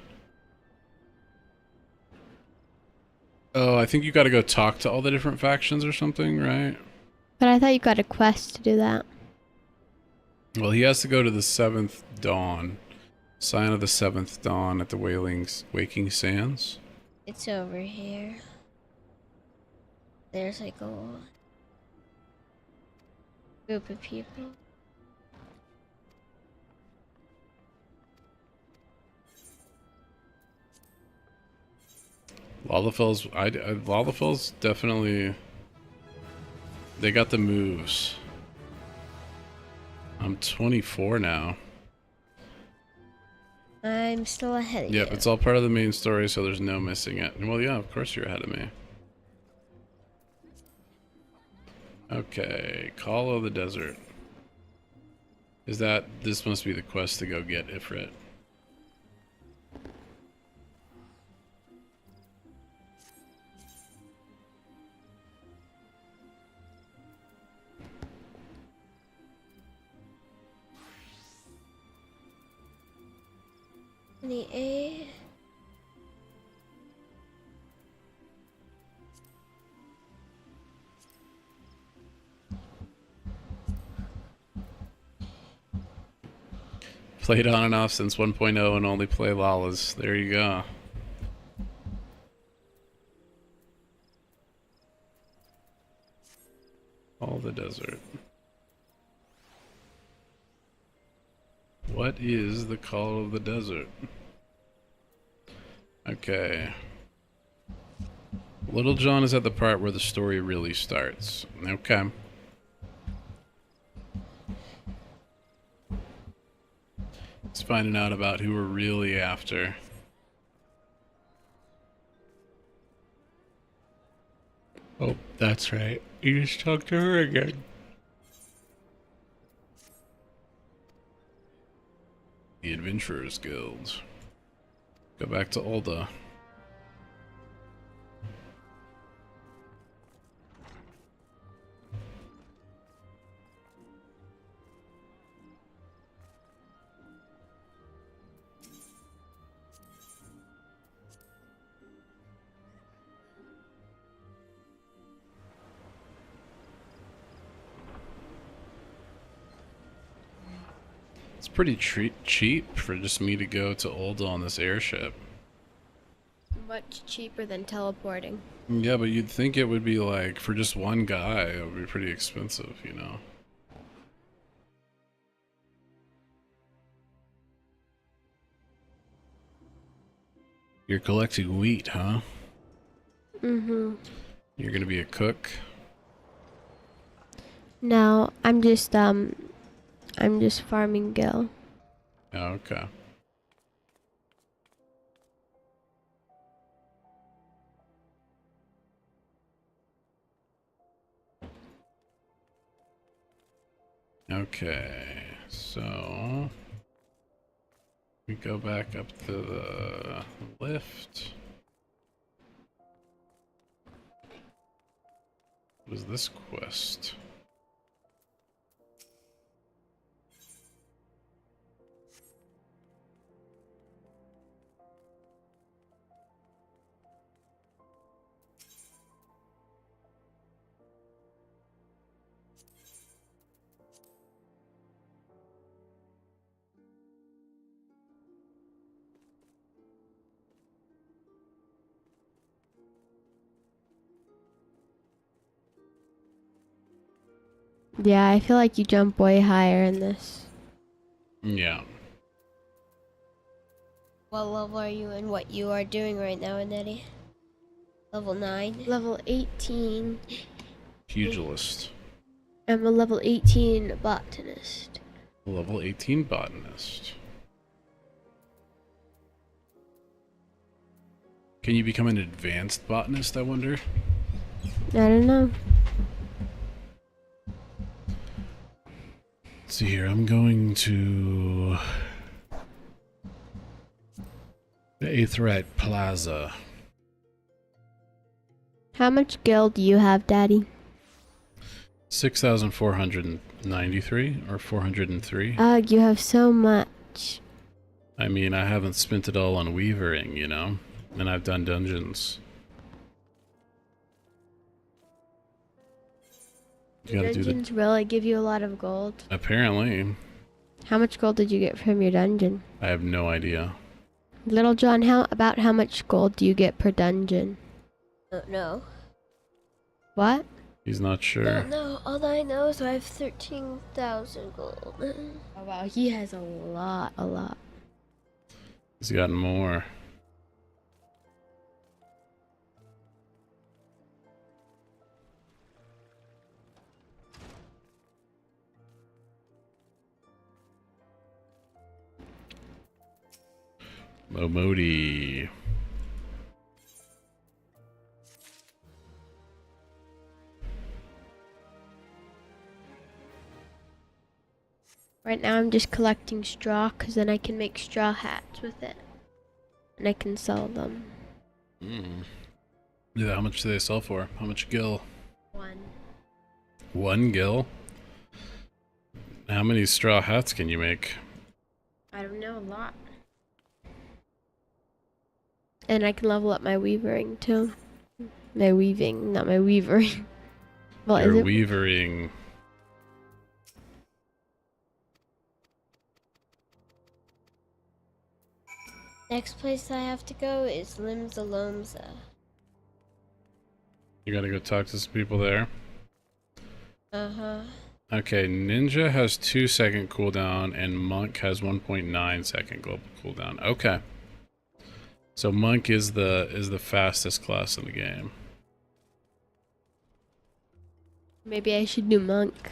Oh, I think you gotta go talk to all the different factions or something, right? But I thought you got a quest to do that. Well, he has to go to the 7th Dawn. Sign of the 7th Dawn at the Waking Sands. It's over here. There's like a group of people. Lalafell's definitely... They got the moves. I'm 24 now. I'm still ahead of you. Yep, it's all part of the main story, so there's no missing it. Well, yeah, of course you're ahead of me. Okay, Call of the Desert. This must be the quest to go get Ifrit. A. Played on and off since 1.0 and only play Lalas. There you go. All the desert. What is the call of the desert? Okay. Little John is at the part where the story really starts. Okay. It's finding out about who we're really after. Oh, that's right. You just talked to her again. The Adventurers Guild. Go back to Ulda. It's pretty cheap for just me to go to Ulda on this airship. Much cheaper than teleporting. Yeah, but you'd think it would be like, for just one guy, it would be pretty expensive, you know? You're collecting wheat, huh? Mm-hmm. You're gonna be a cook? No, I'm just farming Gil. Oh, okay. Okay, so we go back up to the lift. What is this quest? Yeah, I feel like you jump way higher in this. Yeah. What level are you in? What you are doing right now, Annette? Level 9? Level 18. Pugilist. I'm a level 18 botanist. Level 18 botanist. Can you become an advanced botanist, I wonder? I don't know. Let's see here, I'm going to the Aetheryte Plaza. How much Gil do you have, Daddy? 6,493 or 403. Ugh, you have so much. I mean, I haven't spent it all on weavering, you know? And I've done dungeons. You gotta do the... Dungeons really give you a lot of gold. Apparently. How much gold did you get from your dungeon? I have no idea. Little John, about how much gold do you get per dungeon? Don't know. What? He's not sure. Don't know. All I know is I have 13,000 gold. Oh wow, he has a lot. He's got more. Momodi. Right now I'm just collecting straw because then I can make straw hats with it. And I can sell them. Yeah, how much do they sell for? How much gil? 1. 1 gil? How many straw hats can you make? I don't know, a lot. And I can level up my weavering too. My weaving, not my weavering. Well, You're is it? weavering. Next place I have to go is Limsa Lomza. You gotta go talk to some people there. Uh-huh. Okay, Ninja has 2-second cooldown and Monk has 1.9-second global cooldown. Okay. So Monk is the fastest class in the game. Maybe I should do monk.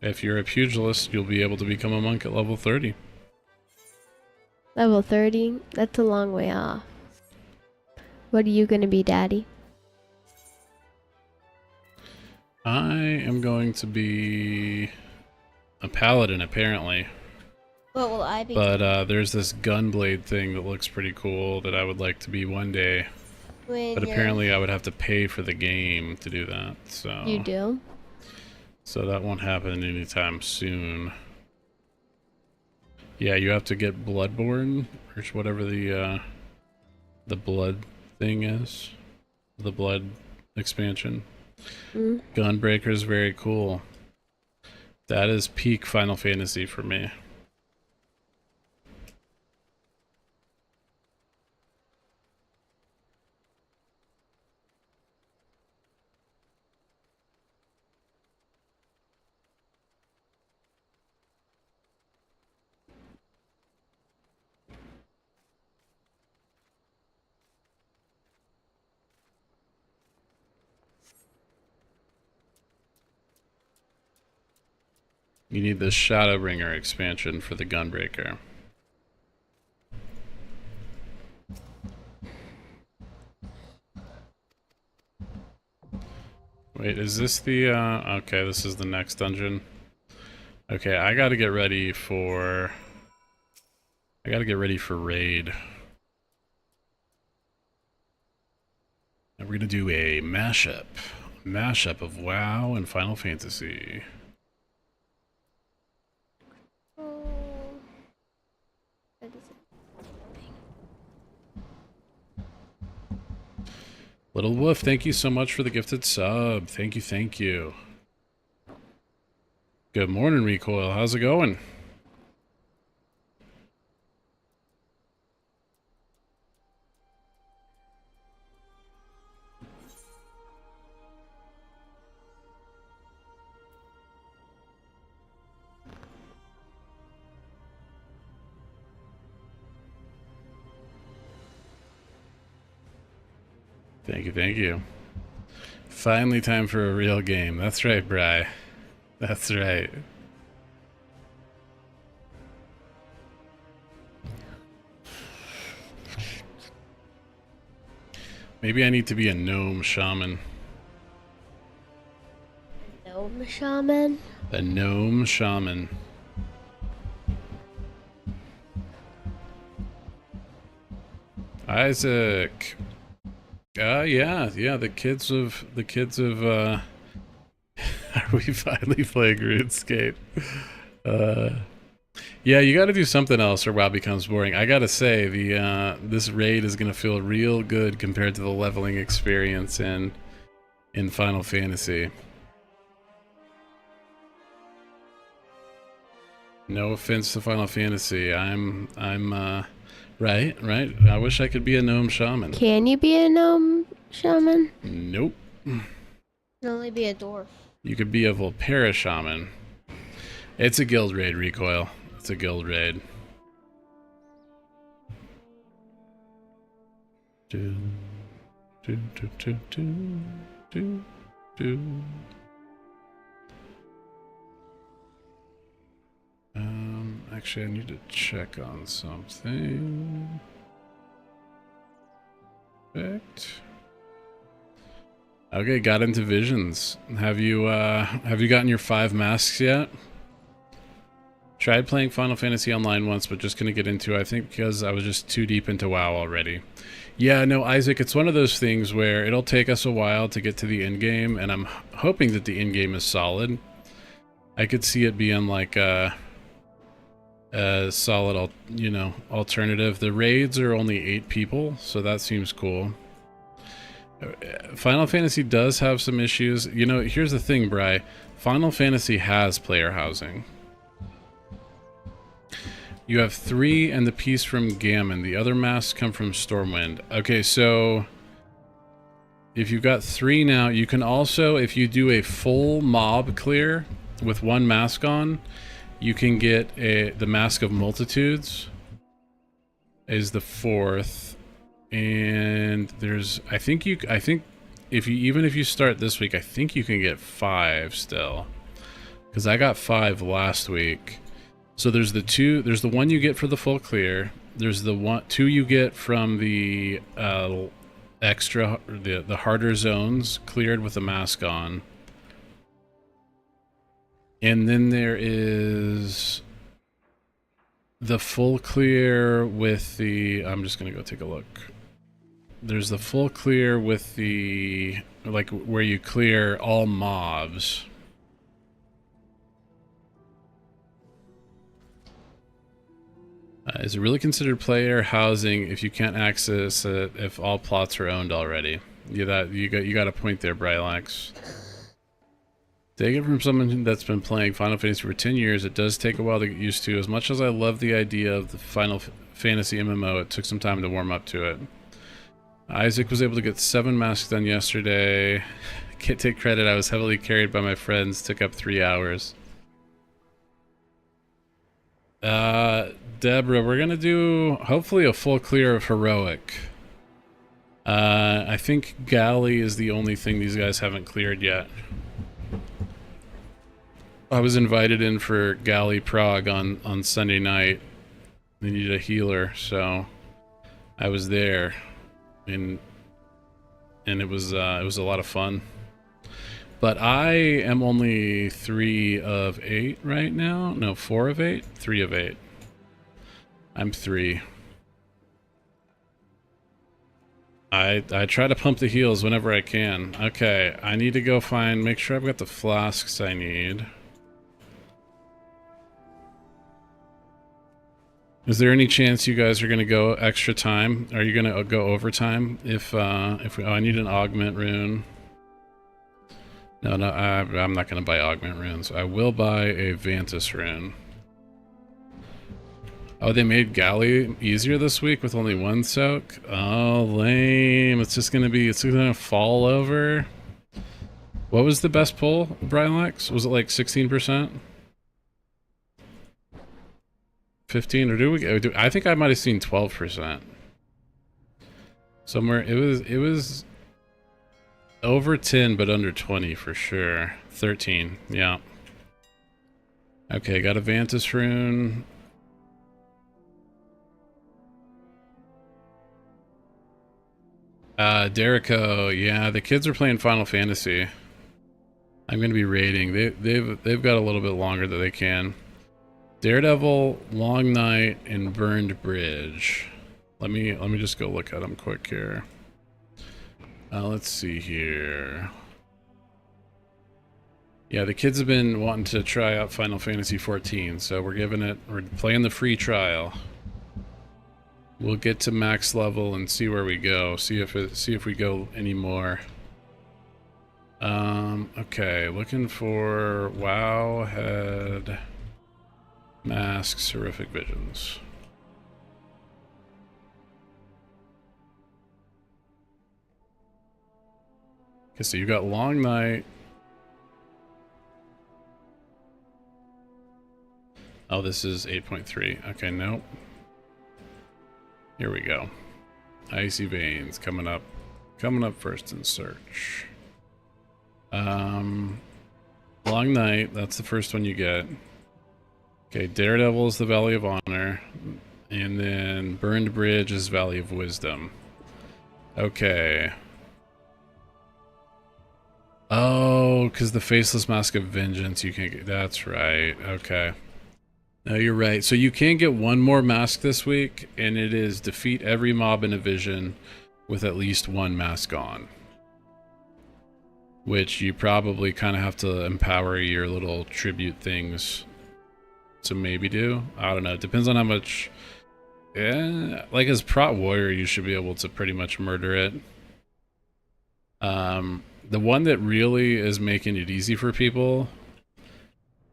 If you're a pugilist, you'll be able to become a monk at level 30. Level 30? That's a long way off. What are you gonna be, Daddy? I am going to be a paladin, apparently. What will I be? But there's this gunblade thing that looks pretty cool that I would like to be one day. When But apparently I would have to pay for the game to do that. So You do? So that won't happen anytime soon. Yeah, you have to get Bloodborne, or whatever the blood thing is. The blood expansion. Mm. Gunbreaker is very cool. That is peak Final Fantasy for me. You need the Shadowbringer expansion for the Gunbreaker. Wait, is this the, okay, this is the next dungeon. Okay, I gotta get ready for raid. And we're gonna do a mashup. Mashup of WoW and Final Fantasy. Little Wolf, thank you so much for the gifted sub. Thank you, thank you. Good morning, Recoil. How's it going? Thank you, thank you. Finally time for a real game. That's right, Bri. That's right. Maybe I need to be a gnome shaman. Gnome shaman? A gnome shaman. Isaac. Yeah, the kids of are we finally playing RuneScape? Yeah, you gotta do something else or WoW becomes boring. I gotta say, this raid is gonna feel real good compared to the leveling experience in Final Fantasy. No offense to Final Fantasy. I'm right. I wish I could be a gnome shaman. Can you be a gnome shaman? Nope. Can only be a dwarf. You could be a Volpera shaman. It's a guild raid, Recoil. It's a guild raid. Do, do, do, do, do, do, do. Actually, I need to check on something. Perfect. Okay, got into visions. Have you gotten your 5 masks yet? Tried playing Final Fantasy Online once, but just gonna get into it, I think because I was just too deep into WoW already. Yeah, no, Isaac, it's one of those things where it'll take us a while to get to the end game, and I'm hoping that the end game is solid. I could see it being like a solid, alternative. The raids are only 8 people, so that seems cool. Final Fantasy does have some issues. You know, here's the thing, Bri. Final Fantasy has player housing. You have 3 and the piece from Gammon. The other masks come from Stormwind. Okay, so if you've got 3 now, you can also, if you do a full mob clear with 1 mask on, you can get the Mask of Multitudes is the 4th. And there's, I think if you, even if you start this week, I think you can get 5 still. Because I got 5 last week. So there's the one you get for the full clear. There's the 2 you get from the extra, the harder zones cleared with the mask on. And then there is the full clear with the, I'm just gonna go take a look. There's the full clear with the, like, where you clear all mobs. Is it really considered player housing if you can't access it if all plots are owned already? Yeah, you got a point there, Brylax. Take it from someone that's been playing Final Fantasy for 10 years, it does take a while to get used to. As much as I love the idea of the Final Fantasy MMO, it took some time to warm up to it. Isaac was able to get 7 masks done yesterday. Can't take credit, I was heavily carried by my friends, took up 3 hours. Deborah, we're gonna do hopefully a full clear of Heroic. I think Galley is the only thing these guys haven't cleared yet. I was invited in for Galley Prague on Sunday night. They needed a healer, so I was there, and it was a lot of fun. But I am only 3 of 8 right now. No, 4 of 8? 3 of 8. I'm 3. I try to pump the heals whenever I can. Okay, I need to go make sure I've got the flasks I need. Is there any chance you guys are going to go extra time? Are you going to go overtime if I need an augment rune. No, I'm not going to buy augment runes. I will buy a Vantus rune. Oh, they made Galley easier this week with only 1 soak? Oh, lame. It's going to fall over. What was the best pull, Brylax? Was it like 16%? 15, or I think I might have seen 12%. Somewhere, it was over 10, but under 20 for sure. 13, yeah. Okay, got a Vantus rune. Derico, yeah, the kids are playing Final Fantasy. I'm gonna be raiding. They've got a little bit longer that they can. Daredevil, Long Night, and Burned Bridge. Let me just go look at them quick here. Let's see here. Yeah, the kids have been wanting to try out Final Fantasy 14, so we're playing the free trial. We'll get to max level and see where we go. See if we go any more. Okay, looking for WoW head masks, horrific visions. Okay, so you got Long Night. Oh, this is 8.3. Okay, nope. Here we go. Icy Veins coming up first in search. Long Night, that's the first one you get. Okay, Daredevil is the Valley of Honor, and then Burned Bridge is Valley of Wisdom. Okay. Oh, because the Faceless Mask of Vengeance you can't get. That's right. Okay. No, you're right. So you can get 1 more mask this week, and it is defeat every mob in a vision with at least 1 mask on. Which you probably kind of have to empower your little tribute things to maybe do. I don't know. It depends on how much. Yeah, like as Prot Warrior, you should be able to pretty much murder it. The one that really is making it easy for people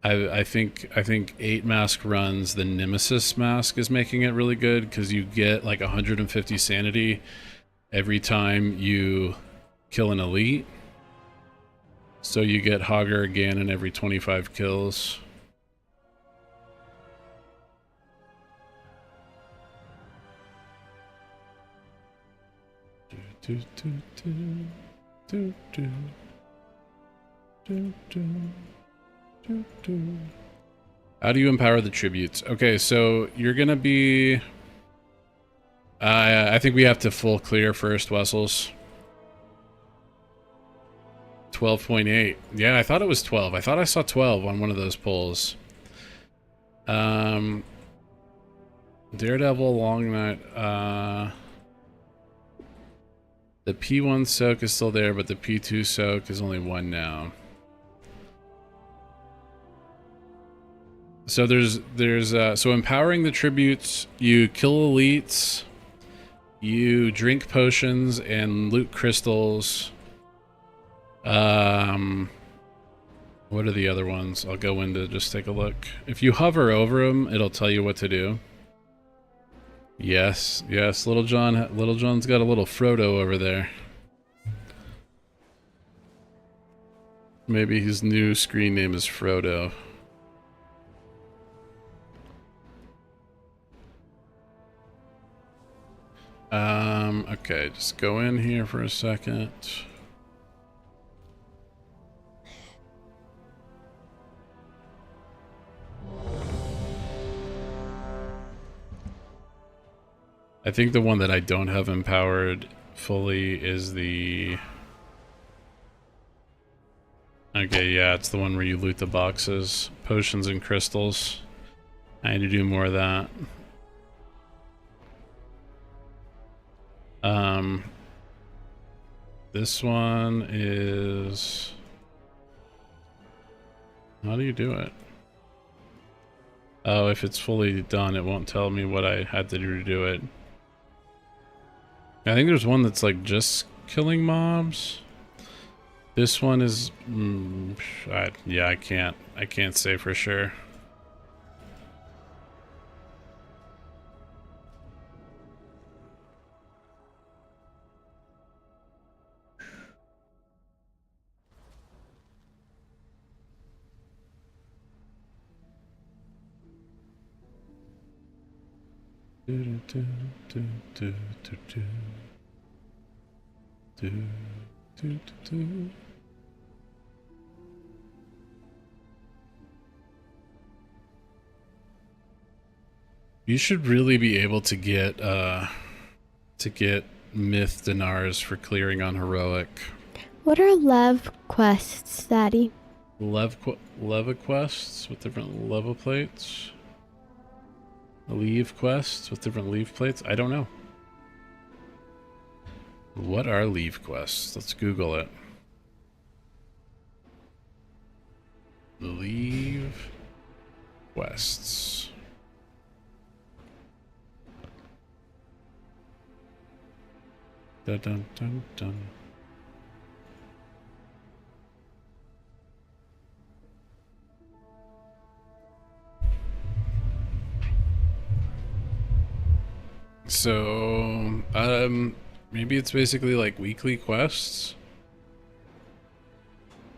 I think 8 mask runs, the Nemesis mask is making it really good because you get like 150 sanity every time you kill an elite. So you get Hogger again in every 25 kills. How do you empower the tributes? Okay, so you're gonna be... I think we have to full clear first, Wessels. 12.8. Yeah, I thought it was 12. I thought I saw 12 on one of those polls. Daredevil, Long Night. The P1 soak is still there, but the P2 soak is only 1 now. So so empowering the tributes, you kill elites, you drink potions and loot crystals. What are the other ones? I'll go in to just take a look. If you hover over them, it'll tell you what to do. Yes, Little John's got a little Frodo over there. Maybe his new screen name is Frodo. Okay, just go in here for a second. I think the one that I don't have empowered fully is the... Okay, yeah, it's the one where you loot the boxes, potions and crystals. I need to do more of that. This one is... How do you do it? Oh, if it's fully done, it won't tell me what I had to do to do it. I think there's one that's like just killing mobs. This one is... yeah, I can't say for sure. You should really be able to get myth dinars for clearing on heroic. What are lev quests, Daddy? Leva quests with different level plates. Leave quests with different leave plates? I don't know. What are leave quests? Let's Google it. Leave quests. Dun dun dun dun. So, maybe it's basically like weekly quests.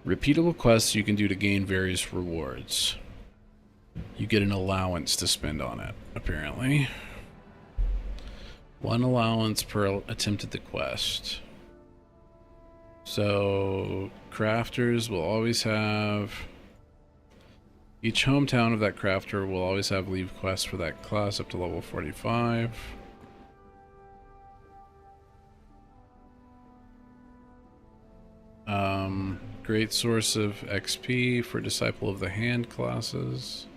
Repeatable quests you can do to gain various rewards. You get an allowance to spend on it, apparently. 1 allowance per attempt at the quest. So, crafters will always have... Each hometown of that crafter will always have leave quests for that class up to level 45. Great source of XP for Disciple of the Hand classes.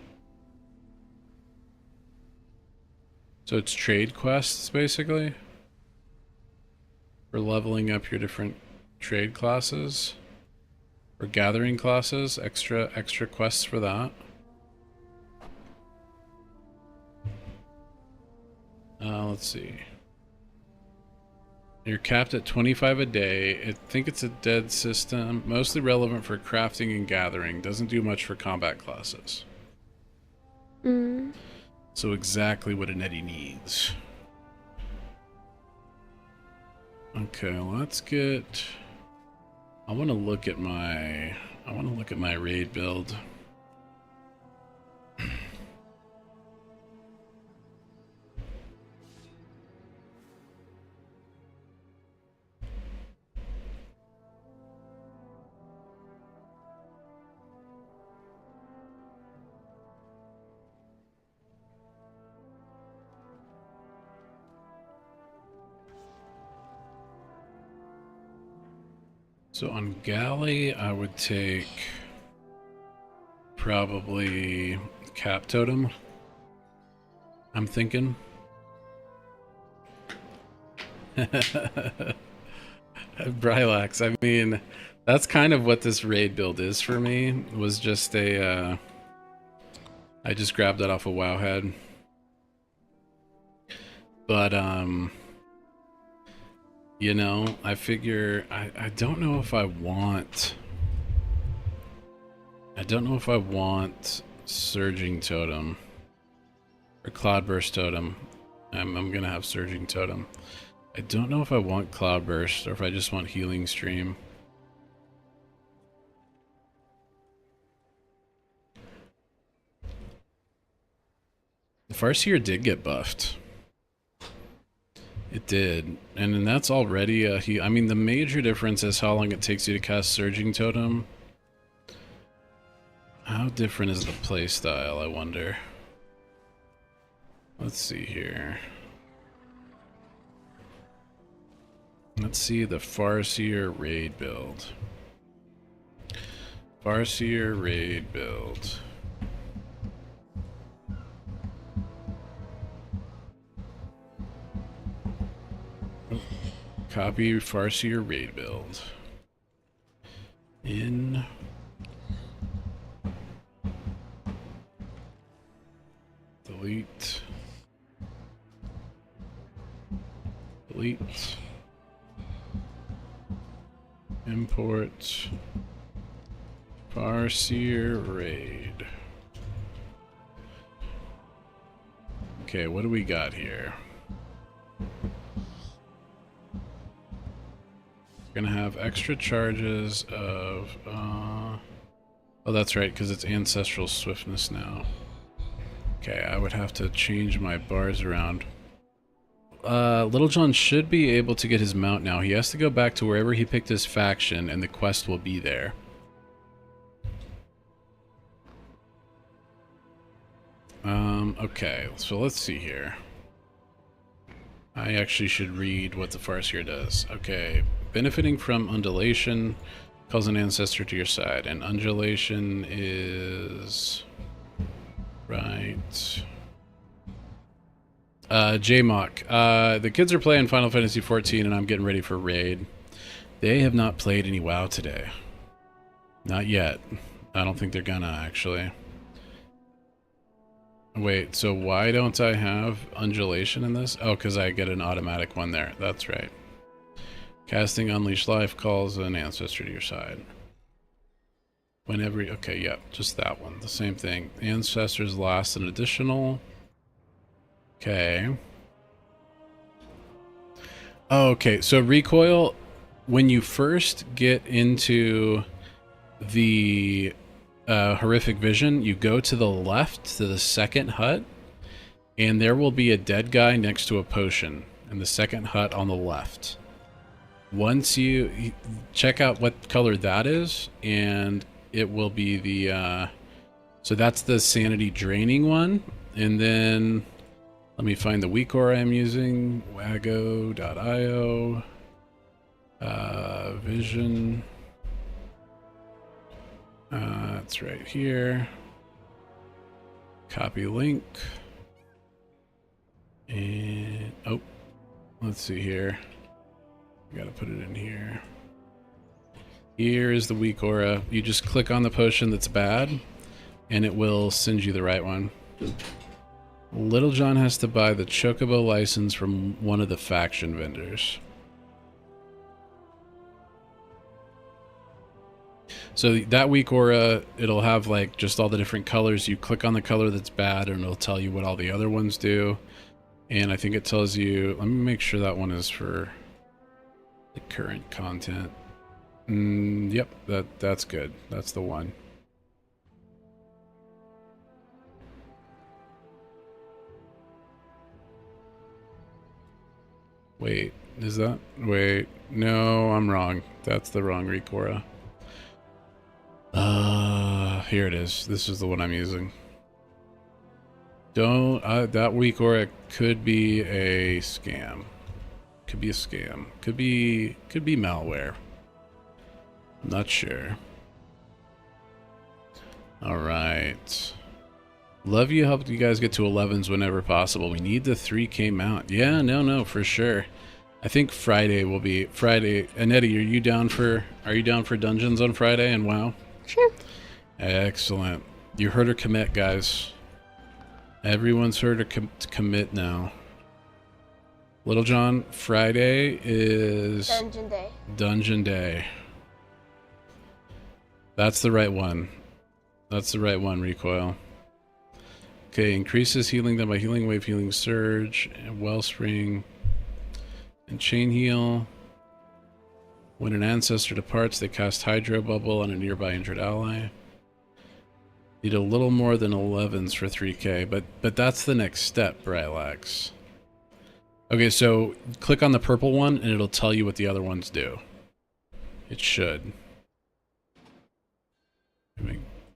So it's trade quests, basically, for leveling up your different trade classes, or gathering classes, extra quests for that. Let's see. You're capped at 25 a day. I think it's a dead system, mostly relevant for crafting and gathering. Doesn't do much for combat classes. Mm. So exactly what an Eddie needs. Okay, let's get... I want to look at my raid build. So on Galley, I would take probably Cap Totem. I'm thinking. Brylax, I mean, that's kind of what this raid build is for me. Was just a, I just grabbed that off of Wowhead. But, you know, I figure, I don't know if I want... I don't know if I want Surging Totem. Or Cloudburst Totem. I'm gonna have Surging Totem. I don't know if I want Cloudburst or if I just want Healing Stream. The Farseer did get buffed. It did. And then that's already a I mean, the major difference is how long it takes you to cast Surging Totem. How different is the playstyle, I wonder? Let's see here. Let's see the Farseer raid build. Farseer raid build. Copy Farseer raid build. In delete. Delete. Import Farseer raid. Okay, what do we got here? We're gonna have extra charges of oh, that's right, because it's ancestral swiftness now. Okay, I would have to change my bars around. Little John should be able to get his mount now. He has to go back to wherever he picked his faction, and the quest will be there. Okay, so let's see here. I actually should read what the Farseer does. Okay, benefiting from undulation, calls an ancestor to your side, and undulation is... right... JMock. The kids are playing Final Fantasy XIV and I'm getting ready for raid. They have not played any WoW today. Not yet. I don't think they're gonna, actually. Wait, so why don't I have undulation in this? Oh, because I get an automatic one there. That's right. Casting Unleash Life calls an ancestor to your side. Whenever... okay, yeah, just that one. The same thing. Ancestors last an additional... okay. Oh, okay, so recoil, when you first get into the horrific vision, you go to the left to the second hut, and there will be a dead guy next to a potion in the second hut on the left. Once you check out what color that is, and it will be the so that's the sanity draining one, and then let me find the weak aura I'm using. Wago.io. Vision. It's right here. Copy link. And, oh, let's see here. I gotta put it in here. Here is the weak aura. You just click on the potion that's bad, and it will send you the right one. Little John has to buy the Chocobo license from one of the faction vendors. So that weak aura, it'll have like just all the different colors. You click on the color that's bad and it'll tell you what all the other ones do. And I think it tells you, let me make sure that one is for the current content. Yep, that's good. That's the one. Wait, is that? Wait, no, I'm wrong. That's the wrong Recora. Here it is. This is the one I'm using. Don't, that weak aura could be a scam. Could be a scam. Could be malware. I'm not sure. Alright. Love you, help you guys get to 11s whenever possible. We need the 3K mount. Yeah, no, for sure. I think Friday will be Friday. Annette, are you down for dungeons on Friday and WoW? Sure. Excellent. You heard her commit, guys. Everyone's heard her commit now. Little John, Friday is Dungeon Day. Dungeon Day. That's the right one. That's the right one, Recoil. Okay, increases healing done by healing wave, healing surge, and wellspring, and chain heal. When an ancestor departs, they cast hydro bubble on a nearby injured ally. Need a little more than 11s for 3K, but that's the next step, Brylax. Okay, so click on the purple one and it'll tell you what the other ones do. It should.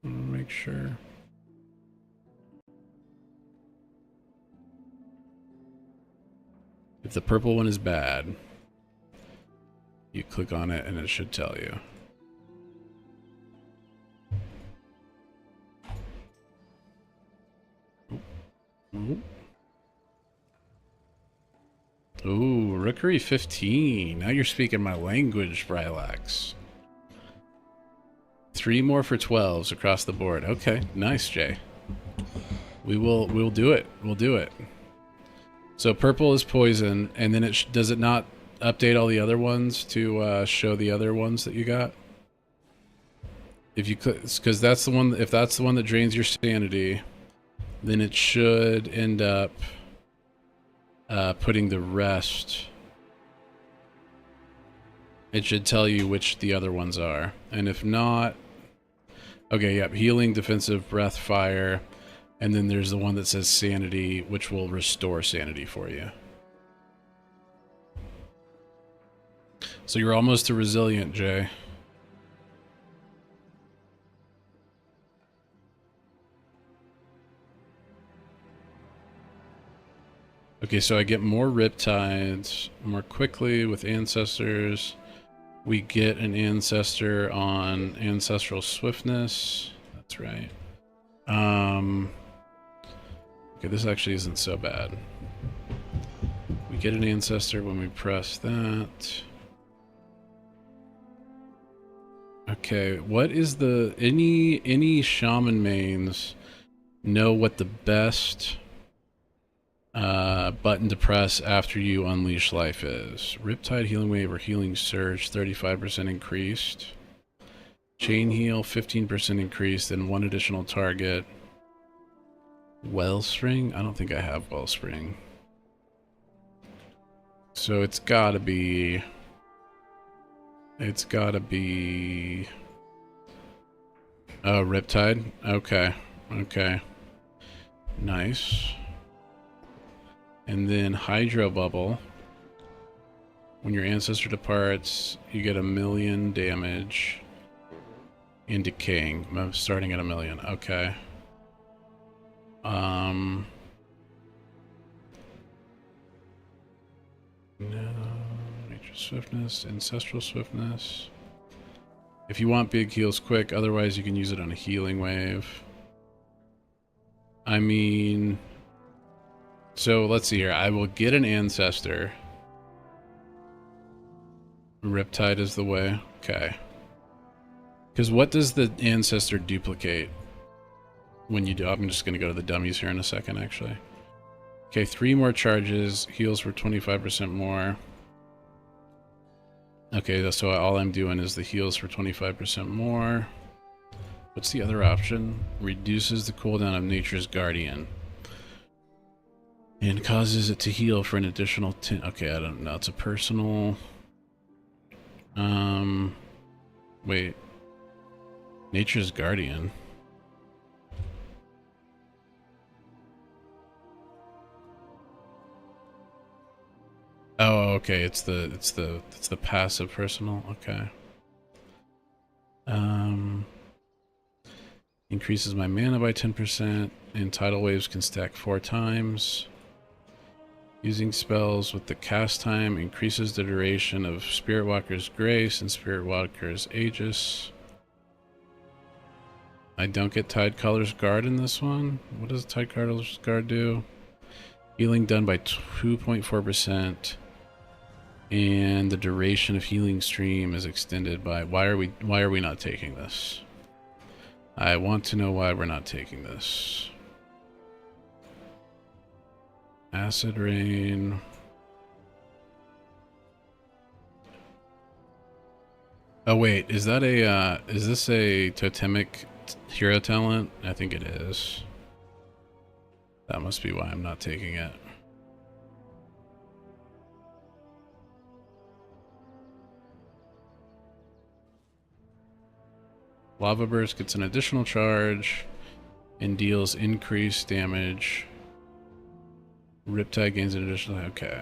Make sure. If the purple one is bad, you click on it and it should tell you. Ooh, Rookery 15. Now you're speaking my language, Brylax. 3 more for 12s across the board. Okay, nice, Jay. We'll do it. We'll do it. So purple is poison, and then does it not update all the other ones to show the other ones that you got? If you click, because that's the one. If that's the one that drains your sanity, then it should end up putting the rest. It should tell you which the other ones are, and if not, okay, yep, healing, defensive, breath, fire, and then there's the one that says sanity, which will restore sanity for you. So you're almost to resilient, Jay. Okay, so I get more Riptides more quickly with Ancestors. We get an Ancestor on Ancestral Swiftness. That's right. Okay, this actually isn't so bad. We get an Ancestor when we press that. Okay, what is the... Any Shaman mains know what the best... button to press after you unleash life is? Riptide, Healing Wave, or Healing Surge, 35% increased. Chain Heal, 15% increased, and 1 additional target. Wellspring? I don't think I have Wellspring. So it's gotta be... It's gotta be... Oh, Riptide? Okay. Okay. Nice. And then Hydro Bubble. When your ancestor departs, you get 1,000,000 damage. And decaying. I'm starting at 1,000,000. Okay. No. Nature Swiftness. Ancestral Swiftness. If you want big heals quick, otherwise you can use it on a Healing Wave. I mean... So let's see here. I will get an Ancestor. Riptide is the way. Okay. Because what does the Ancestor duplicate when you do? I'm just going to go to the dummies here in a second, actually. Okay, 3 more charges. Heals for 25% more. Okay, so all I'm doing is the heals for 25% more. What's the other option? Reduces the cooldown of Nature's Guardian. And causes it to heal for an additional 10. Okay, I don't know. It's a personal. Wait. Nature's Guardian. Oh, okay. It's the passive personal. Okay. Increases my mana by 10%, and tidal waves can stack 4 times. Using spells with the cast time increases the duration of Spirit Walker's Grace and Spirit Walker's Aegis. I don't get Tide Color's Guard in this one. What does Tide Color's Guard do? Healing done by 2.4%. And the duration of healing stream is extended by... Why are we not taking this? I want to know why we're not taking this. Acid Rain. Oh wait, is that a is this a totemic hero talent? I think it is. That must be why I'm not taking it. Lava Burst gets an additional charge and deals increased damage. Riptide gains an additional... Okay.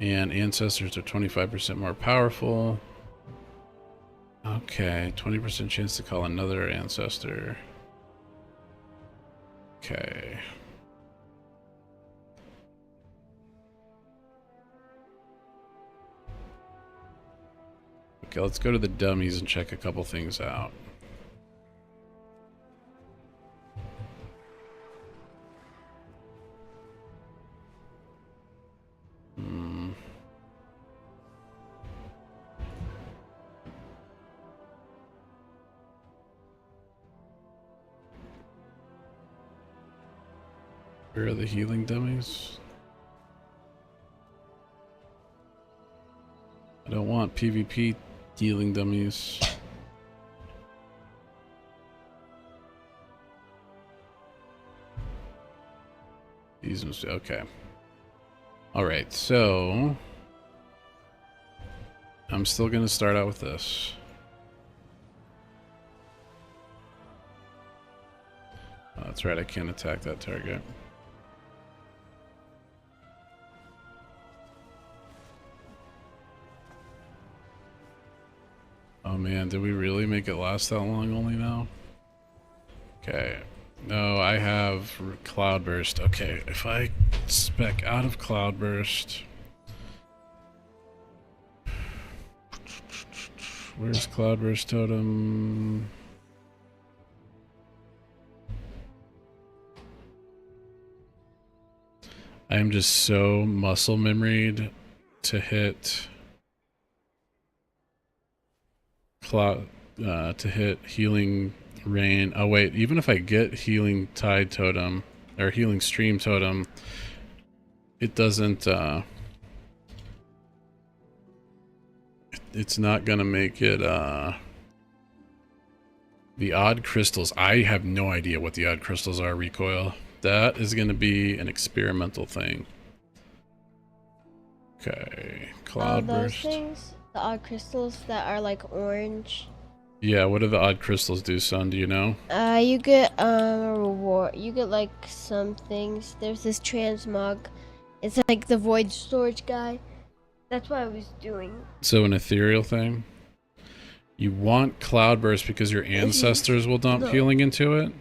And Ancestors are 25% more powerful. Okay, 20% chance to call another Ancestor. Okay. Okay, let's go to the dummies and check a couple things out. Where are the healing dummies? I don't want PvP healing dummies. These must be, okay. Alright, so I'm still gonna start out with this. Oh, that's right, I can't attack that target. Oh man, did we really make it last that long only now? Okay. No, I have Cloudburst. Okay, if I spec out of Cloudburst... Where's Cloudburst Totem? I am just so muscle memoried to hit... to hit Healing Rain. Oh wait, even if I get Healing Tide Totem or Healing Stream Totem, it doesn't it's not gonna make it the odd crystals. I have no idea what the odd crystals are, Recoil. That is gonna be an experimental thing. Okay, Cloudburst. Those things, the odd crystals that are like orange. Yeah, what do the odd crystals do, son? Do you know? You get a reward. You get like some things. There's this transmog. It's like the void storage guy. That's what I was doing. So an ethereal thing? You want Cloudburst because your ancestors will dump healing into it?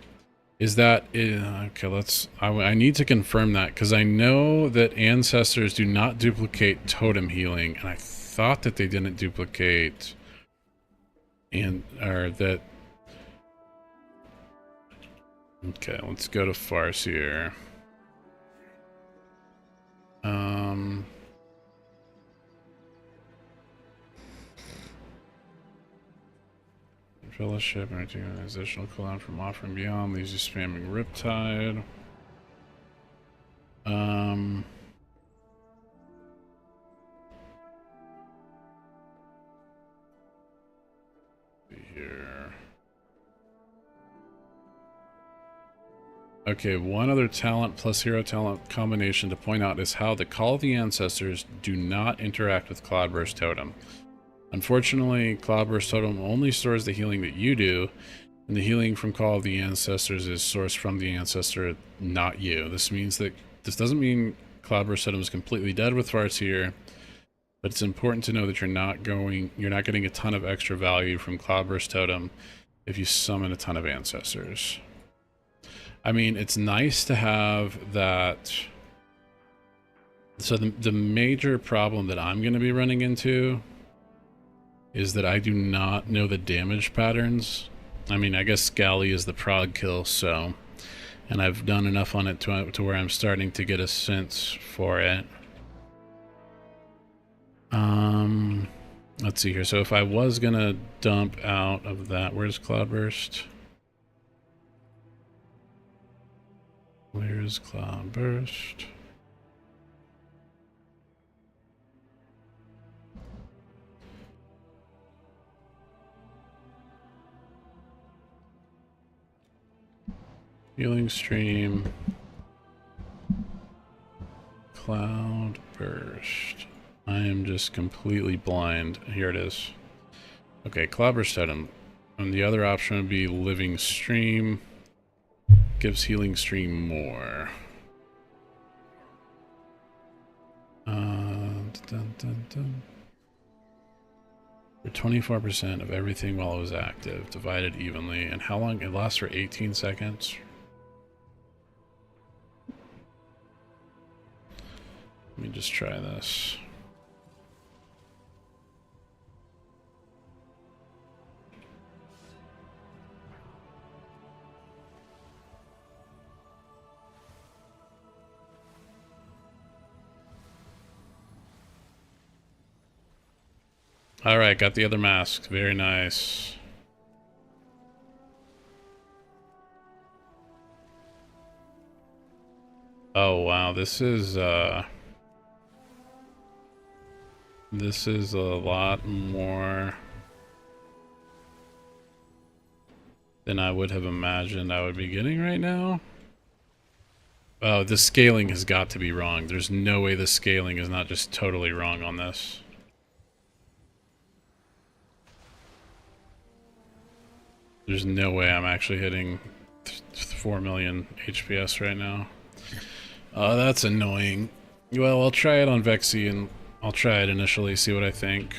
Is that... okay, let's... I need to confirm that, because I know that ancestors do not duplicate totem healing, and I thought that they didn't duplicate... or that... Okay, let's go to Farseer. Fellowship and taking an additional cooldown from offering beyond leaves you spamming Riptide. Okay, one other talent plus hero talent combination to point out is how the Call of the Ancestors do not interact with Cloudburst Totem. Unfortunately, Cloudburst Totem only stores the healing that you do, and the healing from Call of the Ancestors is sourced from the Ancestor, not you. This doesn't mean Cloudburst Totem is completely dead with Farseer, but it's important to know that you're not getting a ton of extra value from Cloudburst Totem if you summon a ton of Ancestors. I mean, it's nice to have that. So the major problem that I'm going to be running into is that I do not know the damage patterns. I mean, I guess Scally is the prog kill, so, and I've done enough on it to where I'm starting to get a sense for it. Let's see here. So if I was gonna dump out of that, where's Cloudburst? Where's Cloudburst? Healing stream. Cloudburst. I am just completely blind. Here it is. Okay, Cloudburst Totem. And the other option would be Living Stream. Gives Healing Stream more. For 24% of everything while it was active, divided evenly. And how long? It lasts for 18 seconds. Let me just try this. Alright, got the other mask. Very nice. Oh wow, this is a lot more than I would have imagined I would be getting right now. Oh, the scaling has got to be wrong. There's no way the scaling is not just totally wrong on this. There's no way I'm actually hitting 4 million HPS right now. Oh, that's annoying. Well, I'll try it on Vexy and I'll try it initially, see what I think.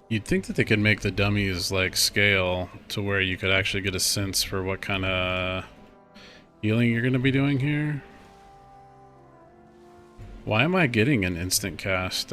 You'd think that they could make the dummies like scale to where you could actually get a sense for what kind of healing you're going to be doing here. Why am I getting an instant cast?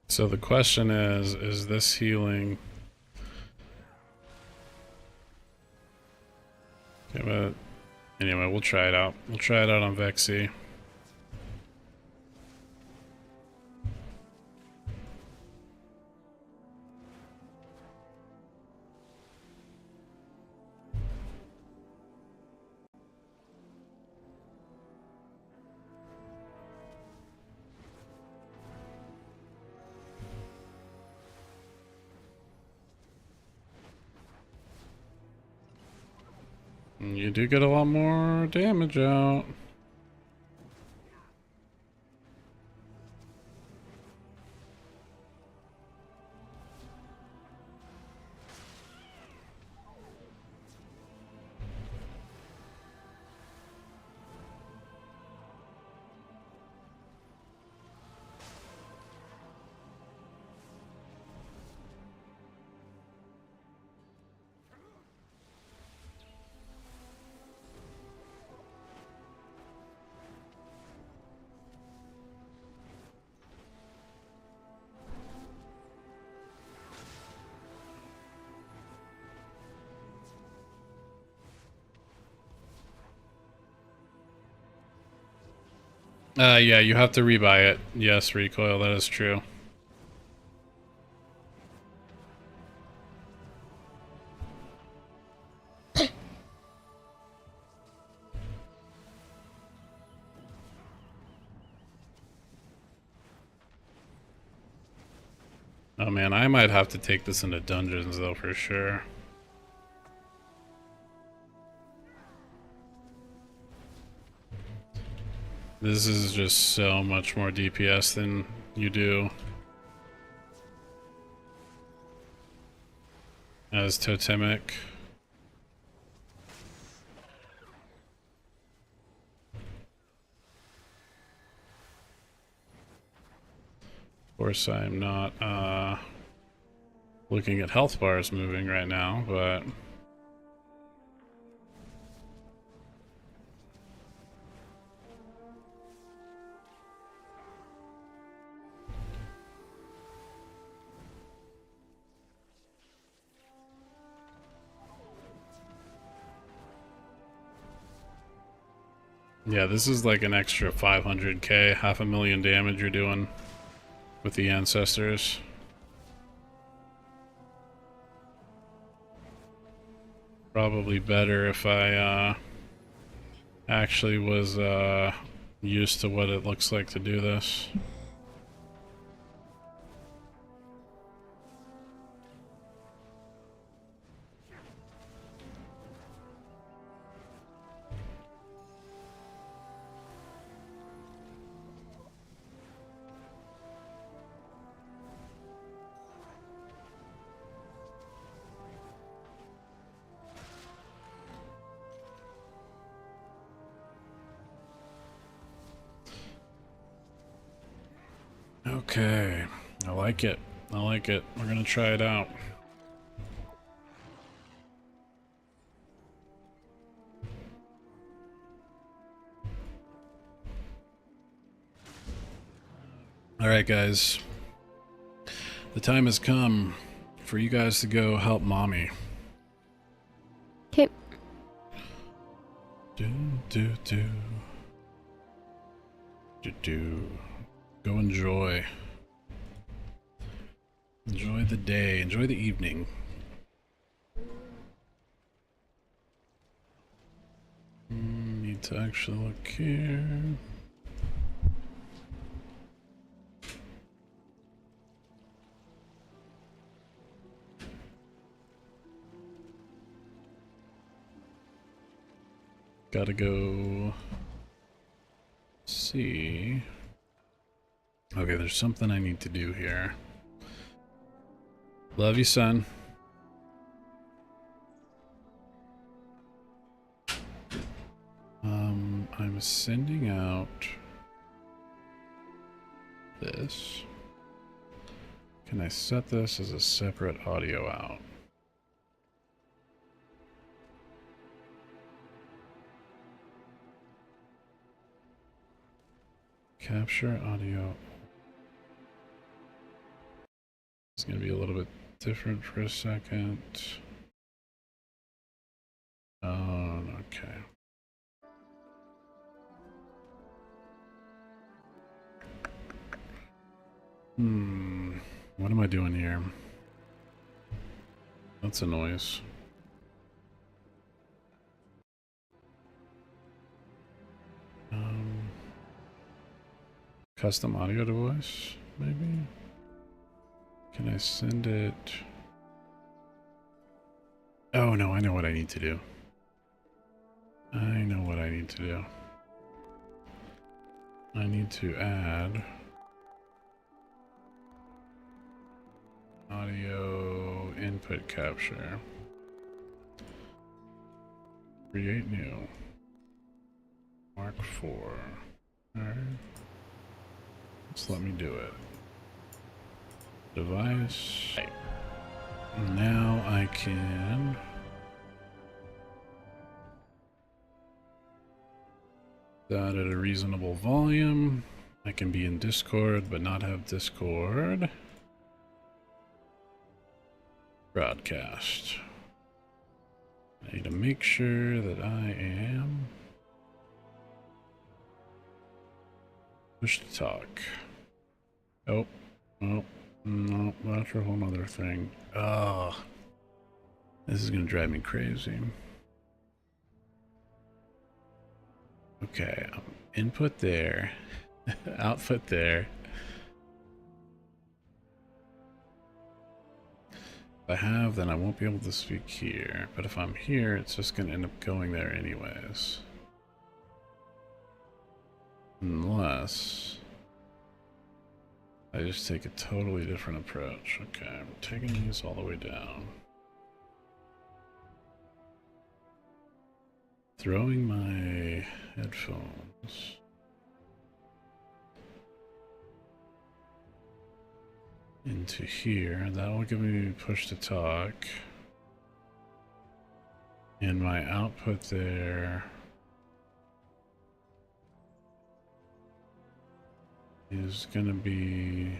So the question is this healing? Okay, but anyway, we'll try it out. We'll try it out on Vexy. You do get a lot more damage out. Yeah, you have to rebuy it. Yes, Recoil, that is true. Oh man, I might have to take this into dungeons though, for sure. This is just so much more DPS than you do as Totemic. Of course, I'm not looking at health bars moving right now, but yeah, this is like an extra 500k, 500,000 damage you're doing with the ancestors. Probably better if I actually was used to what it looks like to do this. Okay, I like it. I like it. We're gonna try it out. Alright guys, the time has come for you guys to go help mommy. Okay. Go enjoy. Enjoy the day, enjoy the evening. Need to actually look here. Gotta go see. Okay, there's something I need to do here. Love you, son. I'm sending out this. Can I set this as a separate audio out? Capture audio. It's going to be a little bit different for a second. Oh, okay. What am I doing here? That's a noise. Custom audio device, maybe? Can I send it? Oh no, I know what I need to do. I know what I need to do. I need to add audio input capture. Create new. Mark 4. Alright. Just let me do it. Device. Now I can that at a reasonable volume. I can be in Discord but not have Discord. Broadcast. I need to make sure that I am push to talk. Oh, no, that's a whole other thing. Oh, this is gonna drive me crazy. Okay, input there, output there. If I have, then I won't be able to speak here. But if I'm here, it's just gonna end up going there anyways. Unless I just take a totally different approach. Okay, I'm taking these all the way down. Throwing my headphones. Into here. That will give me push to talk. And my output there is gonna be...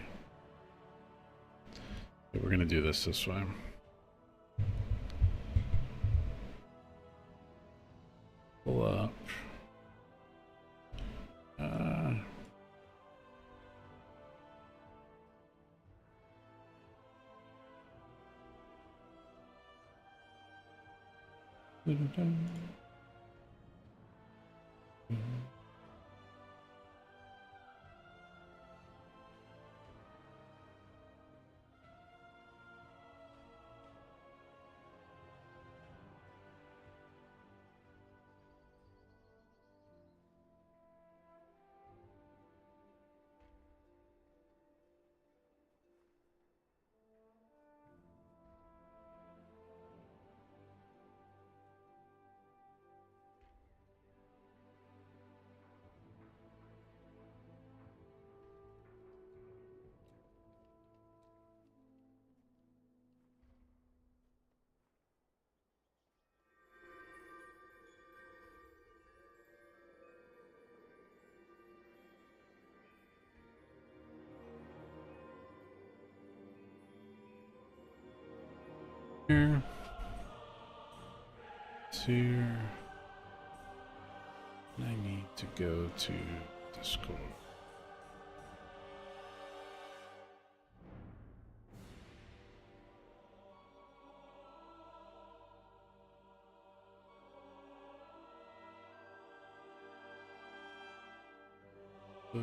We're gonna do this way. Pull up. Here. Here. I need to go to Discord. But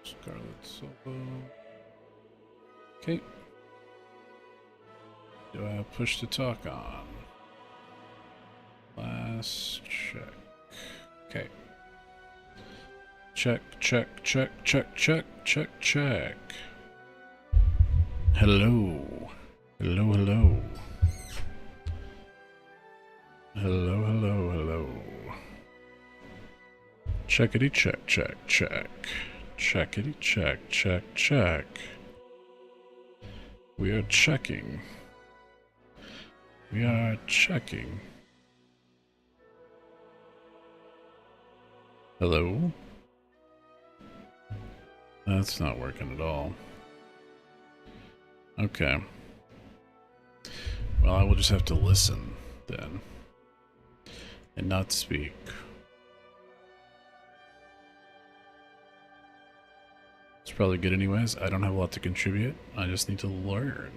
Scarlet Solo. Okay. Do I have push to talk on? Last check. Okay. Check, check, check, check, check, check, check. Hello. Hello, hello. Hello, hello, hello. Checkity check, check, check. Checkity check, check, check. We are checking. We are checking. Hello? That's not working at all. Okay. Well, I will just have to listen then. And not speak. It's probably good anyways. I don't have a lot to contribute. I just need to learn.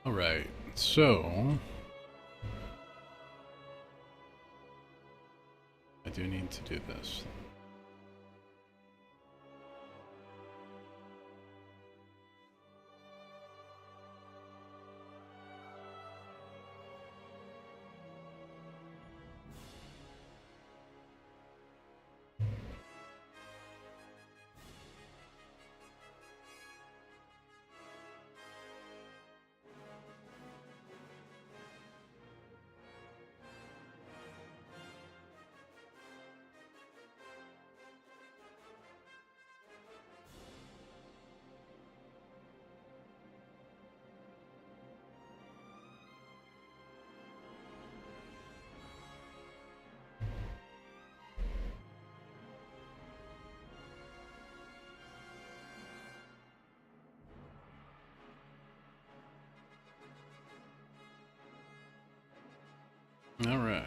Alright, so I do need to do this. All right.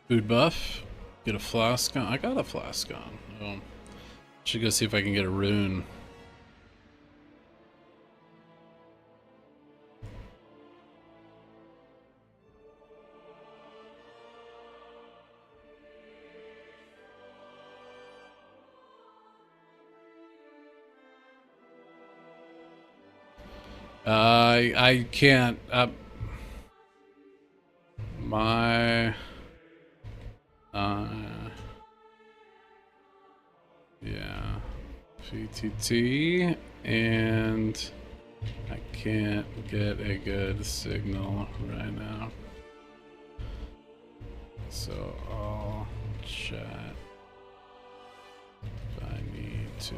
Food buff. Get a flask on. I got a flask on. Oh. Should go see if I can get a rune. I can't. My. Yeah. VTT, and I can't get a good signal right now. So I'll chat if I need to.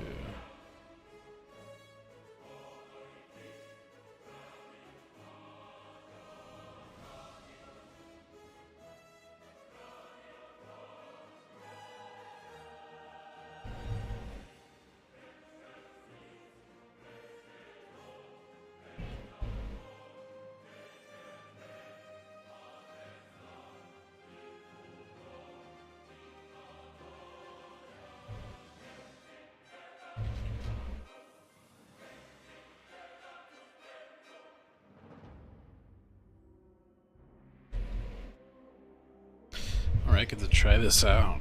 Alright, get to try this out.